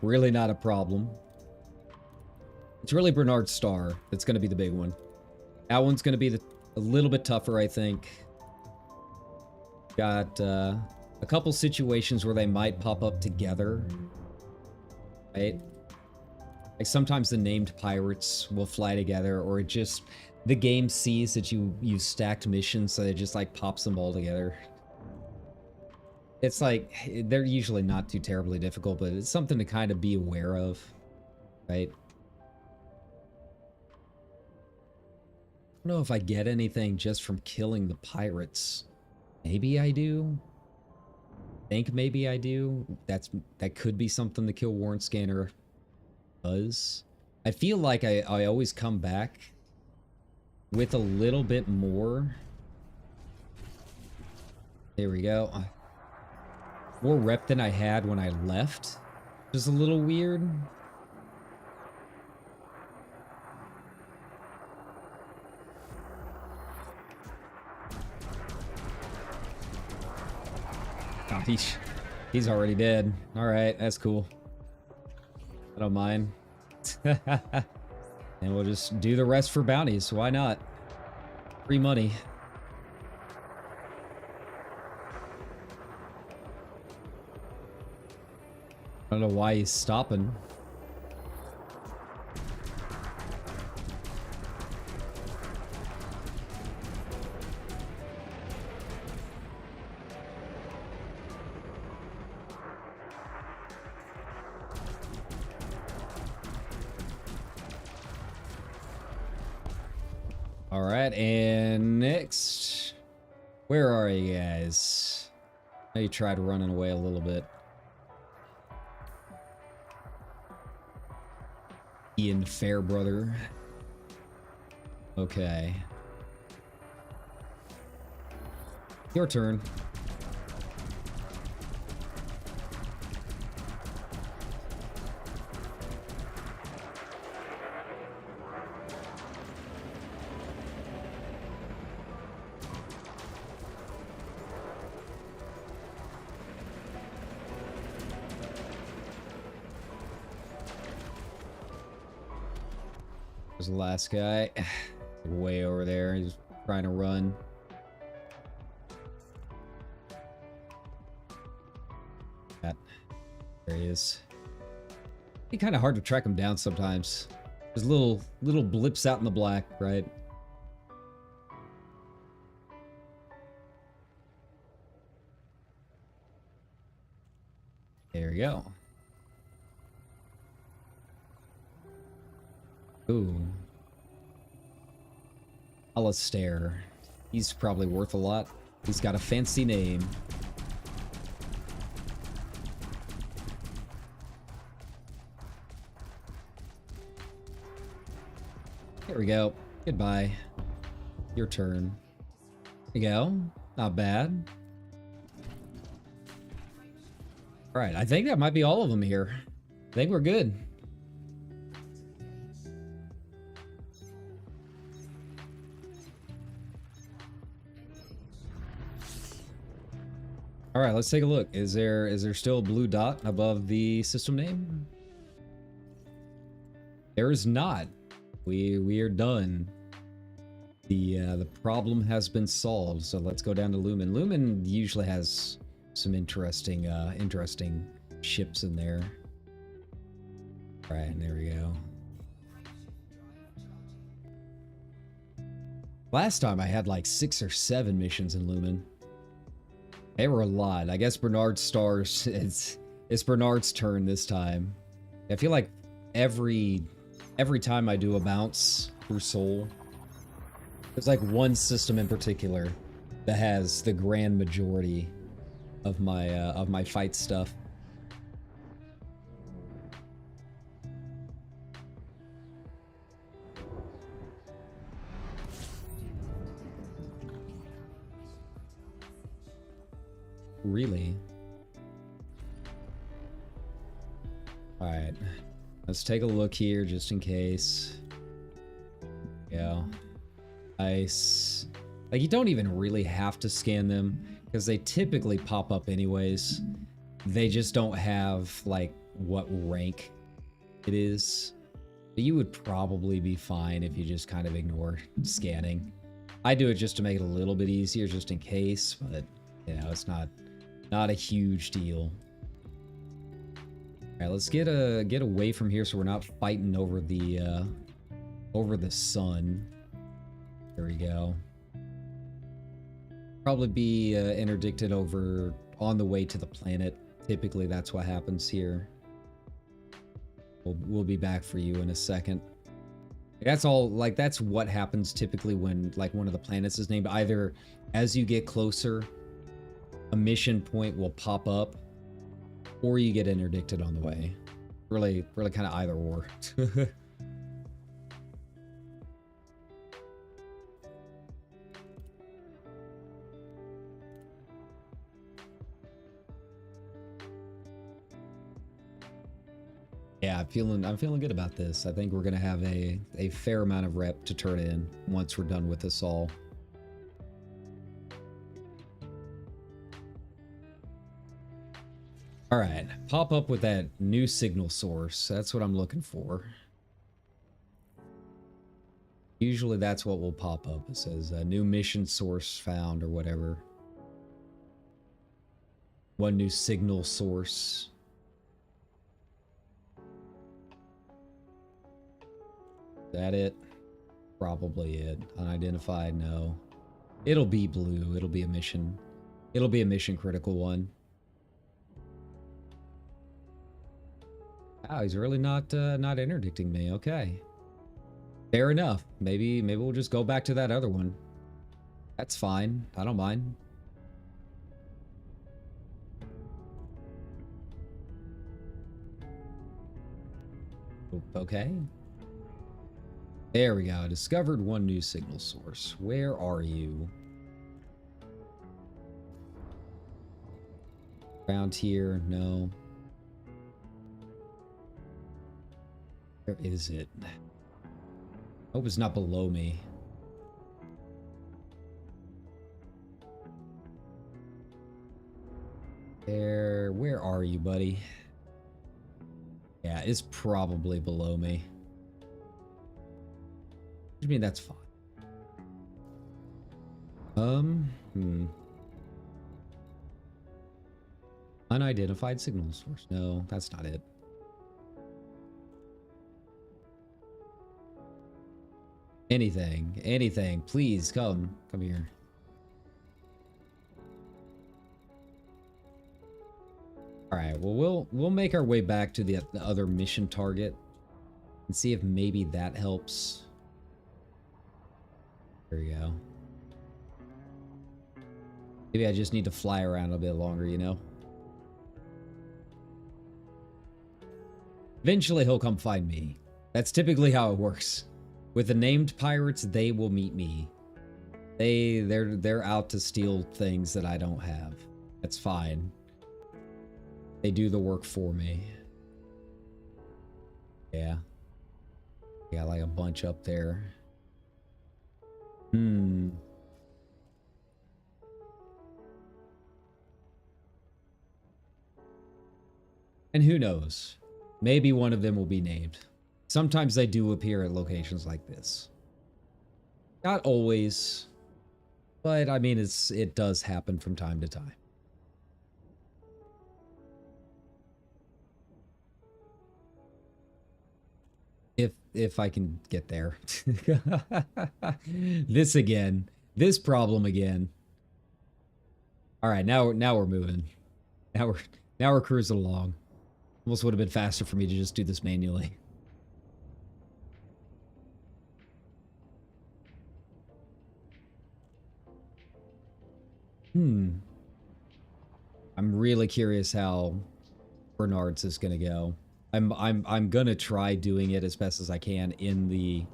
Really not a problem. It's really Bernard's Star that's going to be the big one. That one's going to be a little bit tougher, I think. Got a couple situations where they might pop up together. Right? Like sometimes the named pirates will fly together, or it just the game sees that you stacked missions, so it just like pops them all together. It's like they're usually not too terribly difficult, but it's something to kind of be aware of, right? I don't know if I get anything just from killing the pirates. Maybe I do. Think maybe I do. That could be something the kill warrant scanner does. I feel like I always come back with a little bit more. There we go. More rep than I had when I left. Just a little weird. Oh, he's already dead. All right, that's cool. I don't mind. And we'll just do the rest for bounties. Why not? Free money. I don't know why he's stopping. All right, and next, where are you guys? Maybe tried running away a little bit. Ian Fairbrother. Okay. Your turn. There's the last guy. Way over there. He's trying to run. There he is. It's kind of hard to track him down sometimes. There's little blips out in the black, right? There we go. Ooh. Alistair. He's probably worth a lot. He's got a fancy name. Here we go. Goodbye. Your turn. There you go. Not bad. Alright, I think that might be all of them here. I think we're good. Alright, let's take a look. Is there still a blue dot above the system name? There is not. We are done. The problem has been solved. So let's go down to Lumen. Lumen usually has some interesting ships in there. All right, there we go. Last time I had like 6 or 7 missions in Lumen. They were a lot. I guess Bernard's stars. It's Bernard's turn this time. I feel like every time I do a bounce through Soul, there's like one system in particular that has the grand majority of my fight stuff. Really? All right. Let's take a look here just in case. Yeah. Nice. Like, you don't even really have to scan them because they typically pop up anyways. They just don't have like what rank it is. But you would probably be fine if you just kind of ignore scanning. I do it just to make it a little bit easier just in case, but you know, it's not a huge deal. All right, let's get away from here so we're not fighting over the sun. There we go. Probably be interdicted over on the way to the planet. Typically, that's what happens here. We'll be back for you in a second. That's all. Like, that's what happens typically when like one of the planets is named. Either as you get closer, a mission point will pop up, or you get interdicted on the way. Really kind of either or. Yeah, I'm feeling good about this. I think we're gonna have a fair amount of rep to turn in once we're done with this all. All right, pop up with that new signal source. That's what I'm looking for. Usually that's what will pop up. It says a new mission source found or whatever. One new signal source. Is that it? Probably it. Unidentified, no. It'll be blue. It'll be a mission. It'll be a mission critical one. Wow, he's really not interdicting me. Okay. Fair enough. Maybe we'll just go back to that other one. That's fine. I don't mind. Okay. There we go. I discovered one new signal source. Where are you? Around here? No. Where is it? Hope it's not below me. Where are you, buddy? Yeah, it's probably below me. I mean, that's fine. Unidentified signal source. No, that's not it. Anything. Please come here. All right. Well, we'll make our way back to the other mission target and see if maybe that helps. There we go. Maybe I just need to fly around a bit longer, you know? Eventually he'll come find me. That's typically how it works. With the named pirates, they will meet me. They're out to steal things that I don't have. That's fine. They do the work for me. Yeah. Got like a bunch up there. And who knows? Maybe one of them will be named. Sometimes they do appear at locations like this. Not always, but I mean, it does happen from time to time. If I can get there. This problem again. All right, now we're moving. Now we're cruising along. Almost would have been faster for me to just do this manually. I'm really curious how Bernard's is gonna go. I'm gonna try doing it as best as I can in the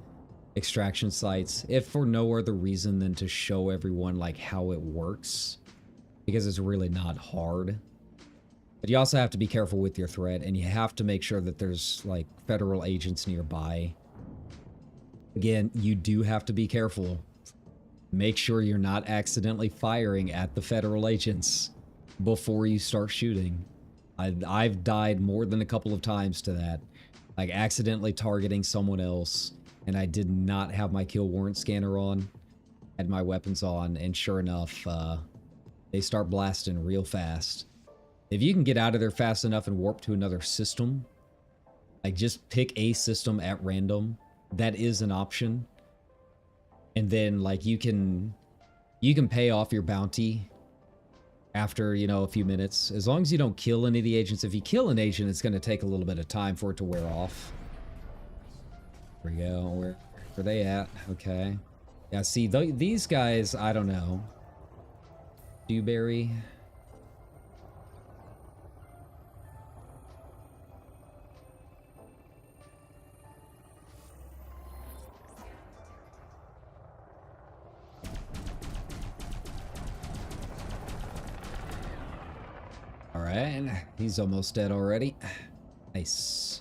extraction sites, if for no other reason than to show everyone like how it works, because it's really not hard. But you also have to be careful with your threat, and you have to make sure that there's like federal agents nearby. Again, you do have to be careful. Make sure you're not accidentally firing at the federal agents before you start shooting. I've died more than a couple of times to that. Like accidentally targeting someone else, and I did not have my kill warrant scanner on. Had my weapons on, and sure enough, they start blasting real fast. If you can get out of there fast enough and warp to another system, like just pick a system at random, that is an option. And then like you can pay off your bounty after, you know, a few minutes. As long as you don't kill any of the agents. If you kill an agent, it's going to take a little bit of time for it to wear off. There we go. Where are they at? Okay. Yeah, see, these guys, I don't know. Dewberry. Alright, he's almost dead already. Nice.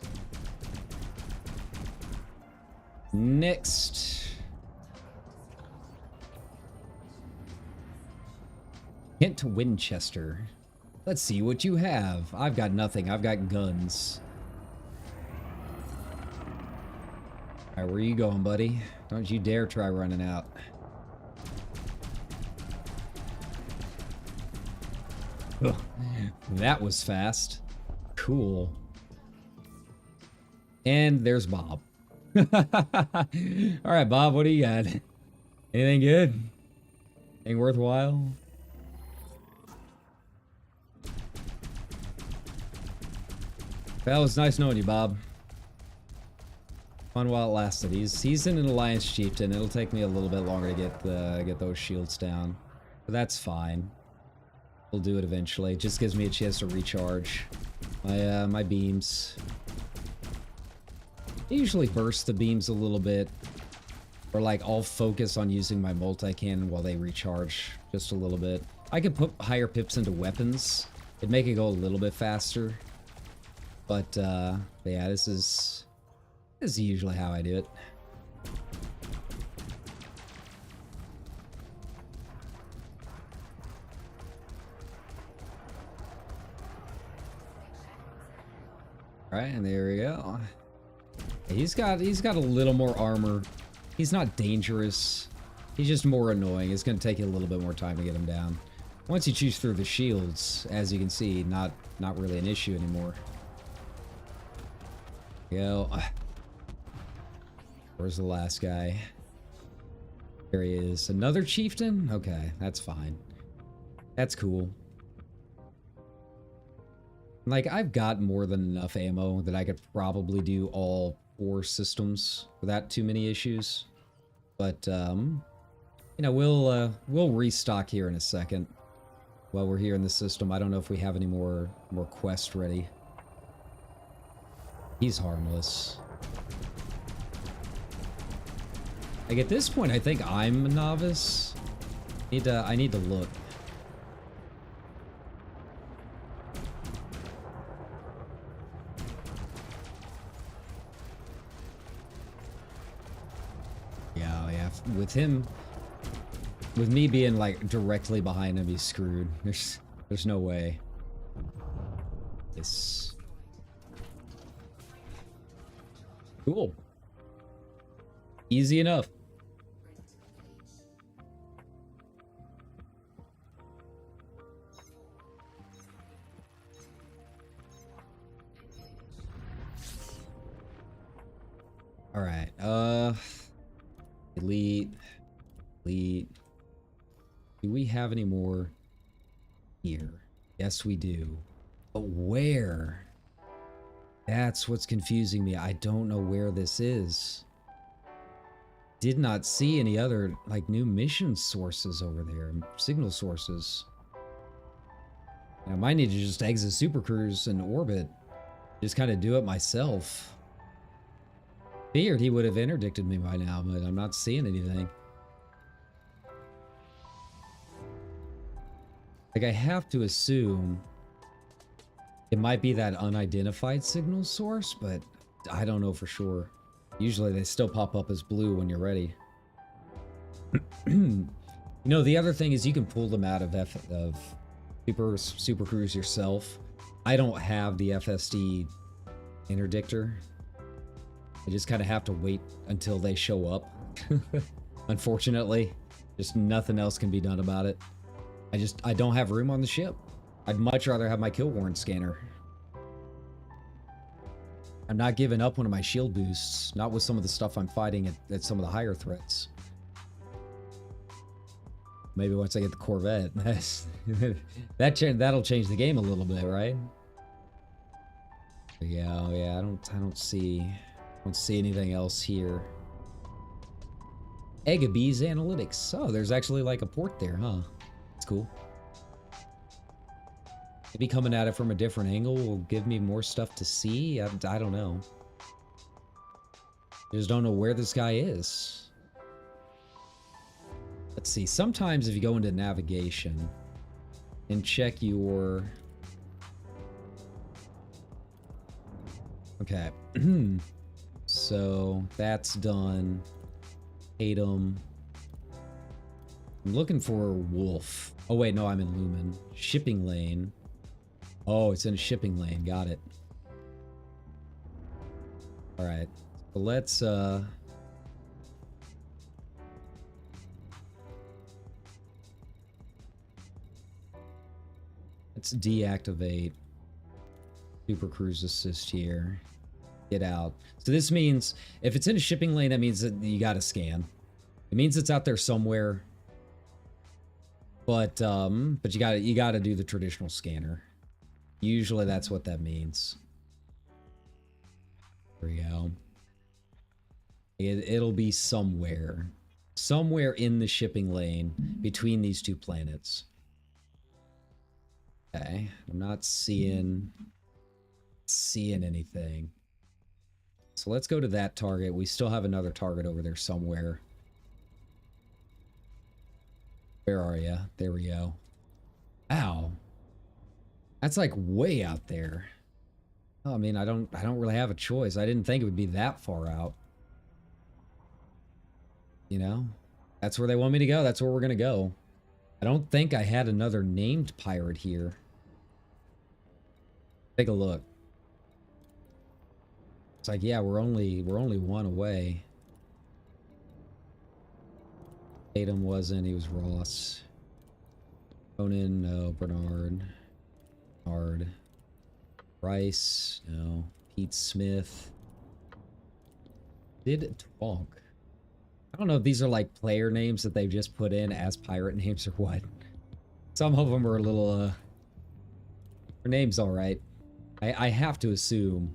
Next. Kent Winchester. Let's see what you have. I've got nothing. I've got guns. Alright, where are you going, buddy? Don't you dare try running out. Ugh, that was fast. Cool. And there's Bob. Alright, Bob, what do you got? Anything good? Anything worthwhile? Well, it's nice knowing you, Bob. Fun while it lasted. He's in an Alliance Chieftain. It'll take me a little bit longer to get those shields down. But that's fine. We'll do it eventually. It just gives me a chance to recharge my beams. I usually burst the beams a little bit. Or like I'll focus on using my multi-cannon while they recharge just a little bit. I could put higher pips into weapons. It'd make it go a little bit faster. But yeah, this is usually how I do it. All right, and there we go. He's got a little more armor. He's not dangerous. He's just more annoying. It's gonna take you a little bit more time to get him down. Once you choose through the shields, as you can see, not really an issue anymore. Go. Where's the last guy? There he is. Another chieftain? Okay, that's fine. That's cool. Like, I've got more than enough ammo that I could probably do all 4 systems without too many issues. But, you know, we'll restock here in a second. While we're here in the system, I don't know if we have any more quests ready. He's harmless. Like, at this point, I think I'm a novice. I need to look. Yeah, with him, with me being like directly behind him, he's screwed. There's no way. Yes. Cool. Easy enough. All right. Elite. Do we have any more here? Yes, we do. But where? That's what's confusing me. I don't know where this is. Did not see any other, like, new mission sources over there. Signal sources. I might need to just exit Supercruise and orbit. Just kind of do it myself. Figured he would have interdicted me by now, but I'm not seeing anything. Like, I have to assume it might be that unidentified signal source, but I don't know for sure. Usually they still pop up as blue when you're ready. You know, the other thing is you can pull them out of Super Cruise yourself. I don't have the FSD interdictor. I just kind of have to wait until they show up. Unfortunately, just nothing else can be done about it. I don't have room on the ship. I'd much rather have my kill warrant scanner. I'm not giving up one of my shield boosts, not with some of the stuff I'm fighting at some of the higher threats. Maybe once I get the Corvette. That'll change the game a little bit, right? But yeah, I don't see anything else here. Agabee's Analytics. Oh, there's actually like a port there, huh? That's cool. Maybe coming at it from a different angle will give me more stuff to see. I don't know. I just don't know where this guy is. Let's see. Sometimes if you go into navigation and check your... Okay. So that's done. Tatum. I'm looking for Wolf. Oh wait, no, I'm in Lumen. Shipping lane. Oh, it's in a shipping lane. Got it. All right. So let's deactivate Super Cruise Assist here. Get out. So this means if it's in a shipping lane, that means that you got to scan. It means it's out there somewhere. But you got to do the traditional scanner. Usually that's what that means. There we go. It'll be somewhere. Somewhere in the shipping lane between these two planets. Okay, I'm not seeing anything. So let's go to that target. We still have another target over there somewhere. Where are you? There we go. Ow. That's like way out there. Oh, I mean, I don't really have a choice. I didn't think it would be that far out. You know? That's where they want me to go. That's where we're gonna go. I don't think I had another named pirate here. Take a look. It's like, yeah, we're only one away. Tatum wasn't, he was Ross. Conan, no. Bernard. Rice, no. Pete Smith. Did Twonk. I don't know if these are like player names that they've just put in as pirate names or what. Some of them are a little, their name's alright. I have to assume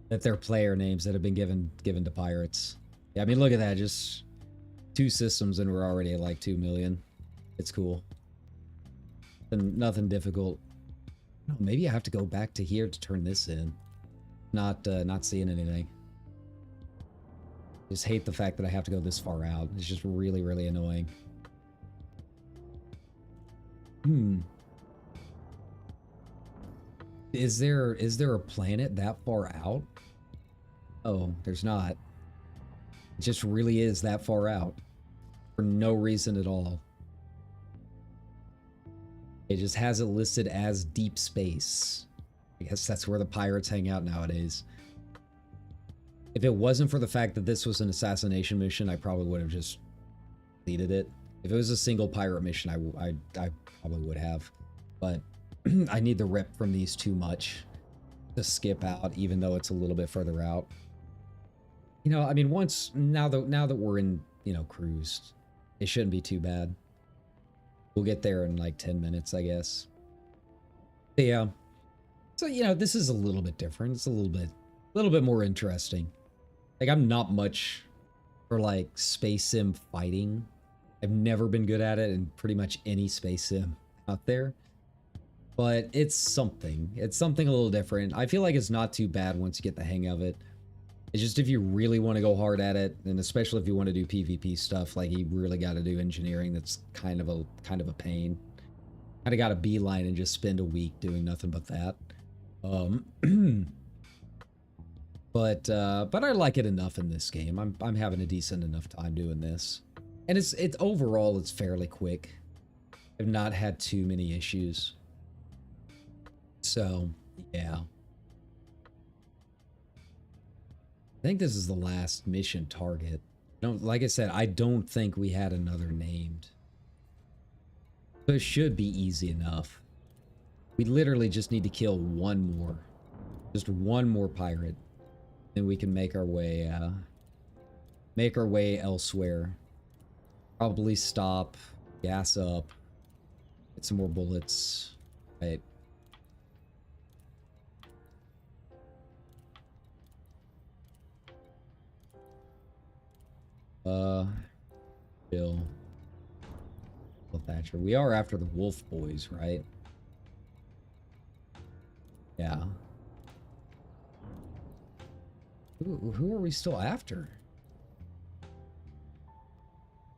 that they're player names that have been given to pirates. Yeah, I mean, look at that. Just 2 systems and we're already at like 2 million. It's cool. And nothing difficult. No, maybe I have to go back to here to turn this in. Not seeing anything. Just hate the fact that I have to go this far out. It's just really, really annoying. Is there a planet that far out? Oh, there's not. It just really is that far out. For no reason at all. It just has it listed as deep space. I guess that's where the pirates hang out nowadays. If it wasn't for the fact that this was an assassination mission, I probably would have just deleted it. If it was a single pirate mission, I probably would have. But I need the rep from these too much to skip out, even though it's a little bit further out. You know, I mean, now that we're in, you know, cruise, it shouldn't be too bad. We'll get there in like 10 minutes, I guess. But yeah. So, you know, this is a little bit different. It's a little bit more interesting. Like, I'm not much for like space sim fighting. I've never been good at it in pretty much any space sim out there. But it's something. It's something a little different. I feel like it's not too bad once you get the hang of it. It's just if you really want to go hard at it, and especially if you want to do PvP stuff, like you really got to do engineering. That's kind of a pain. Kind of got to beeline and just spend a week doing nothing but that. But I like it enough in this game. I'm having a decent enough time doing this, and it's overall it's fairly quick. I've not had too many issues. So yeah. I think this is the last mission target. Like I said, I don't think we had another named. So it should be easy enough. We literally just need to kill one more. Just one more pirate. Then we can make our way elsewhere. Probably stop, gas up, get some more bullets. Right. Bill. Thatcher. We are after the Wolf Boys, right? Yeah. Who are we still after?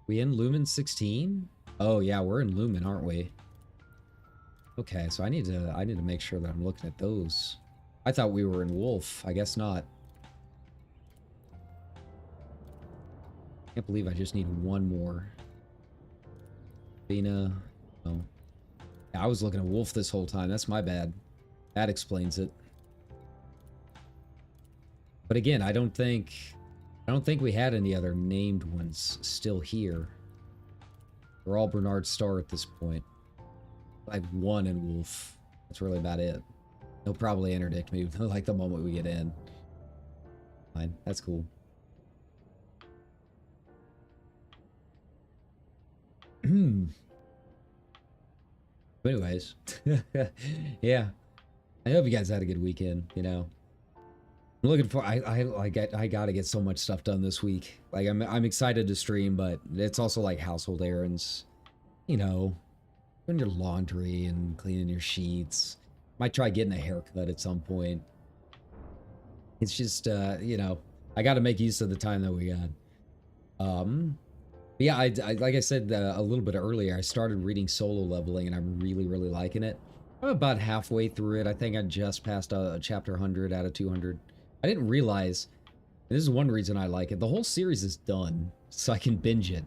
We in Lumen 16? Oh yeah, we're in Lumen, aren't we? Okay, so I need to make sure that I'm looking at those. I thought we were in Wolf. I guess not. Can't believe I just need one more. Bina. Oh. Yeah, I was looking at Wolf this whole time. That's my bad. That explains it. But again, I don't think we had any other named ones still here. They're all Bernard Starr at this point. Like one in Wolf. That's really about it. He'll probably interdict me like the moment we get in. Fine. That's cool. But anyways, yeah. I hope you guys had a good weekend, you know. I'm looking for. I gotta get so much stuff done this week. Like I'm excited to stream, but it's also like household errands. You know, doing your laundry and cleaning your sheets. Might try getting a haircut at some point. It's just you know, I got to make use of the time that we got. Yeah, I like I said a little bit earlier, I started reading Solo Leveling, and I'm really liking it. I'm about halfway through it. I think I just passed a chapter 100 out of 200. I didn't realize, this is one reason I like it. The whole series is done, so I can binge it,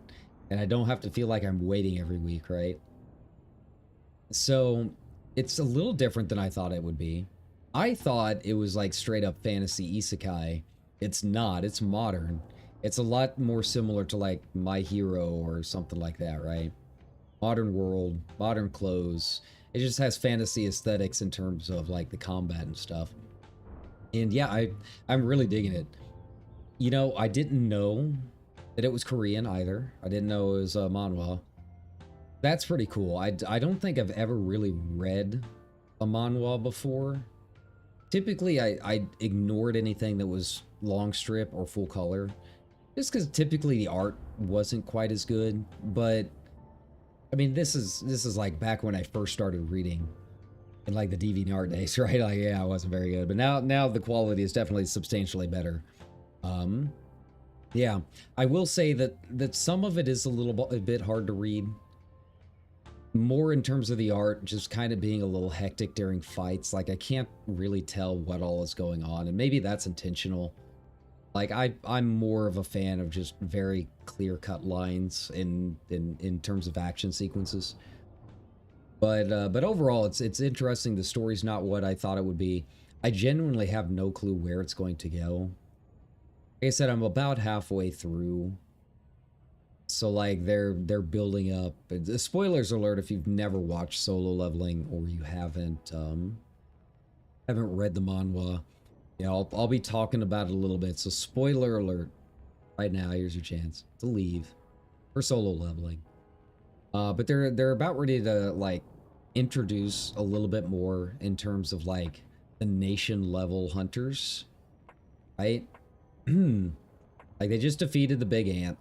and I don't have to feel like I'm waiting every week, right? So it's a little different than I thought it would be. I thought it was like straight up fantasy isekai. It's not, it's modern. It's a lot more similar to like My Hero or something like that, right? Modern world, modern clothes. It just has fantasy aesthetics in terms of like the combat and stuff. And yeah, I'm really digging it. You know, I didn't know that it was Korean either. I didn't know it was manhwa. That's pretty cool. I don't think I've ever really read a manhwa before. Typically, I ignored anything that was long strip or full color, just because typically the art wasn't quite as good. But I mean, this is like back when I first started reading, in like the DeviantArt days, right? Like, yeah, it wasn't very good, but now the quality is definitely substantially better. Yeah, I will say that some of it is a bit hard to read. More in terms of the art, just kind of being a little hectic during fights. Like, I can't really tell what all is going on, and maybe that's intentional. Like, I'm more of a fan of just very clear-cut lines in terms of action sequences. But overall, it's interesting. The story's not what I thought it would be. I genuinely have no clue where it's going to go. Like I said, I'm about halfway through. So like they're building up. Spoilers alert if you've never watched Solo Leveling or you haven't read the manhwa. Yeah, I'll be talking about it a little bit. So spoiler alert right now. Here's your chance to leave for Solo Leveling. But they're about ready to like introduce a little bit more in terms of like the nation level hunters, right? Like they just defeated the big ant.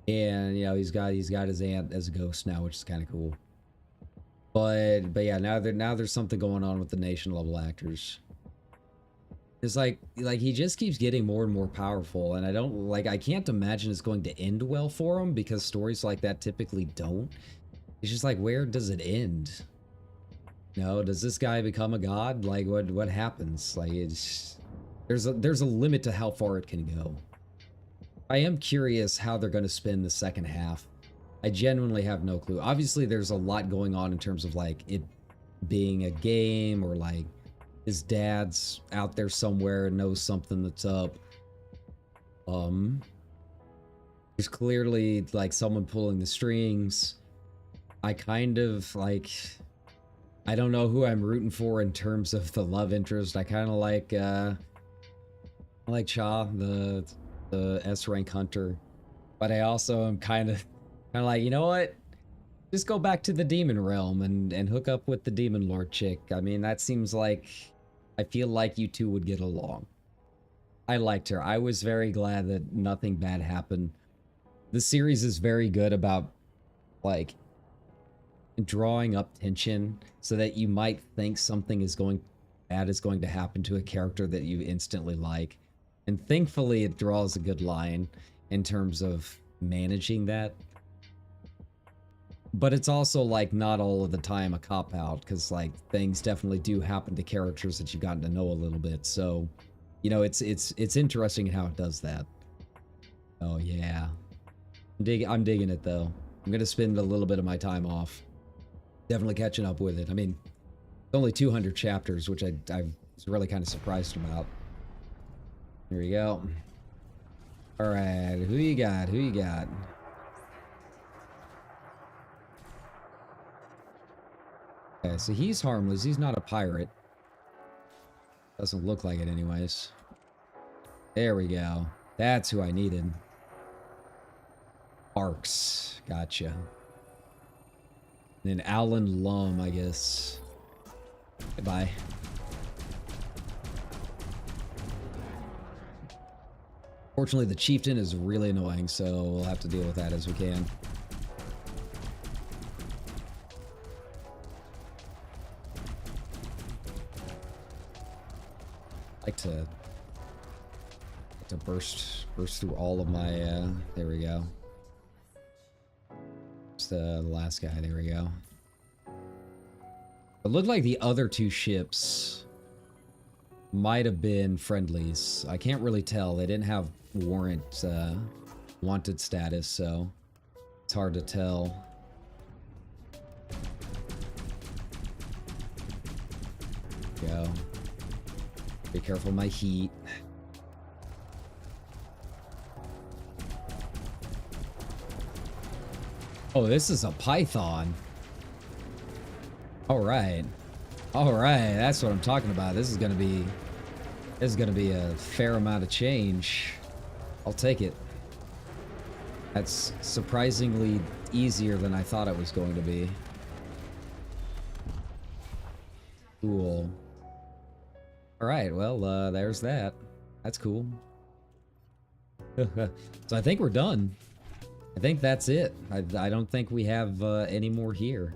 And you know he's got his aunt as a ghost now, which is kind of cool. But yeah, now there's something going on with the nation level actors. It's like he just keeps getting more and more powerful, and I can't imagine it's going to end well for him because stories like that typically don't. It's just like, where does it end? You know, does this guy become a god? Like what happens? Like there's a limit to how far it can go. I am curious how they're going to spin the second half. I genuinely have no clue. Obviously, there's a lot going on in terms of like it being a game, or like his dad's out there somewhere and knows something that's up. There's clearly like someone pulling the strings. I kind of like, I don't know who I'm rooting for in terms of the love interest. I kind of like Cha, the S-rank hunter, but I also am kind of like, you know what? Just go back to the demon realm and hook up with the demon lord chick. I mean, that seems like, I feel like you two would get along. I liked her. I was very glad that nothing bad happened. The series is very good about like drawing up tension so that you might think something bad is going to happen to a character that you instantly like. And thankfully, it draws a good line in terms of managing that. But it's also like not all of the time a cop-out, because like things definitely do happen to characters that you've gotten to know a little bit. So, you know, it's interesting how it does that. Oh yeah, I'm digging it though. I'm gonna spend a little bit of my time off, definitely catching up with it. I mean, it's only 200 chapters, which I was really kind of surprised about. Here we go. All right, who you got? Who you got? Okay, so he's harmless. He's not a pirate. Doesn't look like it anyways. There we go. That's who I needed. Arcs. Gotcha. And then Alan Lum, I guess. Goodbye. Fortunately, the chieftain is really annoying, so we'll have to deal with that as we can. I like to burst through all of my, there we go. Just the last guy, there we go. It looked like the other two ships might have been friendlies. I can't really tell. They didn't have warrant, wanted status, so it's hard to tell. Go. Be careful of my heat. Oh, this is a python. All right. All right, that's what I'm talking about. This is gonna be a fair amount of change. I'll take it. That's surprisingly easier than I thought it was going to be. Cool. All right, well, there's that. That's cool. So I think we're done. I think that's it. I don't think we have any more here.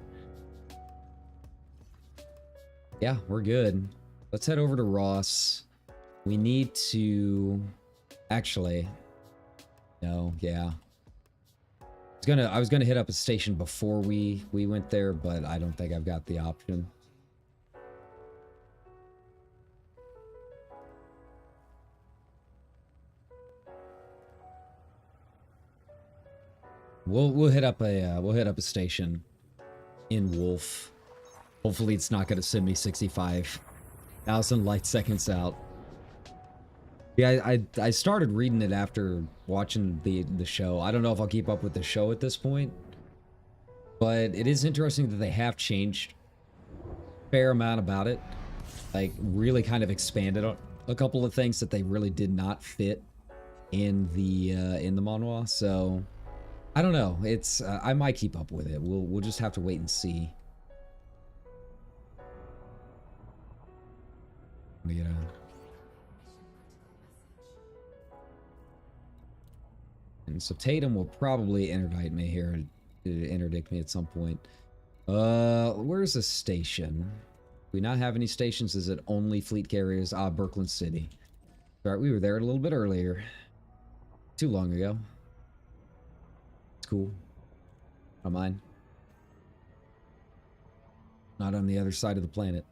Yeah, we're good. Let's head over to Ross. We need to... Actually... No, yeah. I was gonna hit up a station before we went there, but I don't think I've got the option. We'll hit up a station in Wolf. Hopefully it's not gonna send me 65,000 light seconds out. Yeah, I started reading it after watching the show. I don't know if I'll keep up with the show at this point, but it is interesting that they have changed a fair amount about it. Like, really kind of expanded on a couple of things that they really did not fit in the manhwa. So I don't know. It's I might keep up with it. We'll just have to wait and see. You know. And so Tatum will probably interdict me here, interdict me at some point. Where's the station? Do we not have any stations? Is it only fleet carriers? Ah, Birkeland City. All right, we were there a little bit earlier. Too long ago. It's cool. I don't mind. Not on the other side of the planet.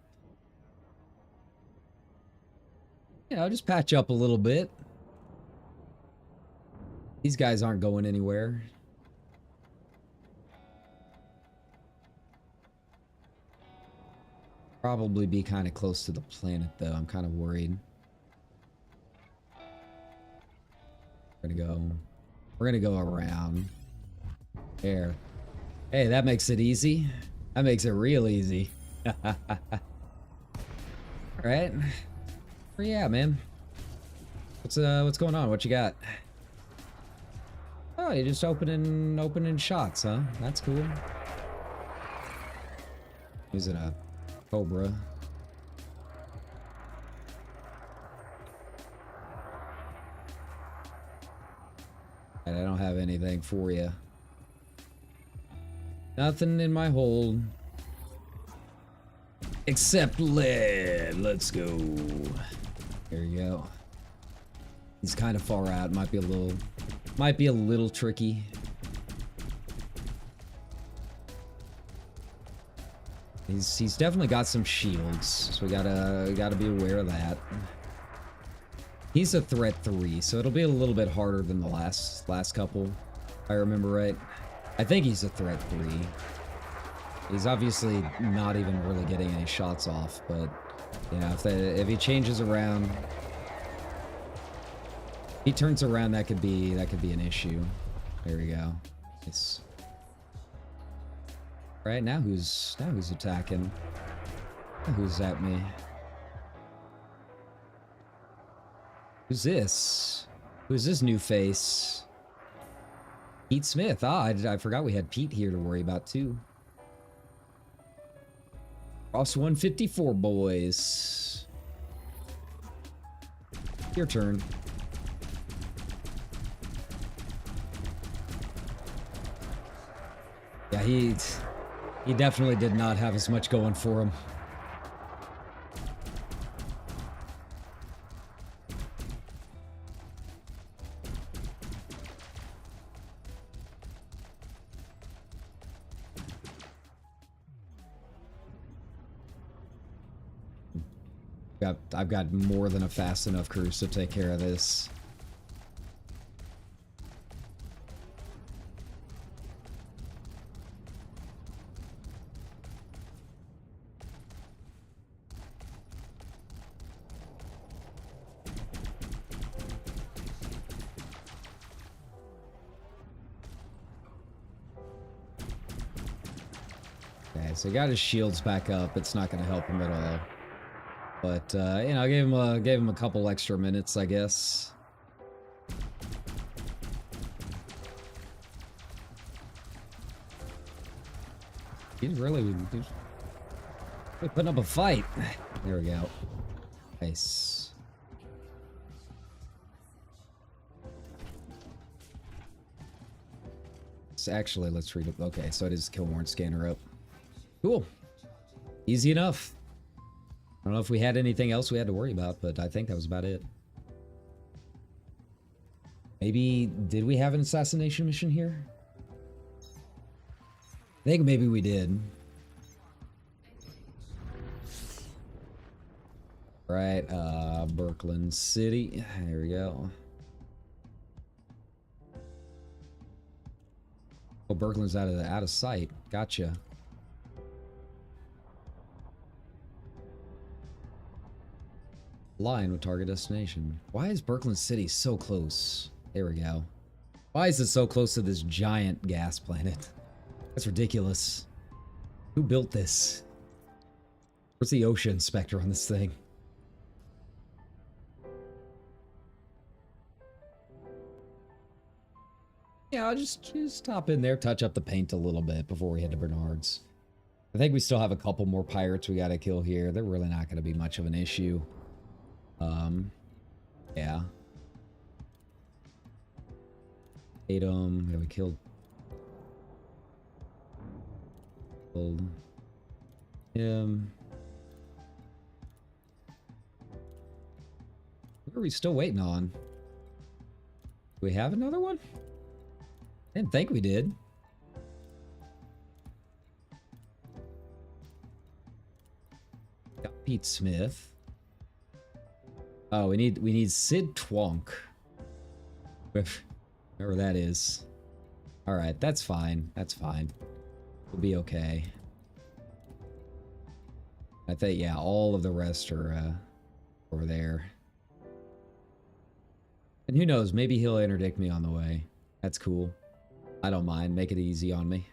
Yeah, I'll just patch up a little bit. These guys aren't going anywhere. Probably be kind of close to the planet, though. I'm kind of worried. We're gonna go around. There. Hey, that makes it easy. That makes it real easy. Alright. Yeah, man. What's going on? What you got? Oh, you're just opening shots, huh? That's cool. Using a Cobra. And I don't have anything for you. Nothing in my hold. Except lead. Let's go. There you go. He's kind of far out. Might be a little tricky. He's definitely got some shields, so we gotta be aware of that. He's a threat 3, so it'll be a little bit harder than the last couple, if I remember right. I think he's a threat 3. He's obviously not even really getting any shots off, but yeah, if he changes around, if he turns around, that could be an issue. There we go. Nice. Right now, who's attacking? Who's at me? Who's this? Who's this new face? Pete Smith. Ah, I forgot we had Pete here to worry about too. Cross 154, boys. Your turn. Yeah, he definitely did not have as much going for him. I've got more than a fast enough cruise to take care of this. Okay, so he got his shields back up. It's not going to help him at all. But, you know, I gave him a couple extra minutes, I guess. He's really putting up a fight. There we go. Nice. So actually, let's read it. Okay, so it is kill warrant scanner up. Cool. Easy enough. I don't know if we had anything else we had to worry about, but I think that was about it. Maybe, did we have an assassination mission here? I think maybe we did. Right, Birkeland City. There we go. Oh, Birkeland's out of sight. Gotcha. Line with target destination. Why is Birkeland City so close? There we go. Why is it so close to this giant gas planet? That's ridiculous. Who built this? Where's the ocean inspector on this thing? Yeah, I'll just stop in there, touch up the paint a little bit before we head to Bernard's. I think we still have a couple more pirates we gotta kill here. They're really not gonna be much of an issue. Yeah. Ate him. Yeah, we killed him. What are we still waiting on? Do we have another one? I didn't think we did. Got Pete Smith. Oh, we need Sid Twonk. Whoever that is. Alright, that's fine. That's fine. We'll be okay. I think, yeah, all of the rest are over there. And who knows, maybe he'll interdict me on the way. That's cool. I don't mind. Make it easy on me.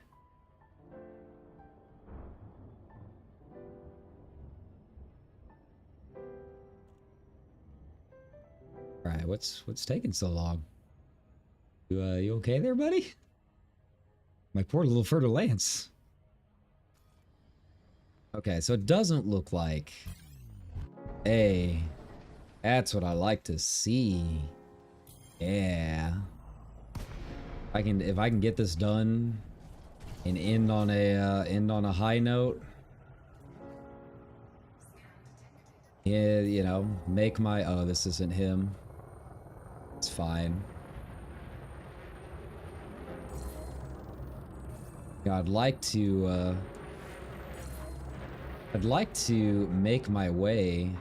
Alright, what's taking so long? You okay there, buddy? My poor little Fer-de-Lance. Okay, so it doesn't look like... Hey, that's what I like to see. Yeah. If I can get this done and end on a high note. Yeah, you know, make my... Oh, this isn't him. It's fine. Yeah, I'd like to make my way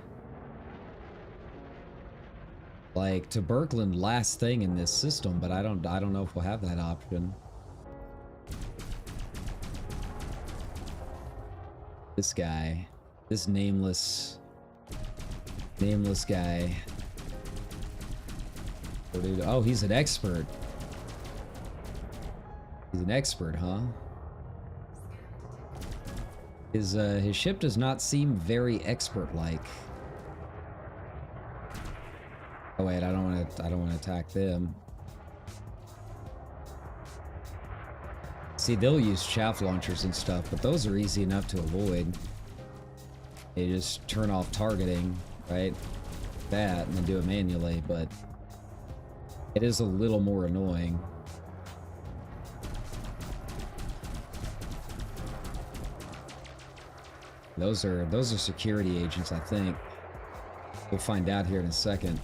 like to Birkeland last thing in this system, but I don't know if we'll have that option. This guy, this nameless guy. Oh, he's an expert. He's an expert, huh? His ship does not seem very expert-like. Oh wait, I don't want to attack them. See, they'll use chaff launchers and stuff, but those are easy enough to avoid. They just turn off targeting, right? That, and then do it manually, but it is a little more annoying. Those are security agents, I think. We'll find out here in a second.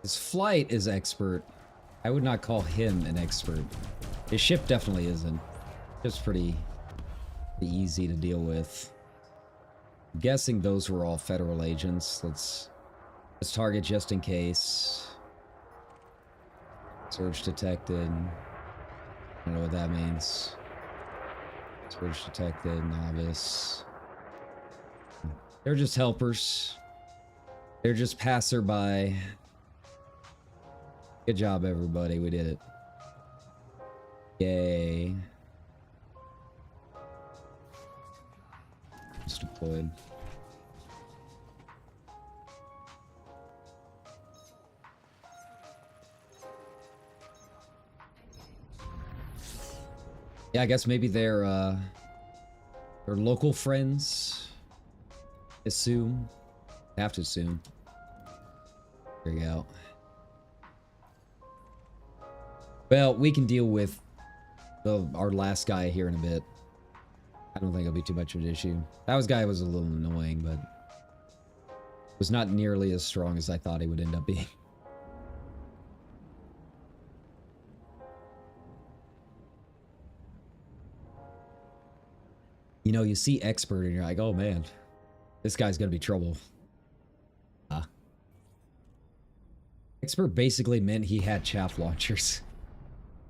His flight is expert. I would not call him an expert. His ship definitely isn't. It's pretty easy to deal with. I'm guessing those were all federal agents. Let's target just in case. Surge detected. I don't know what that means. Surge detected, novice. They're just helpers. They're just passerby. Good job, everybody. We did it. Yay. Just deployed. Yeah, I guess maybe they're local friends. Assume. Have to assume. There you go. Well, we can deal with our last guy here in a bit. I don't think it'll be too much of an issue. That guy was a little annoying, but was not nearly as strong as I thought he would end up being. You know, you see expert and you're like, oh man, this guy's gonna be trouble. Expert basically meant he had chaff launchers.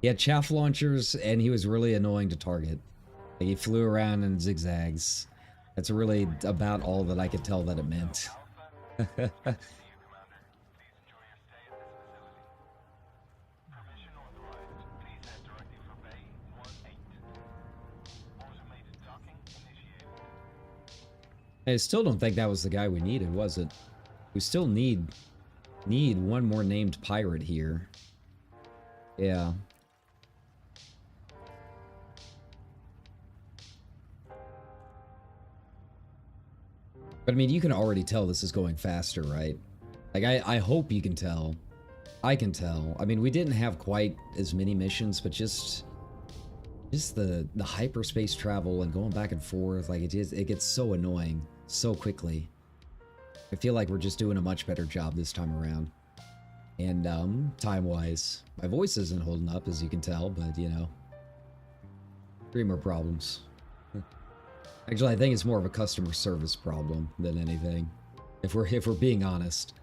He had chaff launchers and he was really annoying to target. Like, he flew around in zigzags. That's really about all that I could tell that it meant. I still don't think that was the guy we needed, was it? We still need one more named pirate here. Yeah. But I mean, you can already tell this is going faster, right? Like, I hope you can tell. I can tell. I mean, we didn't have quite as many missions, but just the hyperspace travel and going back and forth, like, it gets so annoying so quickly. I feel like we're just doing a much better job this time around. And time-wise, my voice isn't holding up, as you can tell, but you know, 3 more problems. Actually, I think it's more of a customer service problem than anything, if we're being honest.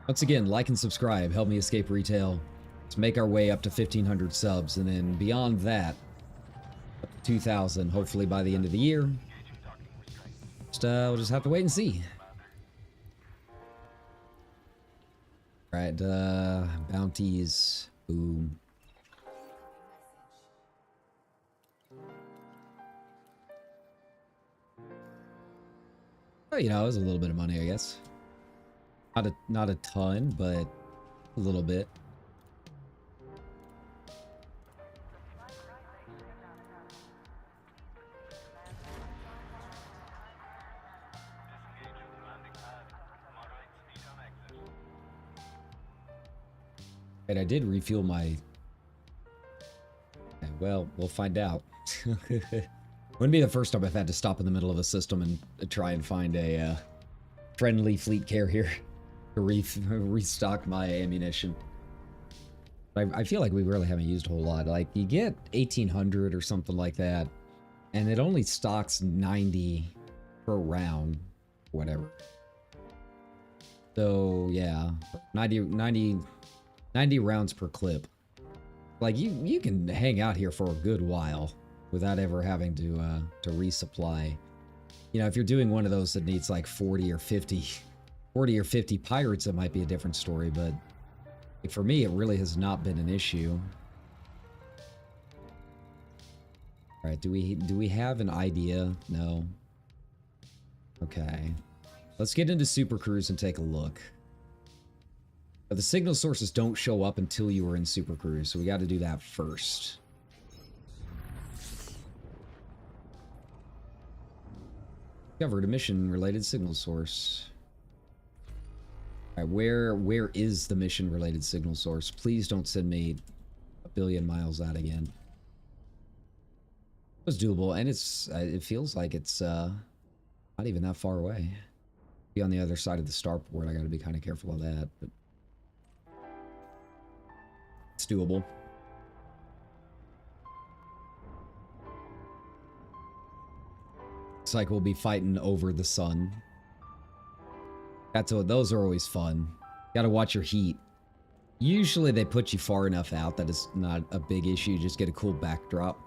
Once again, like and subscribe, help me escape retail. Let's make our way up to 1,500 subs, and then beyond that, up to 2,000, hopefully by the end of the year. We'll just have to wait and see. Alright, bounties. Boom. Oh, you know, it was a little bit of money, I guess. Not a ton, but a little bit. Right, I did refuel my... Okay, well, we'll find out. Wouldn't be the first time I've had to stop in the middle of a system and try and find a friendly fleet carrier to restock my ammunition. I feel like we really haven't used a whole lot. Like, you get 1,800 or something like that, and it only stocks 90 per round, whatever. So, yeah, 90 rounds per clip. Like, you can hang out here for a good while without ever having to resupply. You know, if you're doing one of those that needs like 40 or 50 pirates, it might be a different story, but for me, it really has not been an issue. All right, do we have an idea? No. Okay. Let's get into Super Cruise and take a look. But the signal sources don't show up until you are in Super Cruise, so we got to do that first. Discovered a mission-related signal source. All right, where is the mission-related signal source? Please don't send me a billion miles out again. It was doable, and it feels like it's not even that far away. Be on the other side of the starport. I got to be kind of careful of that, but it's doable. It's like we'll be fighting over the sun. Those are always fun. Gotta watch your heat. Usually they put you far enough out that it's not a big issue. You just get a cool backdrop.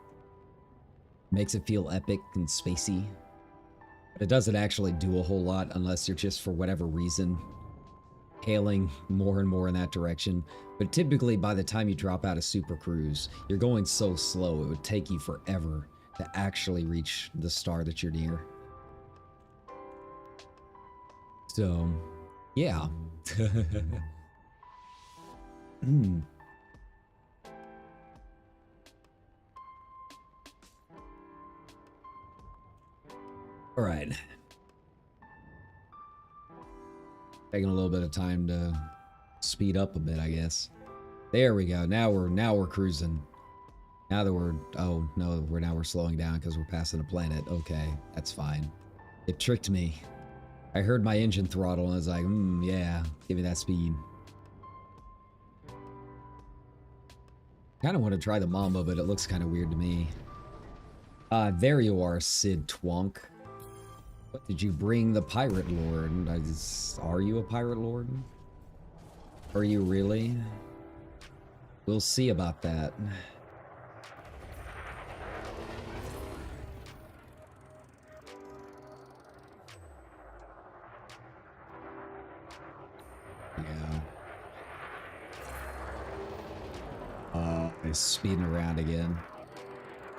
Makes it feel epic and spacey. But it doesn't actually do a whole lot unless you're just, for whatever reason, hailing more and more in that direction. But typically by the time you drop out of Super Cruise, you're going so slow it would take you forever to actually reach the star that you're near. So, yeah. All right. Taking a little bit of time to speed up a bit, I guess. There we go. Now we're cruising. Now that we're we're slowing down because we're passing a planet. Okay, that's fine. It tricked me. I heard my engine throttle and I was like, yeah, give me that speed. Kind of want to try the Mamba, but it looks kind of weird to me. There you are, Sid Twonk. What did you bring the Pirate Lord? Are you a Pirate Lord? Are you really? We'll see about that. Yeah. He's speeding around again.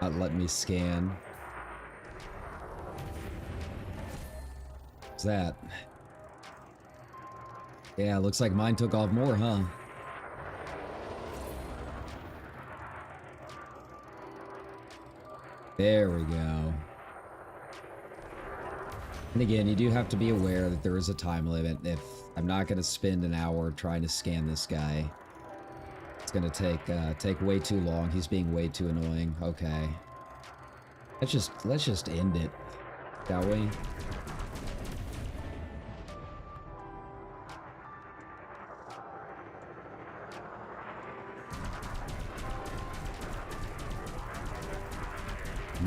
Not letting me scan. What's that? Yeah, looks like mine took off more, huh? There we go. And again, you do have to be aware that there is a time limit. If I'm not going to spend an hour trying to scan this guy, it's going to take way too long. He's being way too annoying. Okay. Let's just end it, shall we?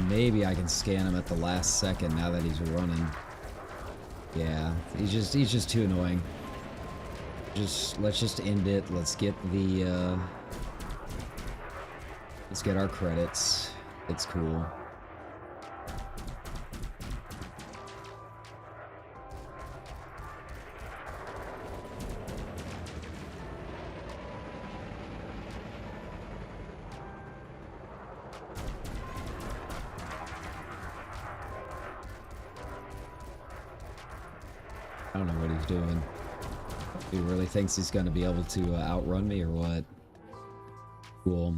Maybe I can scan him at the last second now that he's running. Yeah, he's just too annoying. Let's just end it. Let's get the let's get our credits. It's cool. I don't know what he's doing. He really thinks he's going to be able to outrun me or what? Cool.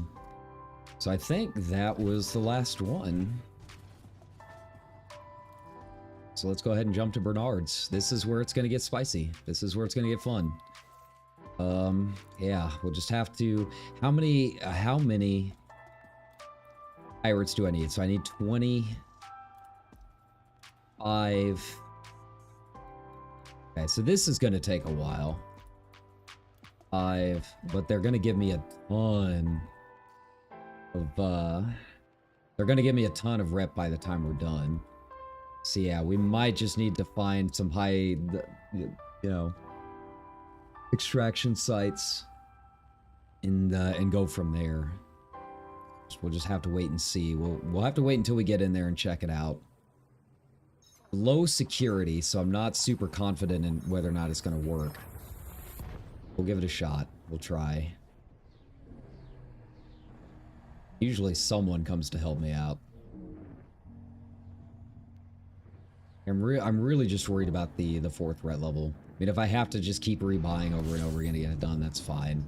So I think that was the last one. So let's go ahead and jump to Bernard's. This is where it's going to get spicy. This is where it's going to get fun. Yeah, we'll just have to... How many pirates do I need? So I need 25... Okay, so this is going to take a while. 5, but they're going to give me a ton of, they're going to give me a ton of rep by the time we're done. So yeah, we might just need to find some high, you know, extraction sites and go from there. We'll just have to wait and see. We'll have to wait until we get in there and check it out. Low security, so I'm not super confident in whether or not it's going to work. We'll give it a shot. We'll try. Usually someone comes to help me out. I'm really just worried about the 4th threat level. mean, if I have to just keep rebuying over and over again to get it done, that's fine.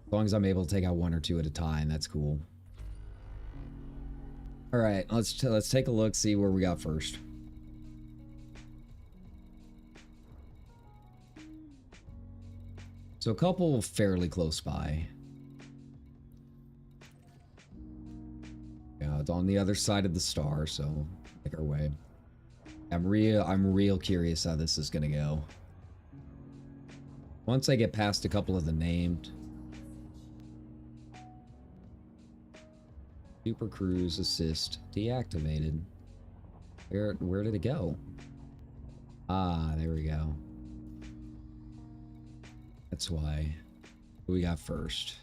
As long as I'm able to take out 1 or 2 at a time, that's cool. All right, let's take a look, see where we got first. So a couple fairly close by. Yeah, it's on the other side of the star, so make our way. I'm real curious how this is gonna go. Once I get past a couple of the named. Super Cruise assist deactivated. Where did it go? Ah, there we go. That's why. Who we got first?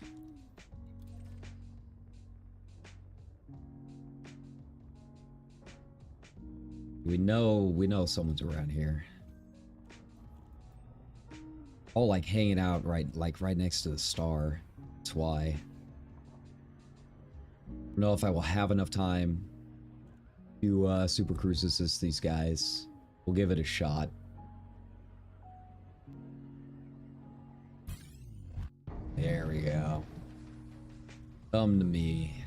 We know someone's around here. All like hanging out right next to the star. That's why. I don't know if I will have enough time to super cruise assist these guys. We'll give it a shot. There we go. Come to me.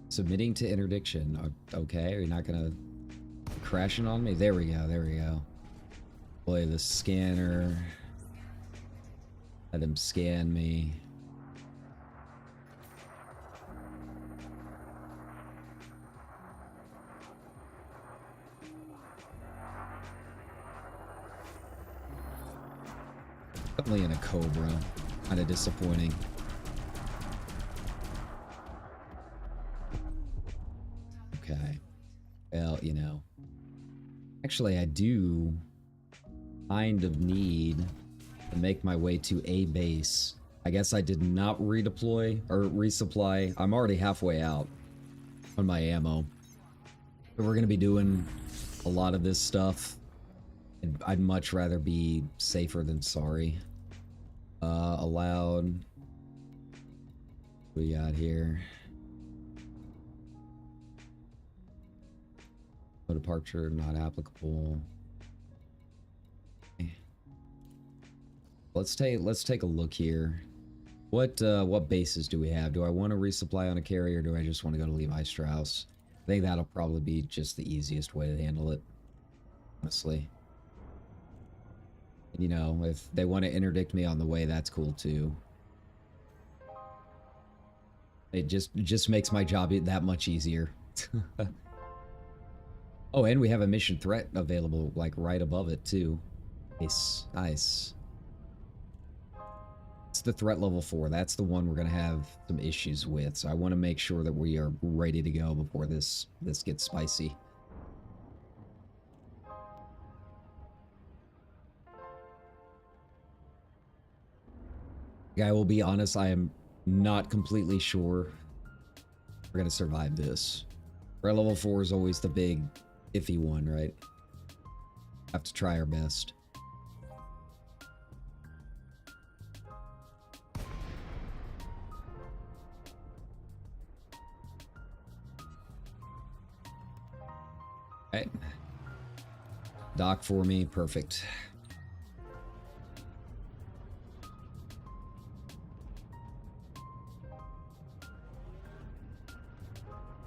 Submitting to interdiction. Okay, are you not gonna crashing on me? There we go, there we go. Play the scanner. Let him scan me. Definitely in a Cobra. Kind of disappointing. Okay. Well, you know. Actually, I do kind of need to make my way to a base. I guess I did not redeploy or resupply. I'm already halfway out on my ammo. So we're going to be doing a lot of this stuff. I'd much rather be safer than sorry. Allowed. What we got here? No departure, not applicable. Okay. Let's take a look here. What bases do we have? Do I want to resupply on a carrier, or do I just want to go to Levi Strauss? I think that'll probably be just the easiest way to handle it, honestly. You know, if they want to interdict me on the way, that's cool too. It just makes my job that much easier. Oh, and we have a mission threat available, like, right above it, too. Nice. Nice. It's the threat level 4. That's the one we're going to have some issues with. So I want to make sure that we are ready to go before this gets spicy. I will be honest, I am not completely sure we're going to survive this. Threat level 4 is always the big iffy one, right? Have to try our best. Okay. Dock for me, perfect.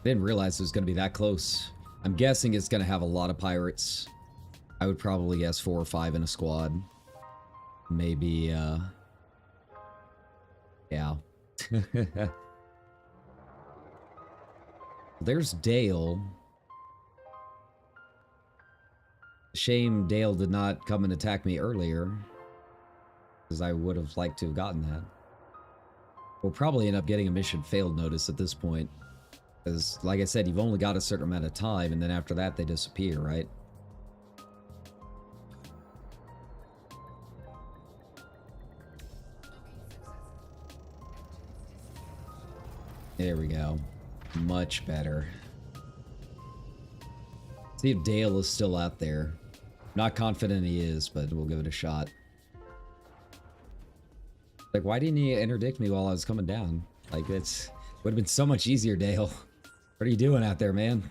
Didn't realize it was going to be that close. I'm guessing it's going to have a lot of pirates. I would probably guess 4 or 5 in a squad. Maybe, yeah. There's Dale. Shame Dale did not come and attack me earlier, because I would have liked to have gotten that. We'll probably end up getting a mission failed notice at this point. Because, like I said, you've only got a certain amount of time, and then after that, they disappear, right? There we go. Much better. See if Dale is still out there. Not confident he is, but we'll give it a shot. Like, why didn't you interdict me while I was coming down? Like, it's would have been so much easier, Dale. What are you doing out there, man?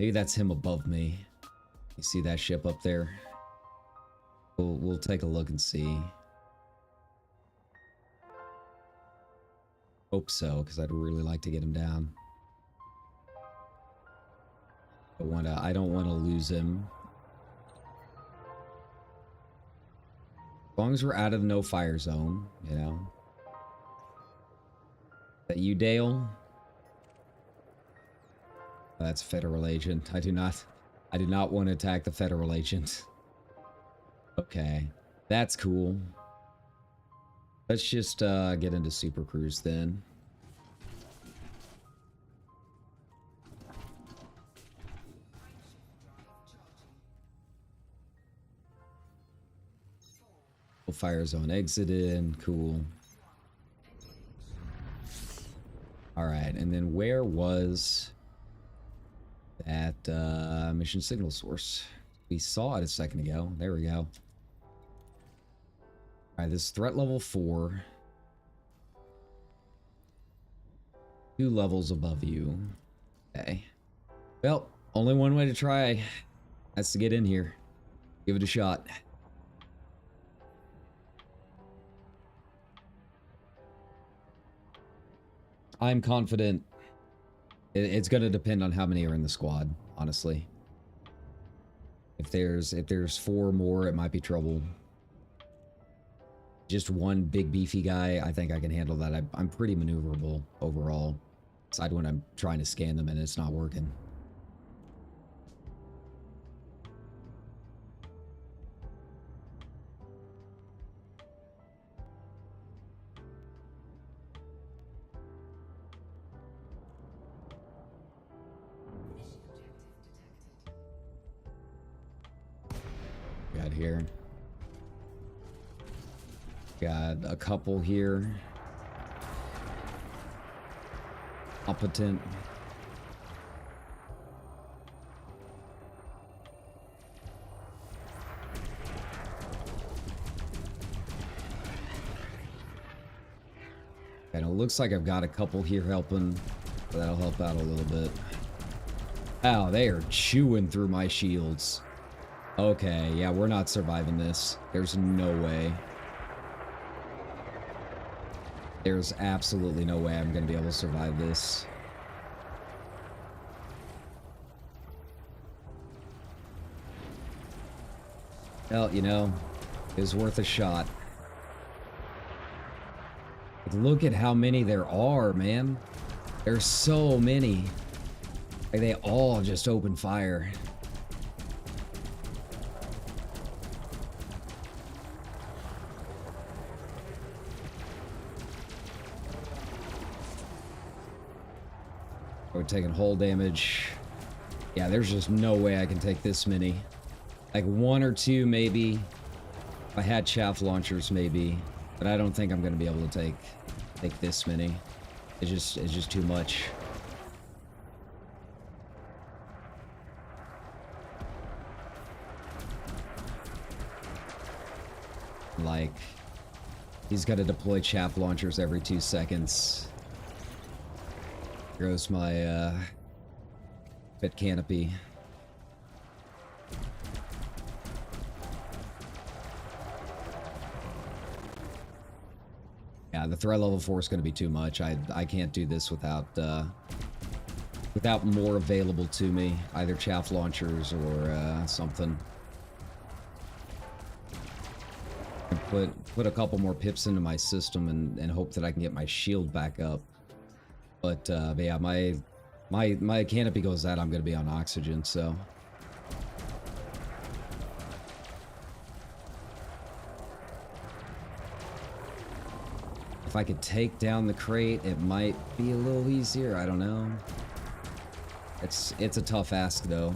Maybe that's him above me. You see that ship up there? We'll take a look and see. Hope so, because I'd really like to get him down. I don't want to lose him. As long as we're out of the no fire zone, you know. Is that you, Dale? That's a federal agent. I do not want to attack the federal agent. Okay. That's cool. Let's just get into Super Cruise then. Fire zone exited. Cool. Alright, and then where was that mission signal source? We saw it a second ago. There we go. Alright, this is threat level 4. 2 levels above you. Okay. Well, only one way to try. That's to get in here. Give it a shot. I'm confident. It's going to depend on how many are in the squad, honestly. If there's 4 more, it might be trouble. Just one big beefy guy, I think I can handle that. I'm pretty maneuverable overall. Aside when I'm trying to scan them and it's not working. Got here. Got a couple here. Competent. And it looks like I've got a couple here helping. That'll help out a little bit. Wow, they are chewing through my shields. Okay, yeah, we're not surviving this. There's no way. There's absolutely no way I'm going to be able to survive this. Well, you know, it was worth a shot. Look at how many there are, man. There's so many. Like, they all just open fire. We're taking hull damage. Yeah, there's just no way I can take this many. Like 1 or 2 maybe. If I had chaff launchers maybe. But I don't think I'm gonna be able to take this many. It's just too much. Like, he's got to deploy chaff launchers every 2 seconds. There goes my pit canopy. Yeah, the threat level 4 is going to be too much. I can't do this without more available to me, either chaff launchers or something. Put a couple more pips into my system and hope that I can get my shield back up. But yeah, my canopy goes out, I'm gonna be on oxygen, so. If I could take down the crate, it might be a little easier, I don't know. It's a tough ask though.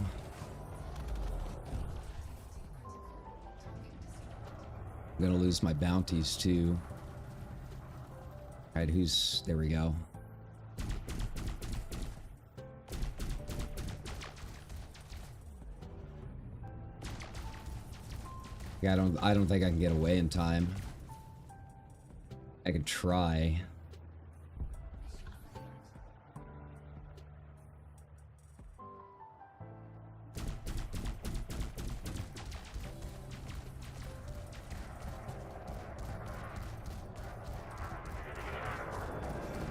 I'm gonna lose my bounties too. Alright, there we go. Yeah, I don't think I can get away in time. I could try.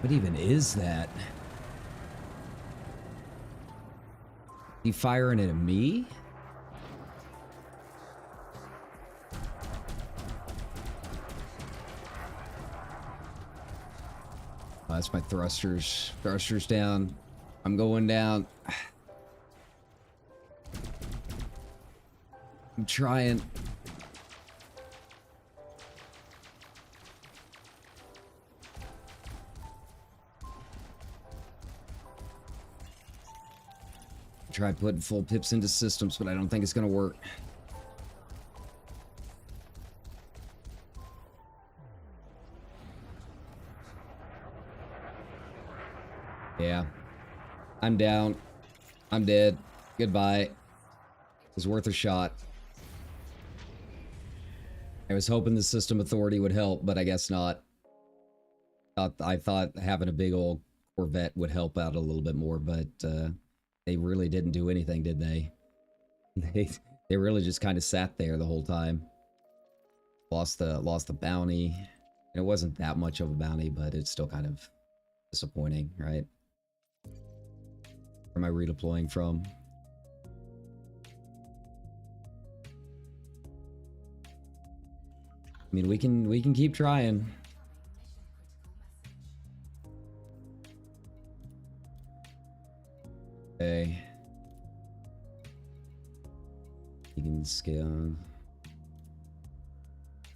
What even is that? You firing it at me? Oh, that's my thrusters. Thrusters down. I'm going down. I'm trying. Try putting full pips into systems, but I don't think it's gonna work. Yeah. I'm down. I'm dead. Goodbye. It was worth a shot. I was hoping the system authority would help, but I guess not. I thought having a big old Corvette would help out a little bit more, but they really didn't do anything, did they? They really just kind of sat there the whole time. Lost the bounty. And it wasn't that much of a bounty, but it's still kind of disappointing, right? Where am I redeploying from? I mean, we can keep trying. Okay. You can scale.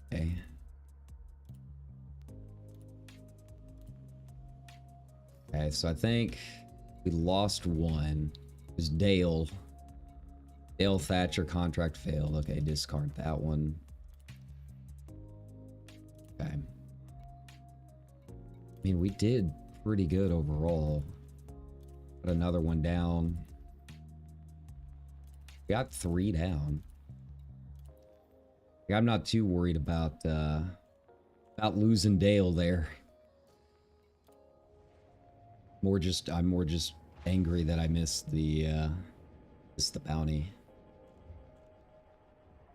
Okay. Okay, so I think we lost one. It was Dale. Dale Thatcher contract failed. Okay, discard that one. Okay. I mean, we did pretty good overall. Put another one down. We got 3 down. I'm not too worried about losing Dale there. I'm more just angry that I missed the bounty.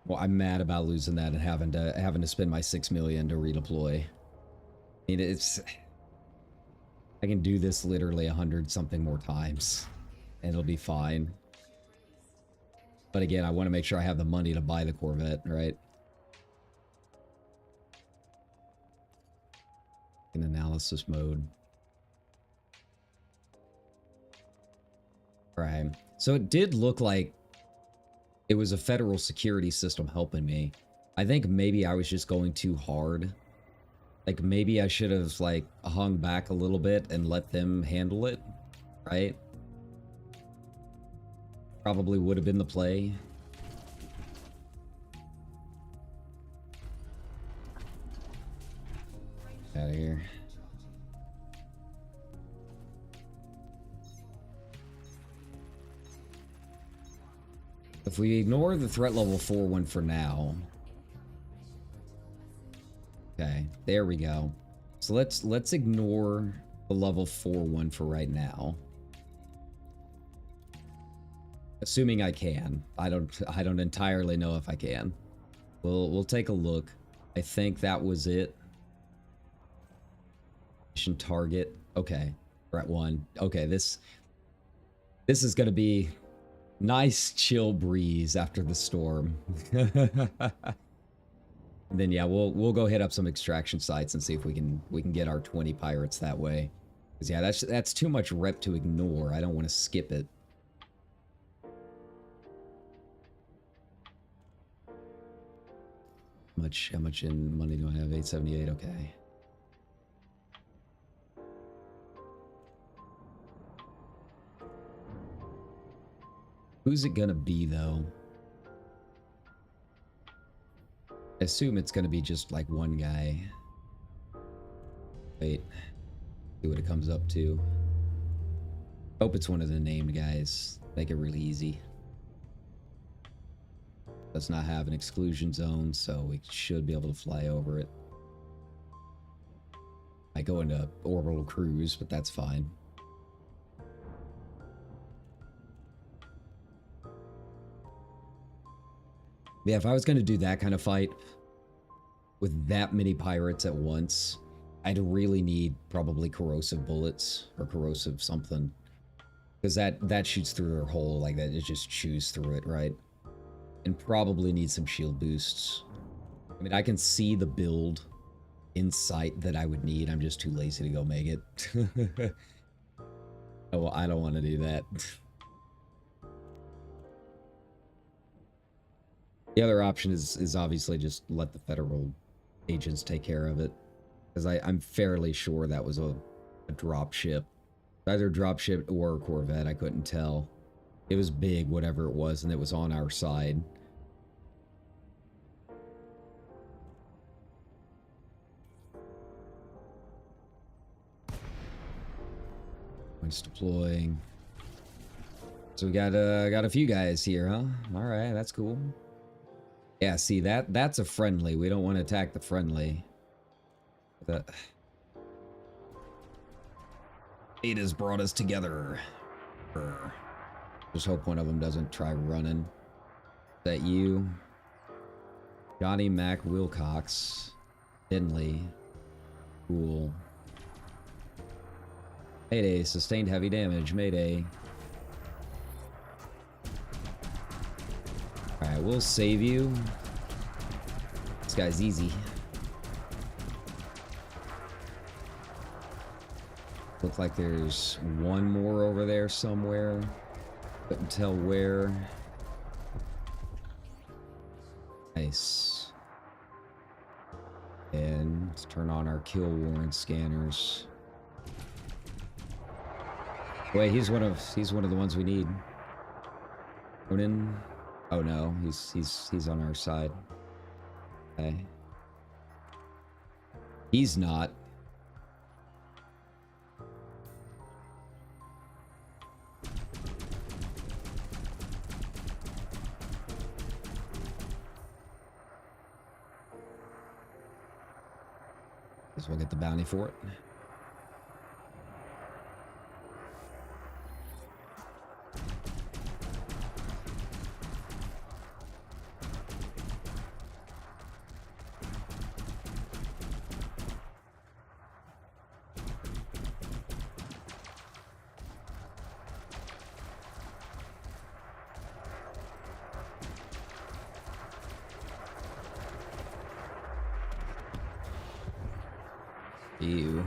Well, I'm mad about losing that and having to spend my 6 million to redeploy. I mean, I can do this literally 100 something more times and it'll be fine. But again, I want to make sure I have the money to buy the Corvette, right? In analysis mode. Right. So it did look like it was a federal security system helping me. I think maybe I was just going too hard. Like maybe I should have like hung back a little bit and let them handle it, right? Probably would have been the play. Out of here. If we ignore the threat level 4 one for now. Okay, there we go. So let's ignore the level 4 one for right now. Assuming I can. I don't entirely know if I can. We'll take a look. I think that was it. Mission target. Okay. Threat 1. Okay, this is gonna be nice chill breeze after the storm. And then yeah, we'll go hit up some extraction sites and see if we can get our 20 pirates that way. Cause yeah, that's too much rep to ignore. I don't want to skip it. How much in money do I have? 878. Okay. Who's it gonna be though? I assume it's gonna be just like one guy. Wait. See what it comes up to. Hope it's one of the named guys. Make it really easy. Does not have an exclusion zone, so we should be able to fly over it. I go into orbital cruise, but that's fine. Yeah, if I was going to do that kind of fight with that many pirates at once, I'd really need probably corrosive bullets or corrosive something. Because that shoots through their hole like that. It just chews through it, right? And probably need some shield boosts. I mean, I can see the build in sight that I would need. I'm just too lazy to go make it. Oh, I don't want to do that. The other option is obviously just let the federal agents take care of it. Because I'm fairly sure that was a drop ship. Either drop ship or a Corvette, I couldn't tell. It was big, whatever it was, and it was on our side. Points deploying. So we got a few guys here, huh? All right, that's cool. Yeah, see that's a friendly. We don't want to attack the friendly. It has brought us together. Just hope one of them doesn't try running. Is that you? Johnny Mac Wilcox. Finley. Cool. Mayday, sustained heavy damage. Mayday. Alright, we'll save you. This guy's easy. Looks like there's one more over there somewhere. Couldn't tell where. Nice. And let's turn on our kill warrant scanners. Wait, he's one of the ones we need. Ronin. Oh no, he's on our side. Okay. He's not. Guess we'll get the bounty for it. Ew.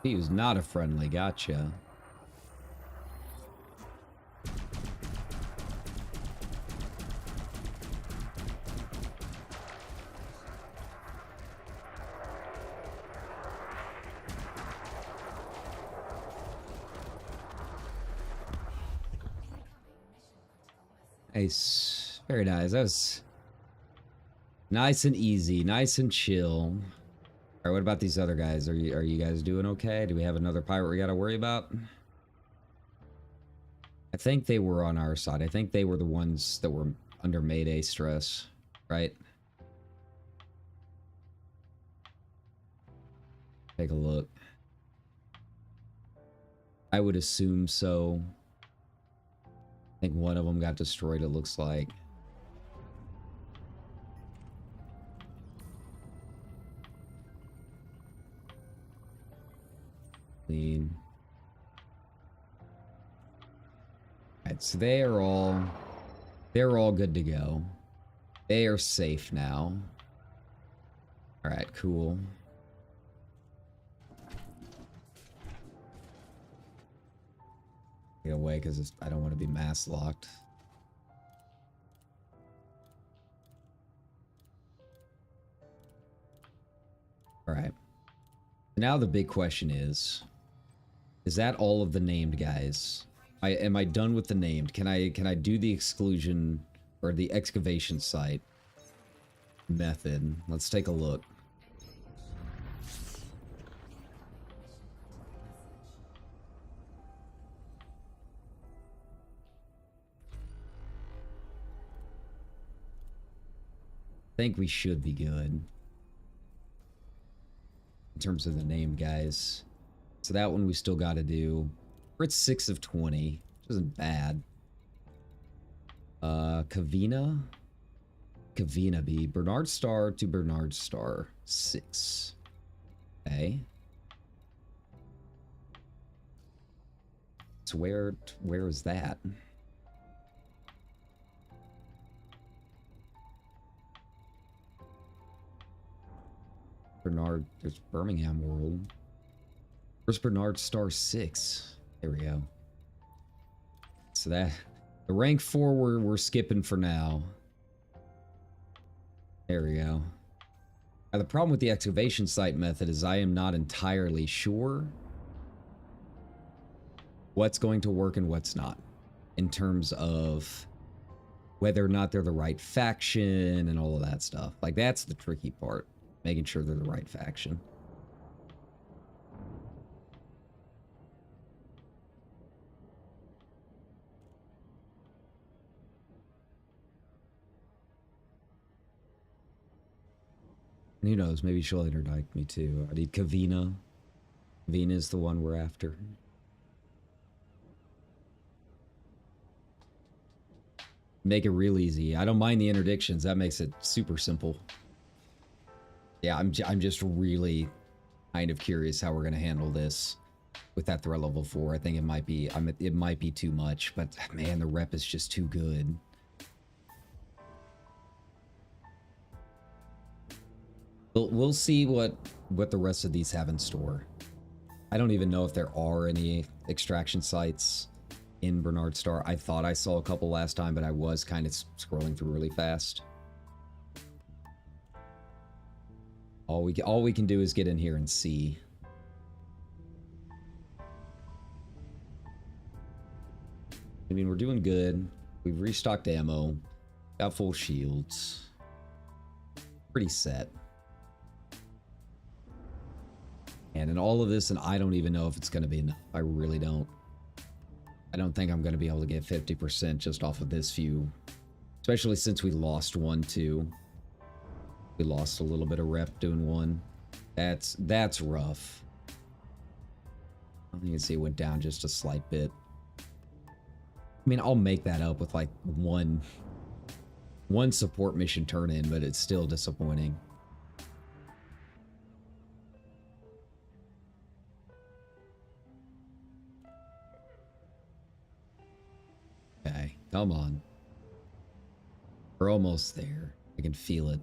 He was not a friendly, gotcha. Nice. Very nice. That was nice and easy, nice and chill. All right, what about these other guys? Are you guys doing okay? Do we have another pirate we got to worry about? I think they were on our side. I think they were the ones that were under Mayday stress, right? Take a look. I would assume so. I think one of them got destroyed, it looks like. Clean. Alright, so they're all good to go. They are safe now. Alright, cool. Get away because I don't want to be mass locked. Alright. Now the big question is that all of the named guys? Am I done with the named? Can I do the exclusion or the excavation site method? Let's take a look. I think we should be good in terms of the named guys. So that one we still got to do. We're at 6 of 20, which isn't bad. Kavina. Kavina be? Bernard Star to Bernard Star 6. Okay. So where is that? Bernard, there's Birmingham World. Where's Bernard Star 6? There we go. So that, the rank 4 we're skipping for now. There we go. Now the problem with the excavation site method is I am not entirely sure what's going to work and what's not, in terms of whether or not they're the right faction and all of that stuff. Like, that's the tricky part, making sure they're the right faction. And who knows, maybe she'll interdict me too. I need Kavina. Kavina is the one we're after. Make it real easy. I don't mind the interdictions. That makes it super simple. Yeah, I'm just really kind of curious how we're gonna handle this with that threat level 4. I think it might be too much, but man, the rep is just too good. We'll see what the rest of these have in store. I don't even know if there are any extraction sites in Bernard Star. I thought I saw a couple last time, but I was kind of scrolling through really fast. All we can do is get in here and see. I mean, we're doing good. We've restocked ammo, got full shields, pretty set. And in all of this, and I don't even know if it's going to be enough. I really don't. I don't think I'm going to be able to get 50% just off of this few. Especially since we lost one, too. We lost a little bit of rep doing one. That's rough. You can see it went down just a slight bit. I mean, I'll make that up with like one support mission turn in, but it's still disappointing. Okay, come on. We're almost there. I can feel it.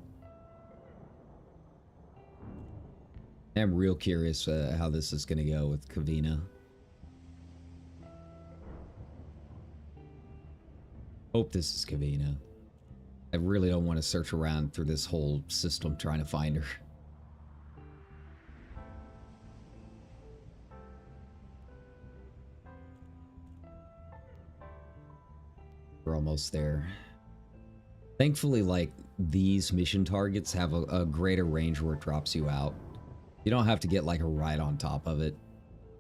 I'm real curious how this is going to go with Kavina. Hope this is Kavina. I really don't want to search around through this whole system trying to find her. We're almost there. Thankfully, like, these mission targets have a greater range where it drops you out. You don't have to get like a right on top of it.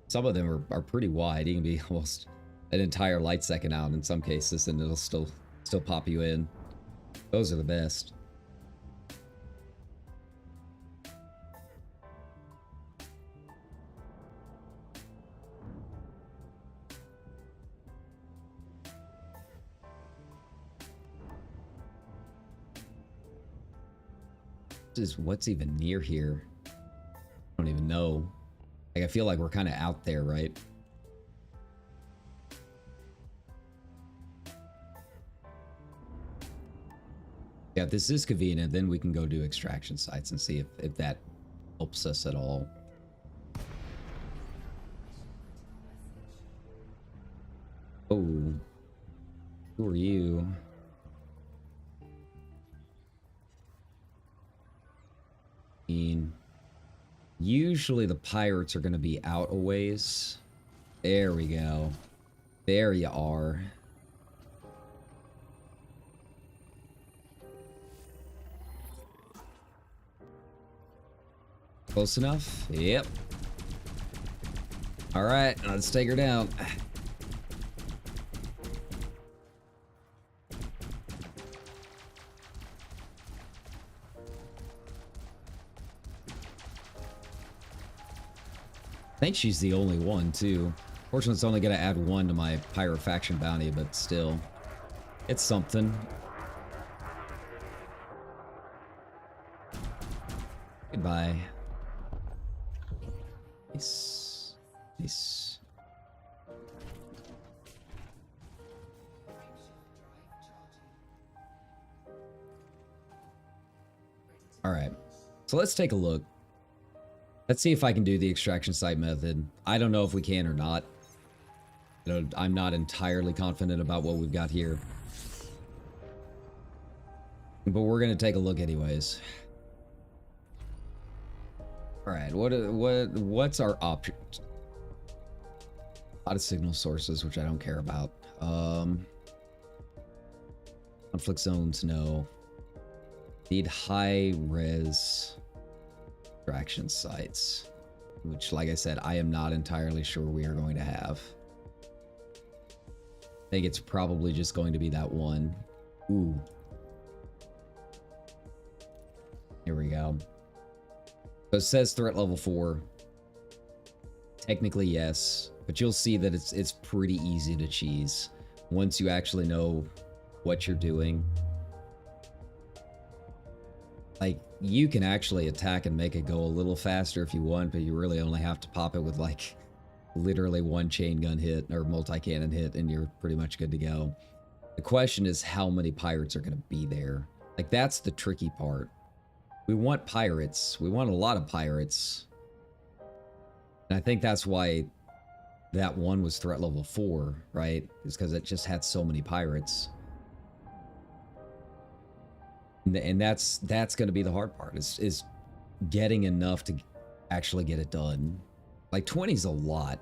Some of them are pretty wide. You can be almost an entire light second out in some cases, and it'll still pop you in. Those are the best. What's even near here? I don't even know. Like, I feel like we're kind of out there, right? Yeah, if this is Kavina, then we can go do extraction sites and see if that helps us at all. Oh. Who are you? Usually the pirates are going to be out a ways. There we go. There you are. Close enough? Yep. All right, let's take her down. I think she's the only one, too. Fortunately, it's only going to add 1 to my pyrofaction bounty, but still. It's something. Goodbye. Nice. Nice. All right. So let's take a look. Let's see if I can do the extraction site method. I don't know if we can or not. I'm not entirely confident about what we've got here. But we're going to take a look anyways. All right, what's our options? A lot of signal sources, which I don't care about. Conflict zones, no. Need high res extraction sites, which, like I said, I am not entirely sure we are going to have. I think it's probably just going to be that one. Ooh. Here we go. So it says threat level 4. Technically, yes, but you'll see that it's pretty easy to cheese once you actually know what you're doing. Like, you can actually attack and make it go a little faster if you want, but you really only have to pop it with, like, literally one chain gun hit or multi-cannon hit, and you're pretty much good to go. The question is how many pirates are going to be there. Like, that's the tricky part. We want pirates. We want a lot of pirates. And I think that's why that one was threat level 4, right? Is because it just had so many pirates. And that's going to be the hard part, is getting enough to actually get it done. Like, 20 is a lot.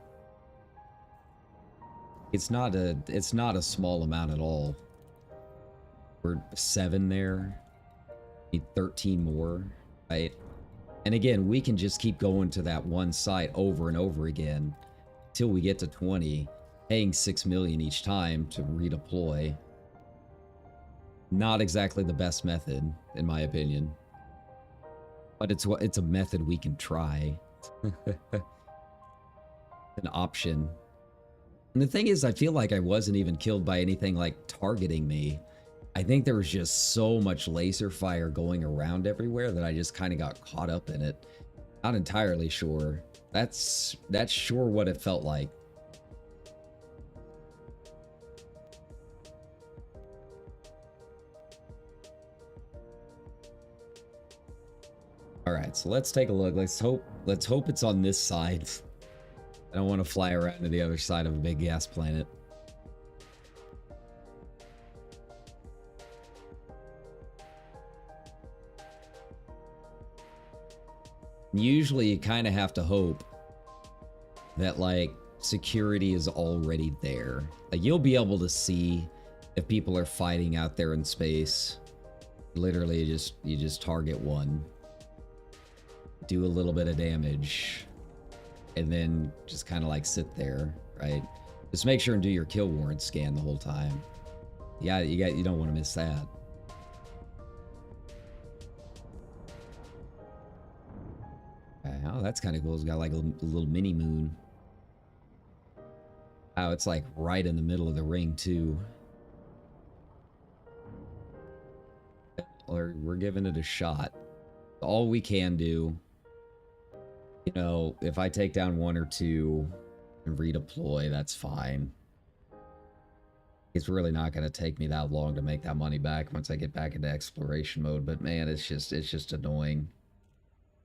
It's not a small amount at all. We're 7 there. Need 13 more, right? And again, we can just keep going to that one site over and over again till we get to 20, paying 6 million each time to redeploy. Not exactly the best method, in my opinion, but it's a method we can try. An option. And the thing is, I feel like I wasn't even killed by anything like targeting me. I think there was just so much laser fire going around everywhere that I just kind of got caught up in it. Not entirely sure. That's sure what it felt like. All right, so let's take a look. Let's hope it's on this side. I don't want to fly around to the other side of a big gas planet. Usually you kind of have to hope that, like, security is already there. Like, you'll be able to see if people are fighting out there in space. Literally, you just target one, do a little bit of damage, and then just kind of like sit there, right? Just make sure and do your kill warrant scan the whole time. Yeah, you don't want to miss that. Oh, that's kind of cool. It's got like a little mini moon. Oh, it's like right in the middle of the ring too. We're giving it a shot. All we can do, you know, if I take down 1 or 2 and redeploy, that's fine. It's really not going to take me that long to make that money back once I get back into exploration mode. But man, it's just annoying.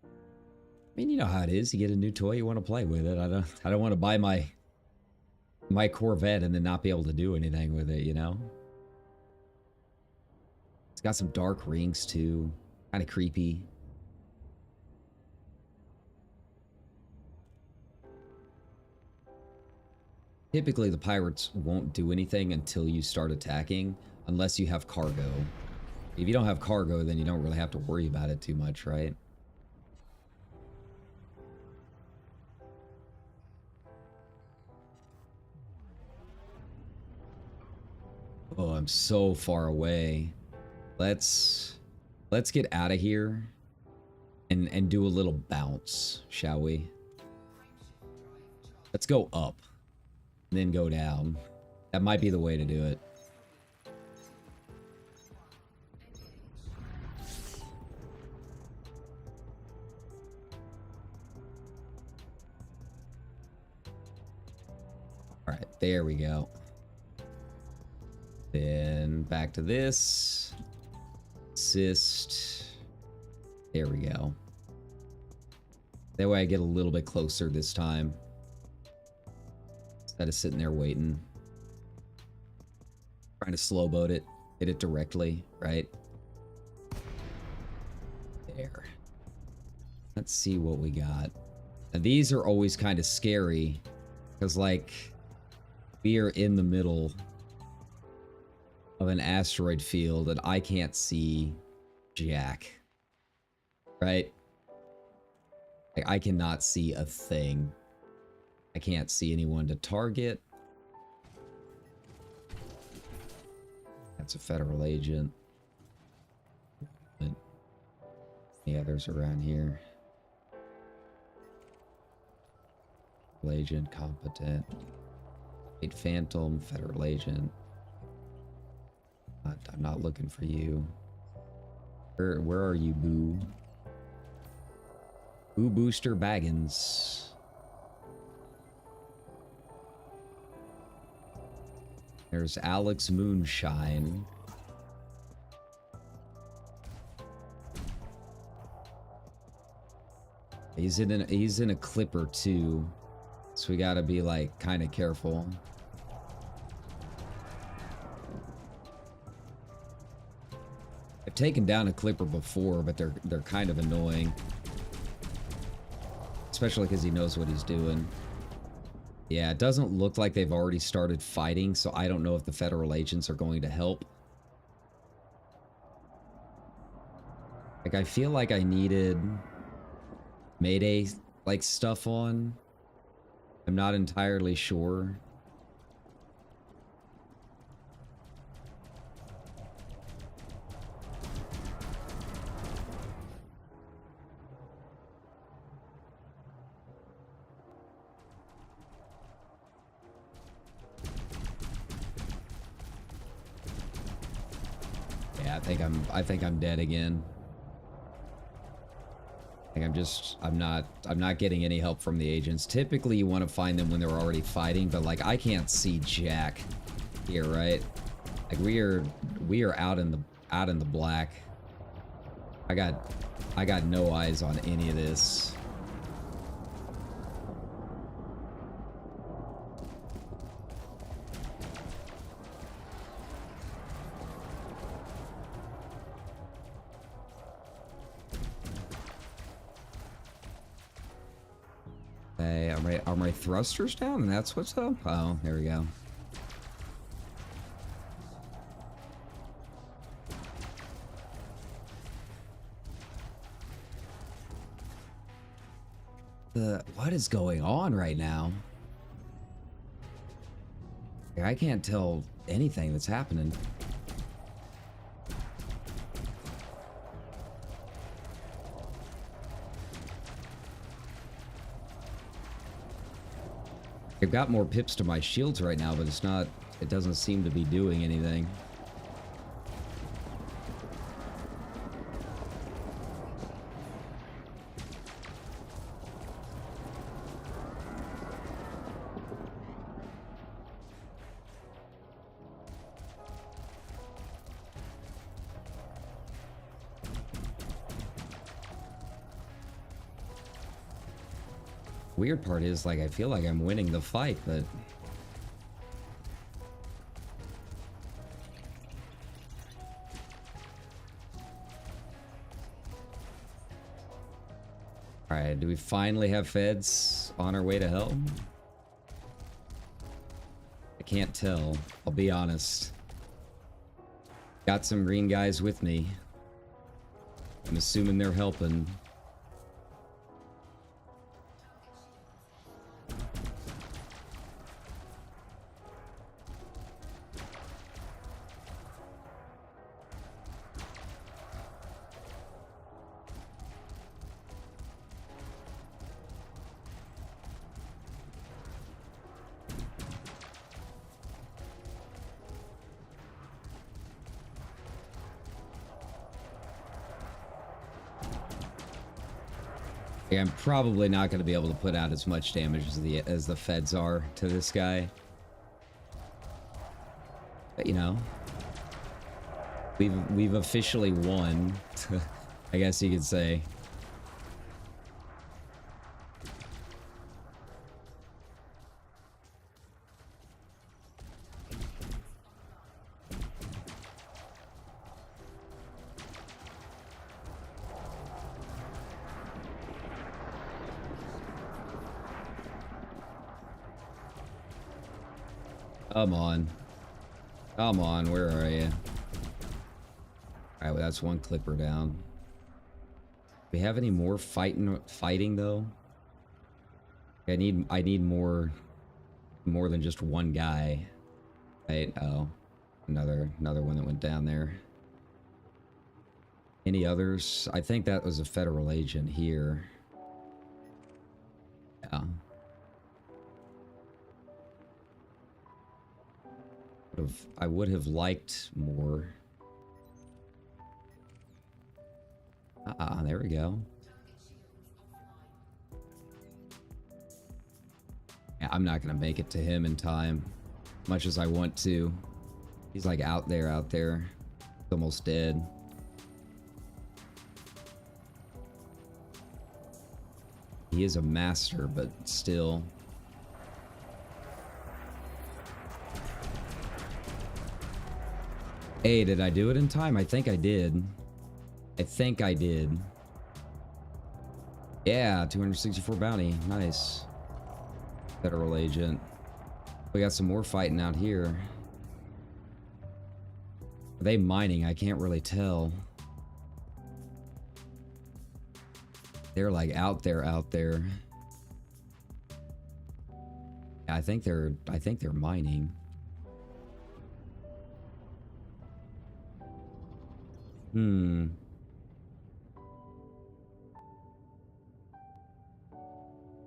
I mean, you know how it is. You get a new toy, you want to play with it. I don't want to buy my Corvette and then not be able to do anything with it, you know? It's got some dark rings too. Kind of creepy. Typically, the pirates won't do anything until you start attacking, unless you have cargo. If you don't have cargo, then you don't really have to worry about it too much, right? Oh, I'm so far away. Let's get out of here and do a little bounce, shall we? Let's go up and then go down. That might be the way to do it. All right, there we go. Then back to this. Assist. There we go. That way I get a little bit closer this time. Instead of sitting there waiting. Trying to slow boat it. Hit it directly, right? There. Let's see what we got. Now, these are always kind of scary. Because, like, we are in the middle of an asteroid field and I can't see jack. Right? Like, I cannot see a thing. I can't see anyone to target. That's a federal agent. But the others around here. Federal agent, competent. State Phantom, federal agent. I'm not looking for you. Where are you, Boo? Boo Booster Baggins. There's Alex Moonshine. He's in a clipper too. So we gotta be like kind of careful. I've taken down a clipper before, but they're kind of annoying. Especially because he knows what he's doing. Yeah, it doesn't look like they've already started fighting, so I don't know if the federal agents are going to help. Like, I feel like I needed Mayday, like, stuff on. I'm not entirely sure. I think I'm dead again. I think I'm not getting any help from the agents. Typically you want to find them when they're already fighting, but like I can't see jack here, right? Like we are out in the black. I got no eyes on any of this. Are my thrusters down and that's what's up? Oh, there we go. What is going on right now? I can't tell anything that's happening. I've got more pips to my shields right now, but it doesn't seem to be doing anything. Weird part is, like, I feel like I'm winning the fight, but alright, do we finally have feds on our way to help? I can't tell, I'll be honest. Got some green guys with me. I'm assuming they're helping. I'm probably not going to be able to put out as much damage as the feds are to this guy. But, you know, we've officially won, I guess you could say. Come on. Come on, where are you? Alright, well, that's one clipper down. Do we have any more fighting though? I need more than just one guy. Right? Oh. Another one that went down there. Any others? I think that was a federal agent here. Yeah. I would have liked more. There we go. Yeah, I'm not gonna make it to him in time, much as I want to. He's like out there. He's almost dead. He is a master, but still. Hey, did I do it in time? I think I did. Yeah, 264 bounty. Nice. Federal agent. We got some more fighting out here. Are they mining? I can't really tell. They're like out there. I think they're mining.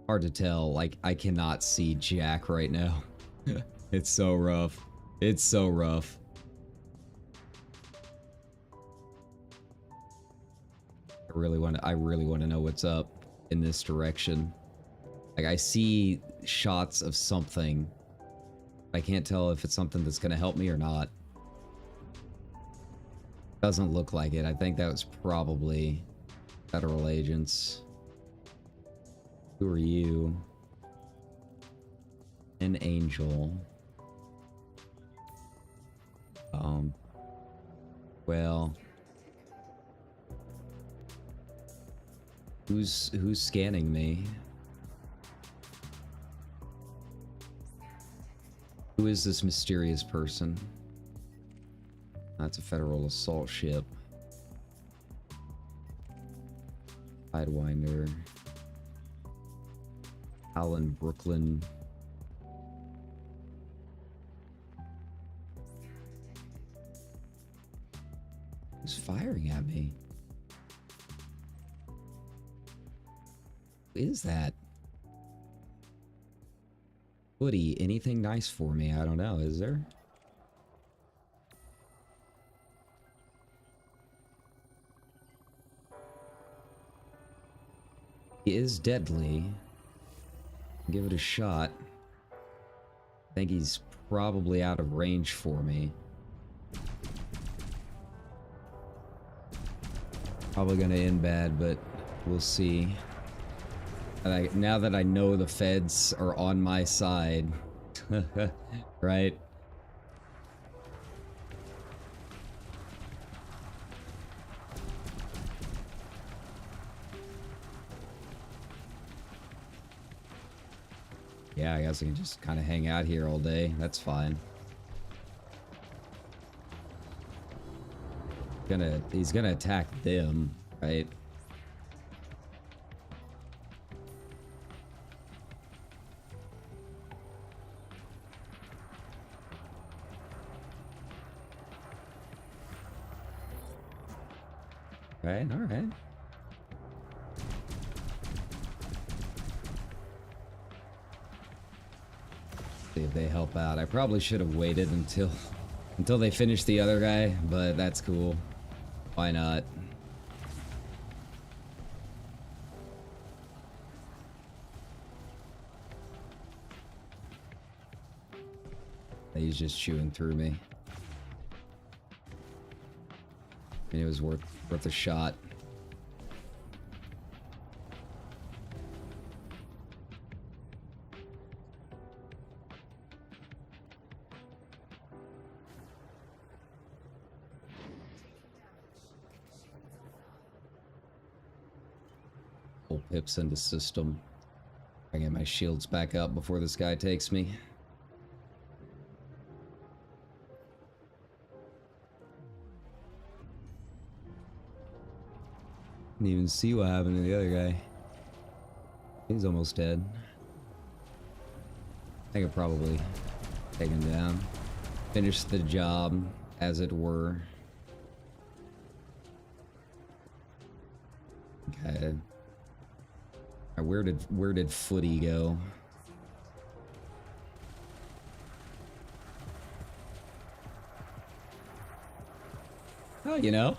Hard to tell. Like, I cannot see Jack right now. It's so rough. It's so rough. I really want to know what's up in this direction. Like, I see shots of something. I can't tell if it's something that's going to help me or not. Doesn't look like it. I think that was probably federal agents. Who are you? An angel. Well, who's scanning me? Who is this mysterious person? That's a federal assault ship. Sidewinder. Alan Brooklyn. Who's firing at me? Who is that? Woody, anything nice for me? I don't know, is there? He is deadly. Give it a shot. I think he's probably out of range for me. Probably gonna end bad, but we'll see. Now that I know the feds are on my side, right? Yeah, I guess I can just kind of hang out here all day. That's fine. He's gonna attack them, right? Right, all right. See if they help out. I probably should have waited until they finish the other guy, but that's cool. Why not? He's just chewing through me. mean, it was worth a shot. Pull pips into system. I get my shields back up before this guy takes me. Didn't even see what happened to the other guy. He's almost dead. I could probably take him down. Finish the job, as it were. Okay. Where did Footy go? Oh, you know.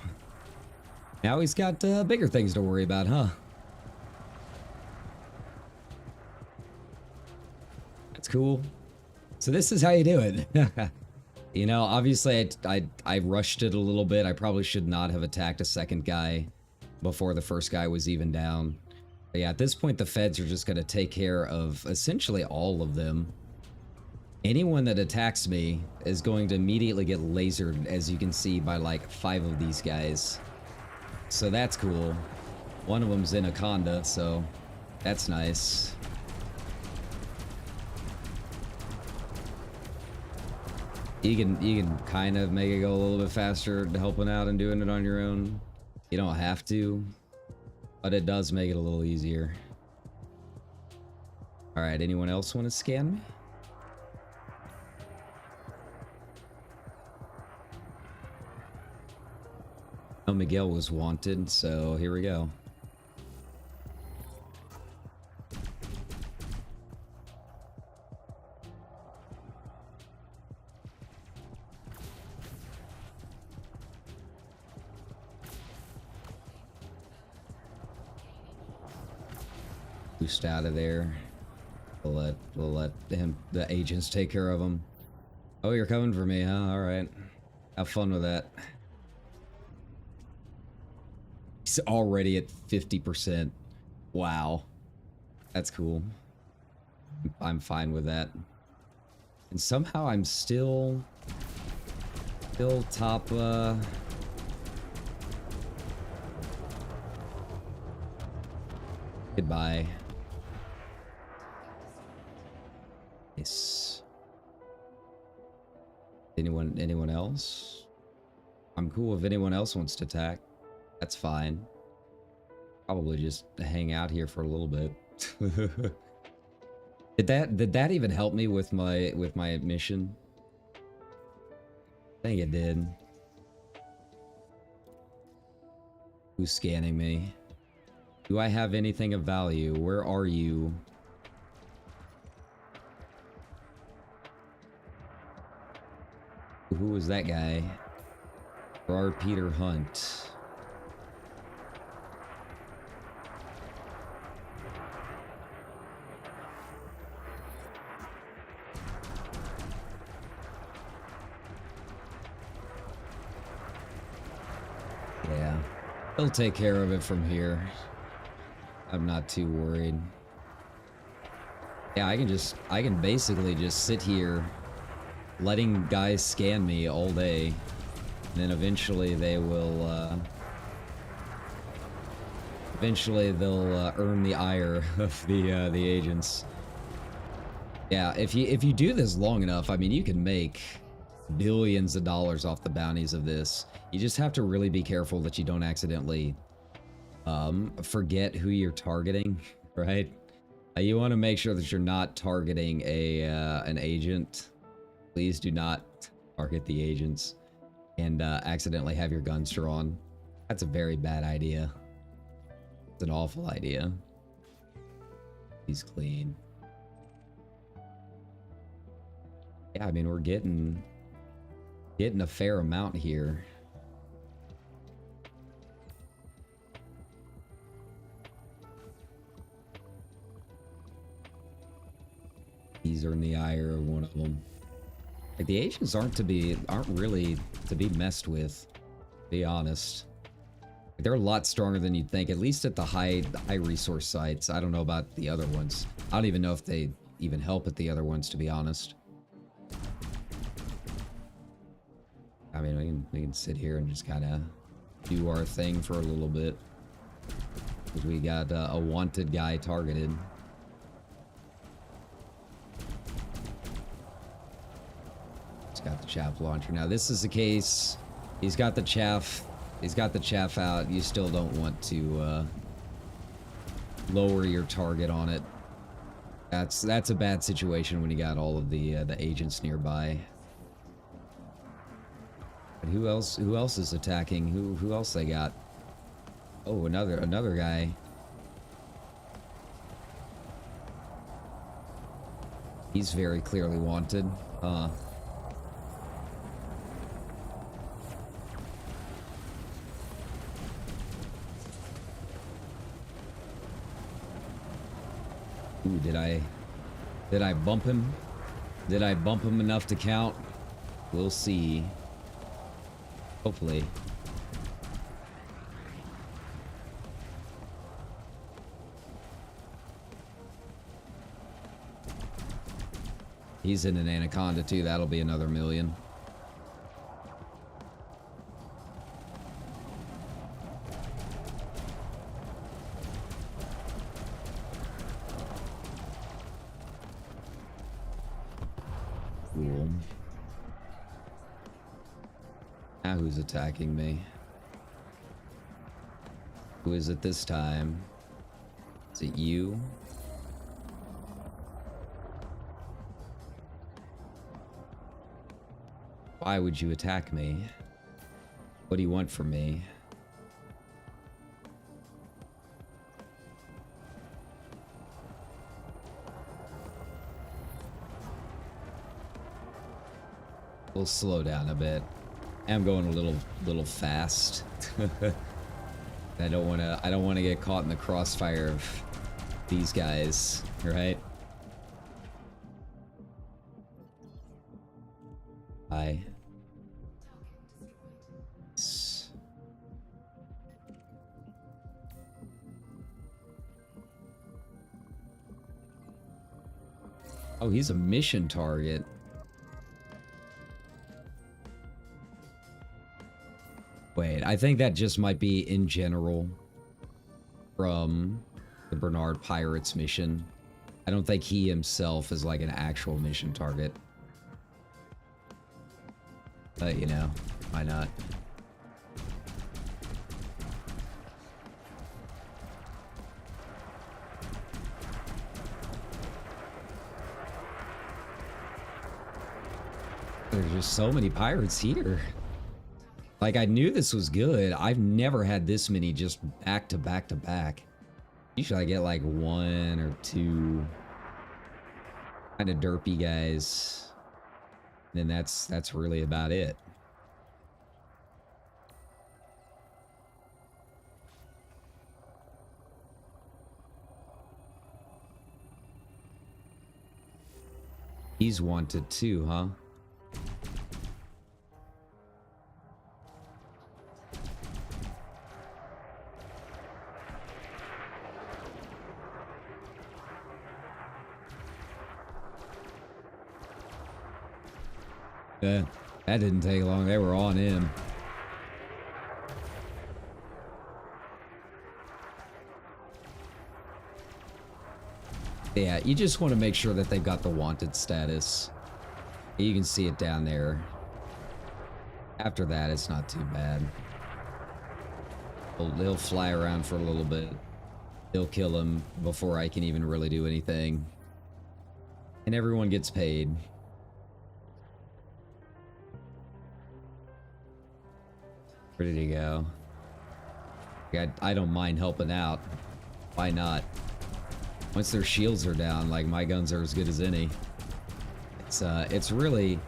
Now he's got bigger things to worry about, huh? That's cool. So this is how you do it. You know, obviously I rushed it a little bit. I probably should not have attacked a second guy before the first guy was even down. But yeah, at this point the feds are just going to take care of essentially all of them. Anyone that attacks me is going to immediately get lasered, as you can see, by like 5 of these guys. So that's cool. One of them's Anaconda, so that's nice. You can kind of make it go a little bit faster helping out and doing it on your own. You don't have to, but it does make it a little easier. All right, anyone else want to scan me? Oh, Miguel was wanted, so here we go. Boost out of there. We'll let the agents take care of them. Oh, you're coming for me, huh? All right. Have fun with that. He's already at 50%. Wow. That's cool. I'm fine with that. And somehow I'm still top, goodbye. Yes. Anyone else? I'm cool if anyone else wants to attack. That's fine. Probably just hang out here for a little bit. Did that even help me with my mission? I think it did. Who's scanning me? Do I have anything of value? Where are you? Who was that guy? Gerard Peter Hunt. Yeah, he'll take care of it from here. I'm not too worried. Yeah, I can basically just sit here letting guys scan me all day, and then eventually they will they'll earn the ire of the agents. Yeah, if you do this long enough, I mean, you can make billions of dollars off the bounties of this. You just have to really be careful that you don't accidentally forget who you're targeting, right? You want to make sure that you're not targeting an agent. Please do not target the agents and accidentally have your guns drawn. That's a very bad idea. It's an awful idea. He's clean. Yeah, I mean, we're getting a fair amount here. These are in the ire of one of them. Like, the agents aren't really to be messed with, to be honest. They're a lot stronger than you'd think, at least at the high resource sites. I don't know about the other ones. I don't even know if they even help at the other ones, to be honest. I mean, we can sit here and just kind of do our thing for a little bit. Because we got a wanted guy targeted. He's got the chaff launcher. Now, this is the case. He's got the chaff. He's got the chaff out. You still don't want to lower your target on it. That's a bad situation when you got all of the agents nearby. But who else is attacking? Who else they got? Oh, another guy. He's very clearly wanted. Ooh, did I bump him? Did I bump him enough to count? We'll see. Hopefully. He's in an anaconda too. That'll be another million. Cool. Now who's attacking me? Who is it this time? Is it you? Why would you attack me? What do you want from me? We'll slow down a bit. I'm going a little fast. I don't want to get caught in the crossfire of these guys, right? Hi. Oh, he's a mission target. Wait, I think that just might be in general from the Bernard Pirates mission. I don't think he himself is like an actual mission target. But, you know, why not? There's just so many pirates here. Like, I knew this was good. I've never had this many just back to back to back. Usually I get like one or two kind of derpy guys. And then that's really about it. He's wanted too, huh? That didn't take long. They were on him. Yeah, you just want to make sure that they've got the wanted status. You can see it down there. After that, it's not too bad. They'll fly around for a little bit. They'll kill him before I can even really do anything. And everyone gets paid. Where did he go? I don't mind helping out. Why not? Once their shields are down, like, my guns are as good as any. It's really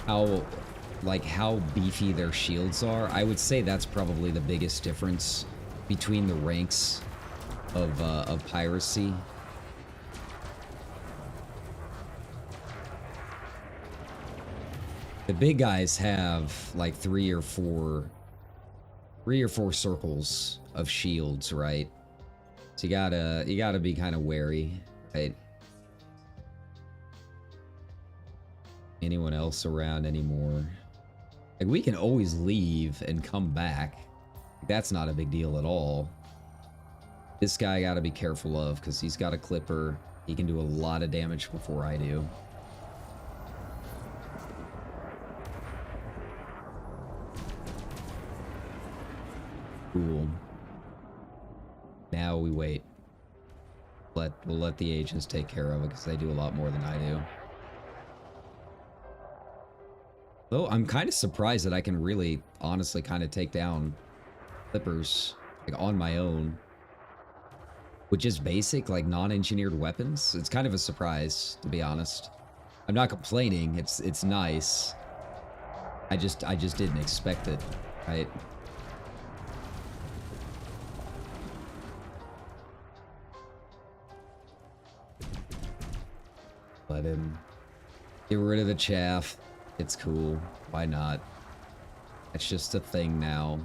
how beefy their shields are. I would say that's probably the biggest difference between the ranks of piracy. The big guys have like 3 or 4 3 or 4 circles of shields, right? So you gotta be kind of wary, right? Anyone else around anymore? Like, we can always leave and come back. That's not a big deal at all. This guy I gotta be careful of because he's got a clipper. He can do a lot of damage before I do. Cool. Now we wait. We'll let the agents take care of it because they do a lot more than I do. Though I'm kind of surprised that I can really, honestly, kind of take down clippers like on my own with just basic, like, non-engineered weapons. It's kind of a surprise, to be honest. I'm not complaining. It's nice. I just didn't expect it, right? Let him get rid of the chaff. It's cool. Why not? It's just a thing now.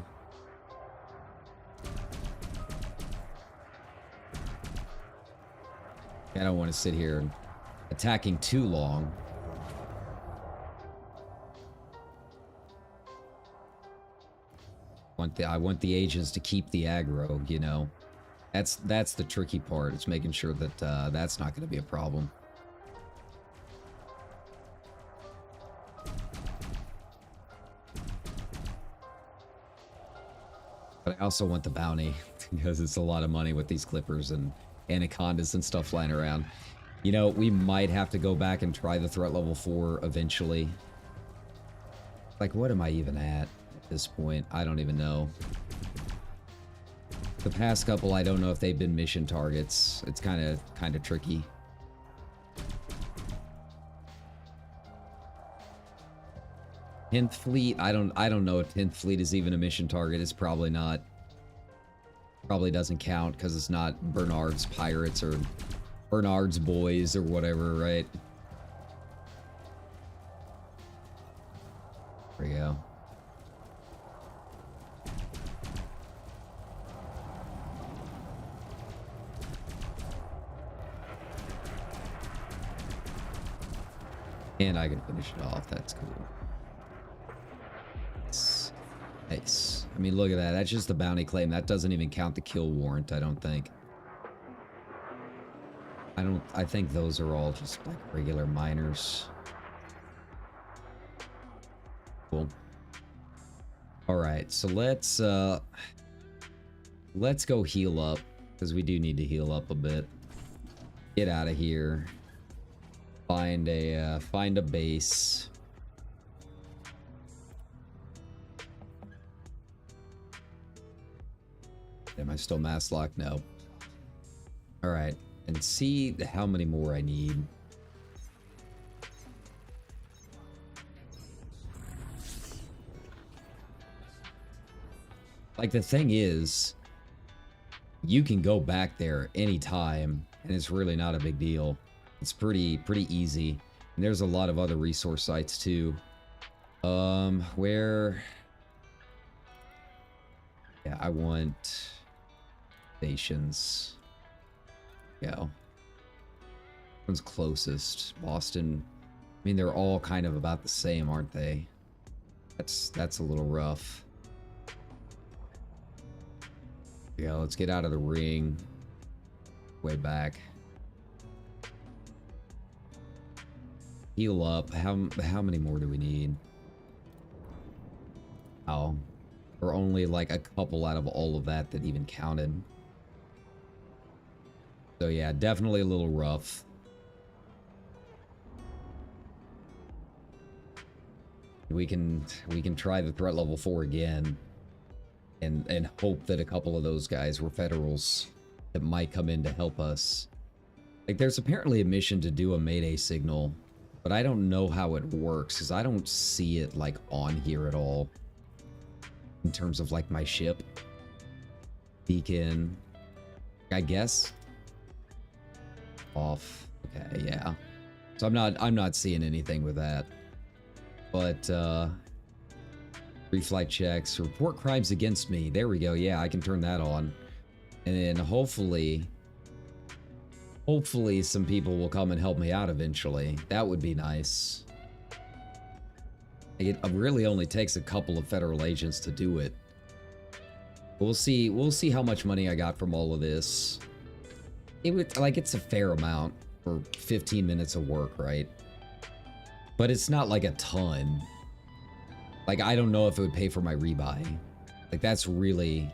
I don't want to sit here attacking too long. I want the agents to keep the aggro, you know. That's the tricky part. It's making sure that that's not going to be a problem. But I also want the bounty because it's a lot of money with these clippers and anacondas and stuff flying around. You know, we might have to go back and try the threat level 4 eventually. Like, what am I even at this point? I don't even know. The past couple, I don't know if they've been mission targets. It's kind of tricky. Tenth Fleet, I don't know if 10th Fleet is even a mission target. It's probably not. Probably doesn't count because it's not Bernard's Pirates or Bernard's Boys or whatever, right? There we go. And I can finish it off. That's cool. Nice. I mean, look at that. That's just the bounty claim. That doesn't even count the kill warrant, I don't think. I think those are all just like regular miners. Cool. All right, so let's go heal up because we do need to heal up a bit. Get out of here. Find a base. Am I still mass locked? No. All right, and see how many more I need. Like, the thing is, you can go back there anytime, and it's really not a big deal. It's pretty easy. And there's a lot of other resource sites too. Where? Yeah, I want stations. Go. One's closest. Boston. I mean, they're all kind of about the same, aren't they? That's a little rough. Yeah, let's get out of the ring. Way back. Heal up. How many more do we need? Oh. Or only like a couple out of all of that even counted. So yeah, definitely a little rough. We can try the threat level 4 again. And hope that a couple of those guys were Federals that might come in to help us. Like, there's apparently a mission to do a Mayday signal, but I don't know how it works because I don't see it like on here at all. In terms of like my ship. Beacon. I guess. Off. Okay, yeah. So I'm not seeing anything with that. But Reflight checks. Report crimes against me. There we go. Yeah, I can turn that on. And then hopefully some people will come and help me out eventually. That would be nice. It really only takes a couple of federal agents to do it. We'll see how much money I got from all of this. It's a fair amount for 15 minutes of work, right? But it's not like a ton. Like, I don't know if it would pay for my rebuy. Like, that's really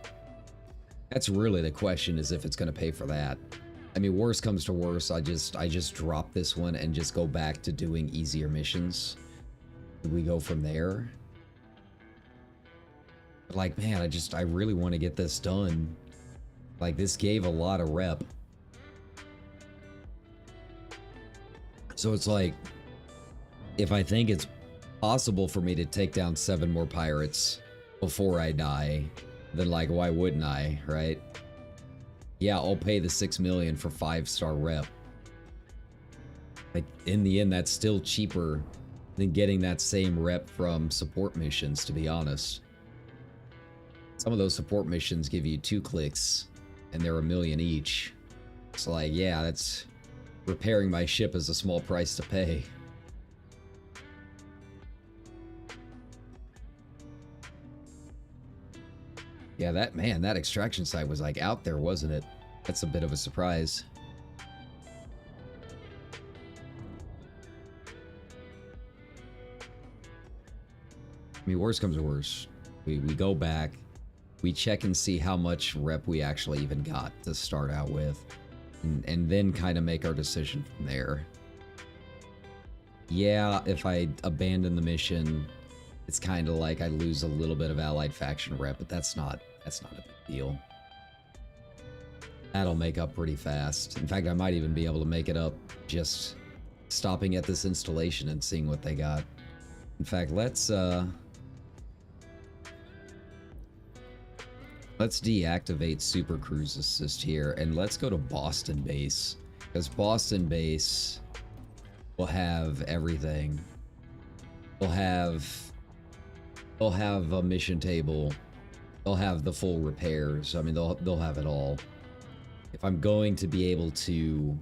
the question, is if it's going to pay for that. I mean, worst comes to worst, I just drop this one and just go back to doing easier missions. We go from there. But like, man, I really want to get this done. Like, this gave a lot of rep. So it's like, if I think it's possible for me to take down 7 more pirates before I die, then like, why wouldn't I, right? Yeah, I'll pay the 6 million for 5-star rep. Like, in the end, that's still cheaper than getting that same rep from support missions, to be honest. Some of those support missions give you 2 clicks, and they're $1 million each. It's like, yeah, that's repairing my ship is a small price to pay. Yeah, that extraction site was like out there, wasn't it? That's a bit of a surprise. I mean, worst comes to worst. We go back, we check and see how much rep we actually even got to start out with, and then kind of make our decision from there. Yeah, if I abandon the mission, it's kind of like I lose a little bit of allied faction rep, but that's not a big deal. That'll make up pretty fast. In fact, I might even be able to make it up just stopping at this installation and seeing what they got. In fact, let's deactivate Super Cruise Assist here, and let's go to Boston Base, because Boston Base will have everything. They'll have a mission table. They'll have the full repairs. I mean, they'll have it all. If I'm going to be able to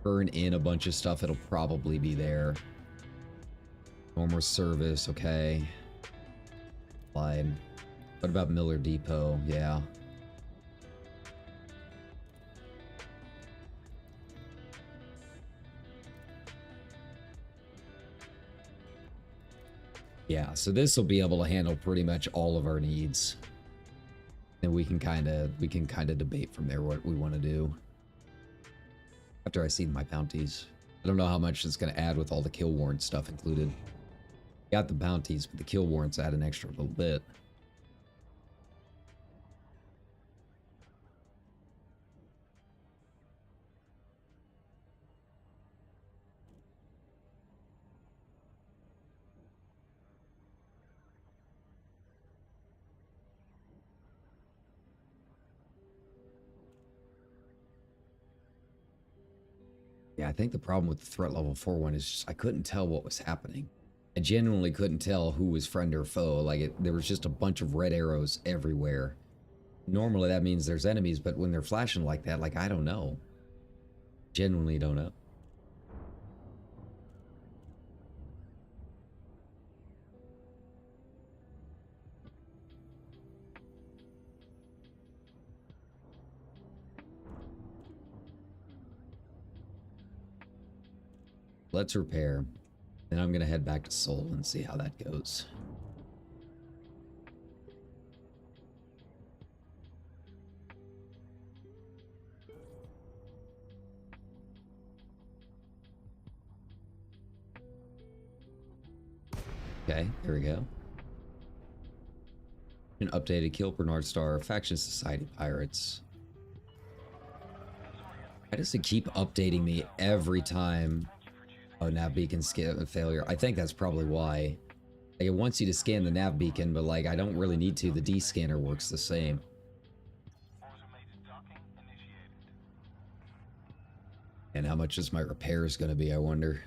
burn in a bunch of stuff, it'll probably be there. Normal service, okay. Line. What about Miller Depot? Yeah. Yeah, so this will be able to handle pretty much all of our needs. And we can kind of debate from there what we want to do. After I see my bounties. I don't know how much it's going to add with all the kill warrant stuff included. Got the bounties, but the kill warrants add an extra little bit. Yeah, I think the problem with the threat level 4 one is just I couldn't tell what was happening. I genuinely couldn't tell who was friend or foe. Like, there was just a bunch of red arrows everywhere. Normally that means there's enemies, but when they're flashing like that, like, I don't know. Genuinely don't know. Let's repair. Then I'm gonna head back to Seoul and see how that goes. Okay, there we go. An updated Kill Bernard Star Faction Society Pirates. Why does it keep updating me every time? Oh, nav beacon scan failure. I think that's probably why. Like, it wants you to scan the nav beacon, but like, I don't really need to. The D scanner works the same. And how much is my repairs going to be, I wonder?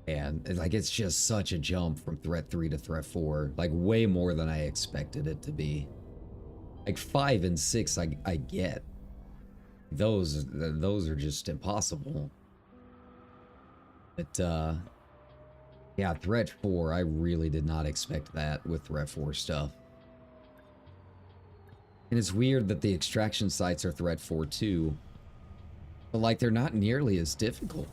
And like, it's just such a jump from threat 3 to threat 4. Like, way more than I expected it to be. Like, 5 and 6, I get. Those are just impossible. But, yeah, threat 4, I really did not expect that with threat 4 stuff. And it's weird that the extraction sites are threat 4 too. But, like, they're not nearly as difficult.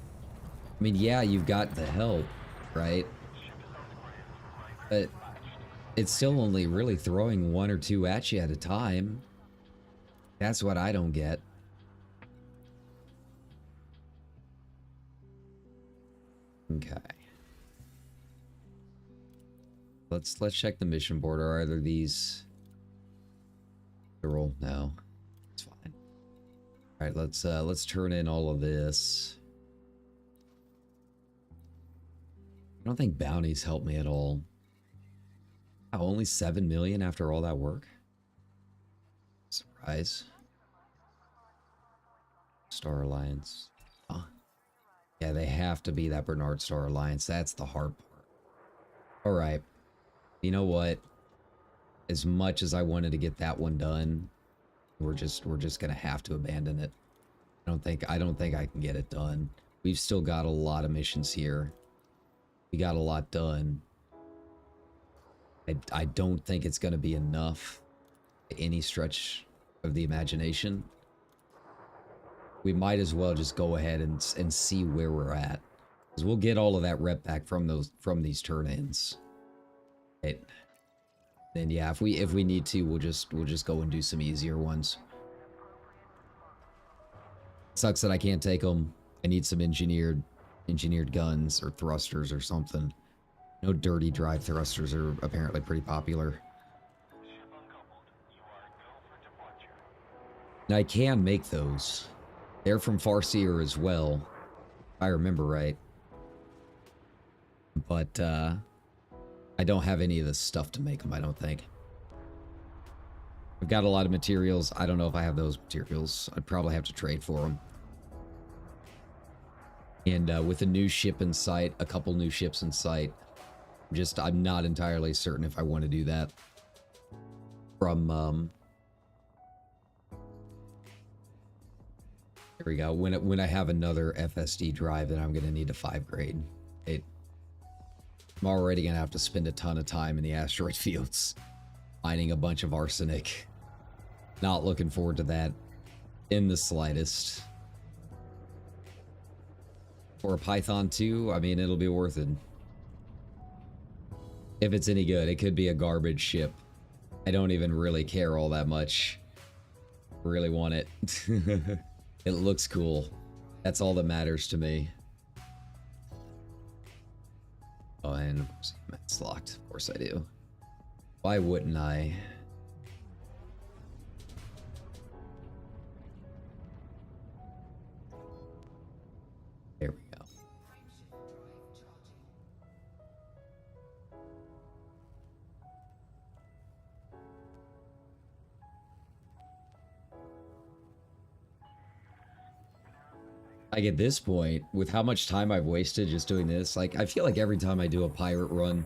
I mean, yeah, you've got the help, right? But it's still only really throwing 1 or 2 at you at a time. That's what I don't get. Okay. Let's check the mission board. Are either these roll? No. It's fine. Alright, let's turn in all of this. I don't think bounties help me at all. Wow, only 7 million after all that work? Surprise. Star Alliance. Huh. Yeah, they have to be that Bernard Star Alliance. That's the hard part. Alright. You know what? As much as I wanted to get that one done, we're just gonna have to abandon it. I don't think I can get it done. We've still got a lot of missions here. We got a lot done. I don't think it's gonna be enough by any stretch of the imagination. We might as well just go ahead and see where we're at, because we'll get all of that rep back from these turn-ins. Right. Then yeah, if we need to, we'll just go and do some easier ones. Sucks that I can't take them. I need some engineered guns or thrusters or something. No dirty drive thrusters are apparently pretty popular. Now I can make those. They're from Farseer as well, if I remember right. But I don't have any of the stuff to make them, I don't think. I've got a lot of materials. I don't know if I have those materials. I'd probably have to trade for them. And with a new ship in sight, a couple new ships in sight, I'm not entirely certain if I want to do that. From, here we go. When I have another FSD drive, then I'm going to need a 5 grade. I'm already going to have to spend a ton of time in the asteroid fields mining a bunch of arsenic. Not looking forward to that in the slightest. For a Python 2, I mean, it'll be worth it. If it's any good, it could be a garbage ship. I don't even really care all that much. Really want it. It looks cool. That's all that matters to me. Oh, and it's locked. Of course I do. Why wouldn't I? There we go. Like at this point, with how much time I've wasted just doing this, like I feel like every time I do a pirate run,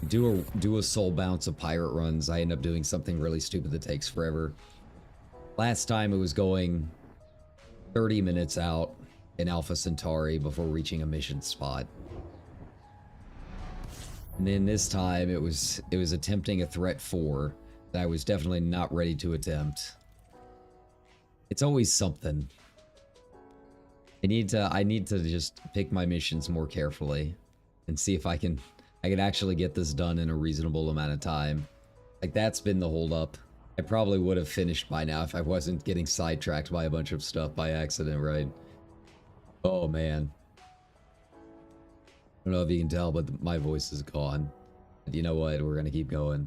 do a soul bounce of pirate runs, I end up doing something really stupid that takes forever. Last time it was going 30 minutes out in Alpha Centauri before reaching a mission spot. And then this time it was attempting a threat 4 that I was definitely not ready to attempt. It's always something. I need to just pick my missions more carefully and see if I can actually get this done in a reasonable amount of time. Like that's been the holdup. I probably would have finished by now if I wasn't getting sidetracked by a bunch of stuff by accident, right? Oh man. I don't know if you can tell, but my voice is gone. But you know what? We're gonna keep going.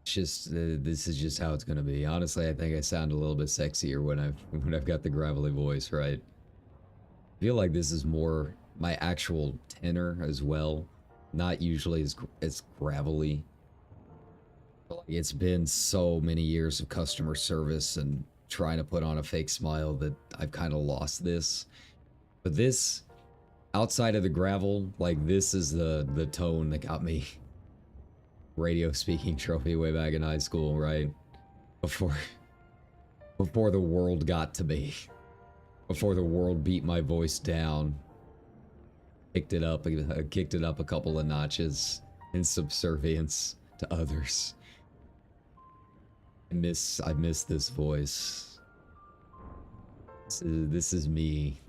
Just this is just how it's gonna be. Honestly, I think I sound a little bit sexier when I've got the gravelly voice, right? I feel like this is more my actual tenor as well, not usually as gravelly. But like it's been so many years of customer service and trying to put on a fake smile that I've kind of lost this. But this, outside of the gravel, like this is the tone that got me radio speaking trophy way back in high school, right? Before the world got to me. Before the world beat my voice down. Kicked it up a couple of notches in subservience to others. I miss this voice. This is me.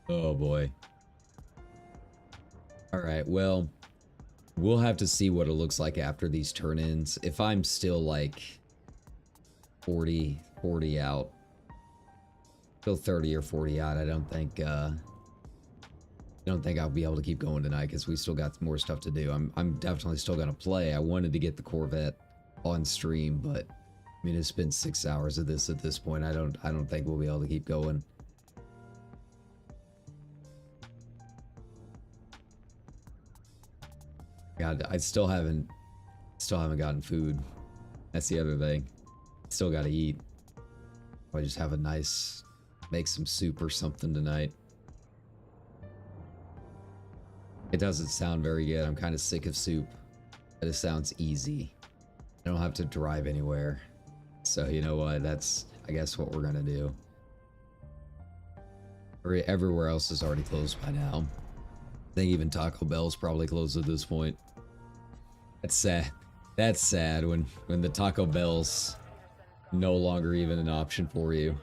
Oh boy. Alright, well, we'll have to see what it looks like after these turn-ins. If I'm still like 40 out, still 30 or 40 out, I don't think I'll be able to keep going tonight because we still got more stuff to do. I'm definitely still gonna play. I wanted to get the Corvette on stream, but I mean it's been 6 hours of this at this point. I don't think we'll be able to keep going. God, I still haven't gotten food. That's the other thing. Still gotta eat. I just have a nice, make some soup or something tonight. It doesn't sound very good. I'm kind of sick of soup. But it sounds easy. I don't have to drive anywhere. So you know what? That's, I guess, what we're gonna do. Everywhere else is already closed by now. I think even Taco Bell's probably closed at this point. That's sad. That's sad when the Taco Bell's no longer even an option for you.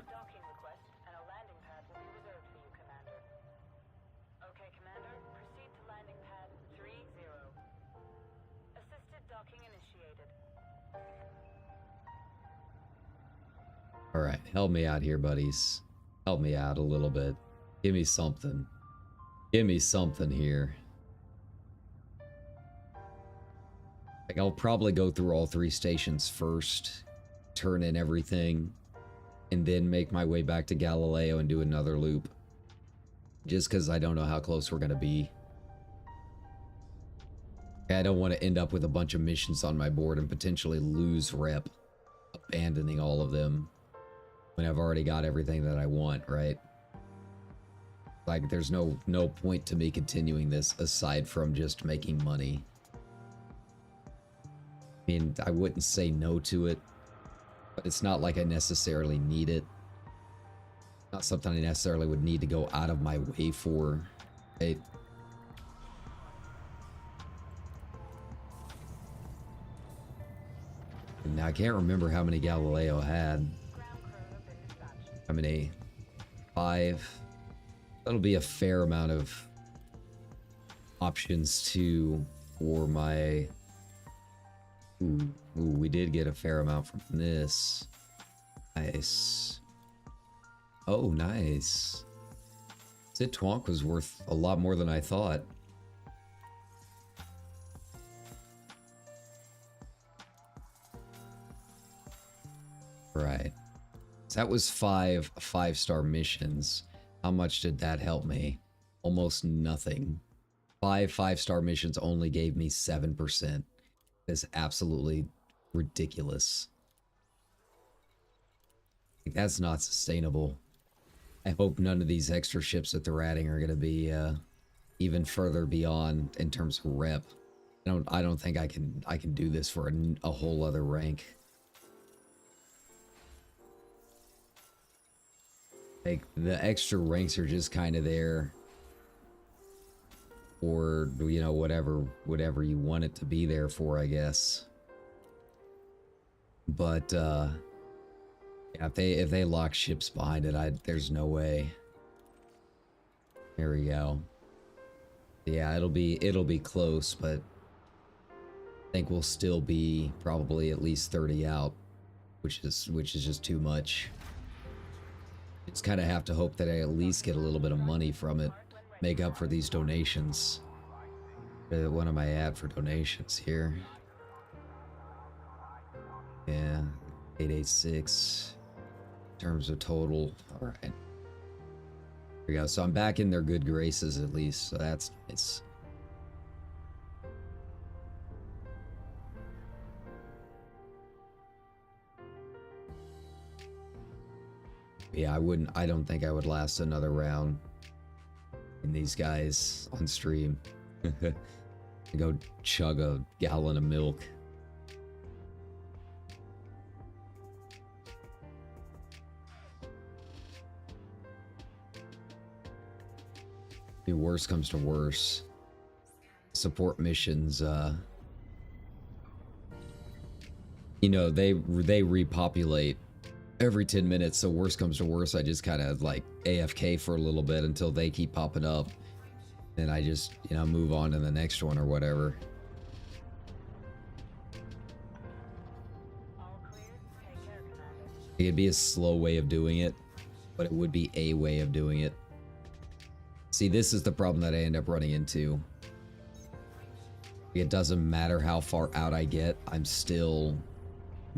Alright, help me out here, buddies. Help me out a little bit. Give me something. Give me something here. Like, I'll probably go through all 3 stations first, turn in everything, and then make my way back to Galileo and do another loop. Just because I don't know how close we're going to be. I don't want to end up with a bunch of missions on my board and potentially lose rep, abandoning all of them when I've already got everything that I want, right? Like, there's no point to me continuing this aside from just making money. I mean, I wouldn't say no to it, but it's not like I necessarily need it. Not something I necessarily would need to go out of my way for, right? And now I can't remember how many Galileo had. How many? 5. That'll be a fair amount of options for my... Ooh, we did get a fair amount from this. Nice. Oh, nice. Sid Twonk was worth a lot more than I thought. Right. So that was 5 5-star missions. How much did that help me? Almost nothing. 5 5-star missions only gave me 7%. That's absolutely ridiculous. Like, that's not sustainable. I hope none of these extra ships that they're adding are going to be even further beyond in terms of rep. I don't think I can do this for a whole other rank. Like, the extra ranks are just kind of there, or you know, whatever you want it to be there for, I guess. But yeah, if they lock ships behind it, there's no way. There we go. Yeah, it'll be close, but I think we'll still be probably at least 30 out, which is just too much. Just kind of have to hope that I at least get a little bit of money from it, make up for these donations. What am I at for donations here? Yeah, 886 in terms of total. All right. There we go. So I'm back in their good graces at least, so that's nice. Yeah, I don't think I would last another round in these guys on stream. Go chug a gallon of milk. The worst comes to worse. Support missions, you know, they repopulate every 10 minutes, so worst comes to worst, I just kind of like AFK for a little bit until they keep popping up. Then I just, you know, move on to the next one or whatever. It'd be a slow way of doing it, but it would be a way of doing it. See, this is the problem that I end up running into. It doesn't matter how far out I get, I'm still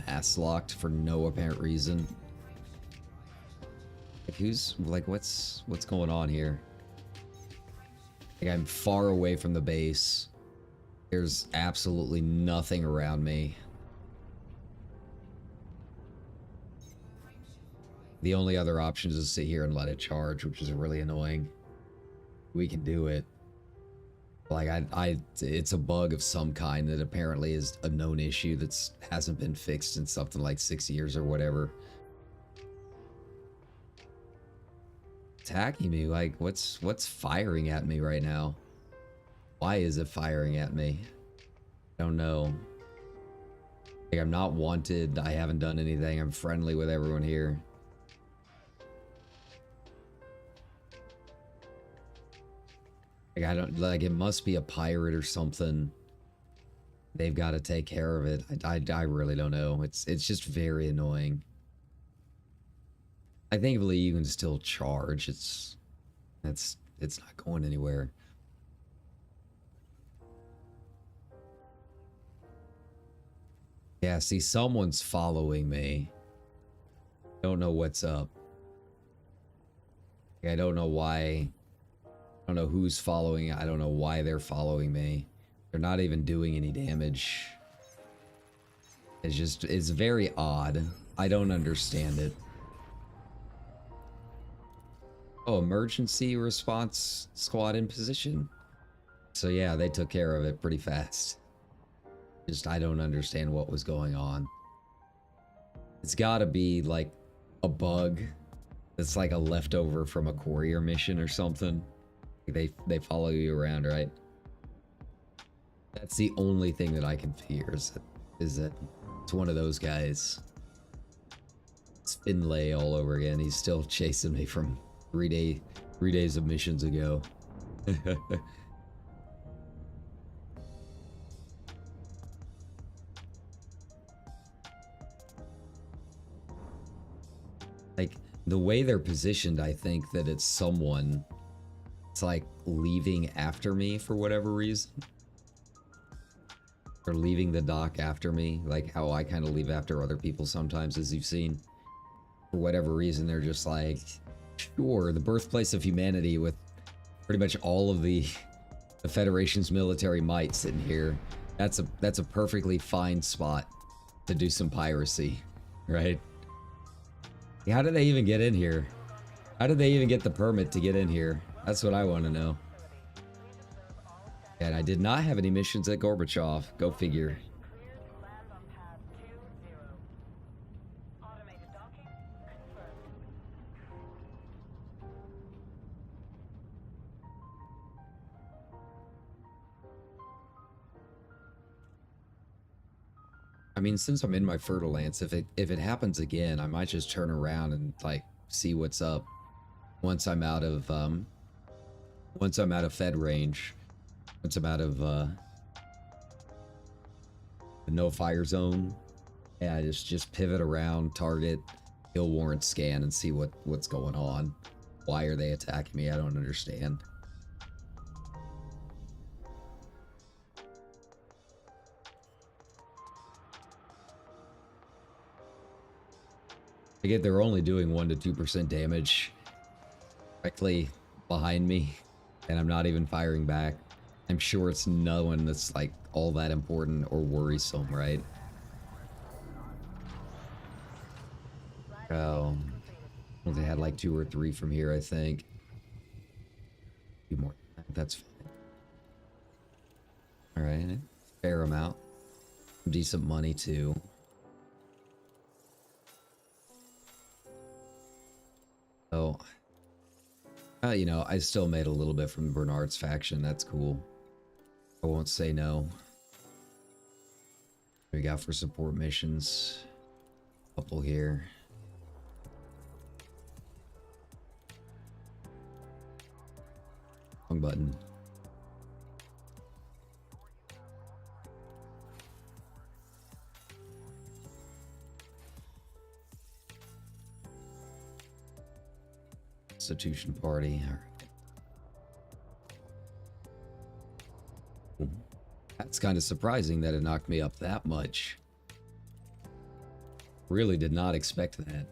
mass locked for no apparent reason. Like, what's going on here? Like, I'm far away from the base. There's absolutely nothing around me. The only other option is to sit here and let it charge, which is really annoying. We can do it. Like, it's a bug of some kind that apparently is a known issue that hasn't been fixed in something like 6 years or whatever. Attacking me, like, what's firing at me right now? Why is it firing at me? I don't know. Like, I'm not wanted, I haven't done anything, I'm friendly with everyone here. Like, I don't, like, it must be a pirate or something. They've got to take care of it. I really don't know. It's just very annoying. I think you can still charge. It's not going anywhere. Yeah, see, someone's following me. Don't know what's up. I don't know why. I don't know who's following. I don't know why they're following me. They're not even doing any damage. It's very odd. I don't understand it. Oh, emergency response squad in position. So yeah, they took care of it pretty fast. I don't understand what was going on. It's gotta be like a bug that's like a leftover from a courier mission or something. They follow you around, right? That's the only thing that I can fear is that it's one of those guys. It's Finlay all over again. He's still chasing me from 3 days of missions ago. Like, the way they're positioned, I think that it's someone. It's like leaving after me for whatever reason. Or leaving the dock after me, like how I kind of leave after other people sometimes, as you've seen. For whatever reason, they're just like, sure, the birthplace of humanity with pretty much all of the Federation's military might sitting here. That's a perfectly fine spot to do some piracy, right? How did they even get in here? How did they even get the permit to get in here? That's what I want to know. And I did not have any missions at Gorbachev. Go figure. I mean, since I'm in my fertile lance, if it happens again, I might just turn around and like see what's up. Once I'm out of Fed range, once I'm out of the no fire zone, yeah, just pivot around, target, kill warrant scan, and see what's going on. Why are they attacking me? I don't understand. I get they're only doing 1 to 2% damage directly behind me, and I'm not even firing back. I'm sure it's no one that's like all that important or worrisome, right? Oh. Well, they had like 2 or 3 from here, I think. A few more. That's fine. All right, fair amount. Decent money too. Oh, you know, I still made a little bit from Bernard's faction. That's cool. I won't say no. What we got for support missions? Couple here. Wrong button. Institution party. All right. That's kind of surprising that it knocked me up that much. Really did not expect that.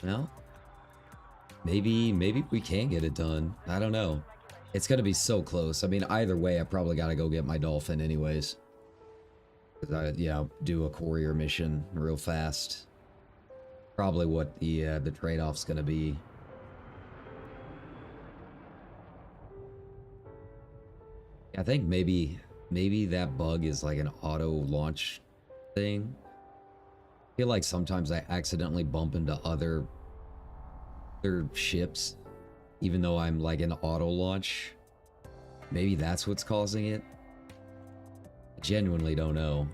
Well, maybe we can get it done. I don't know. It's gonna be so close. I mean, either way, I probably gotta go get my dolphin anyways. 'Cause I, yeah, do a courier mission real fast. Probably what the trade-off's gonna be. I think maybe that bug is like an auto launch thing. I feel like sometimes I accidentally bump into other ships, even though I'm like an auto launch. Maybe that's what's causing it. I genuinely don't know.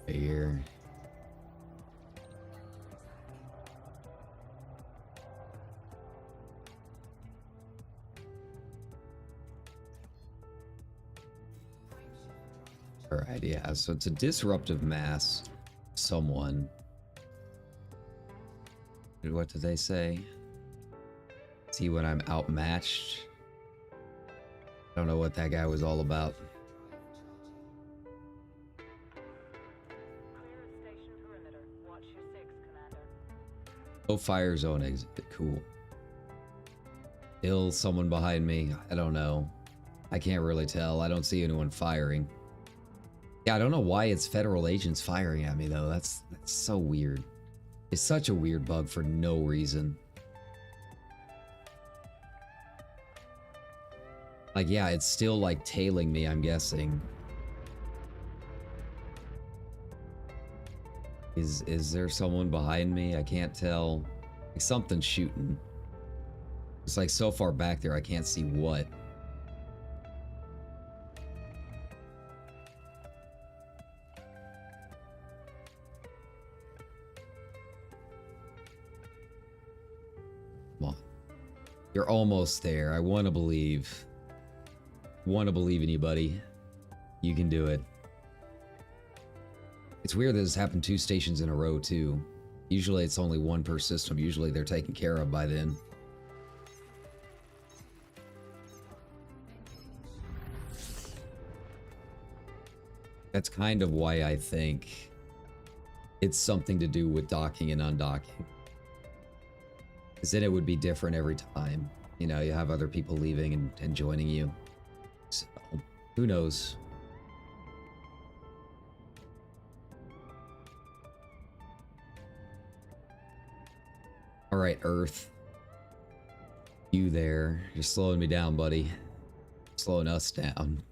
Here. Alright, yeah, so it's a disruptive mass. Someone. What did they say? See when I'm outmatched? I don't know what that guy was all about. Oh, fire zone exit. Cool. Ill, someone behind me. I don't know. I can't really tell. I don't see anyone firing. Yeah, I don't know why it's federal agents firing at me though. That's so weird. It's such a weird bug for no reason. Like, yeah, it's still like tailing me, I'm guessing. Is there someone behind me? I can't tell. Like something's shooting. It's like so far back there I can't see what. Come on. You're almost there. I want to believe. Want to believe in you, buddy. You can do it. It's weird that this happened 2 stations in a row, too. Usually it's only 1 per system. Usually they're taken care of by then. That's kind of why I think it's something to do with docking and undocking. Because then it would be different every time. You know, you have other people leaving and joining you. So, who knows? Alright, Earth. You there. You're slowing me down, buddy. Slowing us down.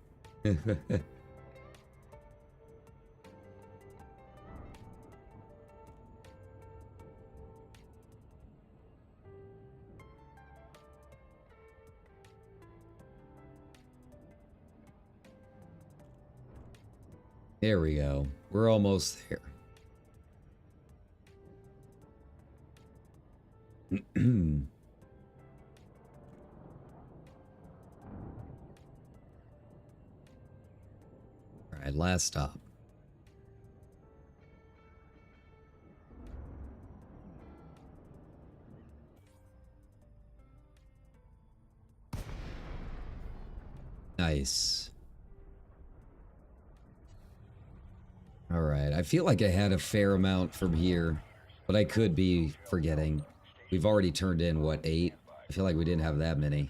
There we go. We're almost there. Alright, last stop. Nice. All right. I feel like I had a fair amount from here, but I could be forgetting. We've already turned in, what, 8? I feel like we didn't have that many.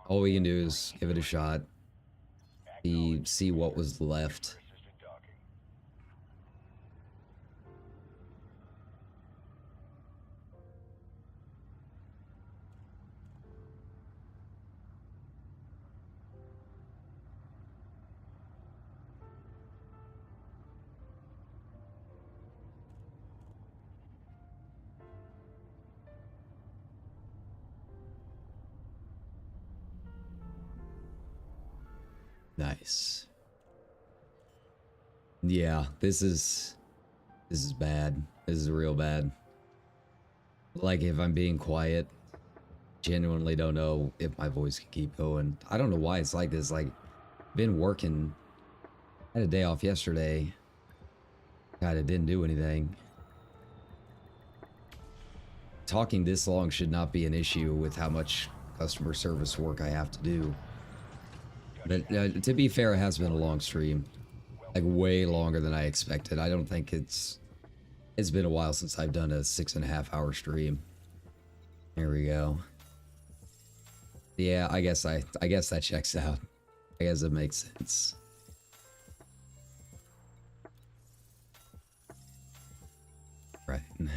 All we can do is give it a shot. See what was left. Nice. Yeah, this is bad. This is real bad. Like, if I'm being quiet, genuinely don't know if my voice can keep going. I don't know why it's like this. Like, been working. I had a day off yesterday. God, it didn't do anything. Talking this long should not be an issue with how much customer service work I have to do. But to be fair, it has been a long stream. Like, way longer than I expected. I don't think it's been a while since I've done a 6.5-hour stream. There we go. Yeah, I guess that checks out. I guess it makes sense. Right. And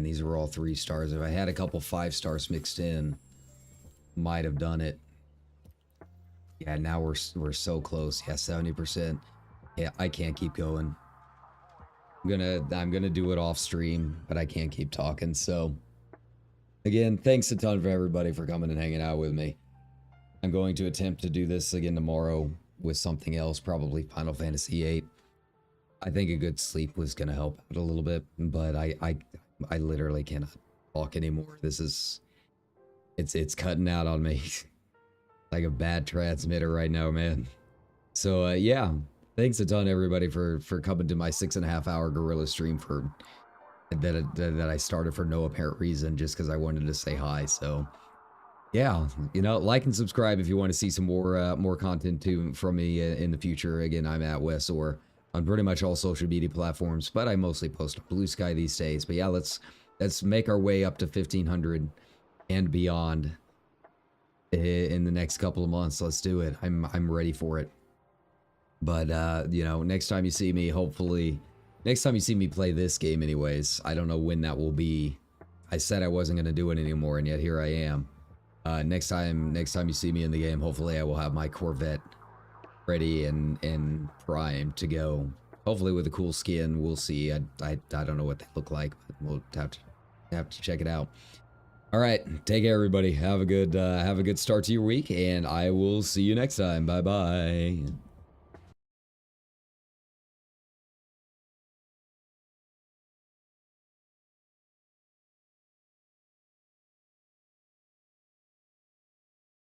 these were all 3 stars. If I had a couple 5 stars mixed in, might have done it. Yeah, now we're so close. Yeah, 70%. Yeah, I can't keep going. I'm gonna do it off stream, but I can't keep talking. So again, thanks a ton for everybody for coming and hanging out with me. I'm going to attempt to do this again tomorrow with something else, probably Final Fantasy VIII. I think a good sleep was gonna help out a little bit, but I literally cannot talk anymore. This is it's cutting out on me. Like a bad transmitter right now, man. So yeah, thanks a ton everybody for coming to my 6.5-hour Guerilla stream that I started for no apparent reason, just because I wanted to say hi. So yeah, you know, like and subscribe if you want to see some more content from me in the future. Again, I'm at Wesor on pretty much all social media platforms, but I mostly post on Blue Sky these days. But yeah, let's make our way up to 1,500 and beyond in the next couple of months. Let's do it. I'm ready for it. But you know, next time you see me, hopefully next time you see me play this game anyways, I don't know when that will be. I said I wasn't going to do it anymore, and yet here I am. Next time you see me in the game, hopefully I will have my Corvette ready and primed to go. Hopefully with a cool skin. We'll see. I don't know what they look like, but we'll have to check it out. All right, take care, everybody. Have a good start to your week, and I will see you next time. Bye bye.